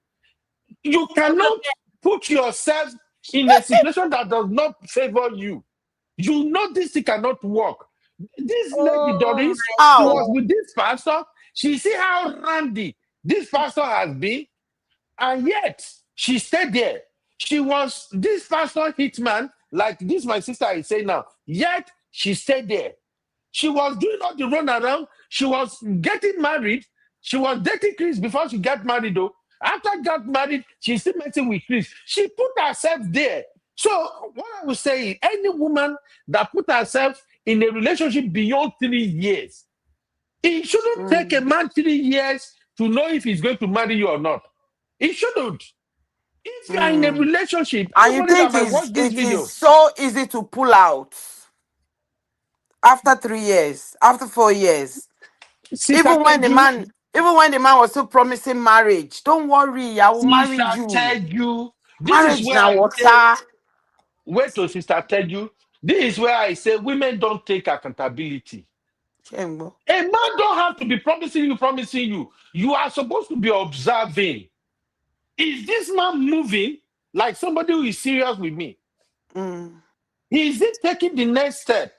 You cannot put yourself in a situation that does not favor you. You know this thing cannot work. This lady oh Doris, my she How? was God. with this pastor. She see how randy this pastor has been, and yet she stayed there. She was this pastor hitman, like this my sister is saying now. Yet she stayed there. She was doing all the run around. She was getting married. She was dating Chris before she got married, though. After got married, she's still messing with Chris. She put herself there. So what I would say is any woman that put herself in a relationship beyond 3 years, it shouldn't take a man 3 years to know if he's going to marry you or not. It shouldn't. If you are in a relationship, And you anybody that think might watch this it is video, so easy to pull out after 3 years, after 4 years. Sister Even when the Teju, man was still promising marriage. Don't worry, I will marry Sister you. Teju, this is Marriage where now, I say, water. wait to Sister Teju, this is where I say women don't take accountability. Chembo. A man don't have to be promising you. You are supposed to be observing. Is this man moving like somebody who is serious with me? Is he taking the next step?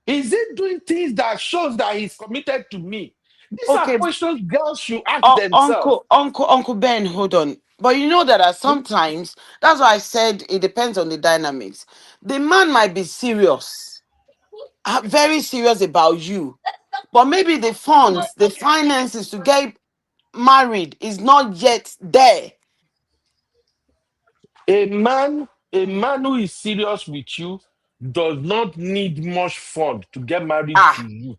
Is he doing things that shows that he's committed to me? These are Okay, questions girls should ask themselves. Uncle Ben, hold on. But you know that sometimes, that's why I said it depends on the dynamics. The man might be serious, very serious about you. But maybe the funds, the finances to get married is not yet there. A man who is serious with you does not need much fund to get married to you.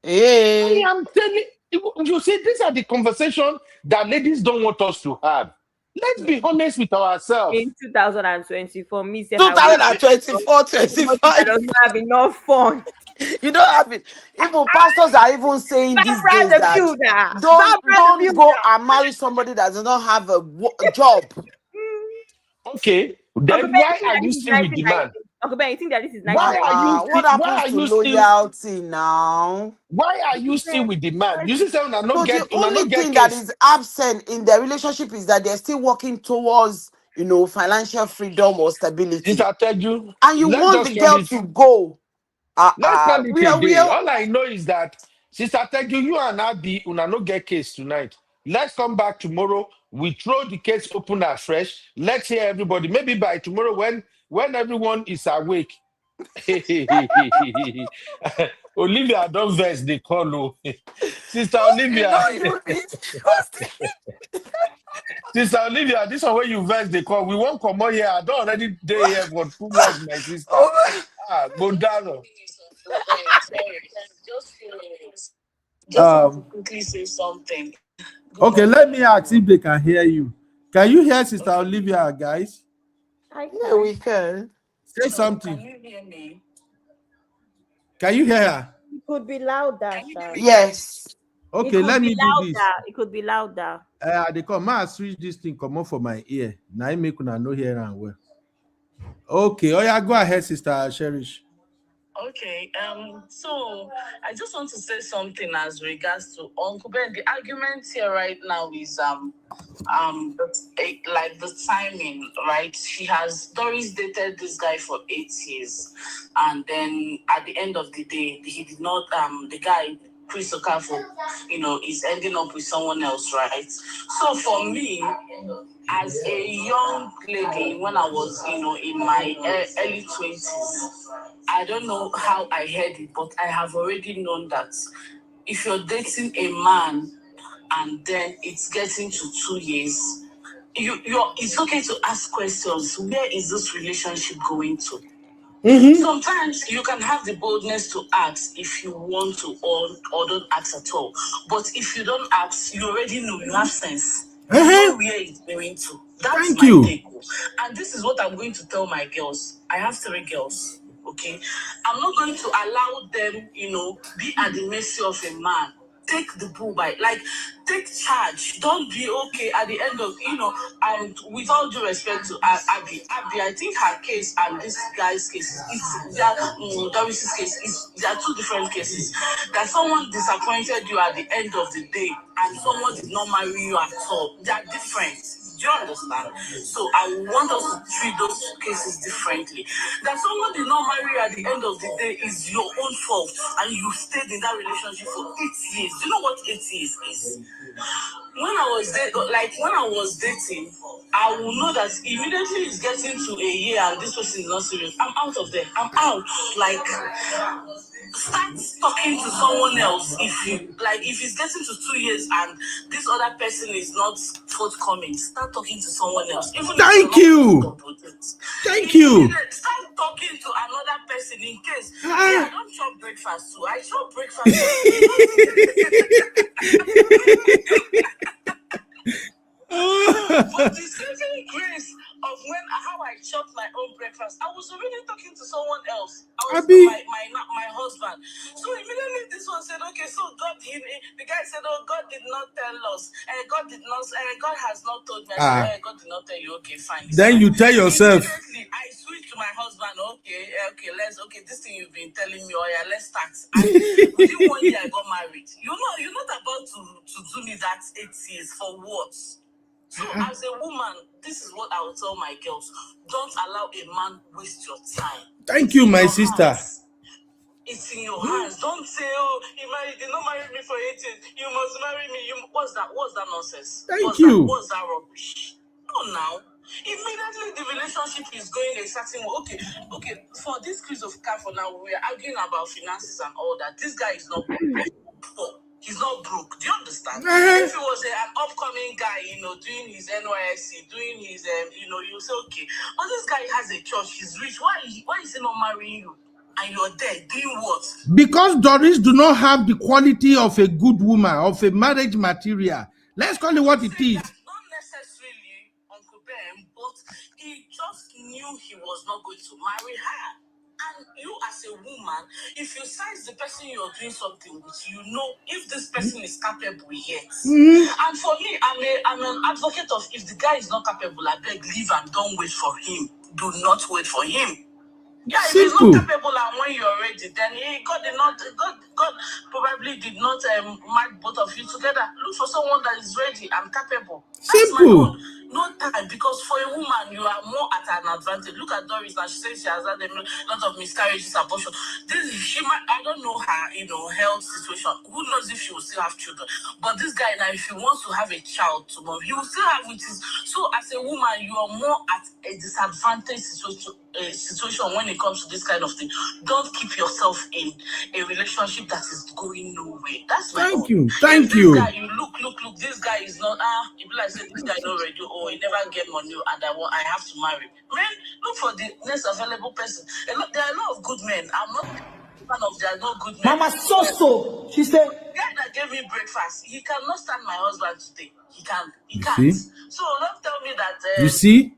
I am telling you, see, these are the conversations that ladies don't want us to have. Let's be honest with ourselves. In 2024, me say 2024, 25. I don't have enough fun. You don't have it. Even pastors are even saying these days the that builder. don't go and marry somebody that does not have a job. Okay, then why are you still with the man? Uncle Ben, you think that this is Why are you still? What happens to loyalty now? Why are you still with the man? You see, someone So not the get only get thing that case. is absent in their relationship is that they're still working towards, financial freedom or stability. I tell you, And you let's want just the call girl it. to go. Let's call it a We day. are. All I know is that Sister Teju, you and Abby, una no get case tonight. Let's come back tomorrow. We throw the case open afresh. Let's hear everybody. Maybe by tomorrow, when everyone is awake. Olivia, don't vex the call. Sister Olivia. You know, Sister Olivia, this one where you verse the call. We won't come on here. I don't already day here for too long, my sister. Go down. Just quickly say something. Okay, let me ask if they can hear you. Can you hear Sister Olivia, guys? Yeah, we can. Say something. Can you hear me? Can you hear her? It could be louder, sir. Yes. Okay, let me do this. It could be louder. They come and switch this thing, come on for my ear. Now I make una no hear and well. Okay, oh yeah, go ahead, Sister Cherish. Okay, so I just want to say something as regards to Uncle Ben. The argument here right now is like the timing, right? Doris dated this guy for 8 years, and then at the end of the day, he did not the guy Chris Okafor, is ending up with someone else, right? So for me, as a young lady, when I was, in my early 20s, I don't know how I heard it, but I have already known that if you're dating a man and then it's getting to 2 years, it's okay to ask questions. Where is this relationship going to? Mm-hmm. Sometimes you can have the boldness to ask if you want to or don't ask at all. But if you don't ask, you already know, you have sense. You know where it's going to. That's my take. And this is what I'm going to tell my girls. I have 3 girls, okay? I'm not going to allow them, be at the mercy of a man. Take the bull by, take charge. Don't be okay at the end of, with all due respect to Abby, I think her case and this guy's case, Doris's case, there are 2 different cases. That someone disappointed you at the end of the day and someone did not marry you at all. They are different. Do you understand? So I want us to treat those cases differently. That someone did not marry you at the end of the day is your own fault, and you stayed in that relationship for 8 years. Do you know what 8 years is? When I was dating, I will know that immediately it's getting to a year and this person is not serious. I'm out of there. I'm out. Start talking to someone else if it's getting to 2 years and this other person is not forthcoming. Start talking to someone else. Thank you. Thank you. Start talking to another person in case. I don't chop breakfast too. I chop breakfast. But the saving grace of how I chopped my own breakfast, I was already talking to someone else. I was my husband. So immediately this one said, okay, so the guy said, oh, God did not tell us. God has not told me. I said, God did not tell you. Okay, fine. Then you tell yourself. Immediately, I switched to my husband. Okay, this thing you've been telling me, let's start. Within 1 year, I got married. You're not about to do me that 8 years for what? So as a woman, this is what I will tell my girls. Don't allow a man waste your time. Thank you, my sister. It's in your hands. Don't say, oh, he did not marry me for 8 years. You must marry me. What's that nonsense? Thank you. What's that rubbish? No, now. Immediately the relationship is going a certain way. Okay. For this Chris Okafor now, we are arguing about finances and all that. This guy is not poor. He's not broke. Do you understand? If he was an upcoming guy, doing his NYSC, doing his, you say, okay. But this guy has a church. He's rich. Why is he not marrying you? And you're there doing what? Because Doris do not have the quality of a good woman, of a marriage material. Let's call it what it is. Not necessarily, Uncle Ben, but he just knew he was not going to marry her. And you as a woman, if you size the person you're doing something with, if this person is capable yet. And for me, I'm an advocate of if the guy is not capable, I beg, leave and don't wait for him. Do not wait for him. Yeah, if he's not capable and when you're ready, then God probably did not mark both of you together. Look for someone that is ready and capable. Simple. No time, because for a woman, you are more at an advantage. Look at Doris now. She says she has had a lot of miscarriages, abortion. I don't know her, health situation. Who knows if she will still have children? But this guy now, if he wants to have a child tomorrow, he will still have it. So as a woman, you are more at a disadvantaged situation when it comes to this kind of thing. Don't keep yourself in a relationship that is going nowhere. That's my Thank own. you. Thank This you. guy, you look. This guy is not. If like say this guy not ready, or he never get money, and I have to marry. Man, look for the next available person. There are a lot of good men. I'm not one of there are no good men. Mama so. She said. The guy that gave me breakfast, he cannot stand my husband today. He can't. He You can't. see? So don't tell me that. You see?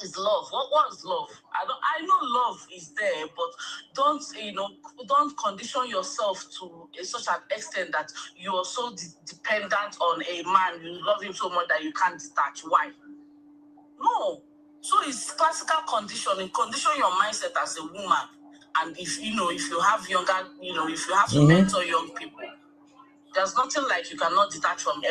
Is love. What is love? I know love is there, but don't condition yourself to such an extent that you're so dependent on a man. You love him so much that you can't detach. Why? No. So it's classical conditioning. Condition your mindset as a woman, and if you have younger, if you have to mentor young people. There's nothing like you cannot detach from 3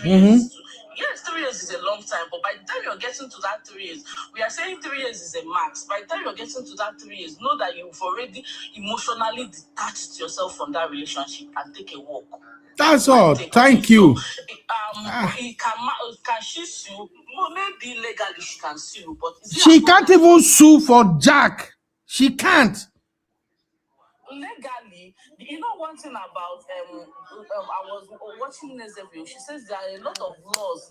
years. Yes, 3 years is a long time, but by the time you're getting to that 3 years, we are saying 3 years is a max. By the time you're getting to that 3 years, know that you've already emotionally detached yourself from that relationship and take a walk. That's all. Thank you. So, can she sue? Well, maybe legally she can sue, but She can't even sue for Jack. She can't. Legally, one thing about I was watching Nezeville. She says there are a lot of laws,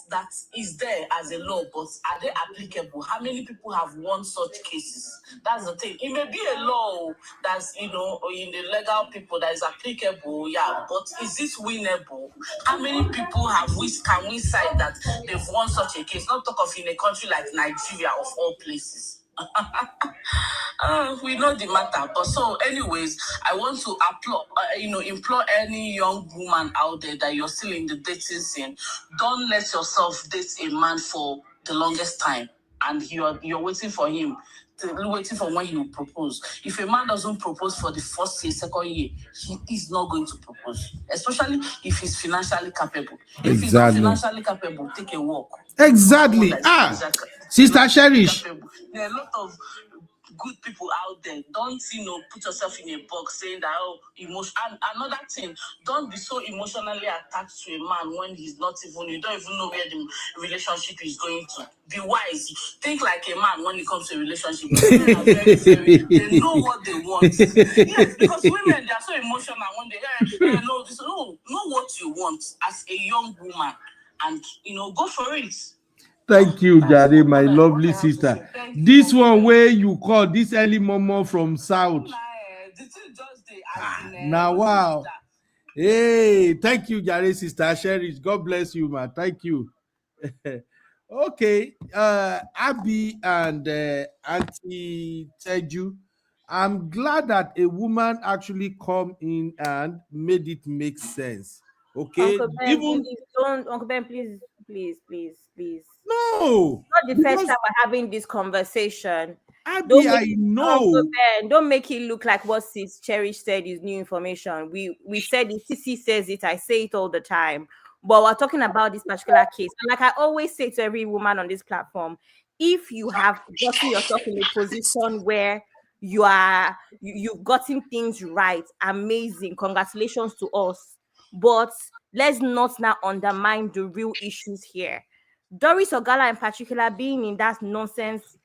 that is there as a law, but are they applicable? How many people have won such cases? That's the thing. It may be a law that's in the legal people that is applicable, yeah, but is it winnable? How many people can we cite that they've won such a case? Not talk of in a country like Nigeria of all places. We know the matter, but so anyways, I want to implore any young woman out there that you're still in the dating scene. Don't let yourself date a man for the longest time, and you're waiting for him, waiting for when he will propose. If a man doesn't propose for the first year, second year, he is not going to propose, especially if he's financially capable. If he's not financially capable, take a walk. Exactly. Sister Cherish. There are a lot of good people out there. Don't put yourself in a box saying that emotion. And another thing, don't be so emotionally attached to a man when he's not even. You don't even know where the relationship is going to. Be wise. Think like a man when it comes to a relationship. Women are very, very. They know what they want. Yes, because women, they are so emotional when they know this. No, know what you want as a young woman, and go for it. Thank you, Jare, my lovely sister. This one where you call this early mama from South. Now, wow. Hey, thank you, Jare, sister Cherish. God bless you, man. Thank you. Okay, Abby and Auntie Teju, I'm glad that a woman actually come in and made it make sense. Okay, Uncle Ben, please don't. Uncle Ben, please. No, it's not the first time we're having this conversation. Abby, I know. Uncle Ben, don't make it look like what Sis Cherish said is new information. We said it. Sissy says it. I say it all the time. But we're talking about this particular case. And like I always say to every woman on this platform, if you have gotten yourself in a position where you've gotten things right, amazing, congratulations to us. But let's not now undermine the real issues here. Doris Ogala in particular being in that nonsense,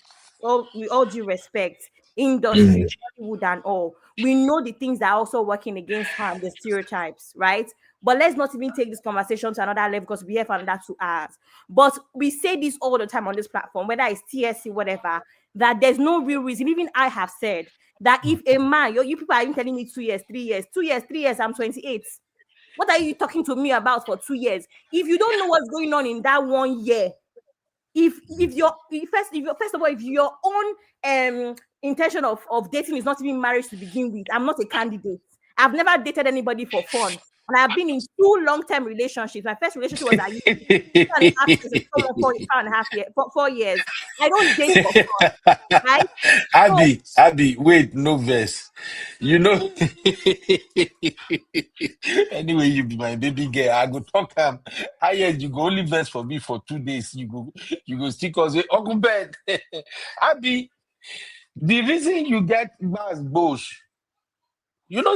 with all due respect, industry, Hollywood and all, we know the things that are also working against her and the stereotypes, right? But let's not even take this conversation to another level because we have another 2 hours. But we say this all the time on this platform, whether it's TSC, whatever, that there's no real reason. Even I have said that if a man, you people are even telling me 2 years, 3 years, 2 years, 3 years, I'm 28. What are you talking to me about for 2 years? If you don't know what's going on in that 1 year, if first of all, if your own intention of dating is not even marriage to begin with, I'm not a candidate. I've never dated anybody for fun, and I've been in 2 long-term relationships. My first relationship was at 4 years. I don't date for fun, right? Abby, wait, no verse. Anyway, you be my baby girl. I go talk you go only verse for me for 2 days. You go still cause it. Uncle Ben, Abby, the reason you get Bas Bush,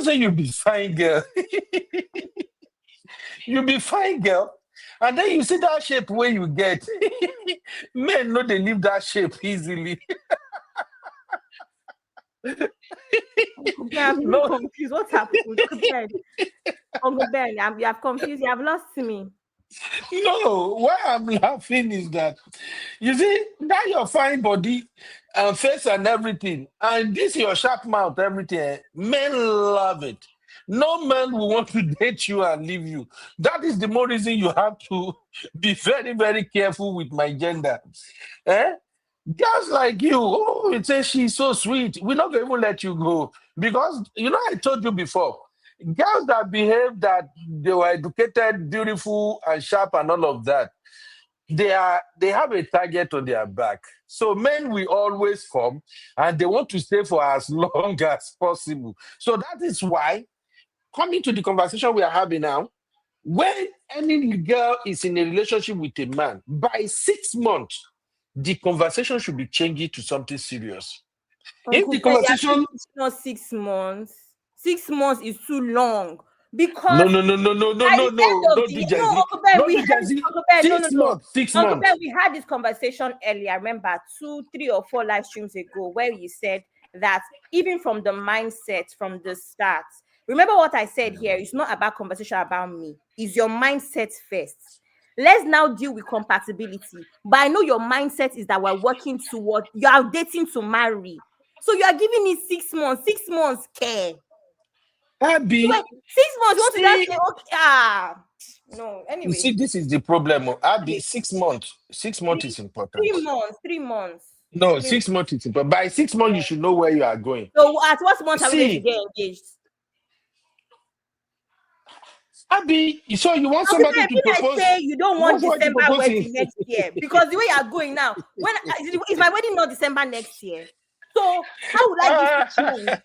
say you be fine girl. You be fine girl. And then you see that shape where you get. Men know they leave that shape easily. Uncle Ben, I'm really confused. What's happened? Uncle Ben, you have confused. You have lost me. No, why I'm laughing is that you see that your fine body and face and everything, and this your sharp mouth, everything. Men love it. No man will want to date you and leave you. That is the more reason you have to be very, very careful with my gender. Girls like you, oh, it says she's so sweet. We're not going to let you go. Because, I told you before, girls that behave that they were educated, beautiful, and sharp, and all of that, they have a target on their back. So men will always come and they want to stay for as long as possible. So that is why, coming to the conversation we are having now, when any girl is in a relationship with a man, by 6 months, the conversation should be changing to something serious. If the conversation is not 6 months, 6 months is too long. Because no, we had this conversation earlier. I remember 2, 3, or 4 live streams ago where you said that even from the mindset from the start. Remember what I said here? It's not about conversation about me. It's your mindset first. Let's now deal with compatibility. But I know your mindset is that we're working toward, you are dating to marry. So you are giving me 6 months. 6 months care. Abby, 6 months, what did I say? Okay, no, anyway. You see, this is the problem. Abby, 6 months. 6 months is important. 3 months. No, 6 months is important. By 6 months, you should know where you are going. So at what month are we going to get engaged? Abby, so you want somebody to propose? I say you don't want December wedding next year because the way you are going now, is my wedding not December next year? So how would I give 6 months?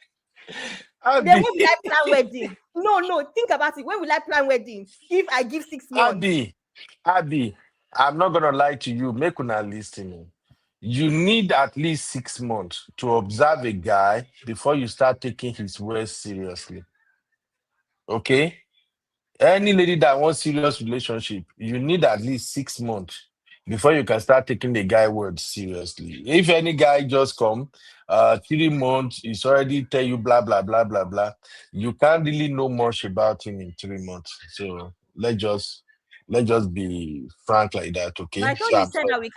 Then when will I plan wedding? No, think about it. When will I plan wedding if I give 6 months? Abby, I'm not gonna lie to you. Make una listen. You need at least 6 months to observe a guy before you start taking his words seriously. Okay? Any lady that wants serious relationship, you need at least 6 months before you can start taking the guy words seriously. If any guy just come, 3 months, he's already tell you blah, blah, blah, blah, blah. You can't really know much about him in 3 months. So let's just be frank like that, okay? I thought you said that we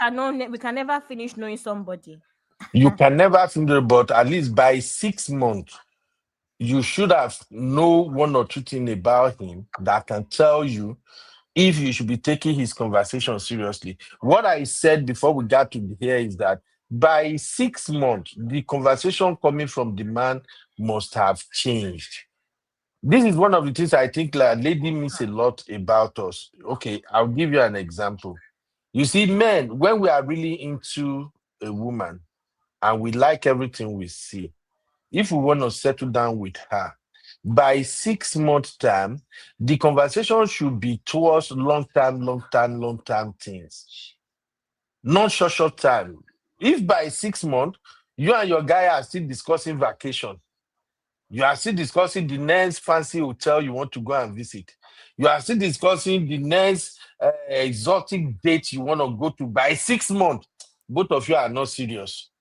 can never finish knowing somebody. You can never finish, but at least by 6 months, you should have know 1 or 2 things about him that can tell you if you should be taking his conversation seriously. What I said before we got to here is that by 6 months, the conversation coming from the man must have changed. This is one of the things I think lady means a lot about us. Okay, I'll give you an example. You see, men, when we are really into a woman and we like everything we see, if we want to settle down with her, by 6 months' time, the conversation should be towards long-term things. Not short time. If by 6 months, you and your guy are still discussing vacation, you are still discussing the next fancy hotel you want to go and visit, you are still discussing the next exotic date you want to go to, by 6 months, both of you are not serious.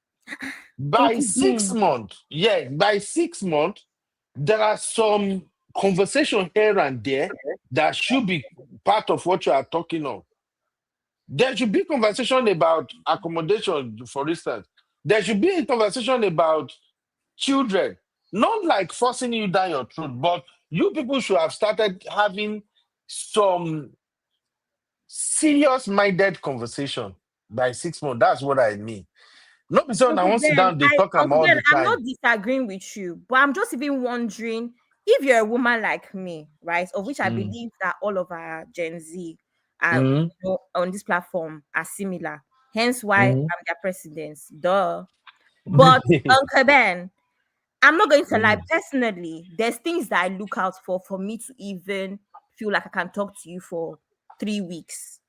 By 6 months, by 6 months, there are some conversation here and there that should be part of what you are talking of. There should be conversation about accommodation, for instance. There should be a conversation about children, not like forcing you down your throat, but you people should have started having some serious-minded conversation by 6 months. That's what I mean. Not because I want to sit down, they talk about all the time. I'm not disagreeing with you, but I'm just even wondering if you're a woman like me, right? Of which I believe that all of our Gen Z on this platform are similar. Hence why I'm their presidents. Duh. But Uncle Ben, I'm not going to lie. Personally, there's things that I look out for me to even feel like I can talk to you for 3 weeks.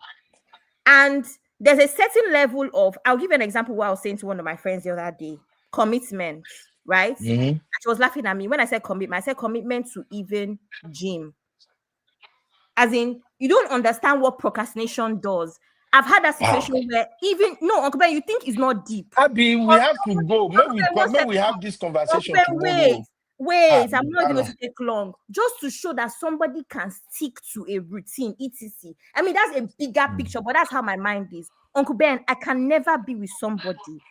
And there's a certain level of, I'll give you an example what I was saying to one of my friends the other day, commitment, right? She was laughing at me. When I said commitment to even gym. As in, you don't understand what procrastination does. I've had that situation where Uncle Ben, you think it's not deep. Abby, we have to go. When we have this conversation tomorrow. Wait, I'm not even going to take long. Just to show that somebody can stick to a routine, etc. I mean, that's a bigger picture, but that's how my mind is. Uncle Ben, I can never be with somebody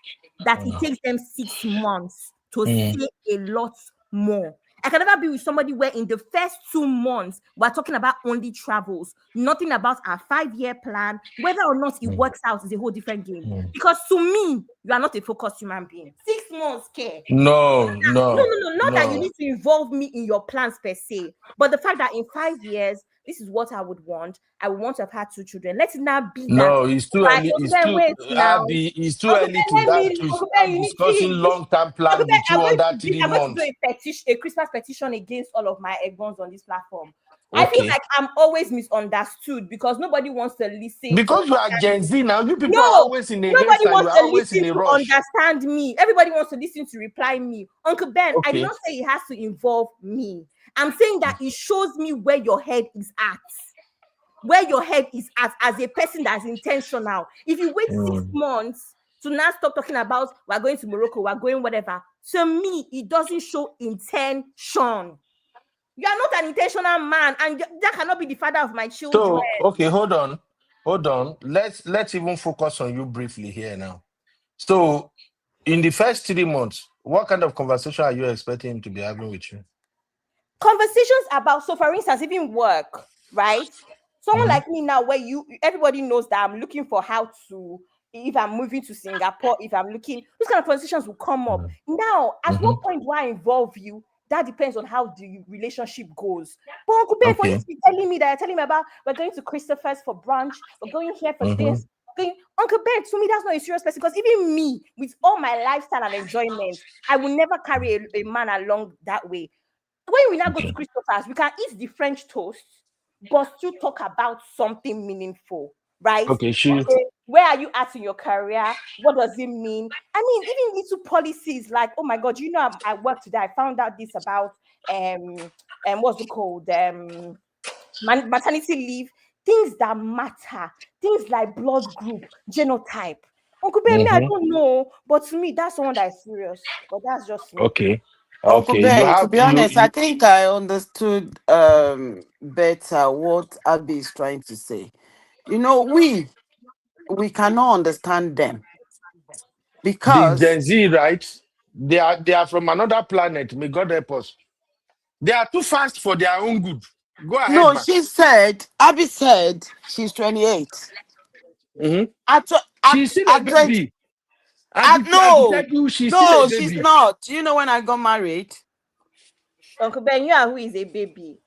that it takes them 6 months to say a lot more. I can never be with somebody where in the first 2 months, we're talking about only travels, nothing about our 5-year plan. Whether or not it works out is a whole different game. Because to me, you are not a focused human being. 6 months, care. No. Not that you need to involve me in your plans per se, but the fact that in 5 years, this is what I would want. I would want to have had 2 children. Let it not be that. No, it's too early. It's too, Abby, it's too early to start discussing long-term plan with you under 3 months. I'm going to do a Christmas petition against all of my eggs on this platform. Okay. I feel like I'm always misunderstood because nobody wants to listen. Because you are Gen Z now, you people are always in a haste and you are always in a rush. Understand me. Everybody wants to listen to reply me. Uncle Ben, I did not say it has to involve me. I'm saying that it shows me where your head is at. Where your head is at as a person that's intentional. If you wait 6 months to now stop talking about we're going to Morocco, we're going whatever, to me, it doesn't show intention. You are not an intentional man, and that cannot be the father of my children. So, okay, hold on. Let's even focus on you briefly here now. So, in the first 3 months, what kind of conversation are you expecting him to be having with you? Conversations about, so for instance, even work, right? Someone like me now, where everybody knows that I'm looking for how to, if I'm moving to Singapore, if I'm looking, those kind of conversations will come up. Now, at what point do I involve you? That depends on how the relationship goes. But Uncle Ben, for you to be telling me about we're going to Christopher's for brunch, we're going here for this. Uncle Ben, to me, that's not a serious person, because even me, with all my lifestyle and enjoyment, I will never carry a man along that way. When we now go to Christopher's, we can eat the French toast, but still talk about something meaningful, right? Okay, where are you at in your career? What does it mean? I mean, even little policies like, oh my God, you know, I work today. I found out this about what's it called? Maternity leave, things that matter, things like blood group, genotype. Uncle Ben, I don't know, but to me, that's someone that is serious. But that's just me. Okay. Uncle Ben, to be honest, I think I understood better what Abby is trying to say. You know, we cannot understand them because the Gen Z, right? They are from another planet. May God help us. They are too fast for their own good. Go ahead. No, Abby said she's 28. She's still a baby. She's not. Do you know when I got married? Uncle Ben, you are who is a baby.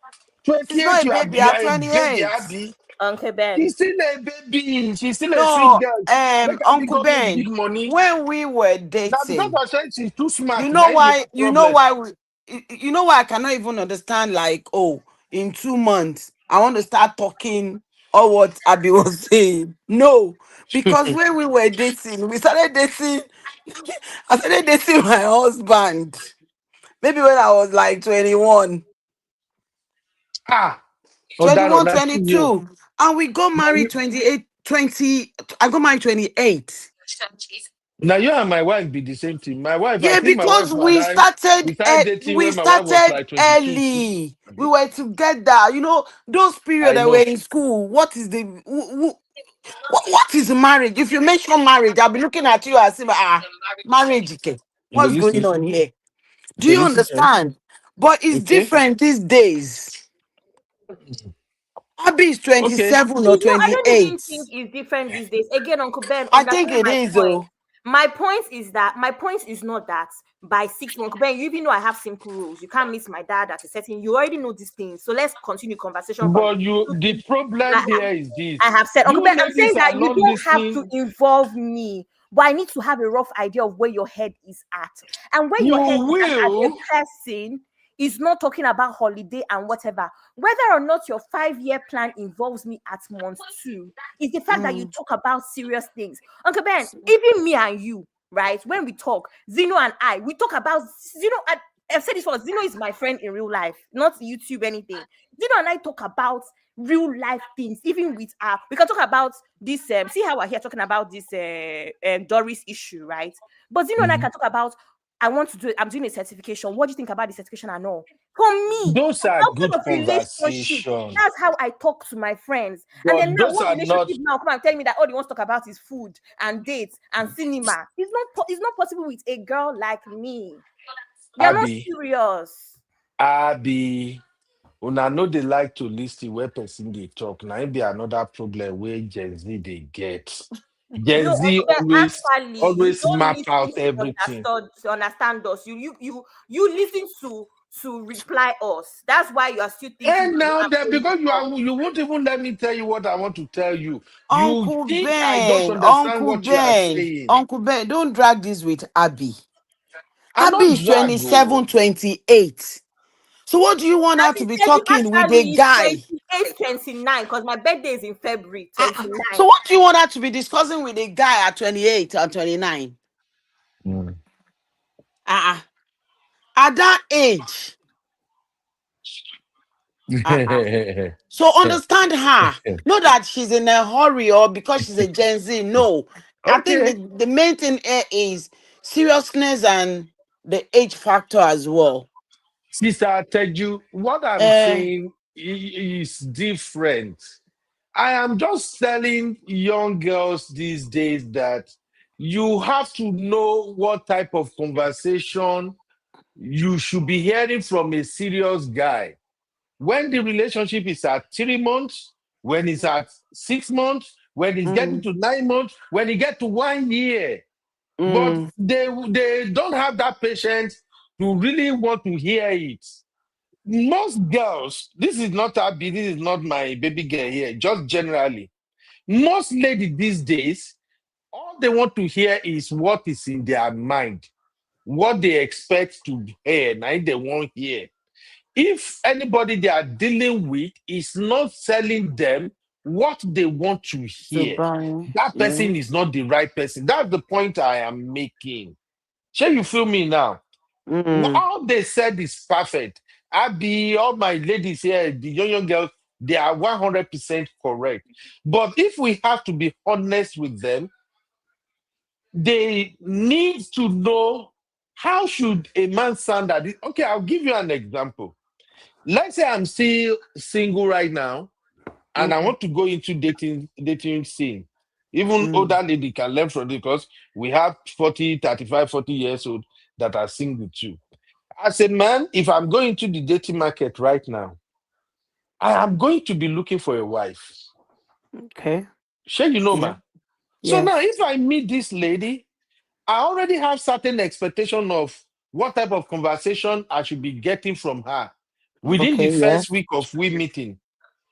She's not a baby at 28. Uncle Ben. She's still a baby. She's still a sweet girl. Uncle Ben, when we were dating, she's too smart. You know why I cannot even understand, like, oh, in 2 months, I want to start talking or what Abby was saying. No, because when we were dating, I started dating my husband. Maybe when I was like 21. 21, 22. And we got married 28, 20. I got married 28. Now you and my wife be the same thing. My wife, because we started early. We were together. You know, those periods that were in school. What is marriage? If you mention marriage, I'll be looking at you as if marriage. Okay. What's going on here? Do you understand? But it's different these days. Abby is 27 or 28. I don't even think it's different these days. Again, Uncle Ben, I think it is though. My point is not that by 6 months, Ben, you even know I have simple rules. You can't miss my dad at a certain. You already know these things. So let's continue conversation. But the problem here is this. I have said, Uncle Ben, I'm saying that you don't have to involve me, but I need to have a rough idea of where your head is at, and where your head is at as a person. Is not talking about holiday and whatever. Whether or not your 5-year plan involves me at month 2 is the fact that you talk about serious things. Uncle Ben, even me and you, right? When we talk, Zeno and I, we talk about Zeno. I've said this before. Zeno is my friend in real life, not YouTube anything. Zeno and I talk about real life things, even with we can talk about this. See how we're here talking about this Doris issue, right? But Zeno and I can talk about I'm doing a certification. What do you think about the certification and all? For me, those are good relationship. conversations. That's how I talk to my friends. But and then now, those what are not. relationship now come and tell me that all he wants to talk about is food and dates and cinema. It's not possible with a girl like me. You're not serious. Abby, una know they like to listen where person they talk. Now it be another problem where Gen Z they get. Gen Z always map out everything. To understand us. You listen to reply us. That's why you are still thinking. And now that because you won't even let me tell you what I want to tell you. Uncle You think Ben, I don't understand what you are saying. Uncle Ben, don't drag this with Abby. Abby is 27, 28. So what do you want her to be talking with a guy? 28, 29, because my birthday is in February 29. So what do you want her to be discussing with a guy at 28 or 29? At that age. So understand her. Not that she's in a hurry or because she's a Gen Z. No. I think the main thing here is seriousness and the age factor as well. Sister, I tell you, what I'm saying is different. I am just telling young girls these days that you have to know what type of conversation you should be hearing from a serious guy. When the relationship is at 3 months, when it's at 6 months, when it's getting to 9 months, when it gets to 1 year. But they don't have that patience to really want to hear it. Most girls, this is not Abby, this is not my baby girl here, just generally. Most ladies these days, all they want to hear is what is in their mind, what they expect to hear, now they won't hear. If anybody they are dealing with is not telling them what they want to hear, that person is not the right person. That's the point I am making. Shall you feel me now? All they said is perfect. Abby, all my ladies here, the young girls, they are 100% correct. But if we have to be honest with them, they need to know how should a man sound at it. Okay, I'll give you an example. Let's say I'm still single right now, and I want to go into dating scene. Even older lady can learn from it because we have 40, 35, 40 years old that are single too. As a man, if I'm going to the dating market right now, I am going to be looking for a wife. Okay. Sure, you know, ma. So now, if I meet this lady, I already have certain expectation of what type of conversation I should be getting from her within the first week of we meeting.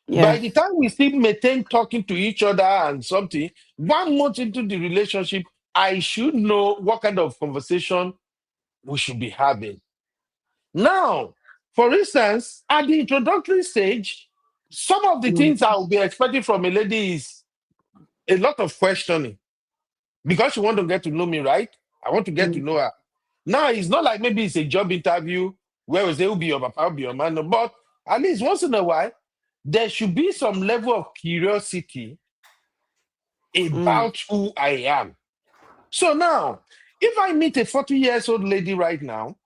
By the time we still maintain talking to each other and something, 1 month into the relationship, I should know what kind of conversation we should be having. Now, for instance, at the introductory stage, some of the things I will be expecting from a lady is a lot of questioning. Because she want to get to know me, right? I want to get to know her. Now, it's not like maybe it's a job interview where we say, who'll be your papa, who'll be your man. But at least once in a while, there should be some level of curiosity about who I am. So now, if I meet a 40-year-old lady right now,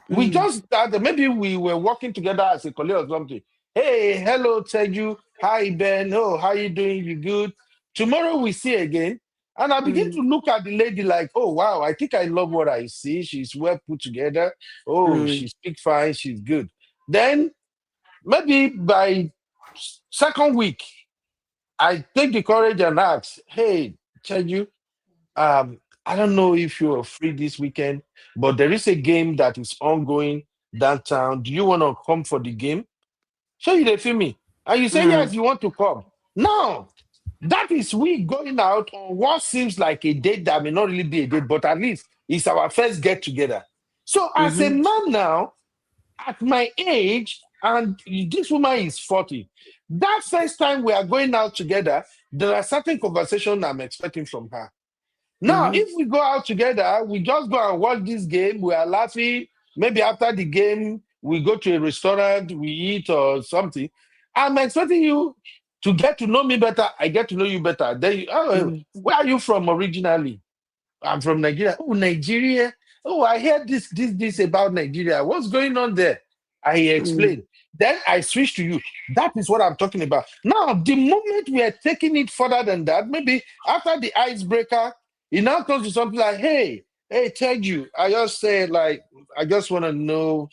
we just started, maybe we were working together as a colleague or something. Hey, hello, Teju. Hi, Ben. Oh, how you doing? You good? Tomorrow we see again. And I begin to look at the lady like, oh, wow, I think I love what I see. She's well put together. Oh, she speaks fine. She's good. Then maybe by second week, I take the courage and ask, hey, Teju, I don't know if you're free this weekend, but there is a game that is ongoing downtown. Do you want to come for the game? Sure, you feel me? And you say, yes, you want to come. Now, that is we going out on what seems like a date that may not really be a date, but at least it's our first get together. So as a man now, at my age, and this woman is 40, that first time we are going out together, there are certain conversations I'm expecting from her. Now, if we go out together, we just go and watch this game, we are laughing. Maybe after the game, we go to a restaurant, we eat or something. I'm expecting you to get to know me better. I get to know you better. Then, where are you from originally? I'm from Nigeria. Oh, Nigeria. Oh, I heard this about Nigeria. What's going on there? I explained. Then I switched to you. That is what I'm talking about. Now, the moment we are taking it further than that, maybe after the icebreaker, it now comes to something like, hey, tell you, I just say, like, I just want to know,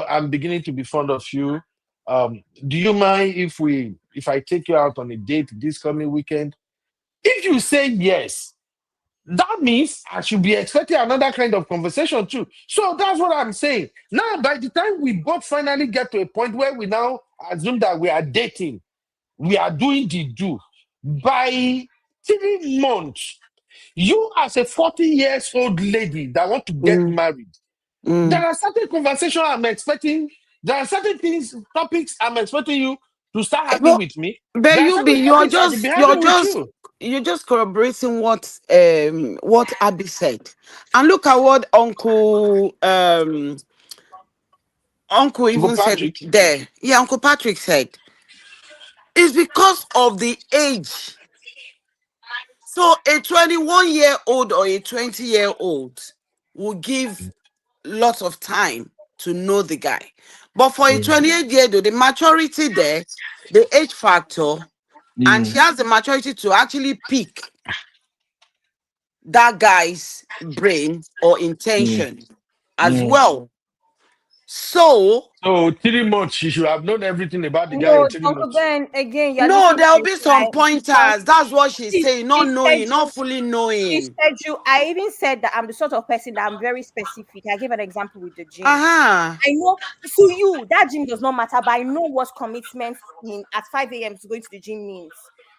I'm beginning to be fond of you. Do you mind if I take you out on a date this coming weekend? If you say yes, that means I should be expecting another kind of conversation too. So that's what I'm saying. Now, by the time we both finally get to a point where we now assume that we are dating, we are doing the do, by 3 months, you as a 40 years old lady that want to get married, there are certain conversations I'm expecting, there are certain topics I'm expecting you to start having with me. But There are you be certain topics I should be having with you. you're just corroborating what Abby said. And look at what Uncle Uncle even said Patrick. there. Yeah, Uncle Patrick said. It's because of the age. So a 21-year-old or a 20-year-old will give lots of time to know the guy. But for a 28-year-old, the maturity there, the age factor, and she has the maturity to actually pick that guy's brain or intention as well. So 3 months, she should have known everything about the guy No, in 3 Uncle months. Ben, again, you're no, listening to there'll this be guy some because pointers. That's what she's saying. Not knowing, schedule. not fully knowing. I even said that I'm the sort of person that I'm very specific. I give an example with the gym. Uh-huh. I know to you that gym does not matter, but I know what commitment at 5 a.m. to going to the gym means.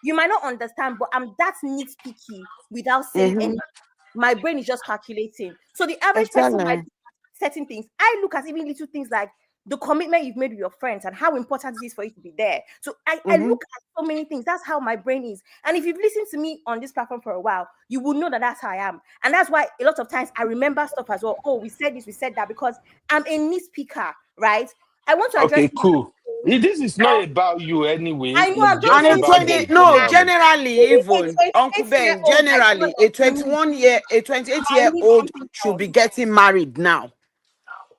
You might not understand, but I'm that nitpicky without saying anything. My brain is just calculating. So the average person might do certain things. I look at even little things like the commitment you've made with your friends and how important it is for you to be there. So I look at so many things. That's how my brain is. And if you've listened to me on this platform for a while, you will know that that's how I am. And that's why a lot of times I remember stuff as well. Oh, we said this, we said that, because I'm a nitpicker, right? I want to address. Okay, cool. This is not about you anyway. I know, I'm It's just just And a about 20, them no, generally. generally, even Uncle Ben, generally, a 28-year-old should be getting married now.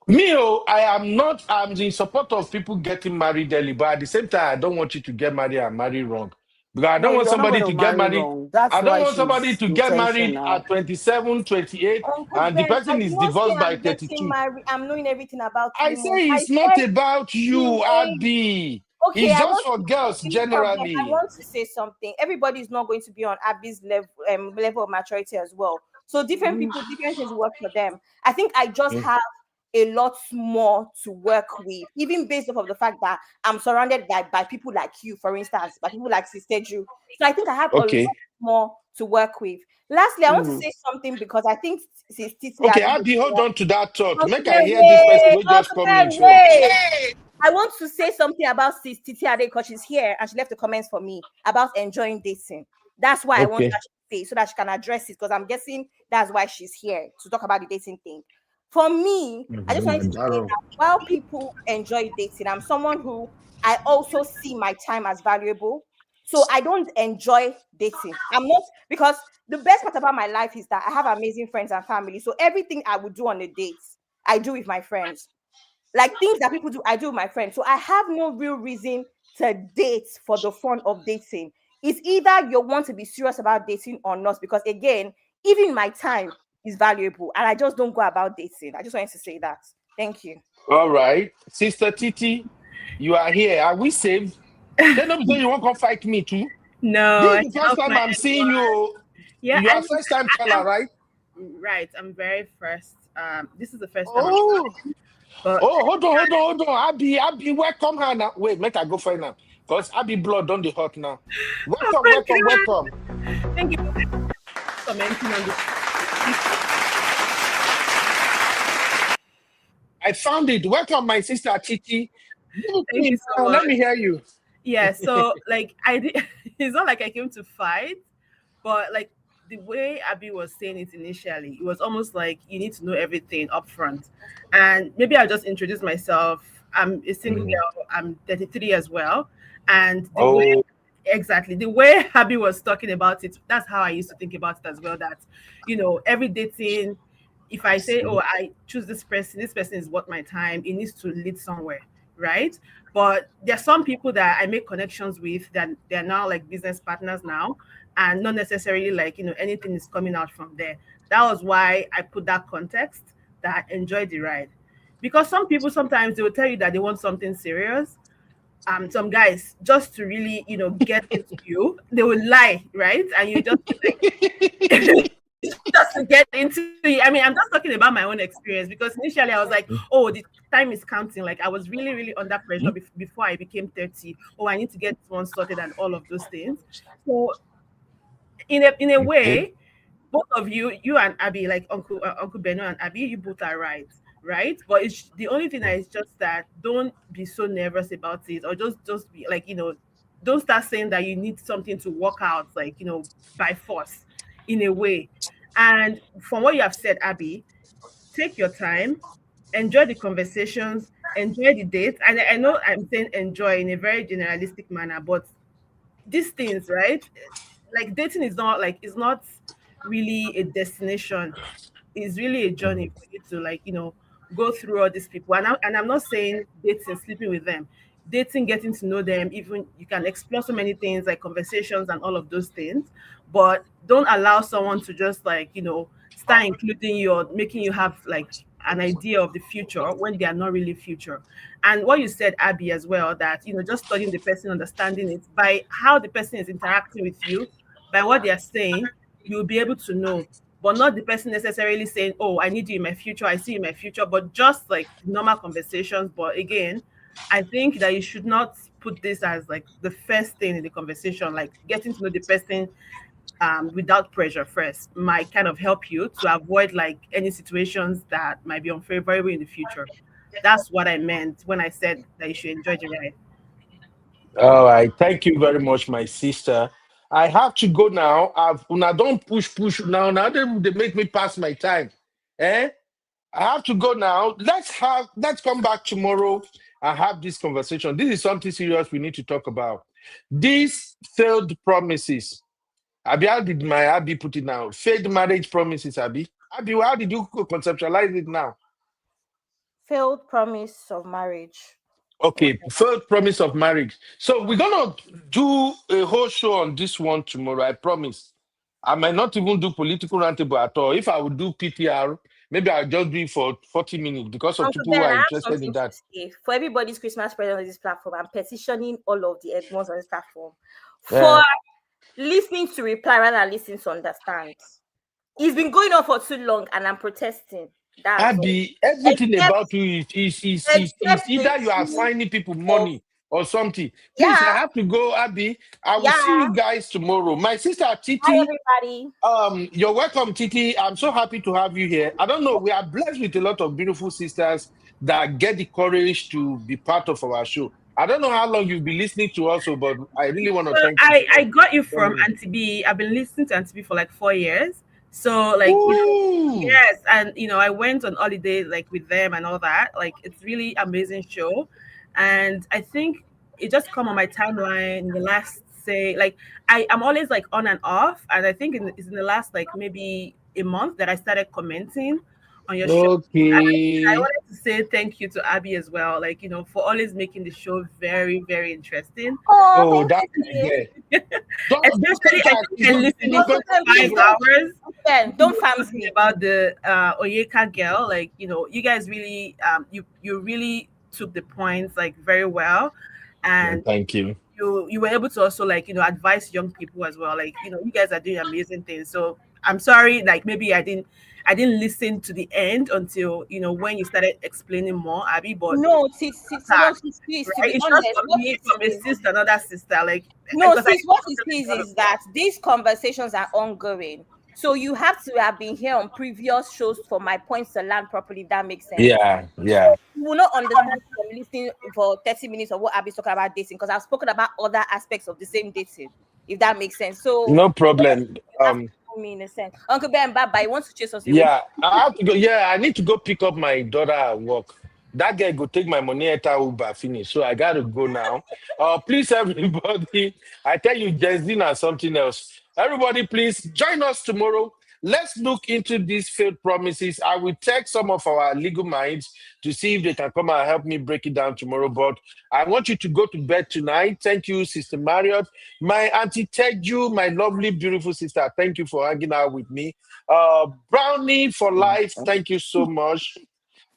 I'm in support of people getting married early, but at the same time, I don't want you to get married and marry wrong. Because I No, don't want you're not somebody going to to get marry married. wrong. That's I don't why want somebody she's to get married intentional. at 27, 28, Uncle and the Ben, I person did is not say divorced by I'm getting 32. married. I'm knowing everything about I 3 months. say I it's not said about the you, way. Abby. Okay, It's I just want for girls to problem. I generally. want to say something. Everybody is not going to be on Abby's level of maturity as well. So different people, different things work for them. I think I just have a lot more to work with, even based off of the fact that I'm surrounded by people like you, for instance, by people like Sister Ju. So I think I have a lot more to work with. Lastly, I want to say something because I think Sister Okay, Abby, hold on to that thought. Make I hear this person will just come in first. I want to say something about Sis Titi Ade because she's here and she left the comments for me about enjoying dating. That's why I want her to say so that she can address it, because I'm guessing that's why she's here to talk about the dating thing. For me, I just wanted to say that while people enjoy dating, I'm someone who I also see my time as valuable. So I don't enjoy dating. I'm not, because the best part about my life is that I have amazing friends and family. So everything I would do on a date, I do with my friends. Like things that people do, I do with my friends. So I have no real reason to date for the fun of dating. It's either you want to be serious about dating or not, because again, even my time is valuable and I just don't go about dating. I just wanted to say that. Thank you. All right. Sister Titi, you are here. Are we saved? Then you won't come fight me too. No, This is the first time I'm seeing you. Yeah, you are first time caller, right? Right. I'm very first. This is the first time. But hold on. Abby, welcome her now. Wait, make I go find her. Because Abby blood on the hot now. Welcome. Thank you for commenting on this. I found it. Welcome, my sister Titi. Thank you so much. Let me hear you. Yeah, so it's not like I came to fight, but like the way Abby was saying it initially, it was almost like you need to know everything up front. And maybe I'll just introduce myself. I'm a single girl. I'm 33 as well. And the way Abby was talking about it, that's how I used to think about it as well. That, every dating, if I say, oh, I choose this person is worth my time, it needs to lead somewhere, right? But there are some people that I make connections with that they're now like business partners now, and not necessarily like, anything is coming out from there. That was why I put that context that enjoy the ride. Because some people sometimes they will tell you that they want something serious. Some guys just to really, get into you, they will lie, right? And you just like just to get into it. I mean, I'm just talking about my own experience because initially I was like, oh, the time is counting. Like I was really, really under pressure before I became 30. Oh, I need to get one sorted and all of those things. So in a way, both of you and Abby, like Uncle Beno and Abby, you both are right? But it's the only thing that is just that don't be so nervous about it, or just be like, don't start saying that you need something to work out, like, by force, in a way. And from what you have said, Abby, take your time, enjoy the conversations, enjoy the dates. And I know I'm saying enjoy in a very generalistic manner, but these things, right? Like dating is not like it's not really a destination. It's really a journey for you to like, go through all these people. And I'm not saying dating, sleeping with them. Dating, getting to know them, even you can explore so many things like conversations and all of those things. But don't allow someone to just like, start including you or making you have like an idea of the future when they are not really future. And what you said, Abby, as well, that just studying the person, understanding it by how the person is interacting with you, by what they are saying, you'll be able to know. But not the person necessarily saying, oh, I need you in my future, I see you in my future, but just like normal conversations. But again, I think that you should not put this as like the first thing in the conversation, like getting to know the person without pressure first might kind of help you to avoid like any situations that might be unfavorable in the future. That's what I meant when I said that you should enjoy the ride. All right. Thank you very much, my sister. I have to go now. Una don't push now. Now they make me pass my time. Eh? I have to go now. Let's come back tomorrow and have this conversation. This is something serious we need to talk about. These failed promises. Abby, how did my Abby put it now? Failed marriage promises, Abby. Abby, how did you conceptualize it now? Failed promise of marriage. Okay, failed promise of marriage. So we're gonna do a whole show on this one tomorrow. I promise. I might not even do political roundtable at all. If I would do PTR, maybe I'll just do it for 40 minutes because of Uncle people Ben, who are I have interested in something to that. say. For everybody's Christmas present on this platform, I'm petitioning all of the Edmonds on this platform Yeah. for listening to reply rather than listening to understand. It's been going on for too long and I'm protesting. That's Abby, all. everything about you is either you are assigning people money or something. Please, I have to go, Abby. I will see you guys tomorrow. My sister Titi. Hi, everybody. You're welcome, Titi. I'm so happy to have you here. I don't know, we are blessed with a lot of beautiful sisters that get the courage to be part of our show. I don't know how long you've been listening to us, but I really want to Well, thank you. I got you from Auntie B. I've been listening to Auntie B for like 4 years. So like yes, and I went on holiday like with them and all that. Like it's really amazing show. And I think it just come on my timeline in the last say like I'm always like on and off. And I think it's in the last like maybe a month that I started commenting on your show. I wanted to say thank you to Abby as well, like for always making the show very, very interesting. Oh, that's good. Especially I think I listened to 5 hours. Don't fans me about the Oyeka girl. Like you guys really you really took the points like very well, and thank you. You were able to also like advise young people as well. Like you guys are doing amazing things. So I'm sorry, like maybe I didn't listen to the end until when you started explaining more, Abby. But no, sis, right? It's just from a sister, another sister. Like no, sis, what it is that these conversations are ongoing. So you have to have been here on previous shows for my points to land properly. That makes sense. Yeah. You will not understand from listening for 30 minutes of what Abby's talking about dating because I've spoken about other aspects of the same dating, if that makes sense. So no problem. Me in a sense. Uncle Ben, bye-bye. He wants to chase us away. Yeah, I have to go. Yeah, I need to go pick up my daughter at work. That guy go take my money at Uber finish. So I gotta go now. Please, everybody, I tell you, Jezina something else. Everybody, please join us tomorrow. let's look into these failed promises. I will text some of our legal minds to see if they can come and help me break it down tomorrow. But I want you to go to bed tonight. Thank you, Sister Marriott. My Auntie Teju, my lovely, beautiful sister, thank you for hanging out with me. Brownie for life, thank you so much.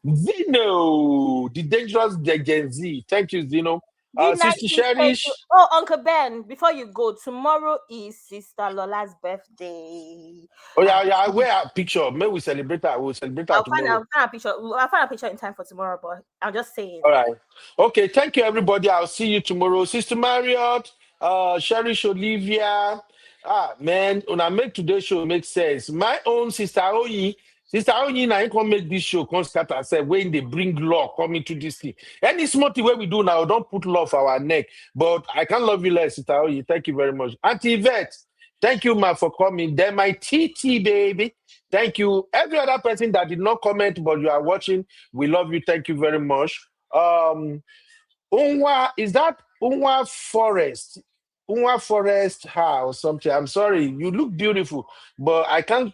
Zeno, the dangerous Gen Z, thank you, Zeno. Sister Cherish. Oh, Uncle Ben, before you go, tomorrow is Sister Lola's birthday. Oh, yeah, I wear a picture. Maybe we celebrate her. We'll celebrate her tomorrow. I'll find a picture in time for tomorrow, but I'm just saying. All right. Okay, thank you, everybody. I'll see you tomorrow. Sister Marriott, Cherish Olivia. Man, when I make today's show make sense. My own Sister Oyi. Sister Oyi, now you can make this show come scatter herself when they bring law coming to this thing. Any small thing we do now, don't put law for our neck. But I can love you less, Sister Oyi. Thank you very much. Auntie Yvette, thank you, ma, for coming. Then my TT baby. Thank you. Every other person that did not comment, but you are watching, we love you. Thank you very much. Unwa, is that Unwa Forest? Unwa Forest House, something. I'm sorry, you look beautiful, but I can't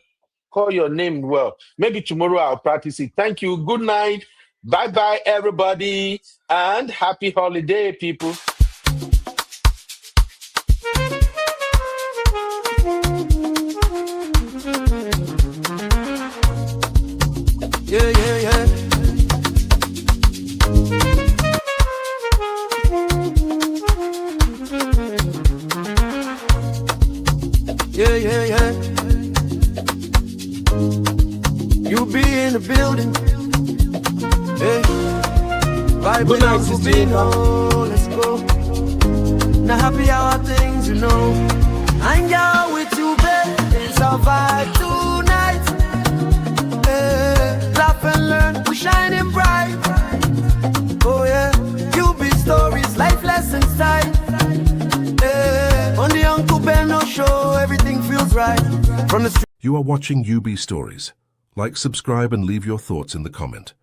call your name well. Maybe tomorrow I'll practice it. Thank you. Good night. Bye-bye, everybody, and happy holiday, people. Yeah, yeah, yeah. Yeah, yeah, yeah. You be in the building. Hey. Good night, Sister. Let's go. Now happy hour things, you know. Hang out with you, babe. It's our vibe tonight. Hey. Laugh and learn, we're shining bright. Oh yeah, you be stories, life lessons time. Hey. On the Uncle Benno show, everything feels right. From the street. You are watching UB Stories. Like, subscribe, and leave your thoughts in the comment.